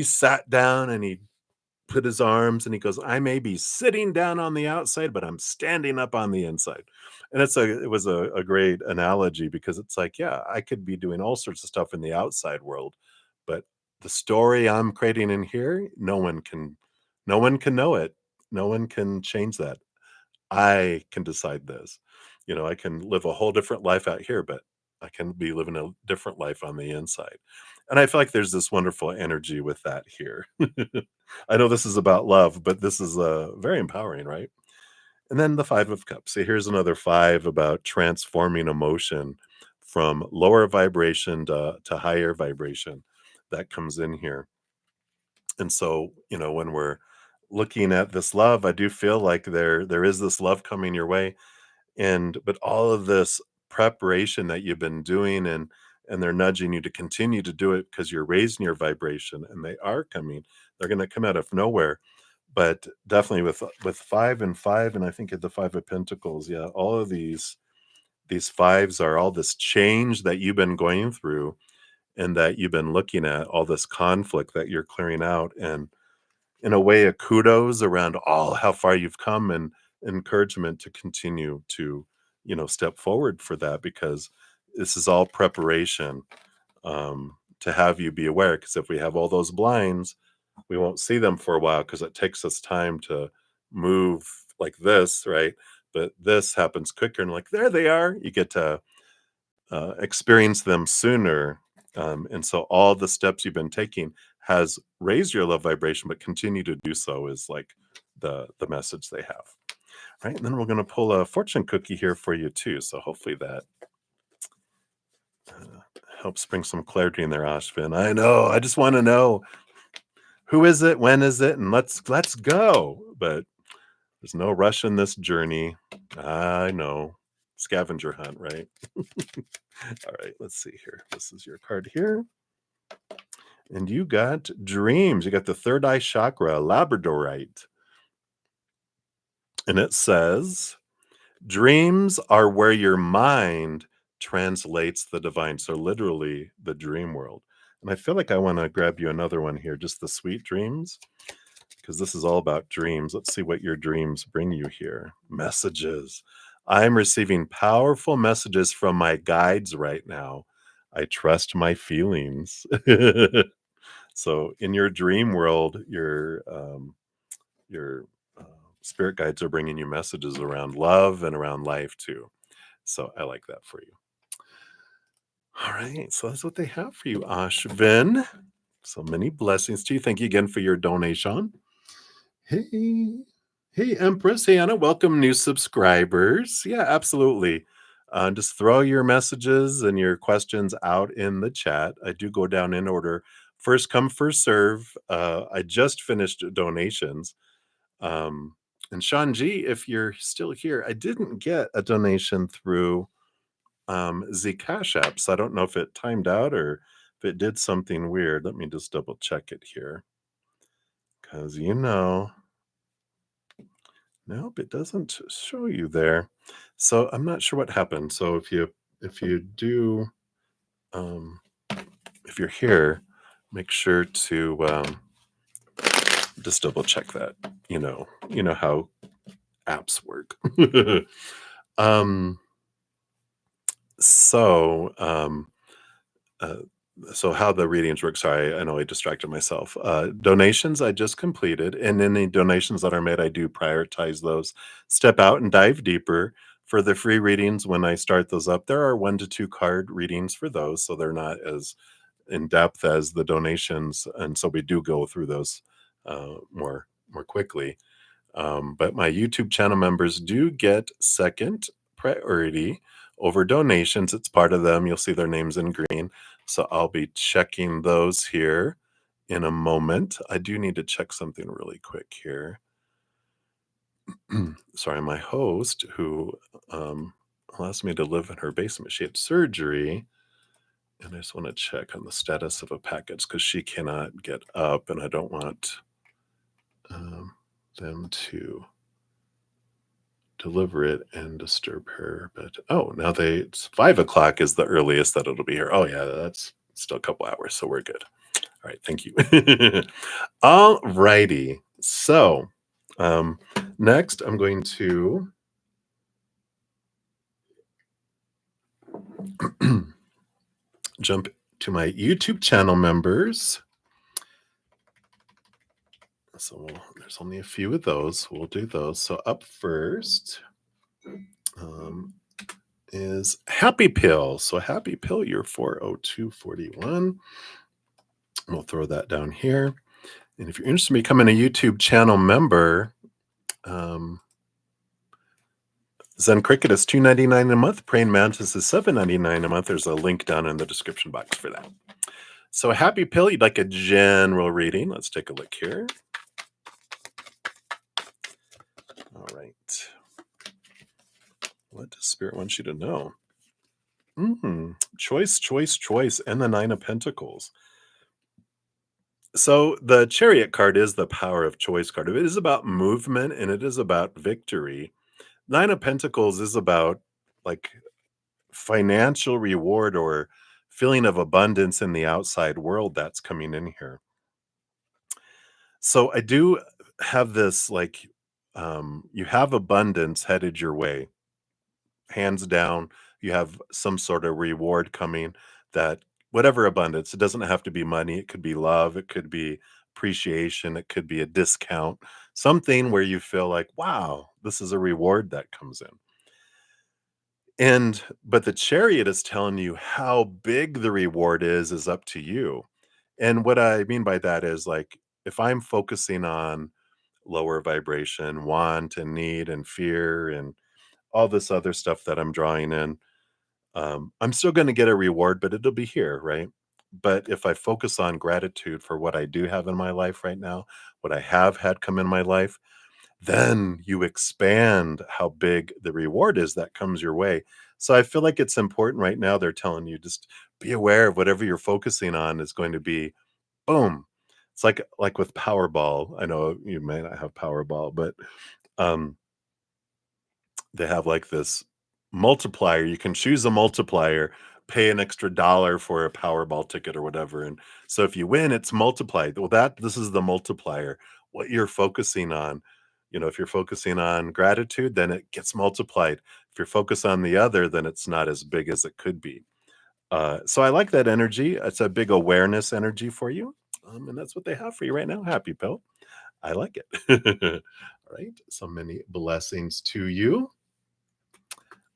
sat down and he put his arms and he goes, "I may be sitting down on the outside, but I'm standing up on the inside." And it was a great analogy because it's like, yeah, I could be doing all sorts of stuff in the outside world, but the story I'm creating in here, no one can know it. No one can change that. I can decide this. I can live a whole different life out here, but I can be living a different life on the inside. And I feel like there's this wonderful energy with that here. I know this is about love, but this is very empowering, right? And then the 5 of Cups. So here's another five about transforming emotion from lower vibration to higher vibration that comes in here. And so, when we're looking at this love, I do feel like there is this love coming your way, but all of this preparation that you've been doing, and they're nudging you to continue to do it because you're raising your vibration and they are coming. They're going to come out of nowhere. But definitely with 5 and 5, and I think at the 5 of Pentacles, yeah, all of these fives are all this change that you've been going through and that you've been looking at, all this conflict that you're clearing out, and in a way, a kudos around all how far you've come, and encouragement to continue to, step forward for that, because this is all preparation, to have you be aware. Because if we have all those blinds, we won't see them for a while because it takes us time to move like this, right? But this happens quicker, and like there they are. You get to experience them sooner. And so all the steps you've been taking has raised your love vibration, but continue to do so is like the message they have. Right. And then we're going to pull a fortune cookie here for you too. So hopefully that uh, helps bring some clarity in there, Ashvin. I know. I just want to know, who is it? When is it? And let's go. But there's no rush in this journey. I know. Scavenger hunt, right? All right, let's see here. This is your card here. And you got dreams. You got the third eye chakra, labradorite. And it says, dreams are where your mind translates the divine. So literally the dream world. And I feel like I want to grab you another one here, just the sweet dreams, because this is all about dreams. Let's see what your dreams bring you here. Messages. I'm receiving powerful messages from my guides right now. I trust my feelings. So in your dream world, your spirit guides are bringing you messages around love and around life too. So I like that for you. All right, so that's what they have for you, Ashvin. So many blessings to you. Thank you again for your donation. Hey, hey, Empress, hey, Anna, welcome new subscribers. Yeah, absolutely. Just throw your messages and your questions out in the chat. I do go down in order. First come, first serve. I just finished donations. And Sean G, if you're still here, I didn't get a donation through the CashApp. So I don't know if it timed out or if it did something weird. Let me just double check it here. Because nope, it doesn't show you there. So I'm not sure what happened. So if you do if you're here, make sure to just double check that. You know how apps work. um, so um, uh, so how the readings work. Sorry, I know I distracted myself. Donations I just completed, and any donations that are made, I do prioritize those. Step out and dive deeper. For the free readings, when I start those up, there are 1 to 2 card readings for those, so they're not as in depth as the donations, and so we do go through those more quickly. But my YouTube channel members do get second priority over donations. It's part of them. You'll see their names in green. So I'll be checking those here in a moment. I do need to check something really quick here. Sorry, my host, who asked me to live in her basement, she had surgery. And I just want to check on the status of a package because she cannot get up, and I don't want them to deliver it and disturb her. But now it's 5 o'clock is the earliest that it'll be here. Oh yeah, that's still a couple hours, so we're good. All right, thank you. All righty. So next I'm going to jump to my YouTube channel members. So there's only a few of those. We'll do those. So up first is Happy Pill. So Happy Pill, you're 40241. We'll throw that down here. And if you're interested in becoming a YouTube channel member, Zen Cricket is $2.99 a month. Praying Mantis is $7.99 a month. There's a link down in the description box for that. So Happy Pill, you'd like a general reading. Let's take a look here. All right. What does Spirit want you to know? Choice, choice, choice, and the 9 of Pentacles. So the Chariot card is the power of choice card. It is about movement and it is about victory. 9 of Pentacles is about like financial reward or feeling of abundance in the outside world that's coming in here. So I do have this you have abundance headed your way. Hands down, you have some sort of reward coming, that whatever abundance, it doesn't have to be money, it could be love, it could be appreciation, it could be a discount, something where you feel like, wow, this is a reward that comes in. But the Chariot is telling you how big the reward is up to you. And what I mean by that is, like, if I'm focusing on lower vibration, want and need and fear and all this other stuff that I'm drawing in, I'm still going to get a reward, but it'll be here, right? But if I focus on gratitude for what I do have in my life right now, what I have had come in my life, then you expand how big the reward is that comes your way. So I feel like it's important right now. They're telling you, just be aware of whatever you're focusing on is going to be boom. It's like with Powerball. I know you may not have Powerball, but they have like this multiplier. You can choose a multiplier, pay an extra $1 for a Powerball ticket or whatever. And so if you win, it's multiplied. Well, this is the multiplier. What you're focusing on, if you're focusing on gratitude, then it gets multiplied. If you're focused on the other, then it's not as big as it could be. So I like that energy. It's a big awareness energy for you. And that's what they have for you right now. Happy Pill. I like it. All right. So many blessings to you.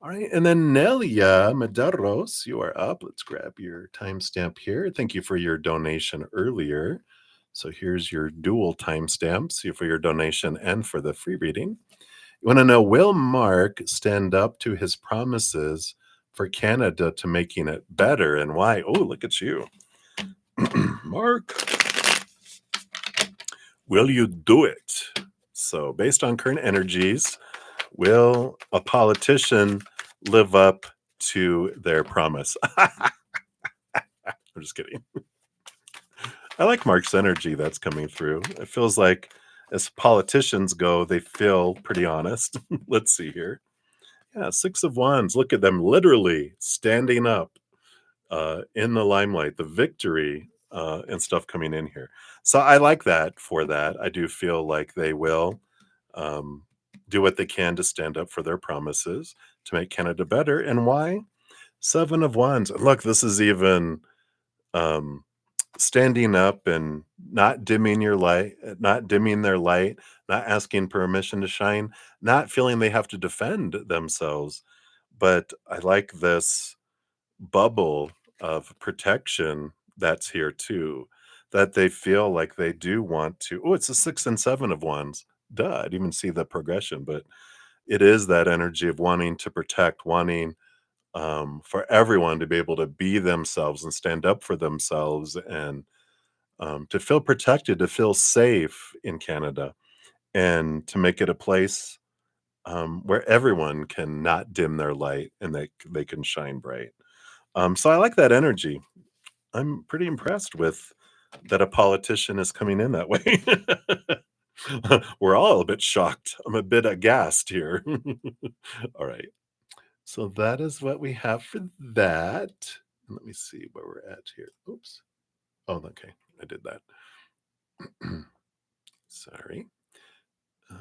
All right. And then Nelia Medeiros, you are up. Let's grab your timestamp here. Thank you for your donation earlier. So here's your dual timestamps for your donation and for the free reading. You want to know, will Mark stand up to his promises for Canada to making it better, and why? Oh, look at you. Mark, will you do it? So based on current energies, will a politician live up to their promise. I'm just kidding. I like Mark's energy that's coming through. It feels like, as politicians go, they feel pretty honest. Let's see here. Yeah, Six of Wands. Look at them literally standing up in the limelight, the victory and stuff coming in here. So I like that for that. I do feel like they will um, do what they can to stand up for their promises to make Canada better. And why? Seven of Wands. Look, this is even um, standing up and not dimming your light, not dimming their light, not asking permission to shine, not feeling they have to defend themselves. But I like this bubble of protection that's here too, that they feel like they do want to. Oh, it's a six and seven of wands. Duh, I didn't even see the progression, but it is that energy of wanting to protect, wanting for everyone to be able to be themselves and stand up for themselves and to feel protected, to feel safe in Canada, and to make it a place where everyone can not dim their light and they can shine bright. So I like that energy. I'm pretty impressed with that a politician is coming in that way. We're all a bit shocked. I'm a bit aghast here. All right. So that is what we have for that. Let me see where we're at here. Oops. Oh, okay. I did that. Sorry.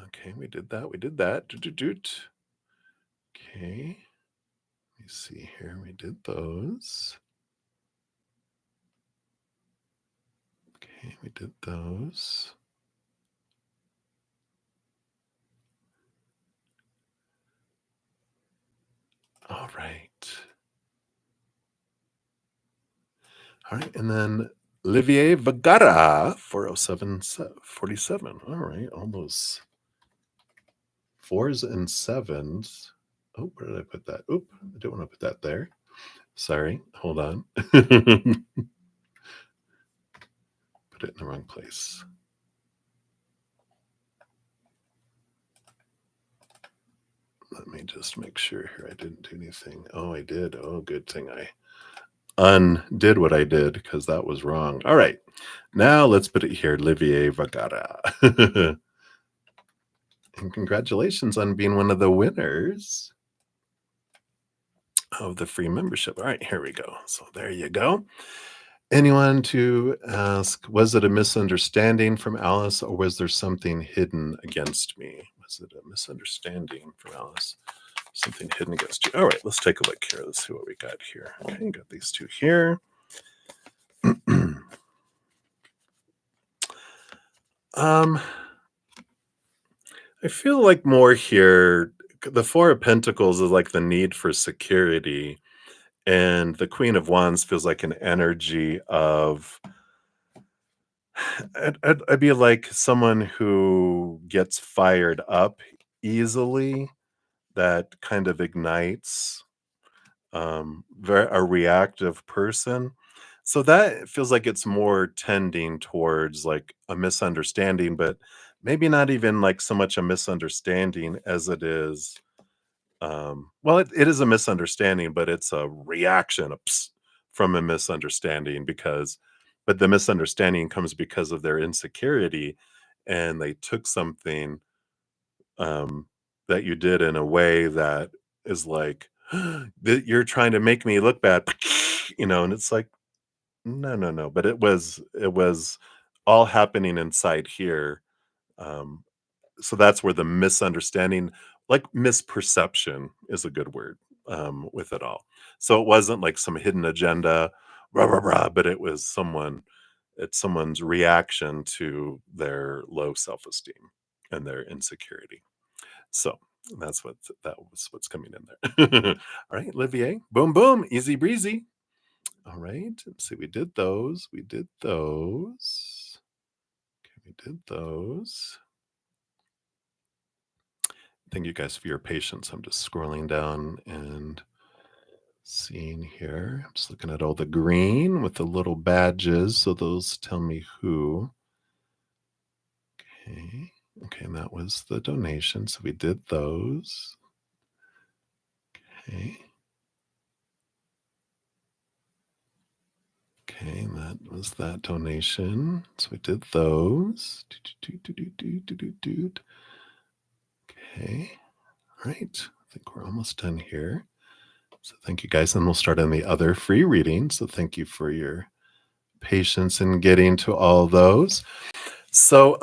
Okay, we did that. We did that. Doot. Okay. Let me see here. We did those. Okay, we did those. All right. All right, and then Olivier Vagara, 40747. All right, all those fours and sevens. Oh, where did I put that? Oop, I don't want to put that there. Sorry, hold on. Put it in the wrong place. Let me just make sure here I didn't do anything. Oh, I did. Oh, good thing I undid what I did because that was wrong. All right, now let's put it here, Olivier Vagara. And congratulations on being one of the winners of the free membership. All right, here we go. So there you go. Anyone to ask, was it a misunderstanding from Alice or was there something hidden against me? Was it a misunderstanding from Alice? Something hidden against you. All right, let's take a look here. Let's see what we got here. Okay, got these two here. I feel like more here, the Four of Pentacles is like the need for security, and the Queen of Wands feels like an energy of I'd be like someone who gets fired up easily, that kind of ignites, very a reactive person. So that feels like it's more tending towards like a misunderstanding, but maybe not even like so much a misunderstanding as it is. Well, it is a misunderstanding, but it's a reaction from a misunderstanding but the misunderstanding comes because of their insecurity, and they took something um, that you did in a way that is like, You're trying to make me look bad," and it's like, no, no, no. But it was all happening inside here. Um, so that's where the misunderstanding, like misperception is a good word with it all. So it wasn't like some hidden agenda, rah, rah, rah, but it's someone's reaction to their low self-esteem and their insecurity. So that was what's coming in there. All right, Olivier, boom, boom, easy breezy. All right, let's see, we did those. We did those. Okay, we did those. Thank you guys for your patience. I'm just scrolling down and seeing here. I'm just looking at all the green with the little badges. So those tell me who. Okay. Okay, and that was the donation. So we did those. Okay. Okay, that was that donation. So we did those. Okay, all right. I think we're almost done here. So thank you guys, and we'll start on the other free reading. So thank you for your patience in getting to all those. So,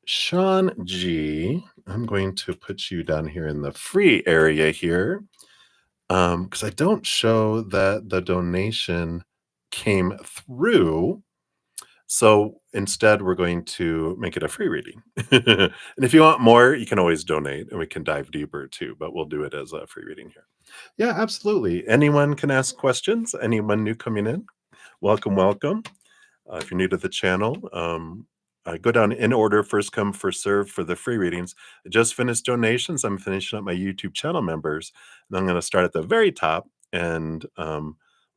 Sean G, I'm going to put you down here in the free area here, because I don't show that the donation came through. So instead, we're going to make it a free reading. And if you want more, you can always donate and we can dive deeper too, but we'll do it as a free reading here. Yeah, absolutely. Anyone can ask questions. Anyone new coming in, welcome, welcome. If you're new to the channel, I go down in order, first come, first serve for the free readings. I just finished donations. I'm finishing up my YouTube channel members, and I'm going to start at the very top and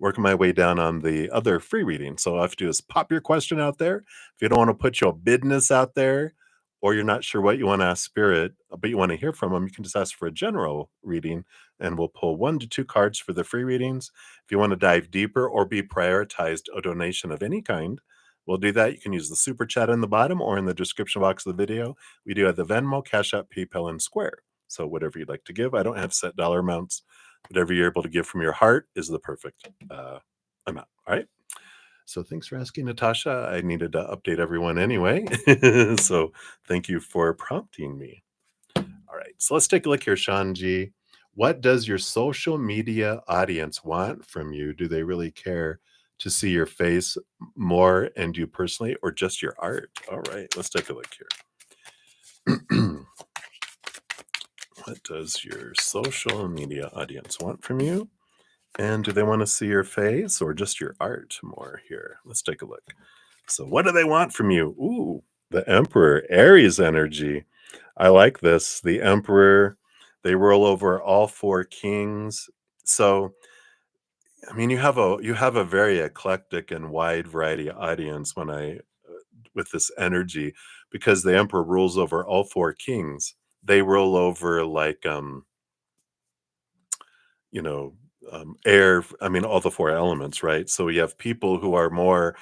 working my way down on the other free readings. So all I have to do is pop your question out there. If you don't want to put your business out there, or you're not sure what you want to ask Spirit, but you want to hear from them, you can just ask for a general reading, and we'll pull 1 to 2 cards for the free readings. If you want to dive deeper or be prioritized a donation of any kind, we'll do that. You can use the super chat in the bottom or in the description box of the video. We do have the Venmo, Cash App, PayPal, and Square. So whatever you'd like to give. I don't have set dollar amounts. Whatever you're able to give from your heart is the perfect amount. All right. So thanks for asking, Natasha. I needed to update everyone anyway. So thank you for prompting me. All right. So let's take a look here, Sean G. What does your social media audience want from you? Do they really care to see your face more and you personally, or just your art? All right. Let's take a look here. What does your social media audience want from you? And do they want to see your face or just your art more here? Let's take a look. So what do they want from you? Ooh, the Emperor, Aries energy. I like this. The Emperor, they roll over all 4 kings. So, I mean, you have a very eclectic and wide variety audience with this energy, because the Emperor rules over all 4 kings. They roll over like you know, air, I mean, all the 4 elements, right? So you have people who are more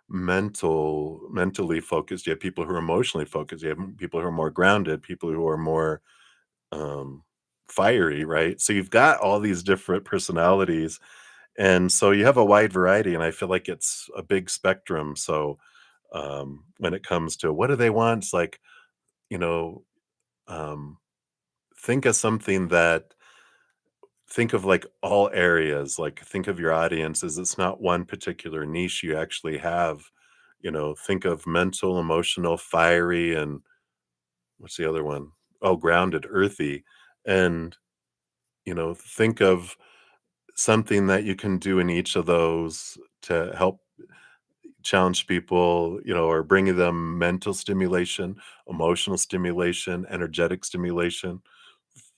mentally focused. You have people who are emotionally focused. You have people who are more grounded, people who are more um, fiery, right? So you've got all these different personalities. And so you have a wide variety, and I feel like it's a big spectrum. So when it comes to what do they want, it's like, you know, um, think of something that think of like all areas, like think of your audiences. It's not one particular niche you actually have. Think of mental, emotional, fiery, and what's the other one? Oh, grounded, earthy. And, think of something that you can do in each of those to help challenge people, or bring them mental stimulation, emotional stimulation, energetic stimulation,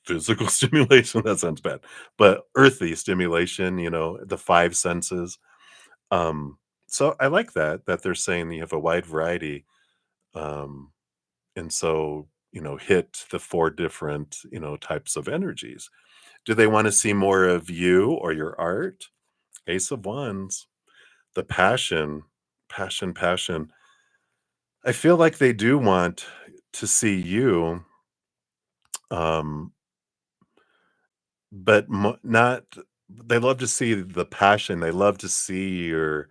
physical stimulation. That sounds bad, but earthy stimulation, the 5 senses. So I like that they're saying that you have a wide variety. Um, and so, hit the 4 different, types of energies. Do they want to see more of you or your art? Ace of Wands, the passion. I feel like they do want to see you, um, but not. They love to see the passion. They love to see your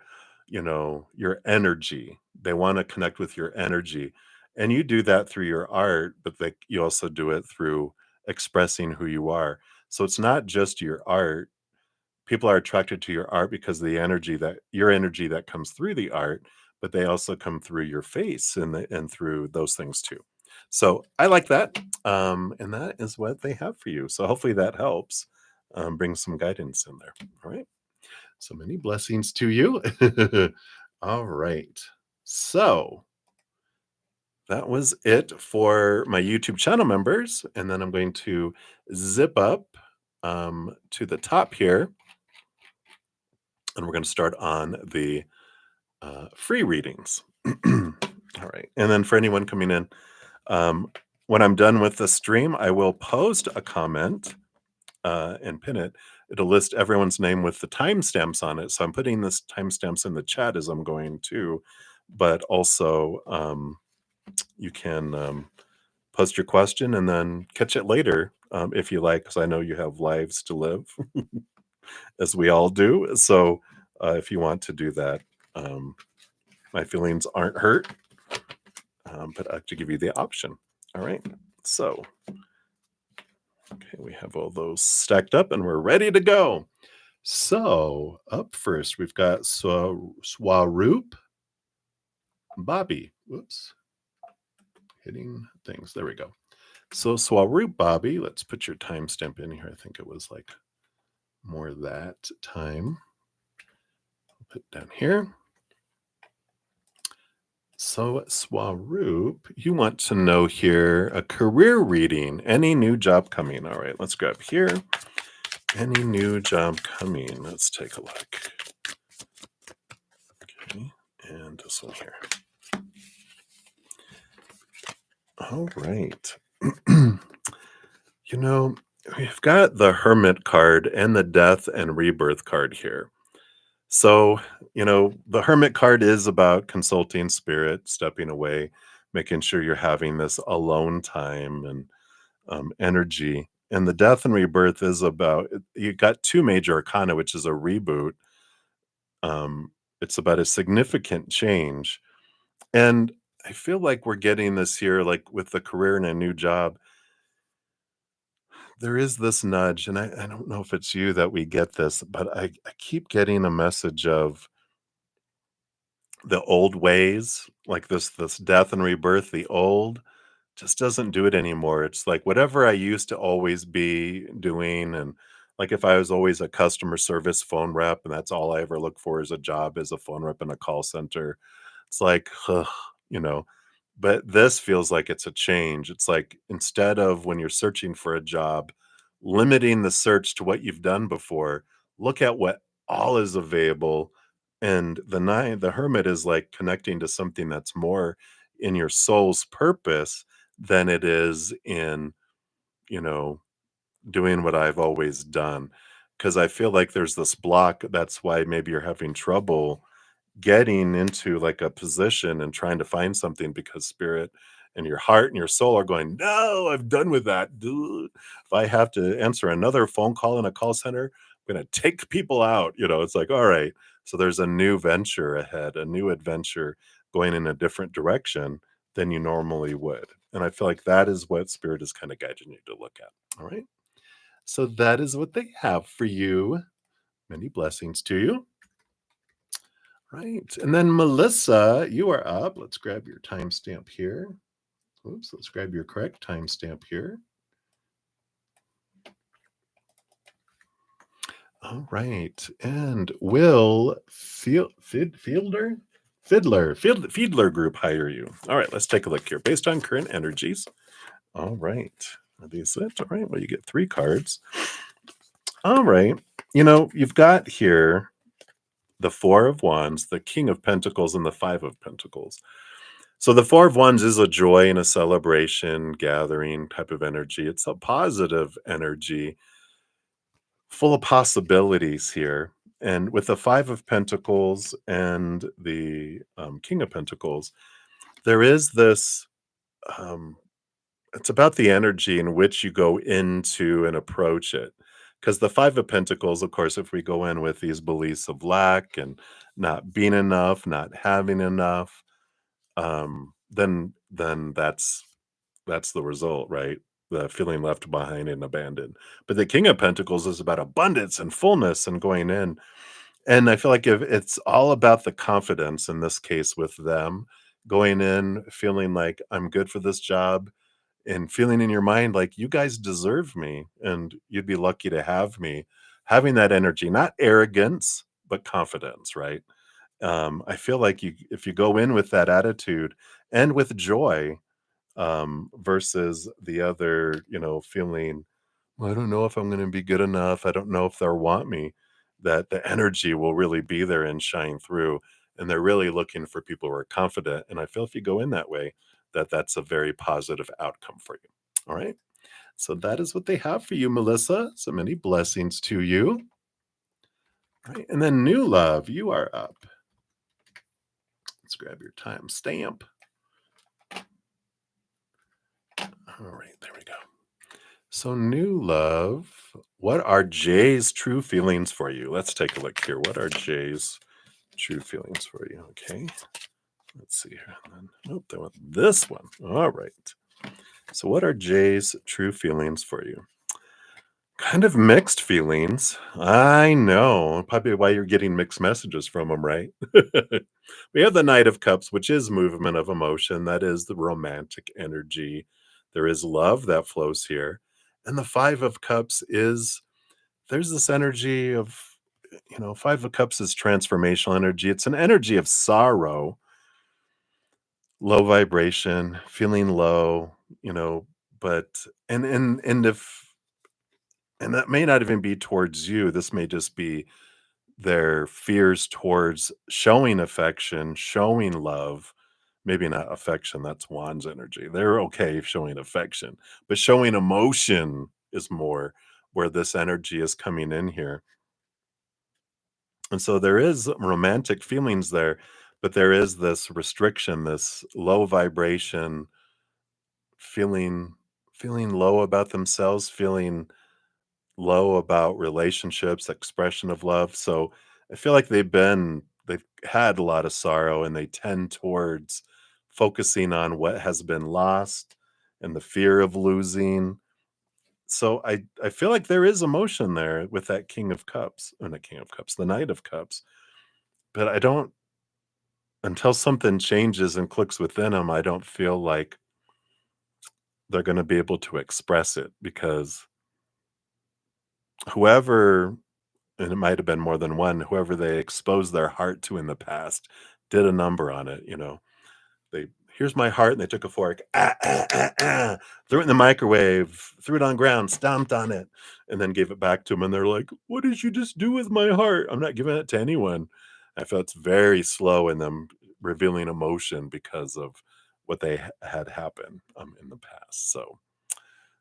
energy. They want to connect with your energy, and you do that through your art. But you also do it through expressing who you are. So it's not just your art. People are attracted to your art because of the energy that comes through the art, but they also come through your face and through those things too. So I like that. And that is what they have for you. So hopefully that helps bring some guidance in there. All right. So many blessings to you. All right. So that was it for my YouTube channel members. And then I'm going to zip up to the top here, and we're going to start on the free readings. All right. And then for anyone coming in, when I'm done with the stream, I will post a comment and pin it. it'll list everyone's name with the timestamps on it. So I'm putting this timestamps in the chat as I'm going too, but also you can post your question and then catch it later if you like, because I know you have lives to live, as we all do. So if you want to do that, my feelings aren't hurt, but I have to give you the option. All right. So, okay, we have all those stacked up and we're ready to go. So, up first, we've got Swaroop Bobby. Whoops. Hitting things. There we go. So, Swaroop Bobby, let's put your timestamp in here. I think it was like more that time. I'll put down here. So, Swaroop, you want to know here a career reading, any new job coming. All right, let's grab here. Any new job coming? Let's take a look. Okay, and this one here. All right. You know, we've got the Hermit card and the Death and Rebirth card here. So, you know, the Hermit card is about consulting spirit, stepping away, making sure you're having this alone time and energy. And the Death and Rebirth is about, you got two major arcana, which is a reboot. It's about a significant change. And I feel like we're getting this here, like with the career and a new job. There is this nudge, and I don't know if it's you that we get this, but I keep getting a message of the old ways, like this death and rebirth, the old just doesn't do it anymore. It's like whatever I used to always be doing, and like if I was always a customer service phone rep, and that's all I ever look for is a job as a phone rep in a call center. It's like, ugh, you know, but this feels like it's a change. It's like instead of when you're searching for a job, limiting the search to what you've done before, look at what all is available. And the hermit is like connecting to something that's more in your soul's purpose than it is in, you know, doing what I've always done. Because I feel like there's this block. That's why maybe you're having trouble getting into like a position and trying to find something because spirit and your heart and your soul are going, no, I'm done with that. Dude. If I have to answer another phone call in a call center, I'm going to take people out. You know, it's like, all right. So there's a new venture ahead, a new adventure going in a different direction than you normally would. And I feel like that is what spirit is kind of guiding you to look at. All right. So that is what they have for you. Many blessings to you. Right. And then Melissa, you are up. Let's grab your timestamp here. Oops, let's grab your correct timestamp here. All right. And will Fiedler Group hire you? All right, let's take a look here. Based on current energies. All right. Are these it? All right. Well, you get 3 cards. All right. You know, you've got here the 4 of Wands, the King of Pentacles, and the 5 of Pentacles. So the 4 of Wands is a joy and a celebration, gathering type of energy. It's a positive energy, full of possibilities here. And with the 5 of Pentacles and the King of Pentacles, there is this, it's about the energy in which you go into and approach it. Because the 5 of Pentacles, of course, if we go in with these beliefs of lack and not being enough, not having enough, then that's the result, right? The feeling left behind and abandoned. But the King of Pentacles is about abundance and fullness and going in. And I feel like if it's all about the confidence in this case with them going in, feeling like I'm good for this job and feeling in your mind like you guys deserve me and you'd be lucky to have me, having that energy, not arrogance, but confidence, right? I feel like if you go in with that attitude and with joy, versus the other, you know, feeling, well, I don't know if I'm going to be good enough. I don't know if they'll want me. That the energy will really be there and shine through. And they're really looking for people who are confident. And I feel if you go in that way, that's a very positive outcome for you. All right. So that is what they have for you, Melissa. So many blessings to you. All right. And then new love, you are up. Let's grab your time stamp. All right, there we go. So new love, what are Jay's true feelings for you? Let's take a look here. What are Jay's true feelings for you? Okay. Let's see here. Oh, they want this one. All right. So what are Jay's true feelings for you? Kind of mixed feelings. I know. Probably why you're getting mixed messages from him, right? We have the Knight of Cups, which is movement of emotion. That is the romantic energy. There is love that flows here. And the Five of Cups is there's this energy of, Five of Cups is transformational energy. It's an energy of sorrow, low vibration, feeling low, but if and that may not even be towards you. This may just be their fears towards showing affection, showing love. Maybe not affection, that's Wands energy. They're okay showing affection, but showing emotion is more where this energy is coming in here. And so there is romantic feelings there, but there is this restriction, this low vibration, feeling feeling low about themselves, feeling low about relationships, expression of love. So I feel like they've had a lot of sorrow and they tend towards focusing on what has been lost and the fear of losing. So I feel like there is emotion there with that King of Cups, or not King of Cups, the Knight of Cups. But I don't until something changes and clicks within them, I don't feel like they're going to be able to express it because whoever and it might have been more than one, whoever they exposed their heart to in the past did a number on it. They here's my heart, and they took a fork, threw it in the microwave, threw it on ground, stomped on it, and then gave it back to them. And they're like, "What did you just do with my heart? I'm not giving it to anyone." I felt it's very slow in them revealing emotion because of what they had happen in the past. So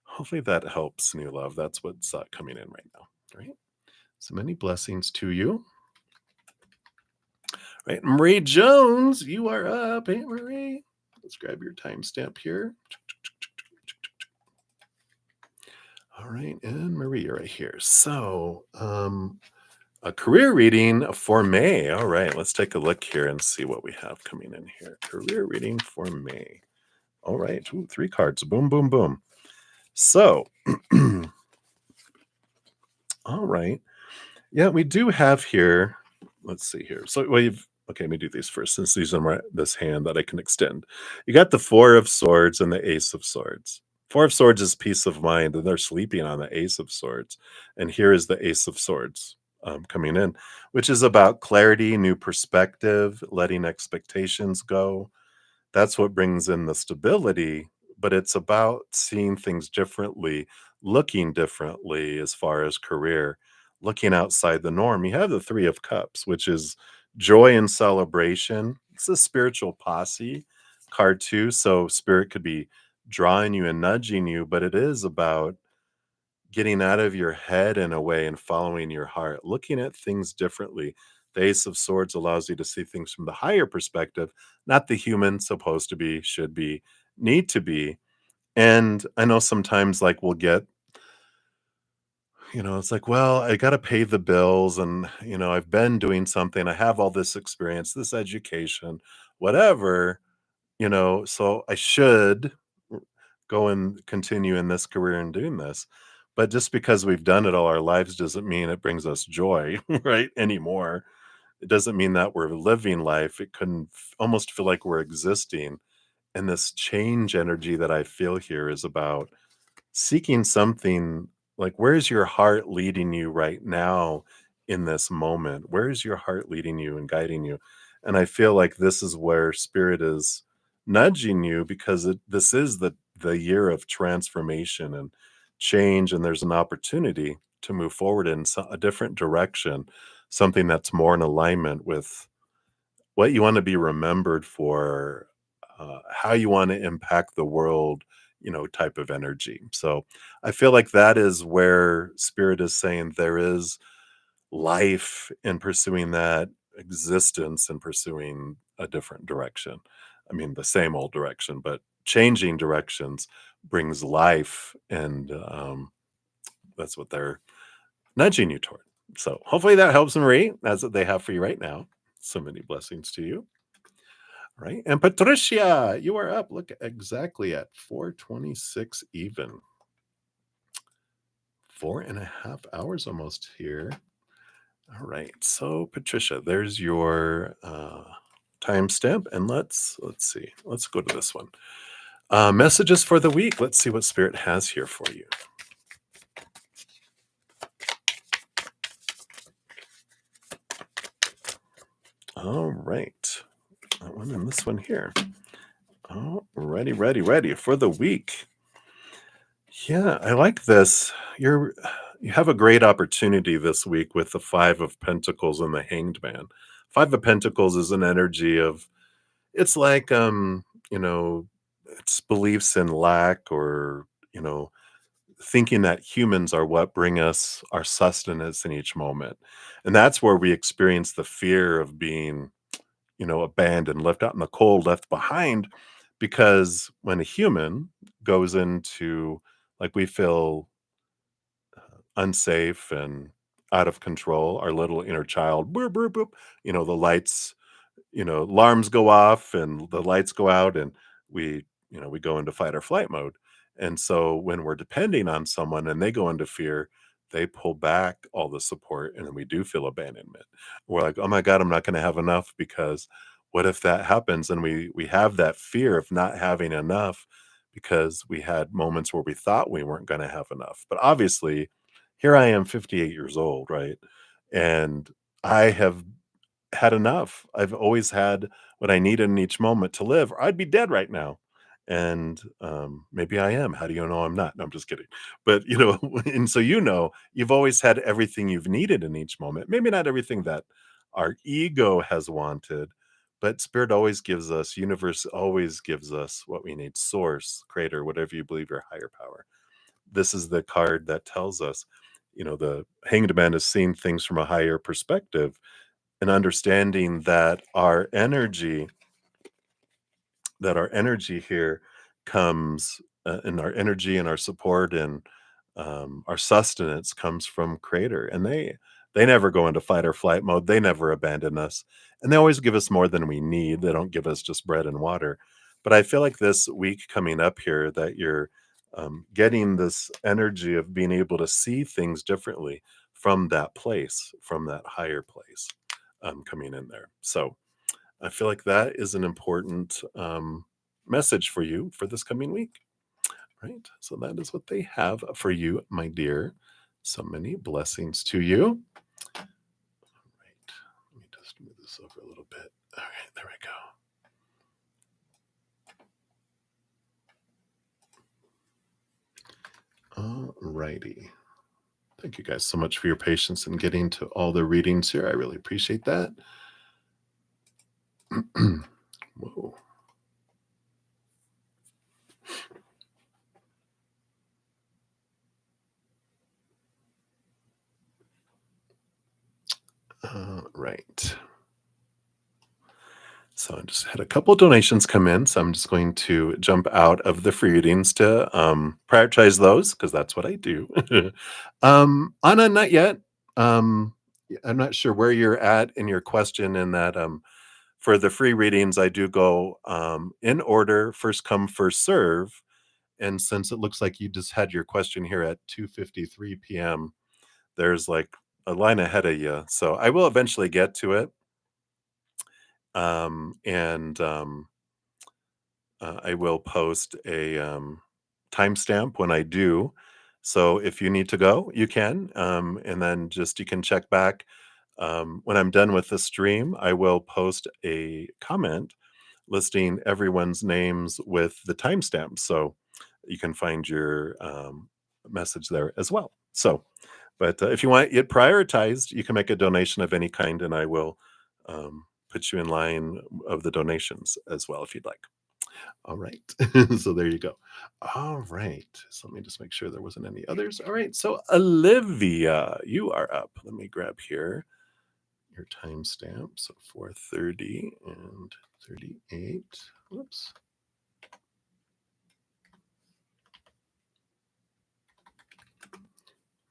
hopefully that helps, new love. That's what's coming in right now. Right. So many blessings to you. Right, Marie Jones, you are up. Hey, Marie. Let's grab your timestamp here. All right, and Marie, you're right here. So, a career reading for May. All right, let's take a look here and see what we have coming in here. Career reading for May. All right, ooh, 3 cards. Boom, boom, boom. So, all right. Yeah, we do have here. Let's see here. So we've okay. Let me do these first, since these are this hand that I can extend. You got the Four of Swords and the Ace of Swords. Four of Swords is peace of mind, and they're sleeping on the Ace of Swords. And here is the Ace of Swords coming in, which is about clarity, new perspective, letting expectations go. That's what brings in the stability, but it's about seeing things differently, looking differently as far as career, looking outside the norm. You have the Three of Cups, which is joy and celebration. It's a spiritual posse card too. So spirit could be drawing you and nudging you, but it is about getting out of your head in a way and following your heart, looking at things differently. The Ace of Swords allows you to see things from the higher perspective, not the human supposed to be, should be, need to be. And I know sometimes like we'll get, it's like, well, I got to pay the bills and, I've been doing something. I have all this experience, this education, whatever, so I should go and continue in this career and doing this. But just because we've done it all our lives doesn't mean it brings us joy, right? Anymore. It doesn't mean that we're living life. It can almost feel like we're existing. And this change energy that I feel here is about seeking something like, where's your heart leading you right now in this moment? Where's your heart leading you and guiding you? And I feel like this is where spirit is nudging you, because this is the year of transformation and change, and there's an opportunity to move forward in a different direction, something that's more in alignment with what you want to be remembered for, how you want to impact the world type of energy. So I feel like that is where spirit is saying there is life in pursuing that existence and pursuing a different direction. I mean, the same old direction, but changing directions brings life. And that's what they're nudging you toward. So hopefully that helps, Marie. That's what they have for you right now. So many blessings to you. Right. And Patricia, you are up. Look exactly at 4:26 even. 4.5 hours almost here. All right. So Patricia, there's your timestamp. And let's see. Let's go to this one. Messages for the week. Let's see what Spirit has here for you. All right. That one and this one here. Oh, ready for the week. Yeah, I like this. You have a great opportunity this week with the Five of Pentacles and the Hanged Man. Five of Pentacles is an energy of it's like it's beliefs in lack or thinking that humans are what bring us our sustenance in each moment. And that's where we experience the fear of being abandoned, left out in the cold, left behind. Because when a human goes into, like, we feel unsafe and out of control, our little inner child, boop, boop, boop, the lights, alarms go off and the lights go out and we go into fight or flight mode. And so when we're depending on someone and they go into fear, they pull back all the support and then we do feel abandonment. We're like, oh my God, I'm not going to have enough because what if that happens? And we have that fear of not having enough because we had moments where we thought we weren't going to have enough. But obviously, here I am 58 years old, right? And I have had enough. I've always had what I needed in each moment to live, or I'd be dead right now. And maybe I am. How do you know I'm not? No, I'm just kidding. But and so you've always had everything you've needed in each moment. Maybe not everything that our ego has wanted, but spirit always gives us, universe always gives us what we need. Source, creator, whatever you believe, your higher power. This is the card that tells us, the hanged man is seeing things from a higher perspective and understanding that our energy here comes and our energy and our support and our sustenance comes from creator, and they never go into fight or flight mode. They never abandon us, and they always give us more than we need. They don't give us just bread and water. But I feel like this week coming up here that you're getting this energy of being able to see things differently from that place, from that higher place, coming in there. So I feel like that is an important message for you for this coming week, right? So that is what they have for you, my dear. So many blessings to you. Right. Let me just move this over a little bit. All right, there we go. All righty. Thank you guys so much for your patience in getting to all the readings here. I really appreciate that. Whoa. Right. So I just had a couple donations come in, so I'm just going to jump out of the free readings to prioritize those because that's what I do. Anna, not yet. I'm not sure where you're at in your question. In that, for the free readings, I do go in order, first come, first serve. And since it looks like you just had your question here at 2:53 p.m., there's like a line ahead of you. So I will eventually get to it. And I will post a timestamp when I do. So if you need to go, you can. And then just you can check back. When I'm done with the stream, I will post a comment listing everyone's names with the timestamp. So you can find your message there as well. So, but if you want it prioritized, you can make a donation of any kind, and I will put you in line of the donations as well if you'd like. All right. So there you go. All right. So let me just make sure there wasn't any others. All right. So Olivia, you are up. Let me grab here your timestamp. So 4:30 and 38. Whoops.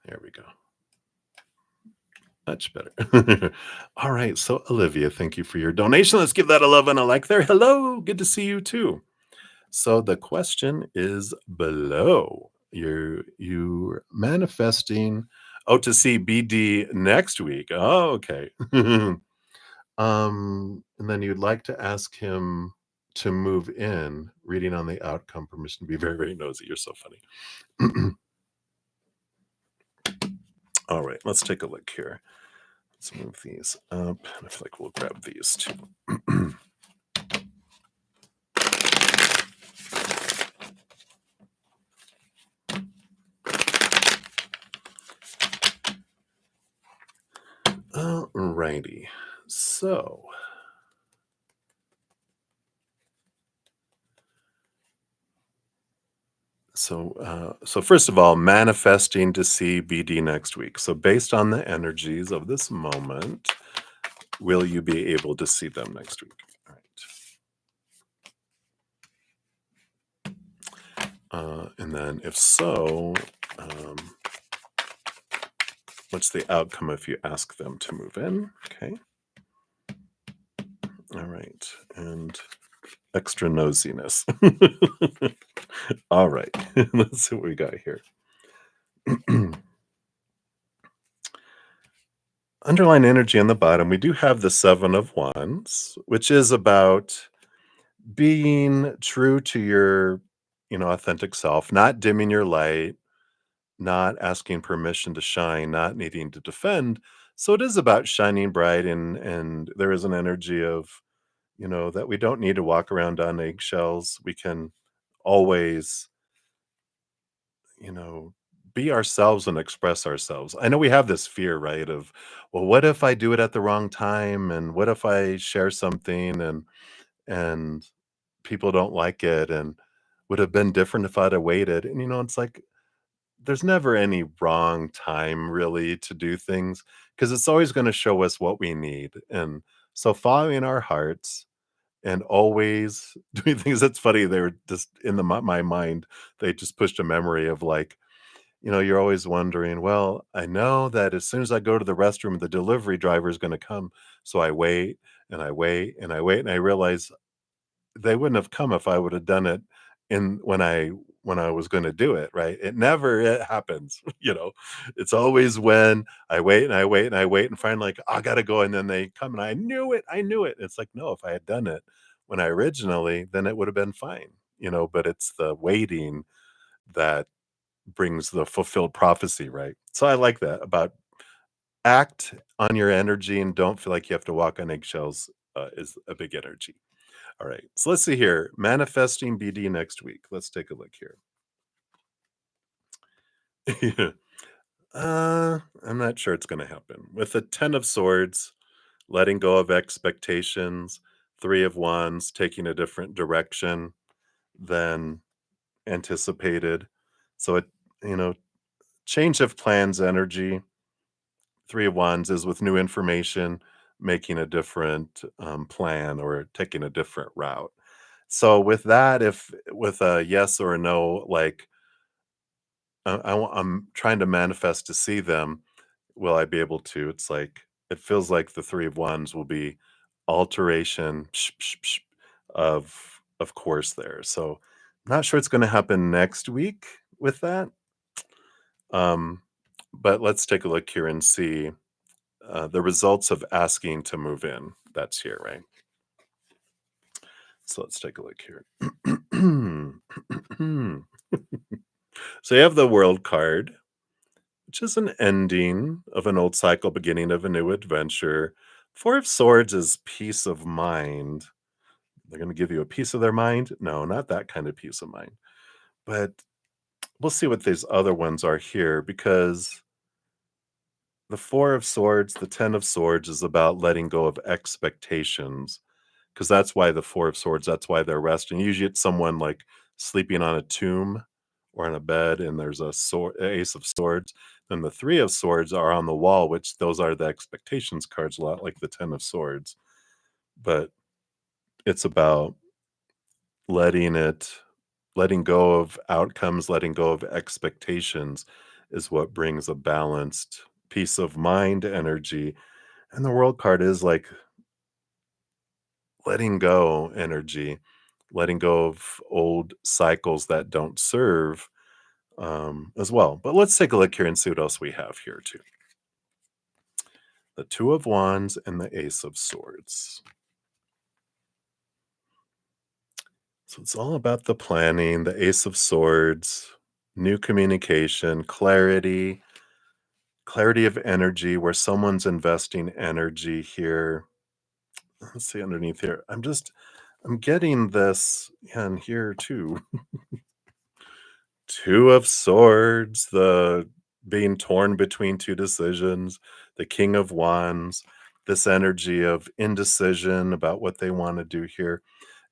There we go. Much better. All right. So Olivia, thank you for your donation. Let's give that a love and a like there. Hello. Good to see you too. So the question is below. You're manifesting. Oh, to see BD next week. Oh, okay. And then you'd like to ask him to move in. Reading on the outcome, permission to be very, very nosy. You're so funny. All right, let's take a look here. Let's move these up. I feel like we'll grab these too. Alrighty. So first of all, manifesting to see BD next week. So based on the energies of this moment, will you be able to see them next week? All right. And then if so, what's the outcome if you ask them to move in? Okay. All right. And extra nosiness. All right. Let's see what we got here. Underlying energy on the bottom, we do have the Seven of Wands, which is about being true to your, authentic self, not dimming your light, not asking permission to shine, not needing to defend. So it is about shining bright, and there is an energy of, that we don't need to walk around on eggshells. We can always, you know, be ourselves and express ourselves. I know we have this fear, right? Of, well, what if I do it at the wrong time? And what if I share something and people don't like it? And would have been different if I'd have waited. And it's like there's never any wrong time really to do things because it's always going to show us what we need. And so following our hearts and always doing things. That's funny. They were just in my mind. They just pushed a memory of like, you're always wondering, well, I know that as soon as I go to the restroom, the delivery driver is going to come. So I wait and I wait and I wait. And I realize they wouldn't have come if I would have done it in when I was going to do it. Right. It happens. It's always when I wait and I wait and I wait and finally like, I got to go. And then they come and I knew it. I knew it. It's like, no, if I had done it when I originally, then it would have been fine, but it's the waiting that brings the fulfilled prophecy, right? So I like that about act on your energy and don't feel like you have to walk on eggshells is a big energy. All right. So let's see here. Manifesting BD next week. Let's take a look here. I'm not sure it's going to happen. With the 10 of Swords, letting go of expectations, 3 of Wands, taking a different direction than anticipated. So you know, change of plans energy. 3 of Wands is with new information, making a different plan or taking a different route. So with that, if with a yes or a no, like I'm trying to manifest to see them, will I be able to? It's like it feels like the 3 of Wands will be alteration of course there. So not sure it's going to happen next week with that. Um, but let's take a look here and see the results of asking to move in. That's here, right? So let's take a look here. So you have the World card, which is an ending of an old cycle, beginning of a new adventure. 4 of Swords is peace of mind. They're going to give you a piece of their mind. No, not that kind of peace of mind. But we'll see what these other ones are here because the 4 of Swords, the 10 of Swords is about letting go of expectations because that's why the Four of Swords, that's why they're resting. Usually it's someone like sleeping on a tomb or on a bed, and there's a sword, Ace of Swords. Then the Three of Swords are on the wall, which those are the expectations cards, a lot like the Ten of Swords. But it's about letting it, letting go of outcomes, letting go of expectations is what brings a balanced peace of mind energy. And the World card is like letting go energy, letting go of old cycles that don't serve, as well. But let's take a look here and see what else we have here too. The Two of Wands and the Ace of Swords. So it's all about the planning, the Ace of Swords, new communication, clarity, clarity of energy, where someone's investing energy here. Let's see underneath here. I'm getting this, yeah, and here too. Two of Swords, the being torn between two decisions, the King of Wands, this energy of indecision about what they want to do here.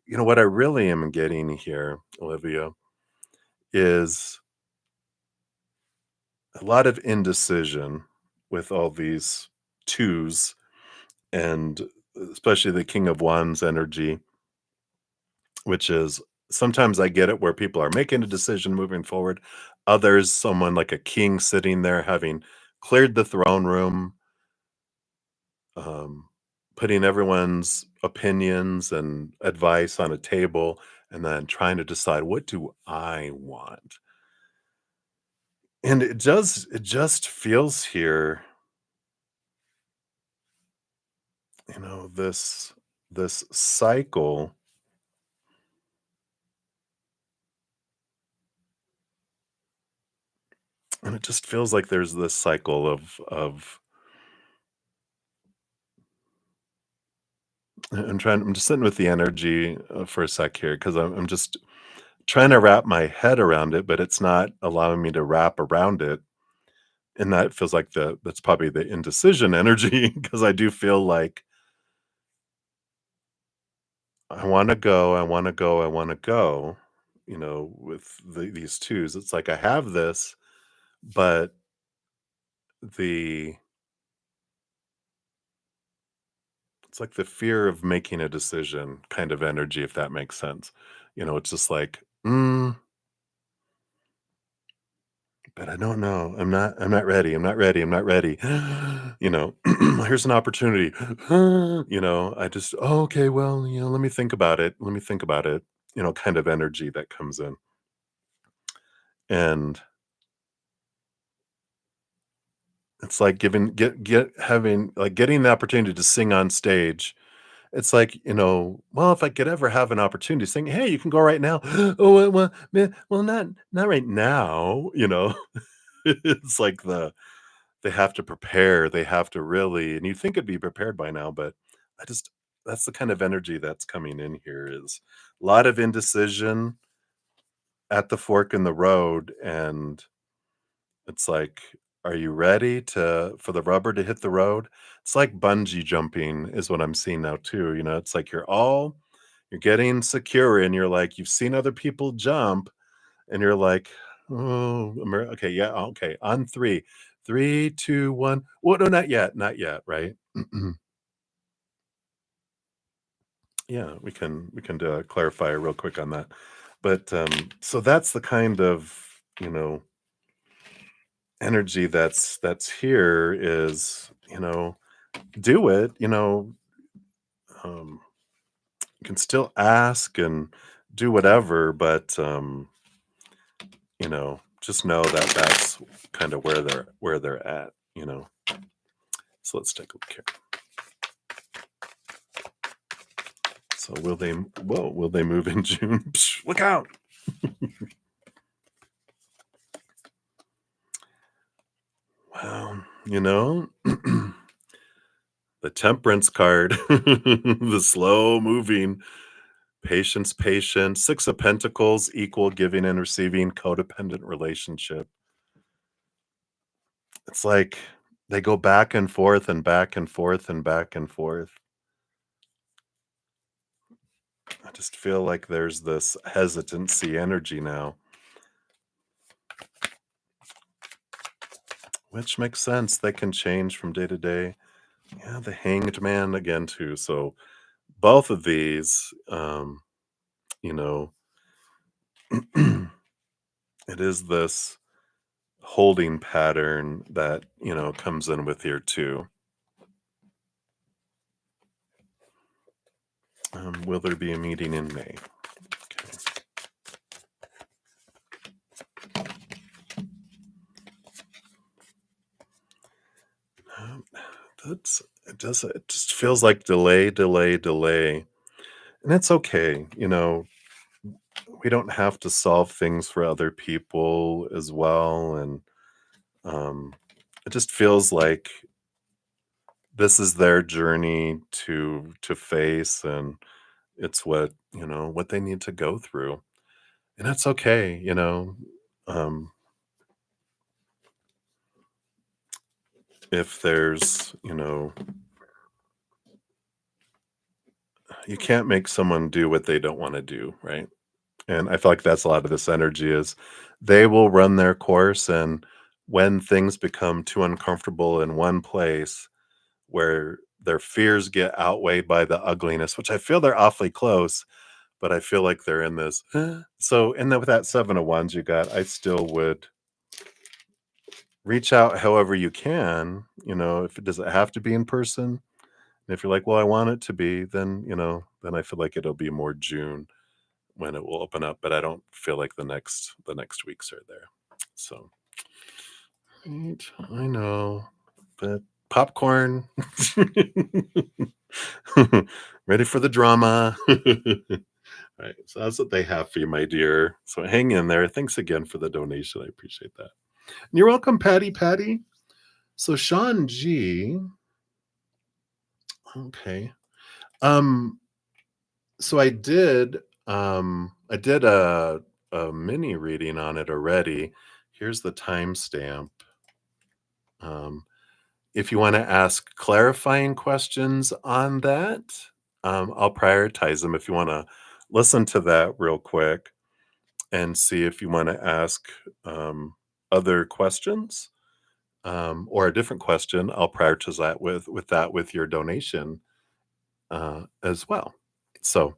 You know what I really am getting here, Olivia, is a lot of indecision with all these twos, and especially the King of Wands energy, which is sometimes I get it where people are making a decision moving forward. Others, someone like a king sitting there having cleared the throne room, um, putting everyone's opinions and advice on a table, and then trying to decide, what do I want? And it just feels here, this cycle, and it just feels like there's this cycle of I'm just sitting with the energy, for a sec here, because I'm just trying to wrap my head around it, but it's not allowing me to wrap around it. And that feels like that's probably the indecision energy, because I do feel like I want to go, I want to go, I want to go. With these twos, it's like I have this, but the it's like the fear of making a decision kind of energy, if that makes sense. It's just like, but I don't know. I'm not ready. I'm not ready. I'm not ready. Here's an opportunity. I just, oh, okay, well, let me think about it. Let me think about it. Kind of energy that comes in. And it's like getting the opportunity to sing on stage. It's like, well, if I could ever have an opportunity to sing, hey, you can go right now. Oh, well, man, well, not right now. It's like they have to prepare, they have to really, and you think it'd be prepared by now, but I just that's the kind of energy that's coming in here, is a lot of indecision at the fork in the road. And it's like, are you ready to for the rubber to hit the road? It's like bungee jumping is what I'm seeing now too. It's like you're getting secure, and you're like, you've seen other people jump, and you're like, oh, okay, yeah, okay, on three, three, two, one. Well, no, not yet, right? Yeah, we can do a clarifier real quick on that. But so that's the kind of energy that's here, is do it. Um, you can still ask and do whatever, but just know that that's kind of where they're at. So let's take a look here. So will they move in June? Psh, look out. Well, the Temperance card, the slow moving, patience, Six of Pentacles, equal giving and receiving, codependent relationship. It's like they go back and forth and back and forth and back and forth. I just feel like there's this hesitancy energy now, which makes sense. They can change from day to day. Yeah, the Hanged Man again too. So both of these, you know, it is this holding pattern that, comes in with here too. Will there be a meeting in May? Okay. Um, it just feels like delay, delay, delay. And it's okay. We don't have to solve things for other people as well. And um, it just feels like this is their journey to face, and it's what they need to go through. And that's okay. Um, if there's, you can't make someone do what they don't want to do, right? And I feel like that's a lot of this energy is they will run their course, and when things become too uncomfortable in one place where their fears get outweighed by the ugliness, which I feel they're awfully close, but I feel like they're in this. So, and then with that 7 of Wands you got, I still would reach out however you can. If it doesn't have to be in person. And if you're like, well, I want it to be, then I feel like it'll be more June when it will open up, but I don't feel like the next weeks are there. So, right, I know, but popcorn, ready for the drama. Right, so that's what they have for you, my dear. So hang in there. Thanks again for the donation. I appreciate that. And you're welcome, Patty. Patty. So Sean G. Okay. Um. So I did a mini reading on it already. Here's the timestamp. Um, if you want to ask clarifying questions on that, I'll prioritize them. If you want to listen to that real quick and see if you want to ask other questions or a different question, I'll prioritize that with your donation as well. So.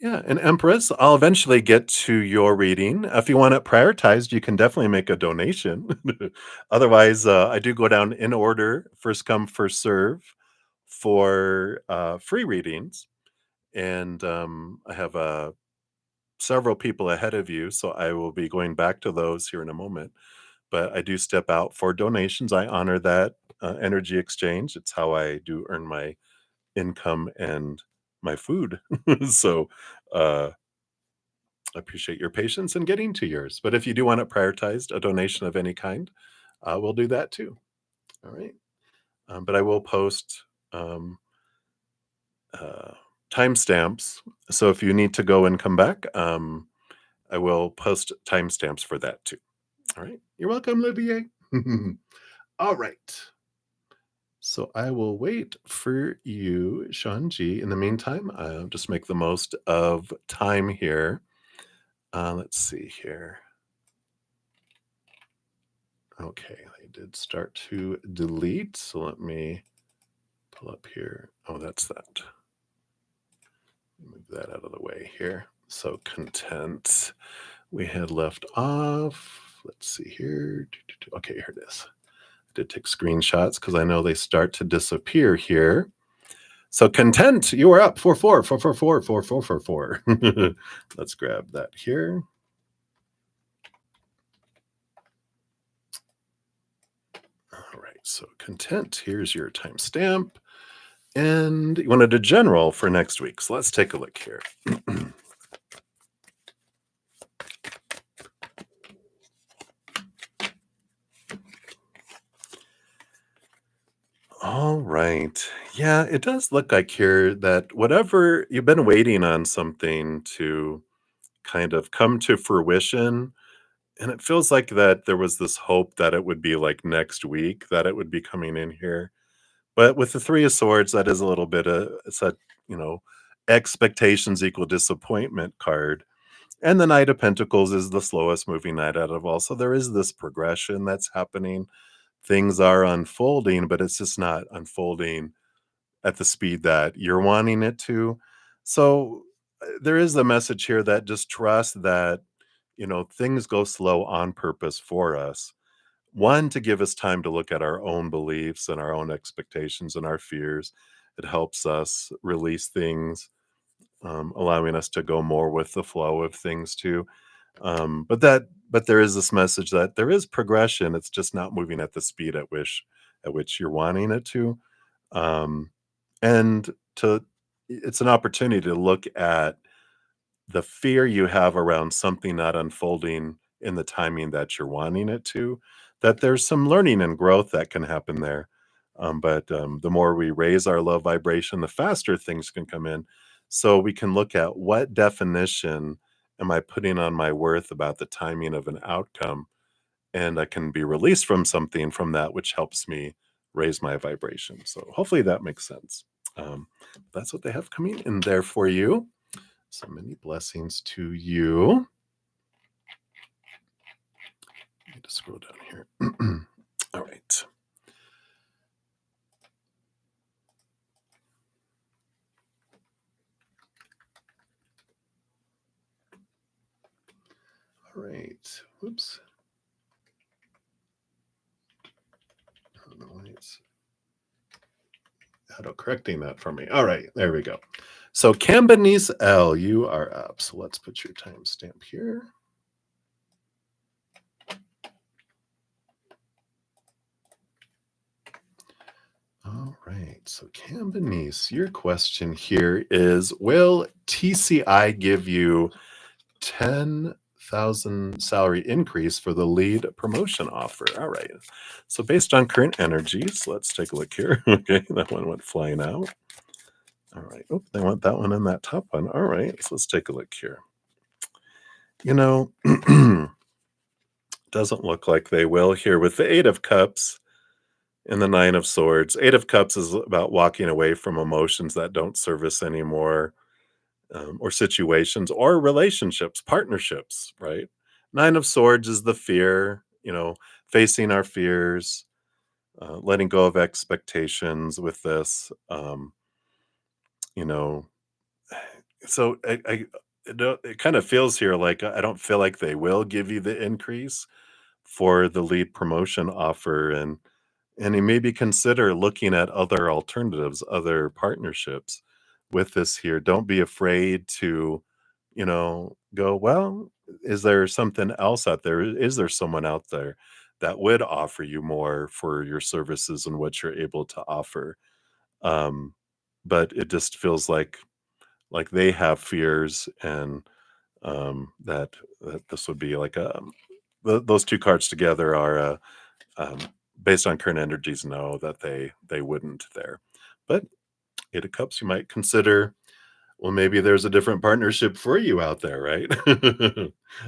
Yeah, and Empress, I'll eventually get to your reading. If you want it prioritized, you can definitely make a donation. Otherwise, I do go down in order, first come, first serve, for free readings. And I have several people ahead of you, so I will be going back to those here in a moment. But I do step out for donations. I honor that energy exchange. It's how I do earn my income and my food. So, uh, I appreciate your patience in getting to yours. But if you do want it prioritized, a donation of any kind, we'll do that too. All right. But I will post um, uh, timestamps. So if you need to go and come back, I will post timestamps for that too. All right. You're welcome, Lydia. All right. So I will wait for you, Sean G. In the meantime, I'll just make the most of time here. Let's see here. Okay, I did start to delete. So let me pull up here. Oh, that's that. Move that out of the way here. So content. We had left off. Let's see here. Okay, here it is. I did take screenshots because I know they start to disappear here. So content, you are up 444444444. Let's grab that here. All right, so content, here's your timestamp. And you wanted a general for next week. So let's take a look here. All right. Yeah, it does look like here that whatever you've been waiting on something to kind of come to fruition. And it feels like that there was this hope that it would be like next week that it would be coming in here. But with the Three of Swords, that is a little bit it's a, you know, expectations equal disappointment card. And the Knight of Pentacles is the slowest moving knight out of all. So there is this progression that's happening. Things are unfolding, but it's just not unfolding at the speed that you're wanting it to. So there is a message here that just trust that, things go slow on purpose for us. One, to give us time to look at our own beliefs and our own expectations and our fears. It helps us release things, allowing us to go more with the flow of things too. But there is this message that there is progression. It's just not moving at the speed at which you're wanting it to. Um, and to It's an opportunity to look at the fear you have around something not unfolding in the timing that you're wanting it to, that there's some learning and growth that can happen there. But the more we raise our love vibration, the faster things can come in. So we can look at what definition am I putting on my worth about the timing of an outcome, and I can be released from something from that, which helps me raise my vibration. So hopefully that makes sense. That's what they have coming in there for you. So many blessings to you. I need to scroll down here. All right. All right. Whoops. I don't know why it's auto-correcting that for me. All right. There we go. So Cambis L, you are up. So let's put your timestamp here. All right. So Cambis, your question here is, will TCI give you 10,000 salary increase for the lead promotion offer? All right. So based on current energies, let's take a look here. Okay, that one went flying out. All right. Oh, they want that one and that top one. All right. So let's take a look here. Doesn't look like they will here with the Eight of Cups and the Nine of Swords. Eight of Cups is about walking away from emotions that don't serve us anymore, or situations or relationships, partnerships, right? Nine of Swords is the fear, facing our fears, letting go of expectations with this. You know, so it kind of feels here like I don't feel like they will give you the increase for the lead promotion offer, and you maybe consider looking at other alternatives, other partnerships with this here. Don't be afraid to, go, well, is there something else out there? Is there someone out there that would offer you more for your services and what you're able to offer? Um, but it just feels like they have fears, and that this would be like those two cards together are um, based on current energies, know that they wouldn't there. But Eight of Cups, you might consider, well, maybe there's a different partnership for you out there, right?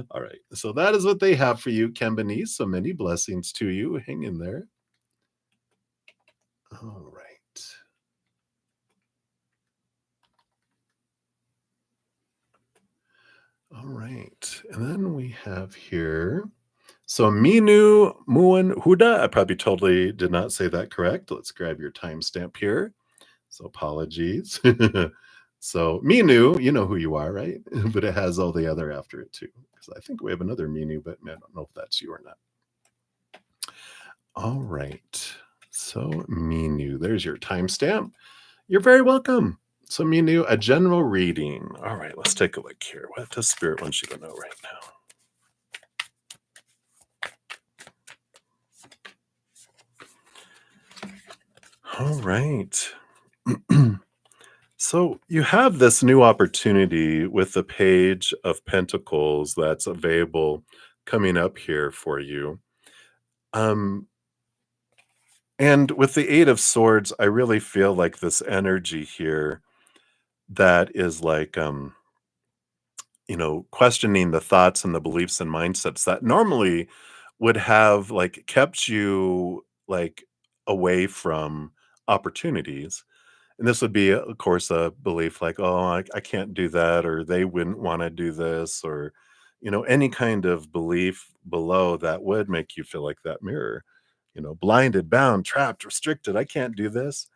All right. So that is what they have for you, Cambis. So many blessings to you. Hang in there. All right. All right. And then we have here. So Minu Muan Huda, I probably totally did not say that correct. Let's grab your timestamp here. So apologies. So Minu, you know who you are, right? But it has all the other after it too. Because I think we have another Minu, but I don't know if that's you or not. All right. So Minu, there's your timestamp. You're very welcome. So Minu, a general reading. All right, let's take a look here. What does Spirit want you to know right now? All right. So you have this new opportunity with the Page of Pentacles that's available coming up here for you. And with the Eight of Swords, I really feel like this energy here that is like, questioning the thoughts and the beliefs and mindsets that normally would have like kept you like away from opportunities. And this would be, of course, a belief like, oh, I can't do that, or they wouldn't want to do this, or, any kind of belief below that would make you feel like that mirror, blinded, bound, trapped, restricted. I can't do this.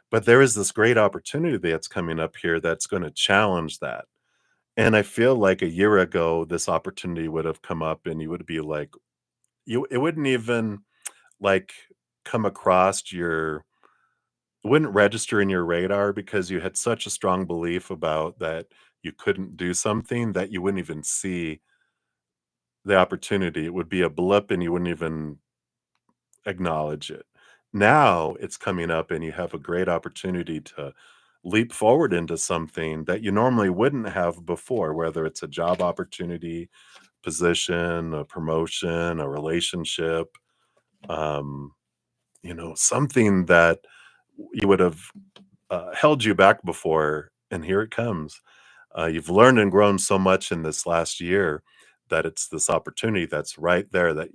But there is this great opportunity that's coming up here that's going to challenge that. And I feel like a year ago, this opportunity would have come up and you would be like, it wouldn't even like come across it wouldn't register in your radar because you had such a strong belief about that you couldn't do something that you wouldn't even see the opportunity. It would be a blip and you wouldn't even acknowledge it. Now it's coming up and you have a great opportunity to leap forward into something that you normally wouldn't have before, whether it's a job opportunity, position, a promotion, a relationship, um, something that you would have held you back before, and here it comes. You've learned and grown so much in this last year that it's this opportunity that's right there that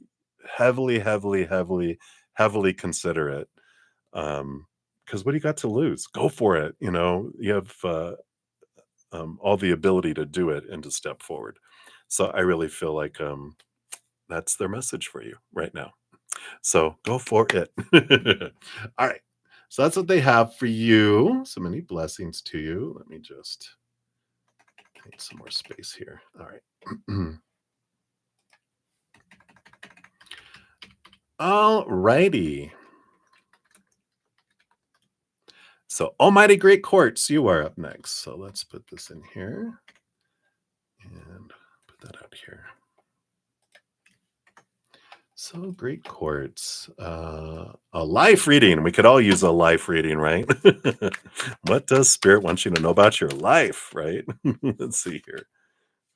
heavily, heavily, heavily, heavily consider it. Because what do you got to lose? Go for it. You have all the ability to do it and to step forward. So I really feel like that's their message for you right now. So go for it. All right. So that's what they have for you. So many blessings to you. Let me just need some more space here. All right. All righty. So, Almighty Great Quartz, you are up next. So let's put this in here and put that out here. So, Great Quartz, a life reading. We could all use a life reading, right? What does Spirit want you to know about your life, right? Let's see here.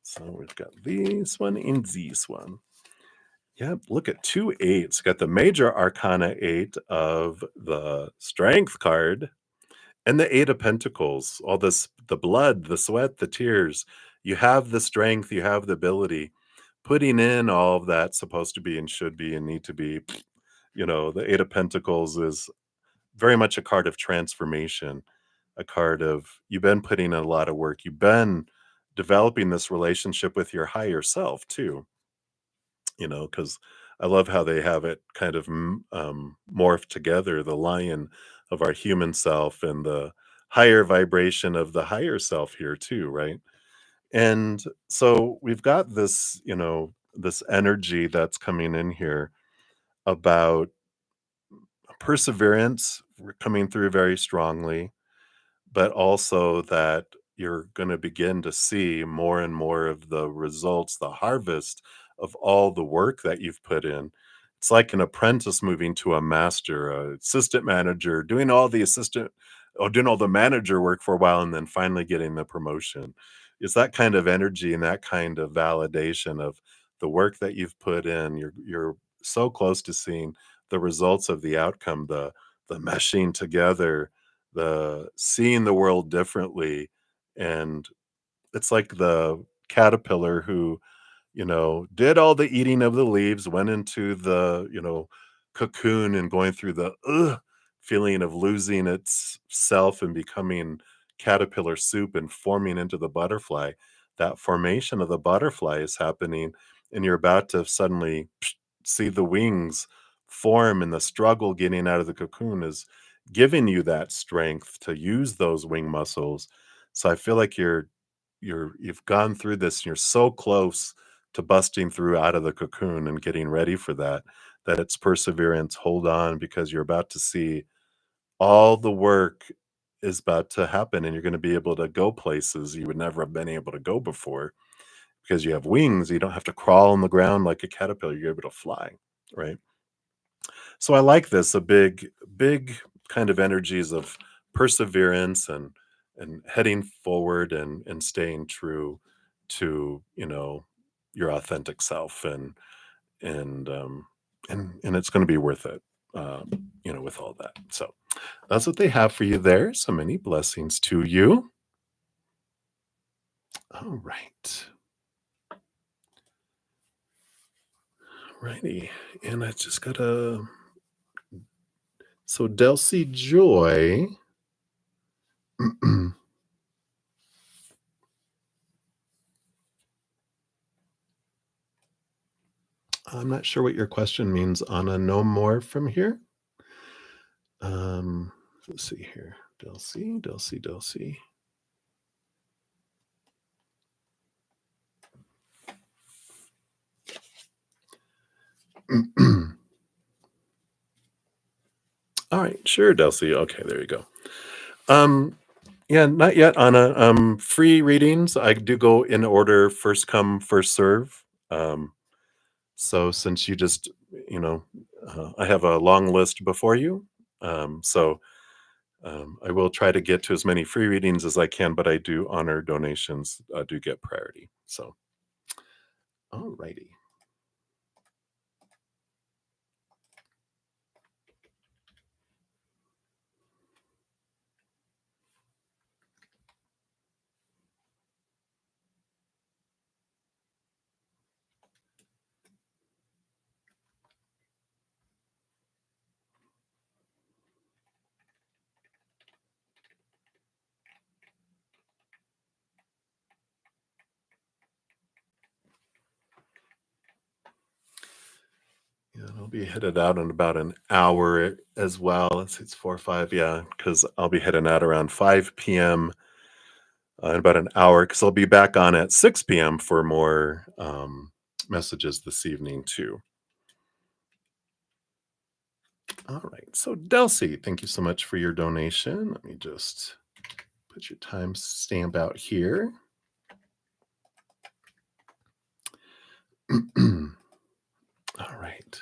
So, we've got this one and this one. Yep, look at 2 8s. Got the major arcana 8 of the Strength card and the 8 of Pentacles. All this, the blood, the sweat, the tears. You have the strength, you have the ability. Putting in all of that supposed to be and should be and need to be. The 8 of Pentacles is very much a card of transformation, a card of you've been putting in a lot of work. You've been developing this relationship with your higher self too, because I love how they have it kind of morphed together, the lion of our human self and the higher vibration of the higher self here too, right? And so we've got this, this energy that's coming in here about perseverance coming through very strongly, but also that you're going to begin to see more and more of the results, the harvest of all the work that you've put in. It's like an apprentice moving to a master, a assistant manager, doing all the manager work for a while and then finally getting the promotion. It's that kind of energy and that kind of validation of the work that you've put in. You're so close to seeing the results of the outcome, the meshing together, the seeing the world differently. And it's like the caterpillar who, did all the eating of the leaves, went into the, cocoon and going through the feeling of losing its self and becoming caterpillar soup and forming into the butterfly. That formation of the butterfly is happening, and you're about to suddenly see the wings form, and the struggle getting out of the cocoon is giving you that strength to use those wing muscles. So I feel like you've gone through this and you're so close to busting through out of the cocoon and getting ready for that it's perseverance. Hold on, because you're about to see all the work is about to happen and you're going to be able to go places you would never have been able to go before because you have wings. You don't have to crawl on the ground like a caterpillar. You're able to fly, right? So I like this, a big kind of energies of perseverance and heading forward and staying true to, your authentic self and and it's going to be worth it, with all that. So that's what they have for you there. So many blessings to you. All right. Righty. And I just gotta So Delcy Joy, I'm not sure what your question means, Anna. No more from here. Um, let's see here. Delcy. All right, sure, Delcy. Okay, there you go. Yeah, not yet, Anna. Free readings. I do go in order, first come, first serve. So since you just, you know, I have a long list before you. So I will try to get to as many free readings as I can, but I do honor donations. Do get priority. So, all righty. Yeah, I'll be headed out in about an hour as well. It's 4 or 5, yeah, because I'll be heading out around 5 p.m. In about an hour, because I'll be back on at 6 p.m. for more messages this evening too. All right, so Delcy, thank you so much for your donation. Let me just put your time stamp out here. All right.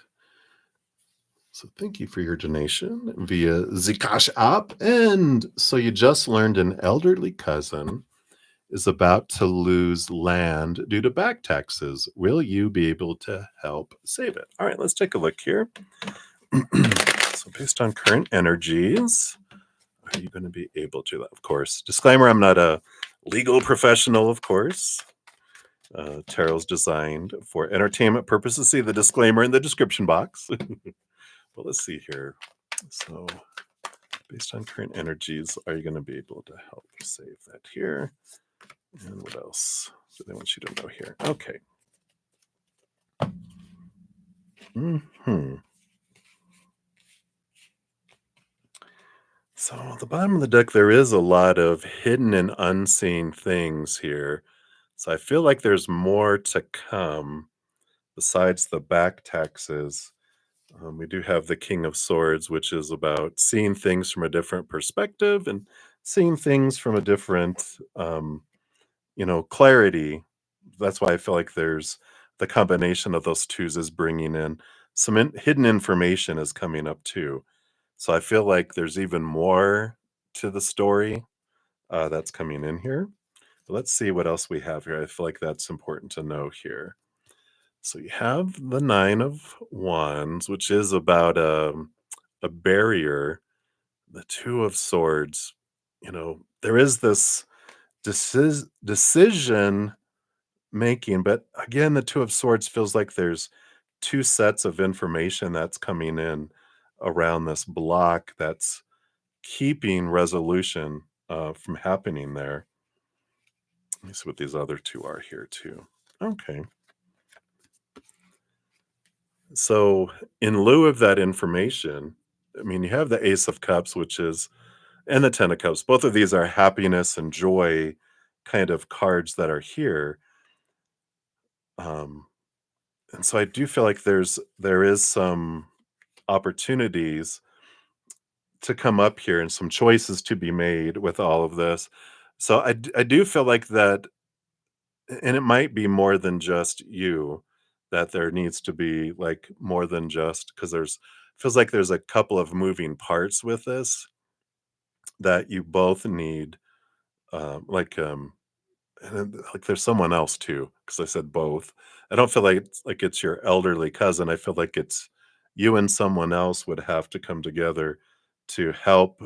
So thank you for your donation via the CashApp. And so you just learned an elderly cousin is about to lose land due to back taxes. Will you be able to help save it? All right, let's take a look here. So based on current energies, are you going to be able to? Of course, disclaimer, I'm not a legal professional, of course. Tarot's designed for entertainment purposes. See the disclaimer in the description box. But let's see here. So based on current energies, are you going to be able to help save that here? And what else do they want you to know here? Okay. So at the bottom of the deck, there is a lot of hidden and unseen things here. So I feel like there's more to come besides the back taxes. We do have the King of Swords, which is about seeing things from a different perspective and seeing things from a different, clarity. That's why I feel like there's the combination of those twos is bringing in some hidden information is coming up too. So I feel like there's even more to the story that's coming in here. But let's see what else we have here. I feel like that's important to know here. So you have the Nine of Wands, which is about a barrier. The Two of Swords, there is this decision making, but again, the Two of Swords feels like there's two sets of information that's coming in around this block that's keeping resolution from happening there. Let me see what these other two are here too. Okay. So, in lieu of that information, I mean, you have the Ace of Cups, which is, and the Ten of Cups. Both of these are happiness and joy kind of cards that are here. Um, and so I do feel like there is some opportunities to come up here and some choices to be made with all of this. So I do feel like that, and it might be more than just you, that there needs to be like more than just because there's feels like there's a couple of moving parts with this that you both need, and like there's someone else too because I said both. I don't feel like it's your elderly cousin. I feel like it's you and someone else would have to come together to help,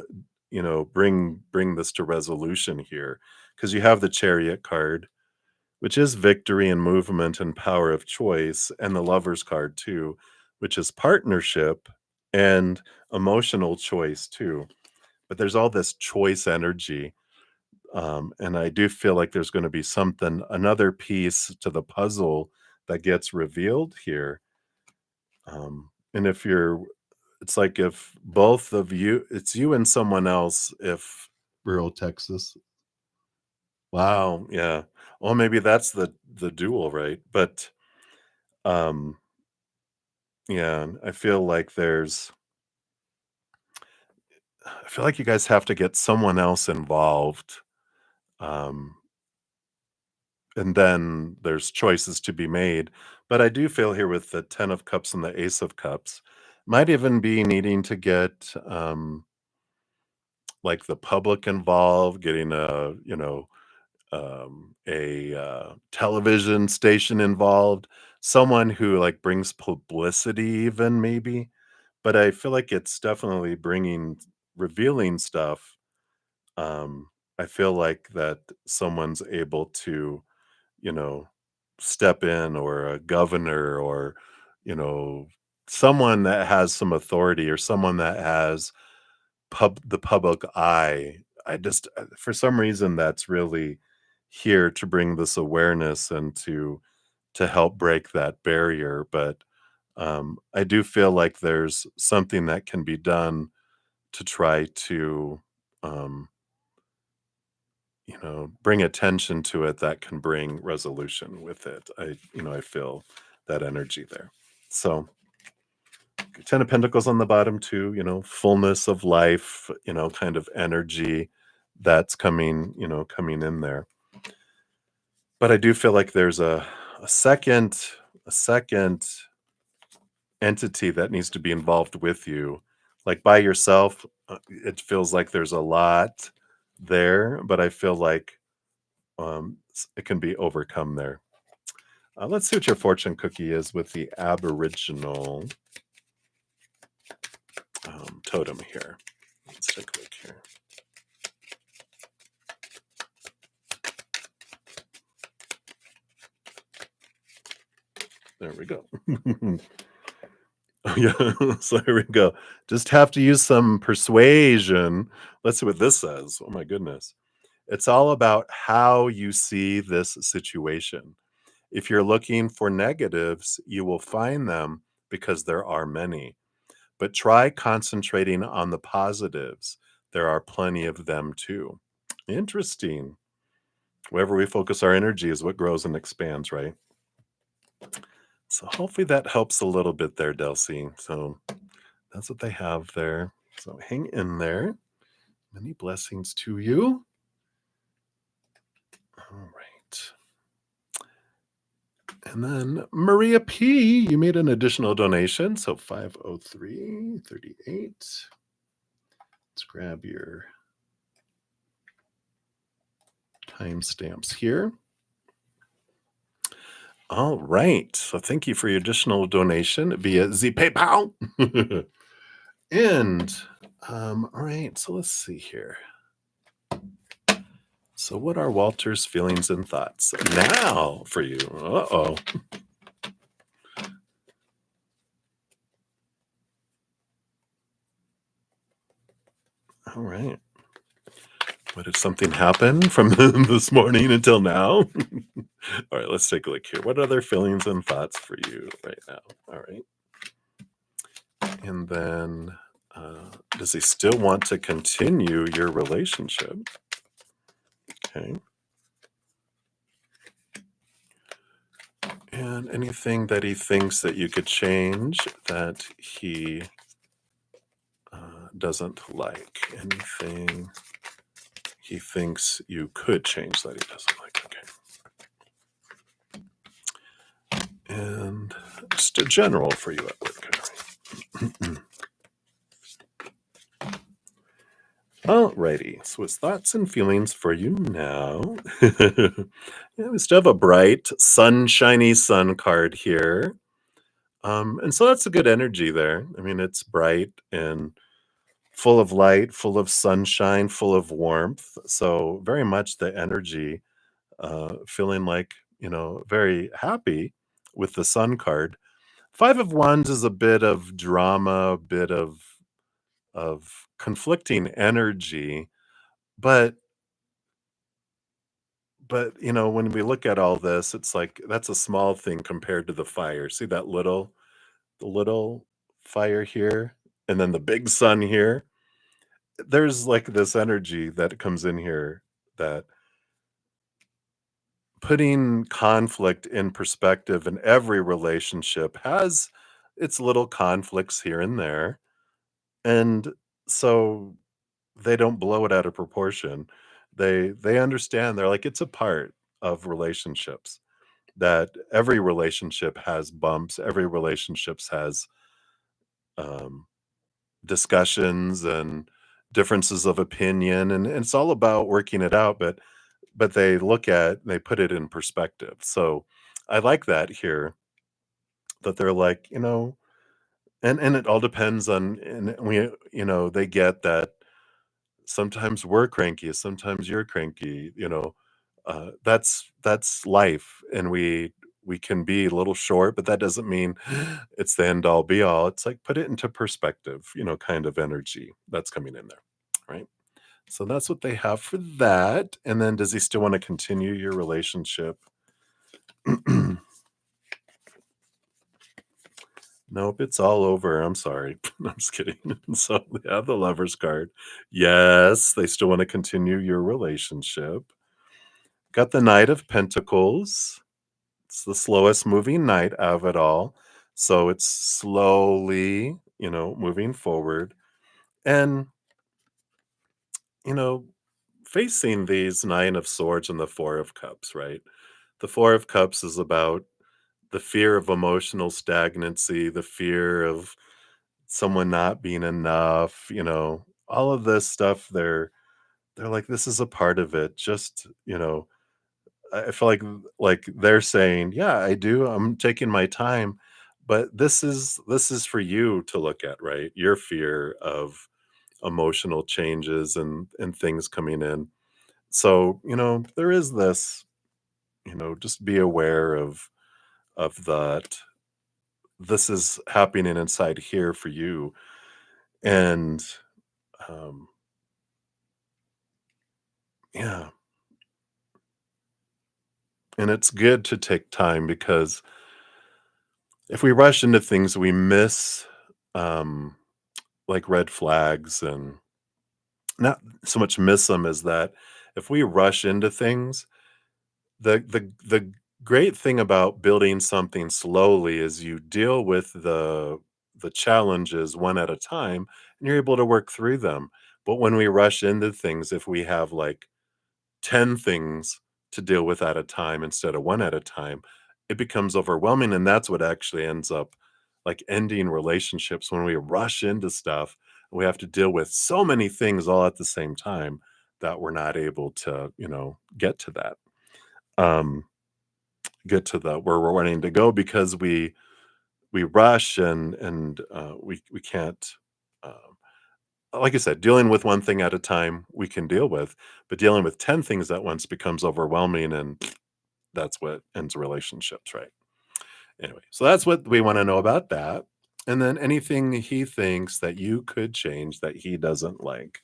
bring this to resolution here because you have the Chariot card, which is victory and movement and power of choice, and the Lover's card too, which is partnership and emotional choice too. But there's all this choice energy. And I do feel like there's going to be something, another piece to the puzzle that gets revealed here. And if you're, it's like if both of you, it's you and someone else, if rural Texas. Wow, yeah. Well, maybe that's the duel, right? But um yeah, I feel like you guys have to get someone else involved. Um and then there's choices to be made. But I do feel here with the 10 of cups and the ace of cups, might even be needing to get like the public involved, getting a television station involved, someone who like brings publicity, even maybe. But I feel like it's definitely bringing, revealing stuff. Um, I feel like that someone's able to, you know, step in, or a governor, or, you know, someone that has some authority, or someone that has the public eye. I just, for some reason, that's really here to bring this awareness and to help break that barrier. But I do feel like there's something that can be done to try to, um, bring attention to it, that can bring resolution with it. I feel that energy there. So 10 of Pentacles on the bottom too, fullness of life, kind of energy that's coming in there. But I do feel like there's a second, a second entity that needs to be involved with you. Like by yourself, it feels like there's a lot there, but I feel like it can be overcome there. Let's see what your fortune cookie is with the Aboriginal totem here. Let's take a look here. There we go. Oh, yeah, so here we go. Just have to use some persuasion. Let's see what this says. Oh my goodness. It's all about how you see this situation. If you're looking for negatives, you will find them because there are many. But try concentrating on the positives. There are plenty of them too. Interesting. Wherever we focus our energy is what grows and expands, right? So hopefully that helps a little bit there, Delcy. So that's what they have there. So hang in there. Many blessings to you. All right. And then Maria P, you made an additional donation. So 503.38. Let's grab your timestamps here. All right. So thank you for your additional donation via the PayPal. And all right. So let's see here. So what are Walter's feelings and thoughts now for you? Uh-oh. All right. What if something happened from this morning until now? All right, let's take a look here. What other feelings and thoughts for you right now? All right. And then, does he still want to continue your relationship? Okay. And anything that he thinks that you could change that he doesn't like? Anything he thinks you could change that he doesn't like? Okay. And just a general for you at work. Alrighty, so it's thoughts and feelings for you now. Yeah, we still have a bright, sunshiny sun card here. And so that's a good energy there. I mean, it's bright and full of light, full of sunshine, full of warmth. So very much the energy, feeling like, very happy with the sun card. Five of Wands is a bit of drama, a bit of conflicting energy, but when we look at all this, it's like that's a small thing compared to the fire. See that the little fire here, and then the big sun here? There's, like, this energy that comes in here that putting conflict in perspective in every relationship has its little conflicts here and there, and so they don't blow it out of proportion. They understand, they're like, it's a part of relationships, that every relationship has bumps, every relationships has, um, discussions and differences of opinion, and it's all about working it out, but they put it in perspective. So I like that here, that they're like, and it all depends on, and they get that sometimes we're cranky, sometimes you're cranky, that's life, and we can be a little short, but that doesn't mean it's the end all be all. It's like put it into perspective, kind of energy that's coming in there, right? So that's what they have for that. And then does he still want to continue your relationship? Nope, it's all over. I'm sorry. I'm just kidding. So they have the Lovers card. Yes, they still want to continue your relationship. Got the Knight of Pentacles. It's the slowest moving knight of it all. So it's slowly, moving forward. And, you know, facing these Nine of Swords and the Four of Cups, right? The Four of Cups is about the fear of emotional stagnancy, the fear of someone not being enough, all of this stuff. They're like, this is a part of it. Just, I feel like they're saying, yeah, I do. I'm taking my time, but this is for you to look at, right? Your fear of emotional changes and things coming in. So, there is this, just be aware of that. This is happening inside here for you. And um yeah, and it's good to take time because if we rush into things, we miss um like red flags, and not so much miss them as that if we rush into things, the great thing about building something slowly is you deal with the challenges one at a time, and you're able to work through them. But when we rush into things, if we have like 10 things to deal with at a time instead of one at a time, it becomes overwhelming. And that's what actually ends up like ending relationships, when we rush into stuff. We have to deal with so many things all at the same time that we're not able to, um, get to the where we're wanting to go, because we rush, and we can't. Um, like I said, dealing with one thing at a time we can deal with, but dealing with 10 things at once becomes overwhelming, and that's what ends relationships, right? Anyway, so that's what we want to know about that. And then anything he thinks that you could change that he doesn't like.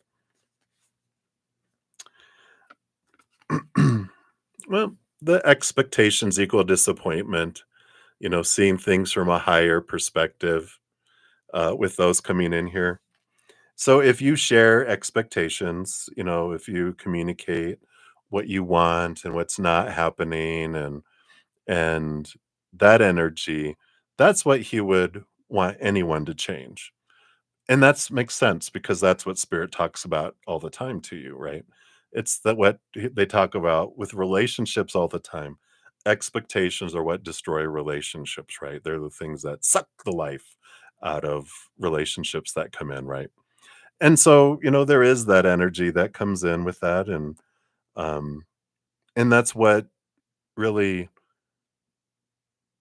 Well, the expectations equal disappointment, seeing things from a higher perspective, with those coming in here. So if you share expectations, if you communicate what you want and what's not happening, and that energy, that's what he would want anyone to change. And that's makes sense, because that's what spirit talks about all the time to you, right? It's that what they talk about with relationships all the time. Expectations are what destroy relationships, right? They're the things that suck the life out of relationships that come in, right? And so, there is that energy that comes in with that, um and that's what really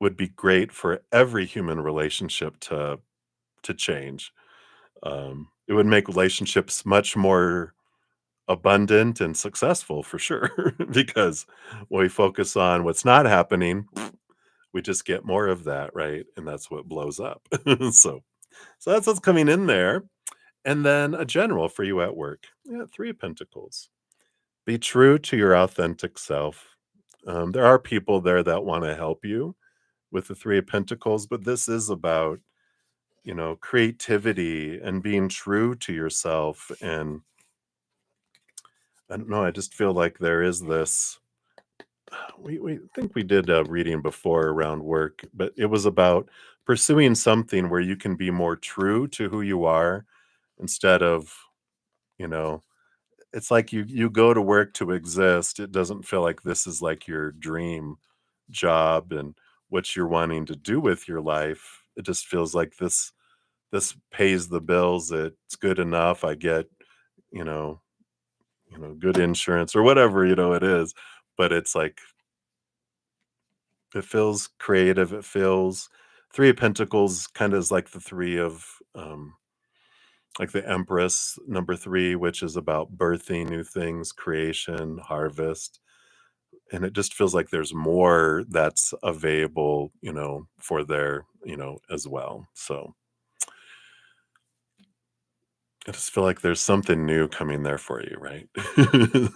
would be great for every human relationship to change. It would make relationships much more abundant and successful for sure, because when we focus on what's not happening, we just get more of that, right? And that's what blows up. so so that's what's coming in there. And then a general for you at work. Yeah, Three of Pentacles. Be true to your authentic self. There are people there that want to help you with the Three of Pentacles, but this is about, creativity and being true to yourself. And I don't know, I just feel like there is this. We think we did a reading before around work, but it was about pursuing something where you can be more true to who you are instead of, you know, it's like you go to work to exist. It doesn't feel like this is like your dream job and what you're wanting to do with your life. It just feels like this pays the bills. It's good enough. I get, you know, good insurance or whatever, it is. But it's like it feels creative. It feels Three of Pentacles kind of is like the three of like the Empress, number three, which is about birthing new things, creation, harvest. And it just feels like there's more that's available, for there, as well. So I just feel like there's something new coming there for you, right?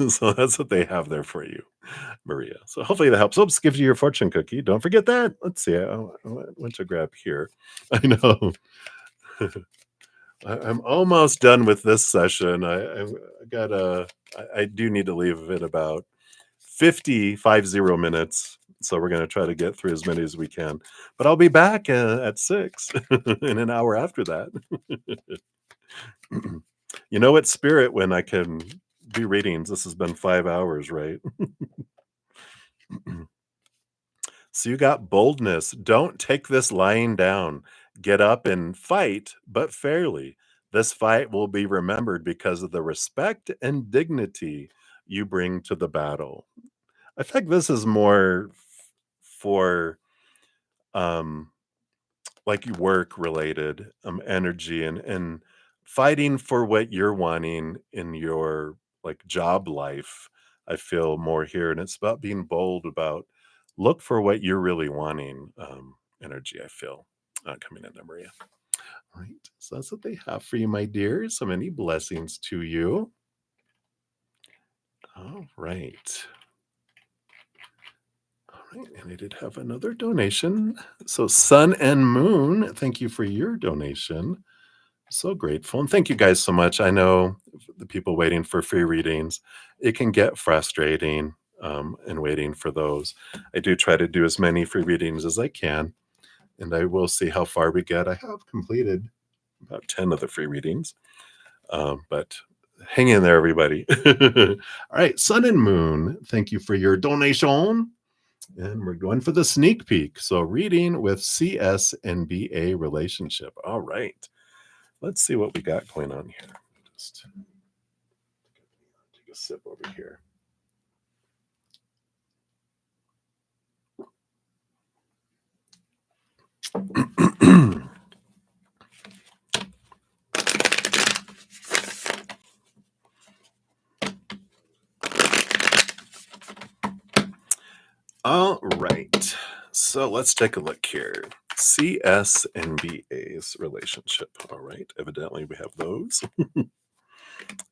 So that's what they have there for you, Maria. So hopefully that helps. Oops, gives you your fortune cookie. Don't forget that. Let's see. I went to grab here. I know. I'm almost done with this session. I got I do need to leave in about 50 minutes. So we're going to try to get through as many as we can. But I'll be back at 6 in an hour after that. You know what, Spirit, when I can do readings, this has been 5 hours, right? So you got boldness. Don't take this lying down. Get up and fight, but fairly. This fight will be remembered because of the respect and dignity you bring to the battle. I think this is more for um like work related energy and fighting for what you're wanting in your like job life. I feel more here, and it's about being bold about look for what you're really wanting. Energy, I feel coming in there, Maria. All right, so that's what they have for you, my dears. So many blessings to you. All right. All right, and I did have another donation. So Sun and Moon, thank you for your donation. So grateful. And thank you guys so much. I know the people waiting for free readings, it can get frustrating and waiting for those. I do try to do as many free readings as I can, and I will see how far we get. I have completed about 10 of the free readings, but hang in there, everybody. All right, Sun and Moon, thank you for your donation. And we're going for the sneak peek. So, reading with CS and BA relationship. All right. Let's see what we got going on here. Just take a sip over here. All right. So let's take a look here. CS and BA's relationship. All right. Evidently, we have those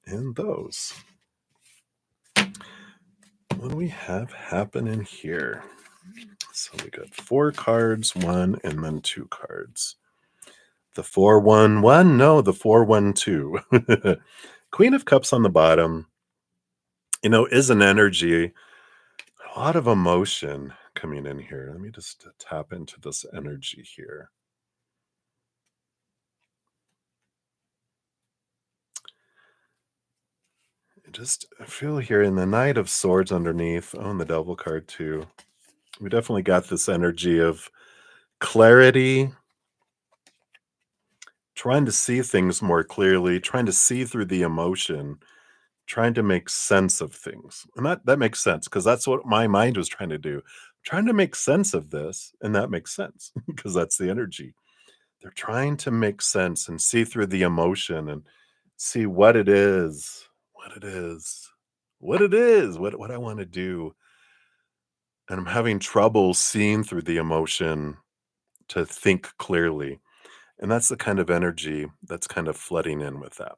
and those. What do we have happening here? So we got 4 cards, 1, and then 2 cards. The 4-1-1? No, the 4-1-2. Queen of Cups on the bottom, is an energy, a lot of emotion coming in here. Let me just tap into this energy here. I feel here in the Knight of Swords underneath. Oh, and the Devil card too. We definitely got this energy of clarity, trying to see things more clearly, trying to see through the emotion, trying to make sense of things. And that makes sense because that's what my mind was trying to do. Trying to make sense of this, and that makes sense because that's the energy. They're trying to make sense and see through the emotion and see what it is, what I want to do. and I'm having trouble seeing through the emotion to think clearly. And that's the kind of energy that's kind of flooding in with that.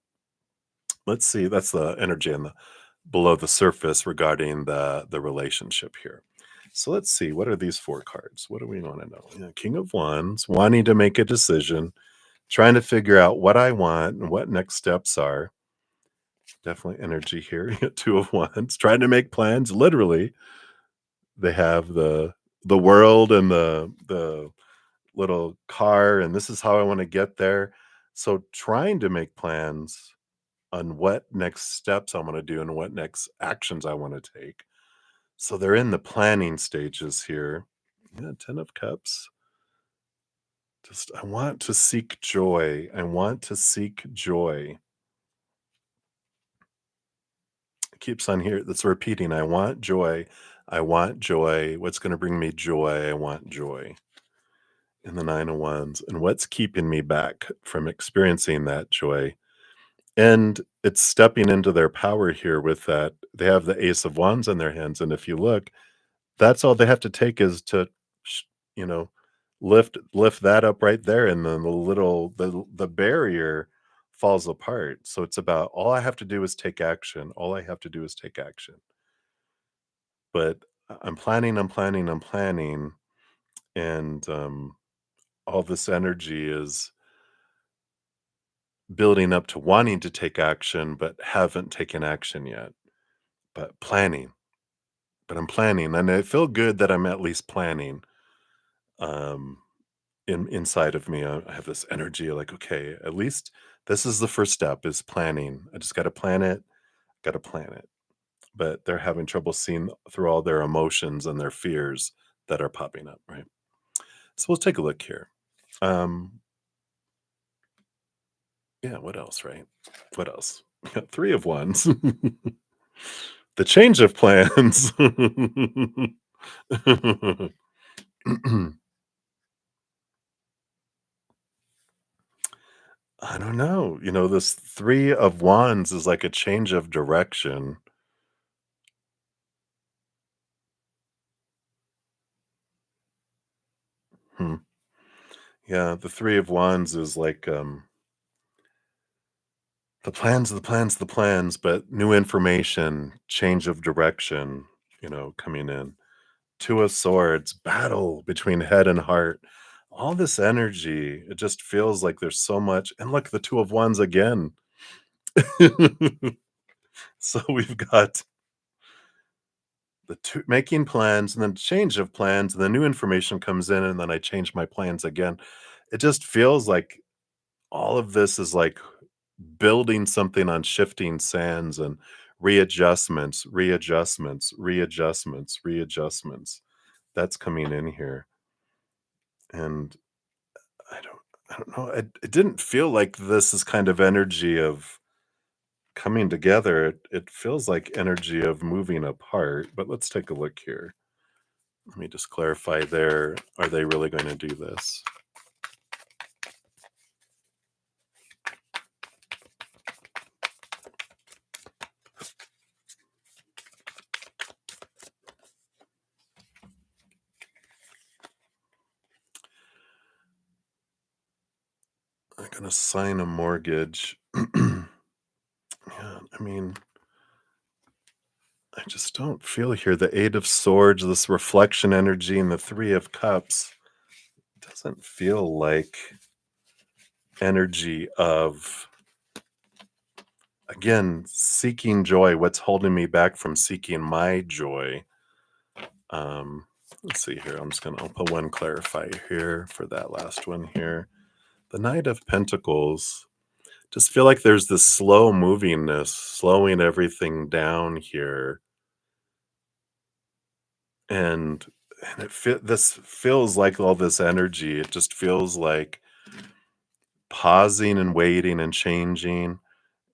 Let's see, that's the energy in the below the surface regarding the relationship here. So let's see, what are these four cards? What do we want to know? Yeah, King of Wands, wanting to make a decision, trying to figure out what I want and what next steps are. Definitely energy here. Two of Wands, trying to make plans. Literally, they have the world and the little car, and this is how I want to get there. So trying to make plans on what next steps I want to do and what next actions I want to take. So they're in the planning stages here. Yeah, 10 of Cups. Just, I want to seek joy. I want to seek joy. It keeps on here. That's repeating. I want joy. I want joy. What's going to bring me joy? I want joy. In the Nine of Wands. And what's keeping me back from experiencing that joy? And it's stepping into their power here with that. They have the Ace of Wands in their hands. And if you look, that's all they have to take is to, sh- you know, lift that up right there, and then the barrier falls apart. So it's about all I have to do is take action. All I have to do is take action. But I'm planning, I'm planning, I'm planning, and all this energy is building up to wanting to take action, but haven't taken action yet. But planning, but I'm planning, and I feel good that I'm at least planning. Um, inside of me, I have this energy like, okay, at least this is the first step is planning. I just got to plan it, got to plan it. But they're having trouble seeing through all their emotions and their fears that are popping up, right? So let's take a look here. Um, yeah, what else, right? What else? Three of Wands. The change of plans. I don't know. This Three of Wands is like a change of direction. Hmm. Yeah, the Three of Wands is like the plans, the plans, the plans, but new information, change of direction, coming in. Two of Swords, battle between head and heart. All this energy, it just feels like there's so much. And look, the Two of Wands again. So we've got the two making plans and then change of plans, and the new information comes in, and then I change my plans again. It just feels like all of this is like building something on shifting sands and readjustments, readjustments, readjustments, readjustments. That's coming in here. And I don't I don't know. It didn't feel like this is kind of energy of coming together. It feels like energy of moving apart. But let's take a look here. Let me just clarify there. Are they really going to do this? I'm gonna sign a mortgage. Yeah, I mean, I just don't feel here the Eight of Swords, this reflection energy, and the Three of Cups doesn't feel like energy of, again, seeking joy. What's holding me back from seeking my joy? Let's see here. I'll put one clarifier here for that last one here. The Knight of Pentacles. Just feel like there's this slow movingness, slowing everything down here. And this feels like all this energy. It just feels like pausing and waiting and changing.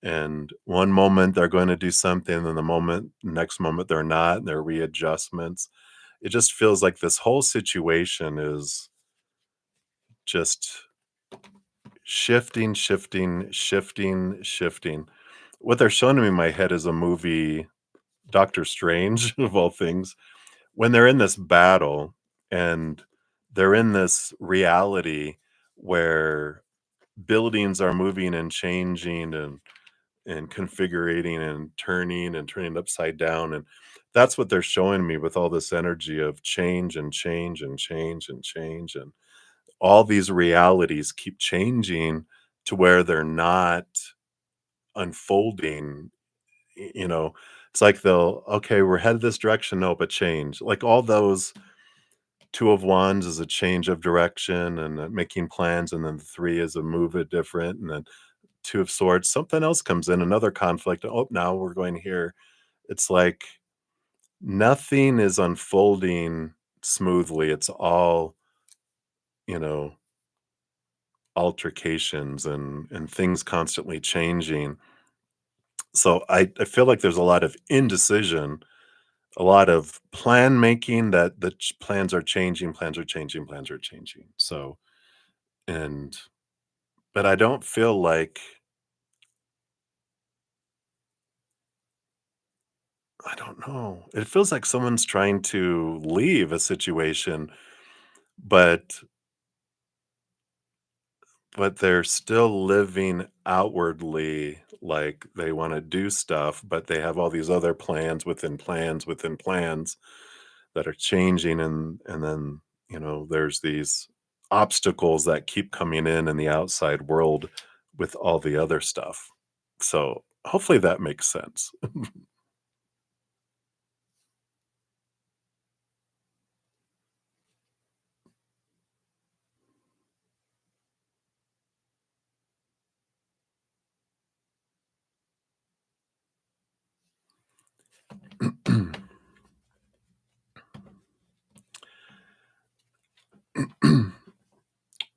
And one moment they're going to do something, and next moment they're not, and they're readjustments. It just feels like this whole situation is just shifting, shifting, shifting, shifting. What they're showing me in my head is a movie, Doctor Strange, of all things, when they're in this battle and they're in this reality where buildings are moving and changing and configuring and turning upside down, and that's what they're showing me with all this energy of change and change and change and change, and all these realities keep changing to where they're not unfolding. It's like they'll, okay, we're headed this direction, no, but change, like all those. Two of wands is a change of direction and making plans, and then the three is a move it different, and then two of swords, something else comes in, another conflict. Oh, now we're going here. It's like nothing is unfolding smoothly. It's all, you know, altercations and things constantly changing. So I feel like there's a lot of indecision, a lot of plan making, that the plans are changing, plans are changing, plans are changing. So, and, but I don't feel like, I don't know. It feels like someone's trying to leave a situation, but they're still living outwardly like they want to do stuff, but they have all these other plans within plans within plans that are changing, and then, there's these obstacles that keep coming in the outside world with all the other stuff. So, hopefully that makes sense.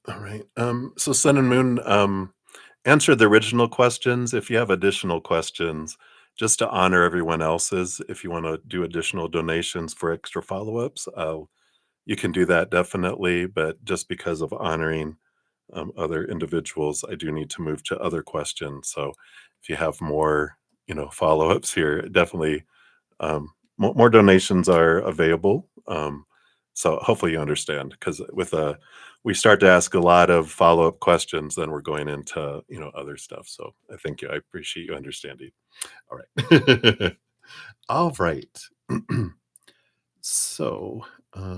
All right. So Sun and Moon, answer the original questions. If you have additional questions, just to honor everyone else's, if you want to do additional donations for extra follow-ups, you can do that definitely. But just because of honoring other individuals, I do need to move to other questions. So if you have more, follow-ups here, definitely more donations are available. So hopefully you understand, because with we start to ask a lot of follow-up questions, then we're going into other stuff. So I appreciate you understanding. All right. All right. So let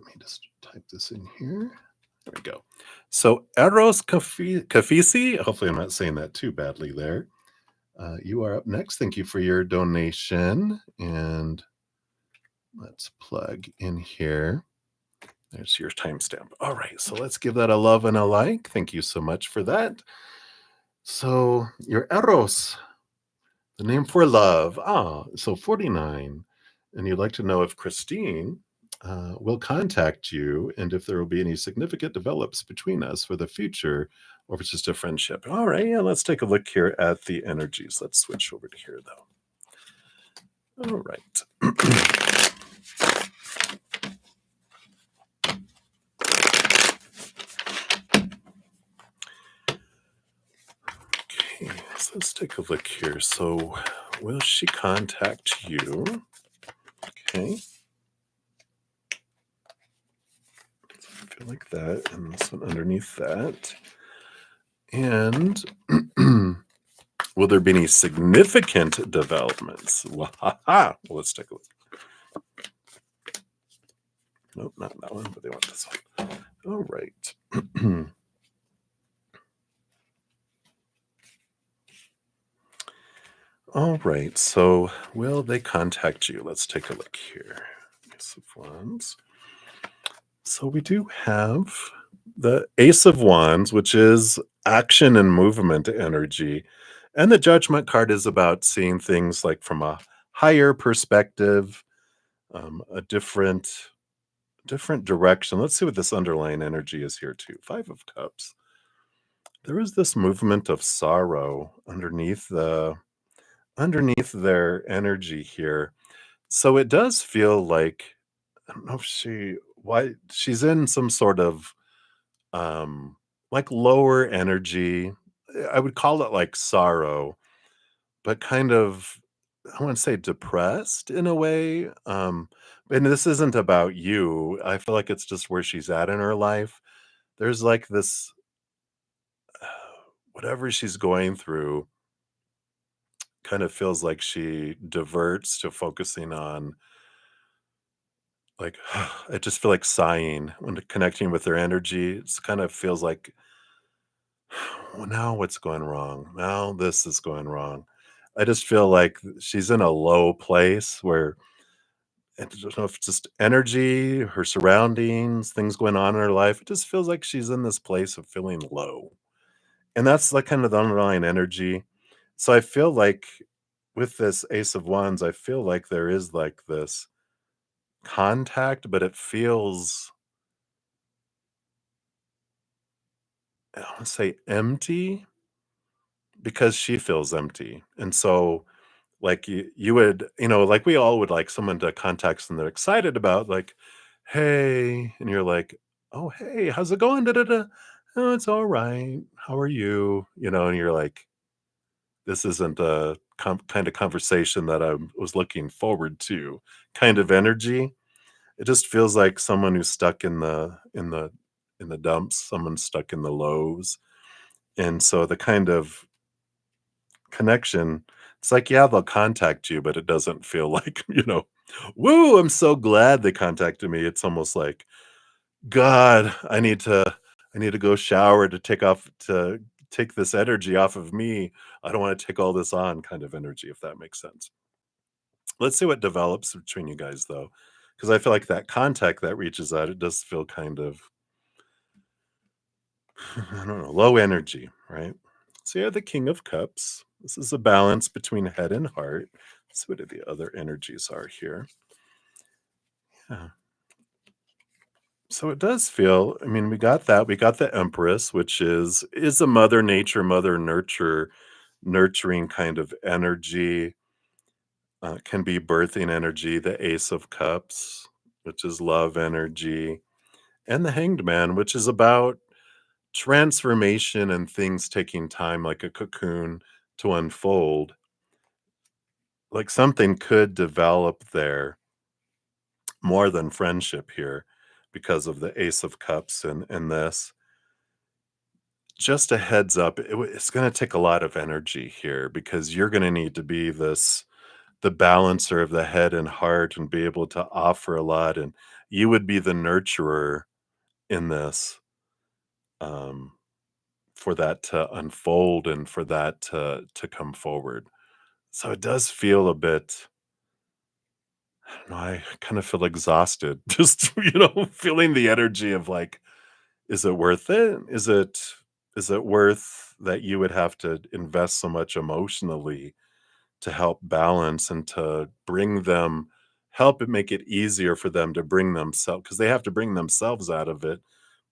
me just type this in here. There we go. So Eros Kafisi, hopefully I'm not saying that too badly there. You are up next. Thank you for your donation. And let's plug in here. There's your timestamp. All right, so let's give that a love and a like. Thank you so much for that. So your Eros, the name for love. So 49. And you'd like to know if Christine will contact you and if there will be any significant develops between us for the future, or if it's just a friendship. All right, yeah, let's take a look here at the energies. Let's switch over to here, though. All right. Okay, so let's take a look here. So, will she contact you? Okay. So I feel like that, and this one underneath that. And will there be any significant developments? Well, let's take a look. Nope, not that one, but they want this one. All right. All right, so will they contact you? Let's take a look here. Ace of Wands. So we do have the Ace of Wands, which is action and movement energy. And the Judgment card is about seeing things like from a higher perspective, a different direction. Let's see what this underlying energy is here too. Five of Cups. There is this movement of sorrow underneath their energy here. So it does feel like, I don't know if why she's in some sort of like lower energy. I would call it like sorrow, but kind of I wouldn't say depressed in a way. And this isn't about you. I feel like it's just where she's at in her life. There's like this, whatever she's going through, kind of feels like she diverts to focusing on, like, I just feel like sighing when connecting with her energy. It's kind of feels like, well, now what's going wrong? Now this is going wrong. I just feel like she's in a low place where I don't know if it's just energy, her surroundings, things going on in her life. It just feels like she's in this place of feeling low. And that's like kind of the underlying energy. So I feel like with this Ace of Wands, I feel like there is like this contact, but it feels, I want to say empty because she feels empty. And so like you would, like we all would like someone to contact someone they're excited about, like, hey, and you're like, oh hey, how's it going? Da, da, da. Oh, it's all right. How are you? And you're like, this isn't a kind of conversation that I was looking forward to, kind of energy. It just feels like someone who's stuck in the dumps, someone stuck in the lows. And so the kind of connection, it's like, yeah, they'll contact you, but it doesn't feel like, woo, I'm so glad they contacted me. It's almost like, God, I need to go shower to take this energy off of me. I don't want to take all this on, kind of energy, if that makes sense. Let's see what develops between you guys though. Because I feel like that contact that reaches out, it does feel kind of, I don't know, low energy, right? So you're the King of Cups. This is a balance between head and heart. Let's see what the other energies are here. Yeah. So it does feel, I mean, we got that. We got the Empress, which is a mother nature, mother nurture, nurturing kind of energy. Can be birthing energy. The Ace of Cups, which is love energy, and the Hanged Man, which is about transformation and things taking time, like a cocoon to unfold. Like something could develop there more than friendship here because of the Ace of Cups and this. Just a heads up, it's going to take a lot of energy here because you're going to need to be the balancer of the head and heart and be able to offer a lot, and you would be the nurturer in this, um, for that to unfold and for that to come forward. So it does feel a bit, I don't know, I kind of feel exhausted just, feeling the energy of like, is it worth it? Is it worth that you would have to invest so much emotionally to help balance and to bring them, help it make it easier for them to bring themselves, because they have to bring themselves out of it,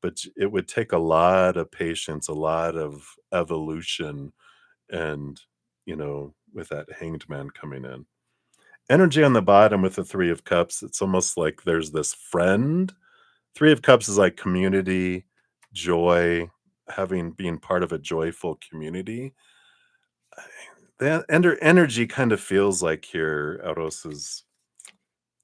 but it would take a lot of patience, a lot of evolution, and with that Hanged Man coming in. Energy on the bottom with the Three of Cups, it's almost like there's this friend. Three of Cups is like community, joy, being part of a joyful community. That energy kind of feels like here, Eros is,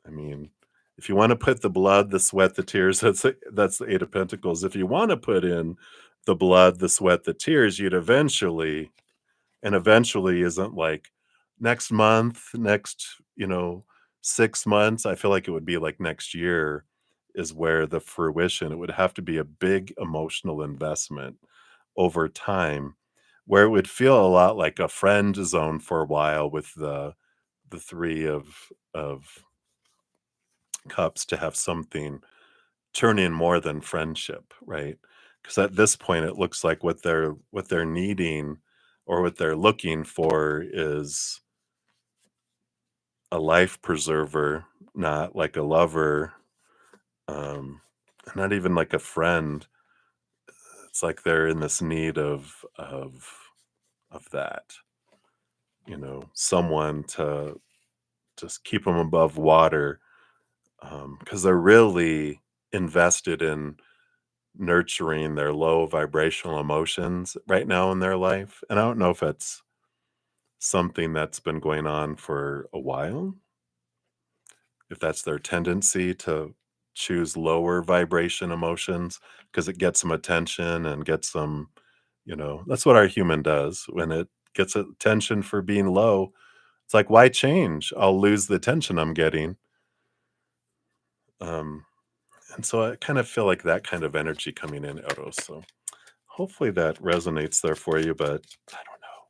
I mean, if you want to put the blood, the sweat, the tears, that's the Eight of Pentacles. If you want to put in the blood, the sweat, the tears, you'd eventually, and eventually isn't like next month, next, 6 months. I feel like it would be like next year is where the fruition, it would have to be a big emotional investment over time, where it would feel a lot like a friend zone for a while with the three of cups, to have something turn in more than friendship, right? Because at this point it looks like what they're needing or what they're looking for is a life preserver, not like a lover, um, not even like a friend. It's like they're in this need of that, someone to just keep them above water, because they're really invested in nurturing their low vibrational emotions right now in their life. And I don't know if it's something that's been going on for a while, if that's their tendency to choose lower vibration emotions because it gets some attention and gets some, that's what our human does. When it gets attention for being low, it's like, why change? I'll lose the attention I'm getting. Um, and so I kind of feel like that kind of energy coming in, Eros. So hopefully that resonates there for you, but I don't know.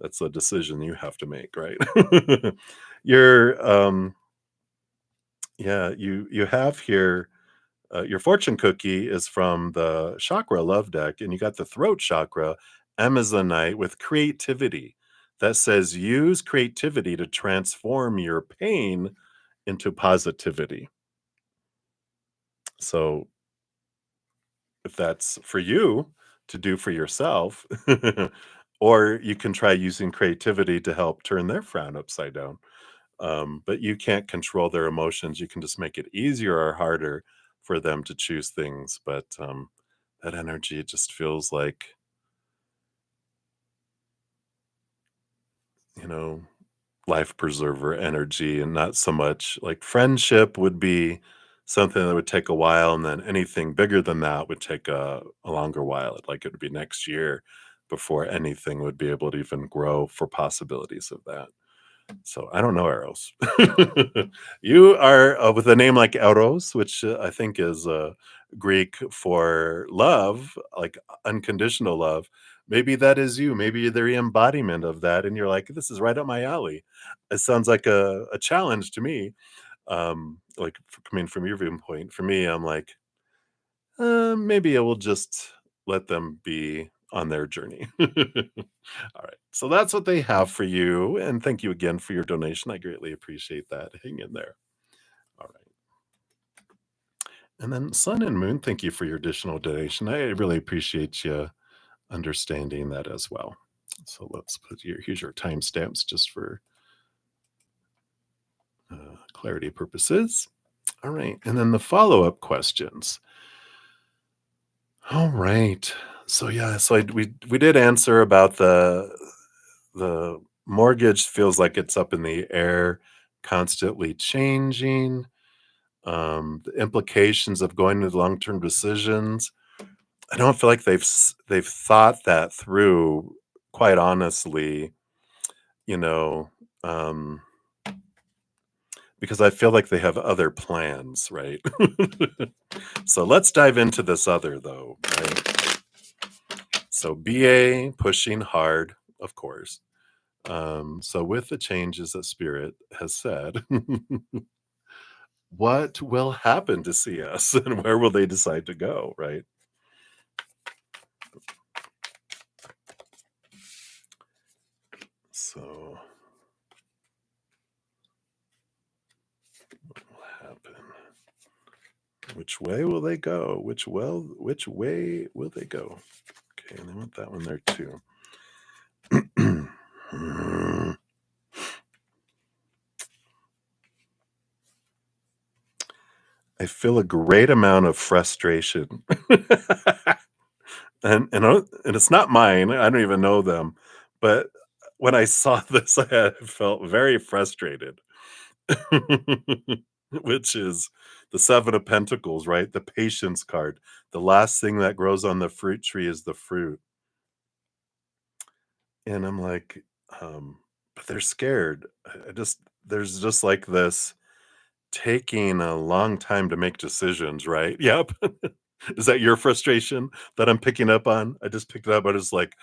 That's a decision you have to make, right? You're Yeah, you have here your fortune cookie is from the chakra love deck, and you got the throat chakra Amazonite with creativity that says use creativity to transform your pain into positivity. So if that's for you to do for yourself, or you can try using creativity to help turn their frown upside down. But you can't control their emotions. You can just make it easier or harder for them to choose things. But that energy just feels like, you know, life preserver energy, and not so much like friendship would be something that would take a while. And then anything bigger than that would take a longer while. Like it would be next year before anything would be able to even grow for possibilities of that. So I don't know Eros. You are with a name like Eros, which I think is Greek for love, like unconditional love. Maybe that is you. Maybe you're the embodiment of that, and you're like, "This is right up my alley." It sounds like a challenge to me. Like coming from your viewpoint, for me, I'm like, maybe I will just let them be on their journey. All right. So that's what they have for you. And thank you again for your donation. I greatly appreciate that. Hang in there. All right. And then Sun and Moon, thank you for your additional donation. I really appreciate you understanding that as well. So let's put here's your timestamps just for clarity purposes. All right. And then the follow up questions. All right. So yeah, we did answer about the mortgage feels like it's up in the air, constantly changing. The implications of going to long-term decisions. I don't feel like they've thought that through. Quite honestly, you know, um, because I feel like they have other plans, right? So let's dive into this other though. Right? So BA pushing hard, of course. So with the changes that Spirit has said, what will happen to CS and where will they decide to go, right? So what will happen? Which way will they go? Which way will they go? Okay, and I want that one there too. I feel a great amount of frustration. And it's not mine. I don't even know them. But when I saw this, I felt very frustrated. Which is the 7 of Pentacles, right? The patience card. The last thing that grows on the fruit tree is the fruit. And I'm like, but they're scared. There's just like this taking a long time to make decisions, right? Yep. Is that your frustration that I'm picking up on? I just picked it up. I was like,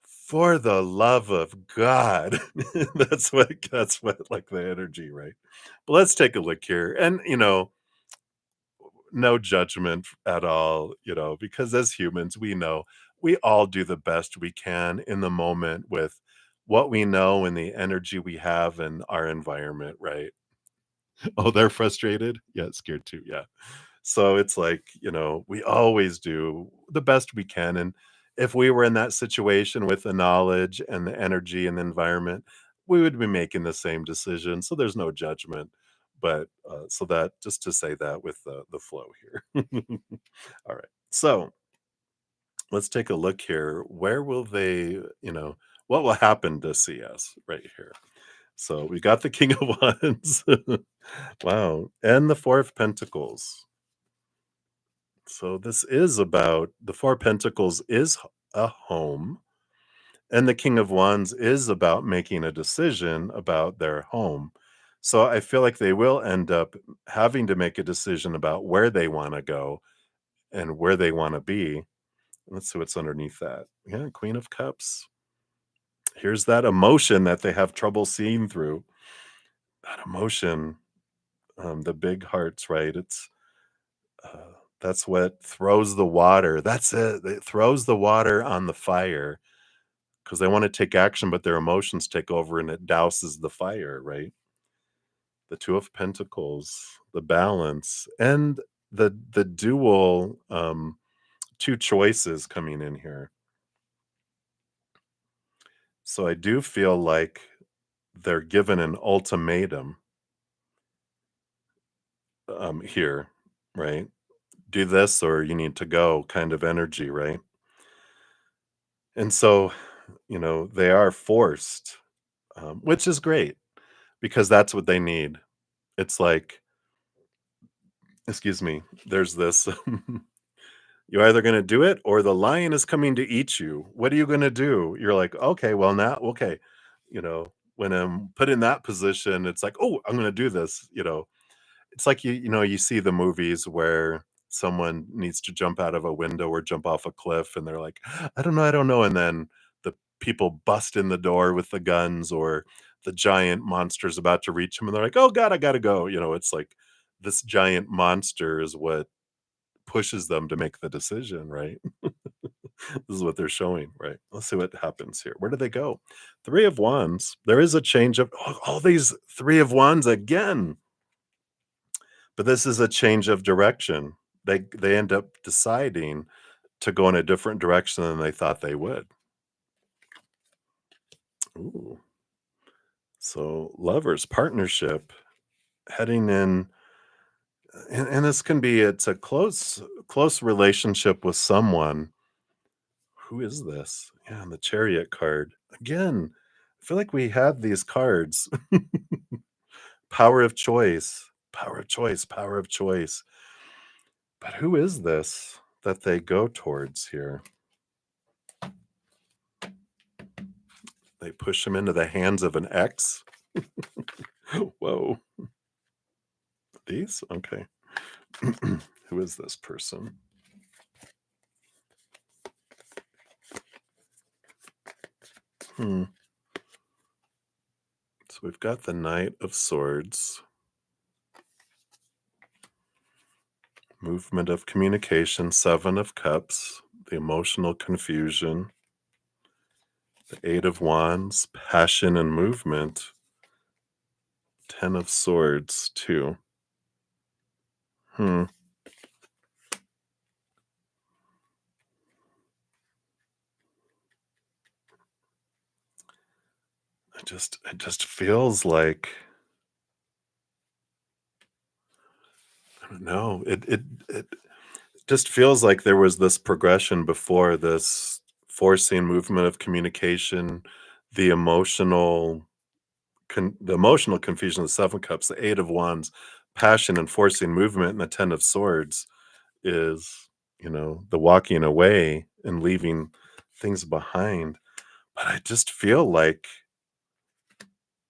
for the love of God. That's what like the energy, right? But let's take a look here. And no judgment at all, because as humans, we know we all do the best we can in the moment with what we know and the energy we have in our environment, right? Oh, they're frustrated? Yeah, scared too. Yeah. So it's like, we always do the best we can. And if we were in that situation with the knowledge and the energy and the environment, we would be making the same decision. So there's no judgment. But so that just to say that with the flow here. All right. So let's take a look here. Where will they, what will happen to CS right here? So we got the King of Wands. Wow. And the Four of Pentacles. So this is about the Four of Pentacles is a home, and the King of Wands is about making a decision about their home. So I feel like they will end up having to make a decision about where they want to go and where they want to be. Let's see what's underneath that. Yeah, Queen of Cups. Here's that emotion that they have trouble seeing through. That emotion, the big hearts, right? That's what throws the water. That's it. It throws the water on the fire because they want to take action, but their emotions take over and it douses the fire, right? The Two of Pentacles, the balance, and the dual two choices coming in here. So I do feel like they're given an ultimatum here, right? Do this or you need to go kind of energy, right? And so, they are forced, which is great because that's what they need. It's like, excuse me, there's this you're either going to do it or the lion is coming to eat you. What are you going to do? You're like, okay, well, now, okay. When I'm put in that position, it's like, oh, I'm going to do this. It's like you see the movies where someone needs to jump out of a window or jump off a cliff and they're like, I don't know. And then the people bust in the door with the guns or the giant monster's about to reach them and they're like, oh God, I gotta go. It's like this giant monster is what pushes them to make the decision, right? This is what they're showing, right? Let's see what happens here. Where do they go? Three of Wands. There is a change of all these Three of Wands again. But this is a change of direction. They end up deciding to go in a different direction than they thought they would. Ooh. So lovers, partnership, heading in, and this can be it's a close relationship with someone. Who is this? Yeah, and the Chariot card. Again, I feel like we had these cards. Power of choice, power of choice, power of choice. But who is this that they go towards here? They push him into the hands of an ex? Whoa. These? Okay. Who is this person? Hmm. So we've got the Knight of Swords. Movement of communication, Seven of Cups, the emotional confusion, the Eight of Wands, passion and movement, Ten of Swords, too. Hmm. It just feels like I don't know. It just feels like there was this progression before this forcing movement of communication, the emotional confusion, the Seven Cups, the Eight of Wands, passion and forcing movement, and the Ten of Swords is, the walking away and leaving things behind. But I just feel like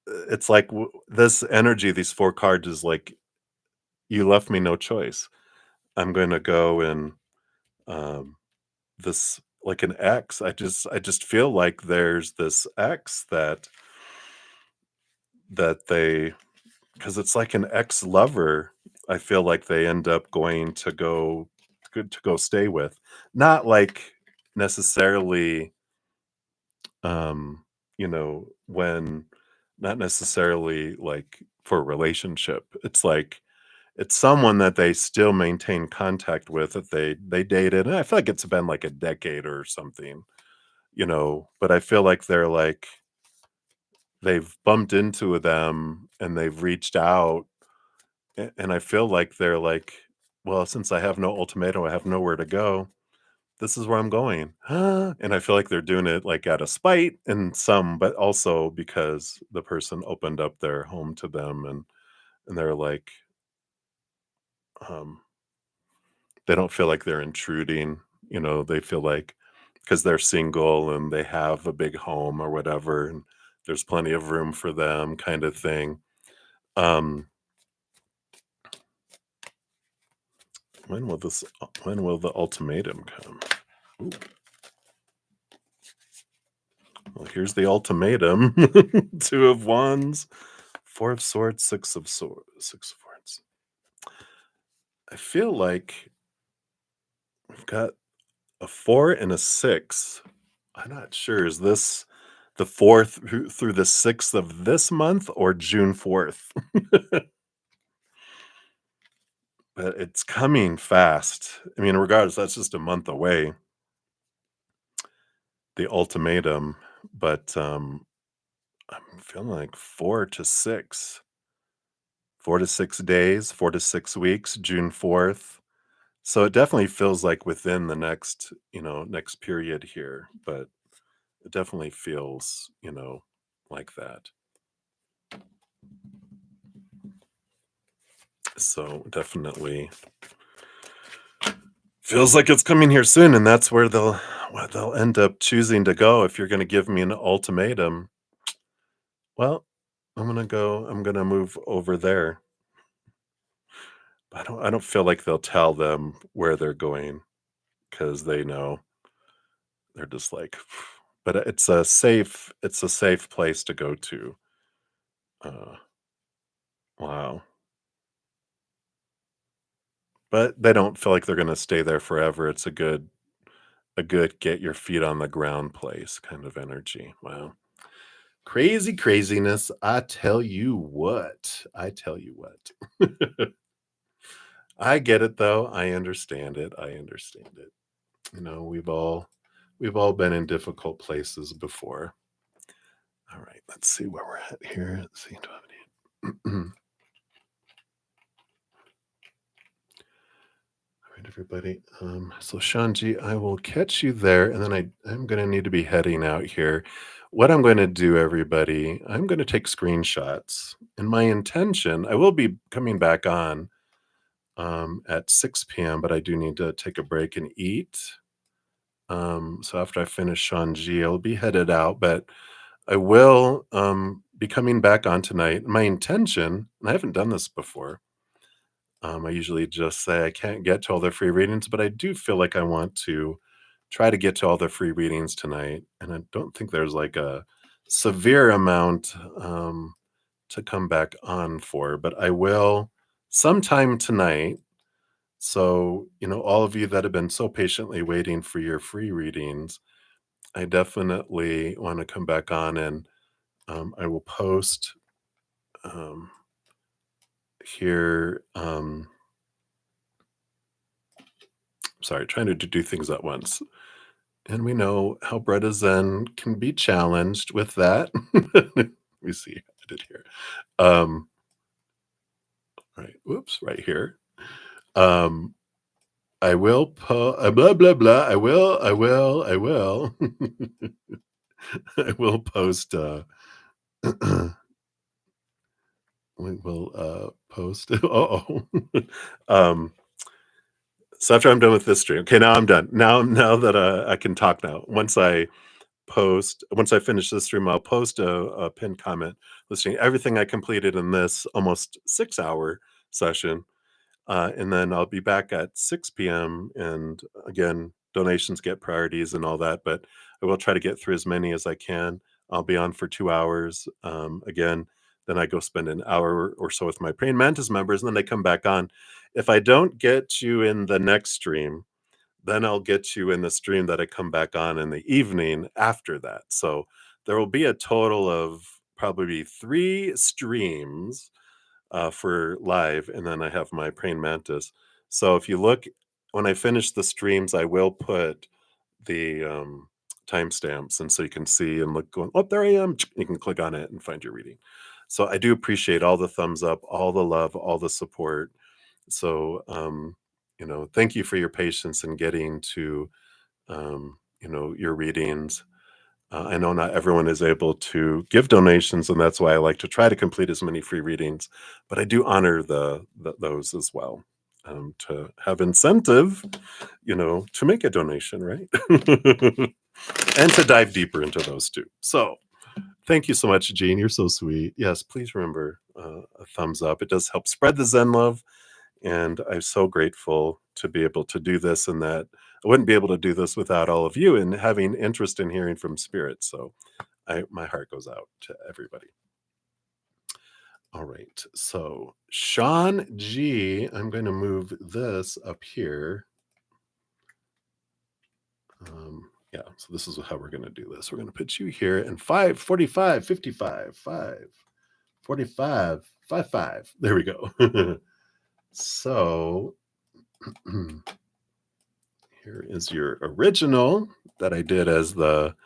it's like this energy, these four cards is like, you left me no choice. I'm going to go and um, this like an ex. I just feel like there's this ex that they because it's like an ex-lover, I feel like they end up going to go good to go stay with. Not like necessarily, when not necessarily like for a relationship. It's like it's someone that they still maintain contact with that they dated, and I feel like it's been like a decade or something, but I feel like they're like they've bumped into them and they've reached out and I feel like they're like, well, since I have no ultimatum, I have nowhere to go. this is where I'm going. And I feel like they're doing it like out of spite and some, but also because the person opened up their home to them and they're like, um, they don't feel like they're intruding. They feel like because they're single and they have a big home or whatever, and there's plenty of room for them, kind of thing. Um, when will the ultimatum come? Ooh, well, here's the ultimatum. Two of Wands, Four of Swords, Six of Swords. I feel like we've got a four and a six. I'm not sure. Is this the fourth through the sixth of this month or June 4th? But it's coming fast. I mean, regardless, that's just a month away, the ultimatum. But I'm feeling like 4 to 6 days, 4 to 6 weeks, June 4th. So it definitely feels like within the next period here, but it definitely feels, like that. So definitely feels like it's coming here soon, and that's where they'll end up choosing to go. If you're going to give me an ultimatum, well, I'm gonna move over there. I don't feel like they'll tell them where they're going because they know. They're just like, but it's a safe place to go to. Uh, wow. But they don't feel like they're gonna stay there forever. It's a good get your feet on the ground place kind of energy. Wow. Crazy craziness. I tell you what. I tell you what. I get it though. I understand it. I understand it. We've all been in difficult places before. All right, let's see where we're at here. Let's see. Do I have any- All right, everybody. So Shanji, I will catch you there, and then I'm going to need to be heading out here. What I'm going to do, everybody, I'm going to take screenshots, and my intention, I will be coming back on at 6 p.m., but I do need to take a break and eat. So after I finish Shanji, I'll be headed out, but I will be coming back on tonight. My intention, and I haven't done this before, I usually just say I can't get to all the free readings, but I do feel like I want to try to get to all the free readings tonight. And I don't think there's like a severe amount to come back on for, but I will sometime tonight. So, all of you that have been so patiently waiting for your free readings, I definitely want to come back on and I will post um, here. Sorry, trying to do things at once. And we know how bruddaZEN can be challenged with that. Let me see. I did here. Um, right. Whoops. Right here. Um, I will blah blah blah. I will. I will. I will. I will post. We will post. Oh. um, so after I'm done with this stream, okay, now I'm done. Now that I can talk now. Once I finish this stream, I'll post a pinned comment listing everything I completed in this almost 6 hour session. And then I'll be back at 6 p.m. And again, donations get priorities and all that, but I will try to get through as many as I can. I'll be on for 2 hours. Again, then I go spend an hour or so with my Praying Mantis members, and then they come back on. If I don't get you in the next stream, then I'll get you in the stream that I come back on in the evening after that. So there will be a total of probably 3 streams for live, and then I have my praying mantis. So if you look, when I finish the streams, I will put the timestamps, and so you can see and look, going, oh, there I am. You can click on it and find your reading. So I do appreciate all the thumbs up, all the love, all the support. So thank you for your patience in getting to your readings. I know not everyone is able to give donations, and that's why I like to try to complete as many free readings. But I do honor those as well, to have incentive, to make a donation, right? And to dive deeper into those too. So thank you so much, Jean. You're so sweet. Yes, please remember a thumbs up. It does help spread the Zen love. And I'm so grateful to be able to do this, and that I wouldn't be able to do this without all of you and having interest in hearing from spirit. So my heart goes out to everybody. All right. So Sean G, I'm going to move this up here. Yeah, so this is how we're going to do this. We're going to put you here in 545, 55, 5, 45, 55. There we go. So here is your original that I did as the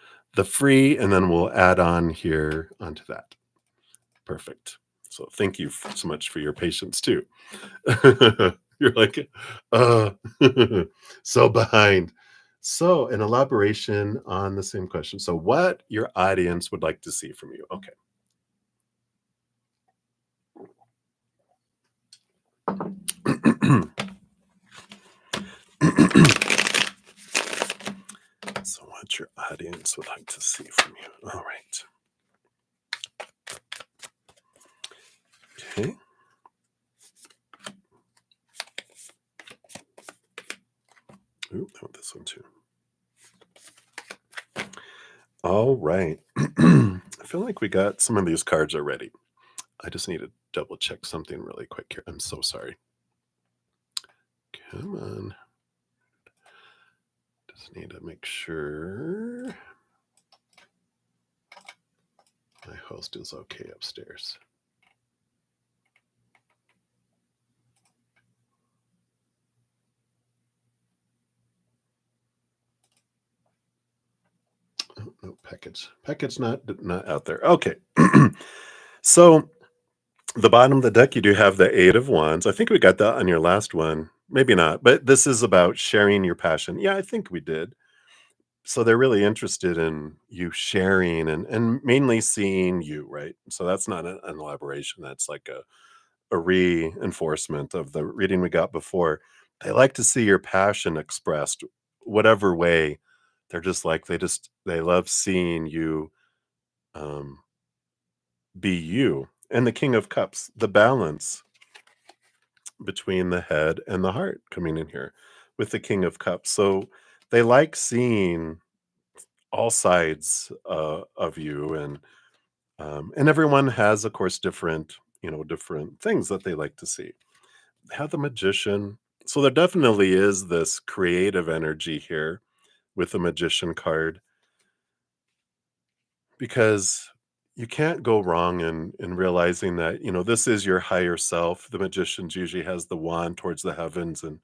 free, and then we'll add on here onto that. Perfect. So thank you so much for your patience too. You're like, so behind. So an elaboration on the same question. So what your audience would like to see from you. Okay. So what your audience would like to see from you. All right. Okay. Ooh, I want this one too. All right. I feel like we got some of these cards already. I just need to double check something really quick here. I'm so sorry. Come on. Just need to make sure my host is okay upstairs. Oh, no, package not out there. Okay. So the bottom of the deck, you do have the Eight of Wands. I think we got that on your last one. Maybe not, but this is about sharing your passion. Yeah, I think we did. So they're really interested in you sharing and mainly seeing you, right? So that's not an elaboration. That's like a reinforcement of the reading we got before. They like to see your passion expressed, whatever way. They're just like they love seeing you um, be you. And the King of Cups, the balance between the head and the heart coming in here with the King of Cups. So they like seeing all sides of you, and everyone has, of course, different things that they like to see. Have the Magician. So there definitely is this creative energy here with the Magician card, because you can't go wrong in realizing that, this is your higher self. The Magician's usually has the wand towards the heavens, and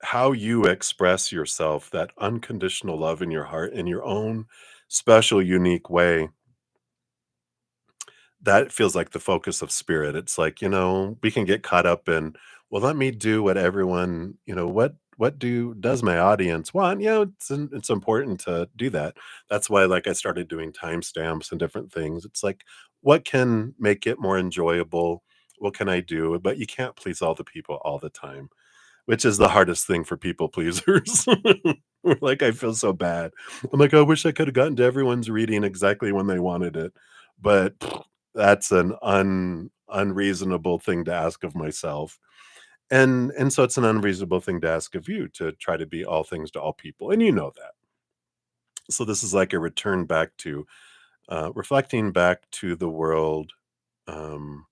how you express yourself, that unconditional love in your heart in your own special, unique way, that feels like the focus of spirit. It's like, we can get caught up in, well, let me do what everyone, does my audience want? It's important to do that. That's why, like, I started doing timestamps and different things. It's like, what can make it more enjoyable? What can I do? But you can't please all the people all the time, which is the hardest thing for people pleasers. Like, I feel so bad. I'm like, I wish I could have gotten to everyone's reading exactly when they wanted it. But that's an unreasonable thing to ask of myself. And so it's an unreasonable thing to ask of you, to try to be all things to all people. And you know that. So this is like a return back to reflecting back to the world, um,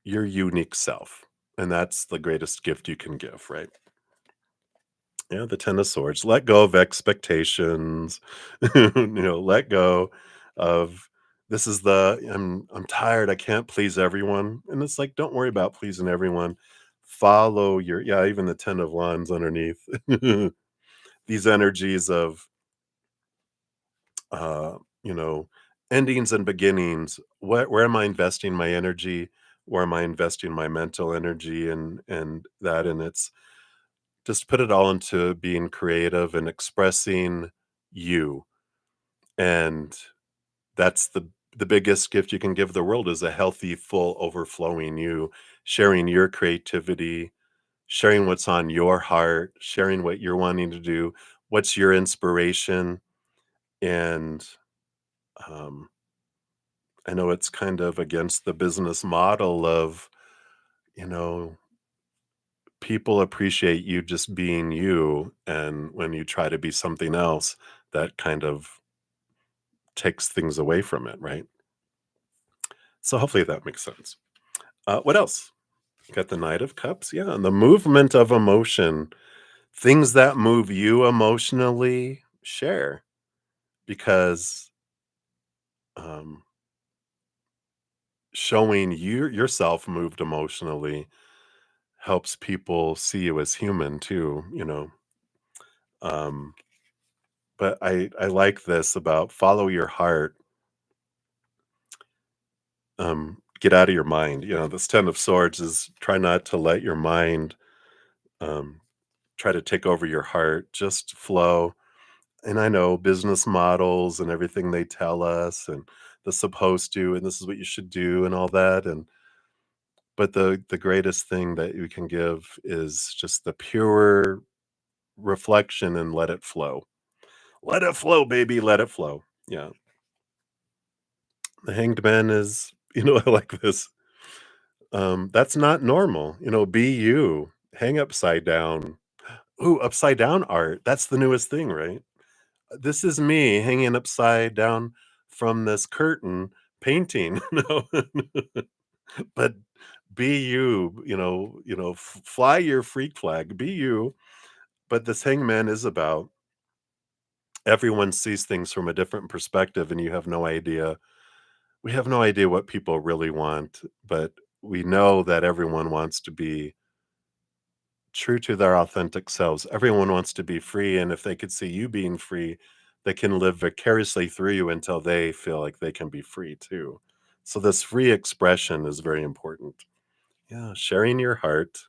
your unique self. And that's the greatest gift you can give, right? Yeah, the Ten of Swords. Let go of expectations. Let go of, this is I'm tired. I can't please everyone. And it's like, don't worry about pleasing everyone. Follow your, yeah, even the Ten of Wands underneath. These energies of uh, you know, endings and beginnings. Where am I investing my energy? Where am I investing my mental energy and that? And it's just put it all into being creative and expressing you. And that's the biggest gift you can give the world is a healthy, full, overflowing you, sharing your creativity, sharing what's on your heart, sharing what you're wanting to do, what's your inspiration. And um, I know it's kind of against the business model of, you know, people appreciate you just being you. And when you try to be something else, that kind of takes things away from it, right? So hopefully that makes sense. What else? Got the Knight of Cups. Yeah. And the movement of emotion, things that move you emotionally, share because um, showing yourself moved emotionally helps people see you as human too. Um, but I like this about follow your heart. Get out of your mind. This Ten of Swords is try not to let your mind um, try to take over your heart. Just flow. And I know business models and everything they tell us and the supposed to and this is what you should do and all that. And but the greatest thing that you can give is just the pure reflection and let it flow. Let it flow, baby. Let it flow. Yeah. The Hanged Man is, I like this. That's not normal. Be you. Hang upside down. Ooh, upside down art. That's the newest thing, right? This is me hanging upside down from this curtain painting. No, but be you. Fly your freak flag. Be you. But this hangman is about everyone sees things from a different perspective, and you have no idea. We have no idea what people really want, but we know that everyone wants to be true to their authentic selves. Everyone wants to be free, and if they could see you being free, they can live vicariously through you until they feel like they can be free too. So this free expression is very important. Yeah, sharing your heart.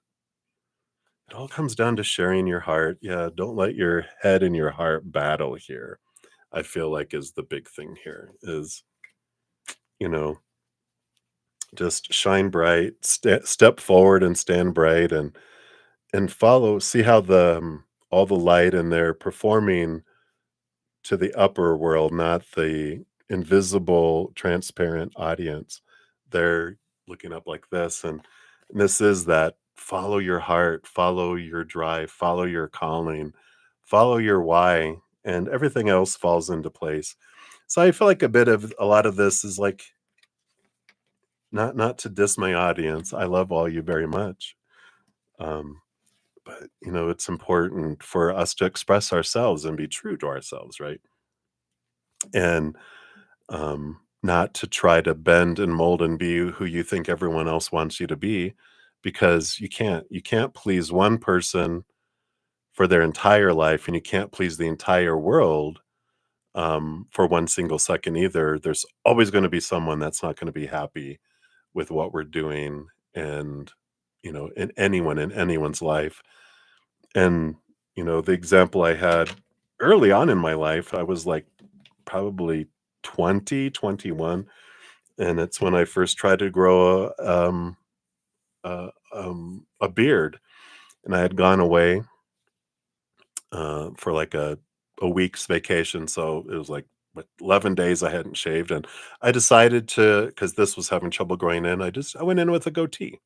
It all comes down to sharing your heart. Yeah, don't let your head and your heart battle here. I feel like is the big thing here is, you know, just shine bright, step forward and stand bright and follow, see how all the light and they're performing to the upper world, not the invisible, transparent audience. They're looking up like this, and this is that follow your heart, follow your drive, follow your calling, follow your why, and everything else falls into place. So I feel like a lot of this is like not to diss my audience. I love all you very much. Um, but it's important for us to express ourselves and be true to ourselves, right? And not to try to bend and mold and be who you think everyone else wants you to be, because you can't please one person for their entire life, and you can't please the entire world for one single second either. There's always going to be someone that's not going to be happy with what we're doing, and in anyone's life. And the example I had early on in my life, I was like probably 20, 21. And it's when I first tried to grow a beard, and I had gone away for like a week's vacation. So it was like 11 days I hadn't shaved, and I decided to, because this was having trouble growing in. I went in with a goatee,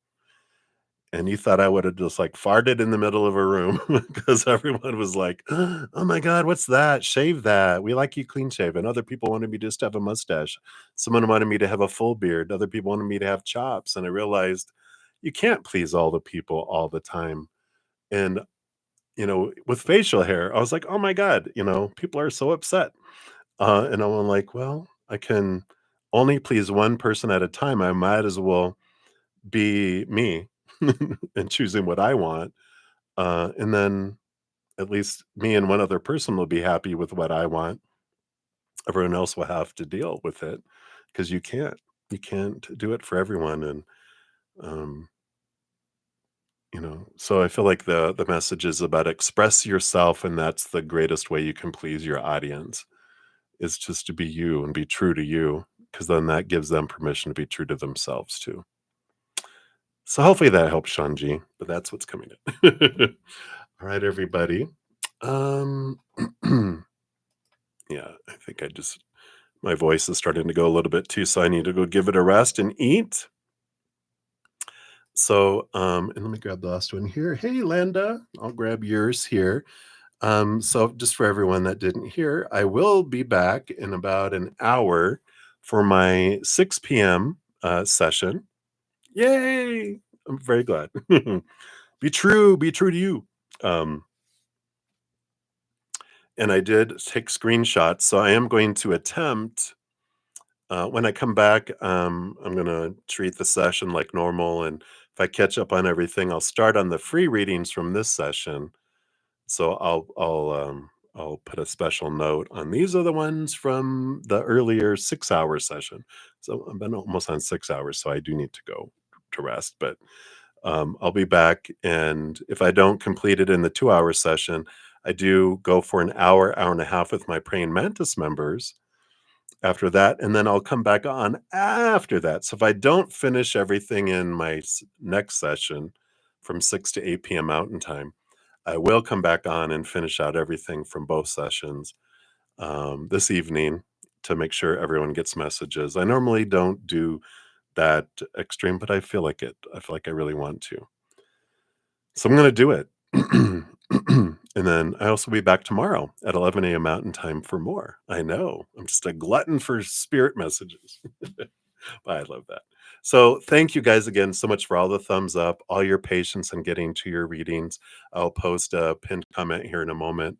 and you thought I would have just like farted in the middle of a room because everyone was like, "Oh my god, what's that? Shave that. We like you clean shaven." Other people wanted me just to have a mustache. Someone wanted me to have a full beard. Other people wanted me to have chops, and I realized you can't please all the people all the time. And with facial hair, I was like, "Oh my god, people are so upset." And I'm like, "Well, I can only please one person at a time. I might as well be me and choosing what I want." And then at least me and one other person will be happy with what I want. Everyone else will have to deal with it because you can't do it for everyone. And um, So I feel like the message is about express yourself, and that's the greatest way you can please your audience, is just to be you and be true to you, because then that gives them permission to be true to themselves too. So hopefully that helps, Shanji, but that's what's coming in. All right, everybody. Um, yeah, I think my voice is starting to go a little bit too, so I need to go give it a rest and eat. So, and let me grab the last one here. Hey, Landa, I'll grab yours here. So just for everyone that didn't hear, I will be back in about an hour for my 6 p.m. Session. Yay! I'm very glad. Be true to you. Um, and I did take screenshots, so I am going to attempt. When I come back, I'm gonna treat the session like normal, and if I catch up on everything, I'll start on the free readings from this session. So I'll put a special note on these are the ones from the earlier 6 hour session. So I've been almost on 6 hours, so I do need to go to rest. But I'll be back, and if I don't complete it in the 2 hour session, I do go for an hour and a half with my Praying Mantis members after that, and then I'll come back on after that. So if I don't finish everything in my next session from 6 to 8 p.m. Mountain Time, I will come back on and finish out everything from both sessions this evening to make sure everyone gets messages. I normally don't do that extreme, but I feel like it. I feel like I really want to. So I'm going to do it. And then I also be back tomorrow at 11 a.m. Mountain Time for more. I know. I'm just a glutton for spirit messages. But I love that. So thank you guys again so much for all the thumbs up, all your patience in getting to your readings. I'll post a pinned comment here in a moment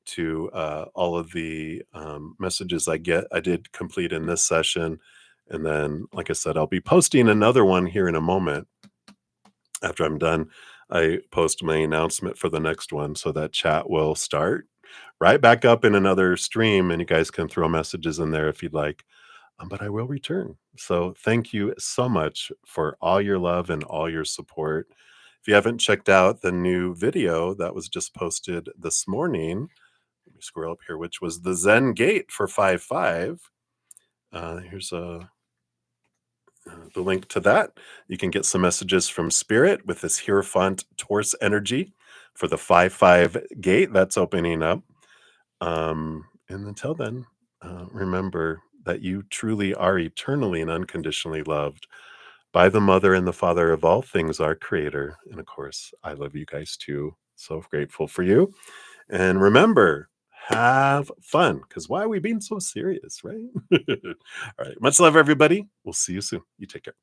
to all of the messages I did complete in this session. And then, like I said, I'll be posting another one here in a moment. After I'm done, I post my announcement for the next one, so that chat will start right back up in another stream, and you guys can throw messages in there if you'd like. But I will return. So thank you so much for all your love and all your support. If you haven't checked out the new video that was just posted this morning, let me scroll up here, which was the Zen Gate for 5/5. Here's the link to that. You can get some messages from Spirit with this Hierophant Taurus energy for the 5/5 gate that's opening up. And until then, remember that you truly are eternally and unconditionally loved by the Mother and the Father of all things, our Creator. And of course, I love you guys too. So grateful for you. And remember, have fun, because why are we being so serious, right? All right. Much love, everybody. We'll see you soon. You take care.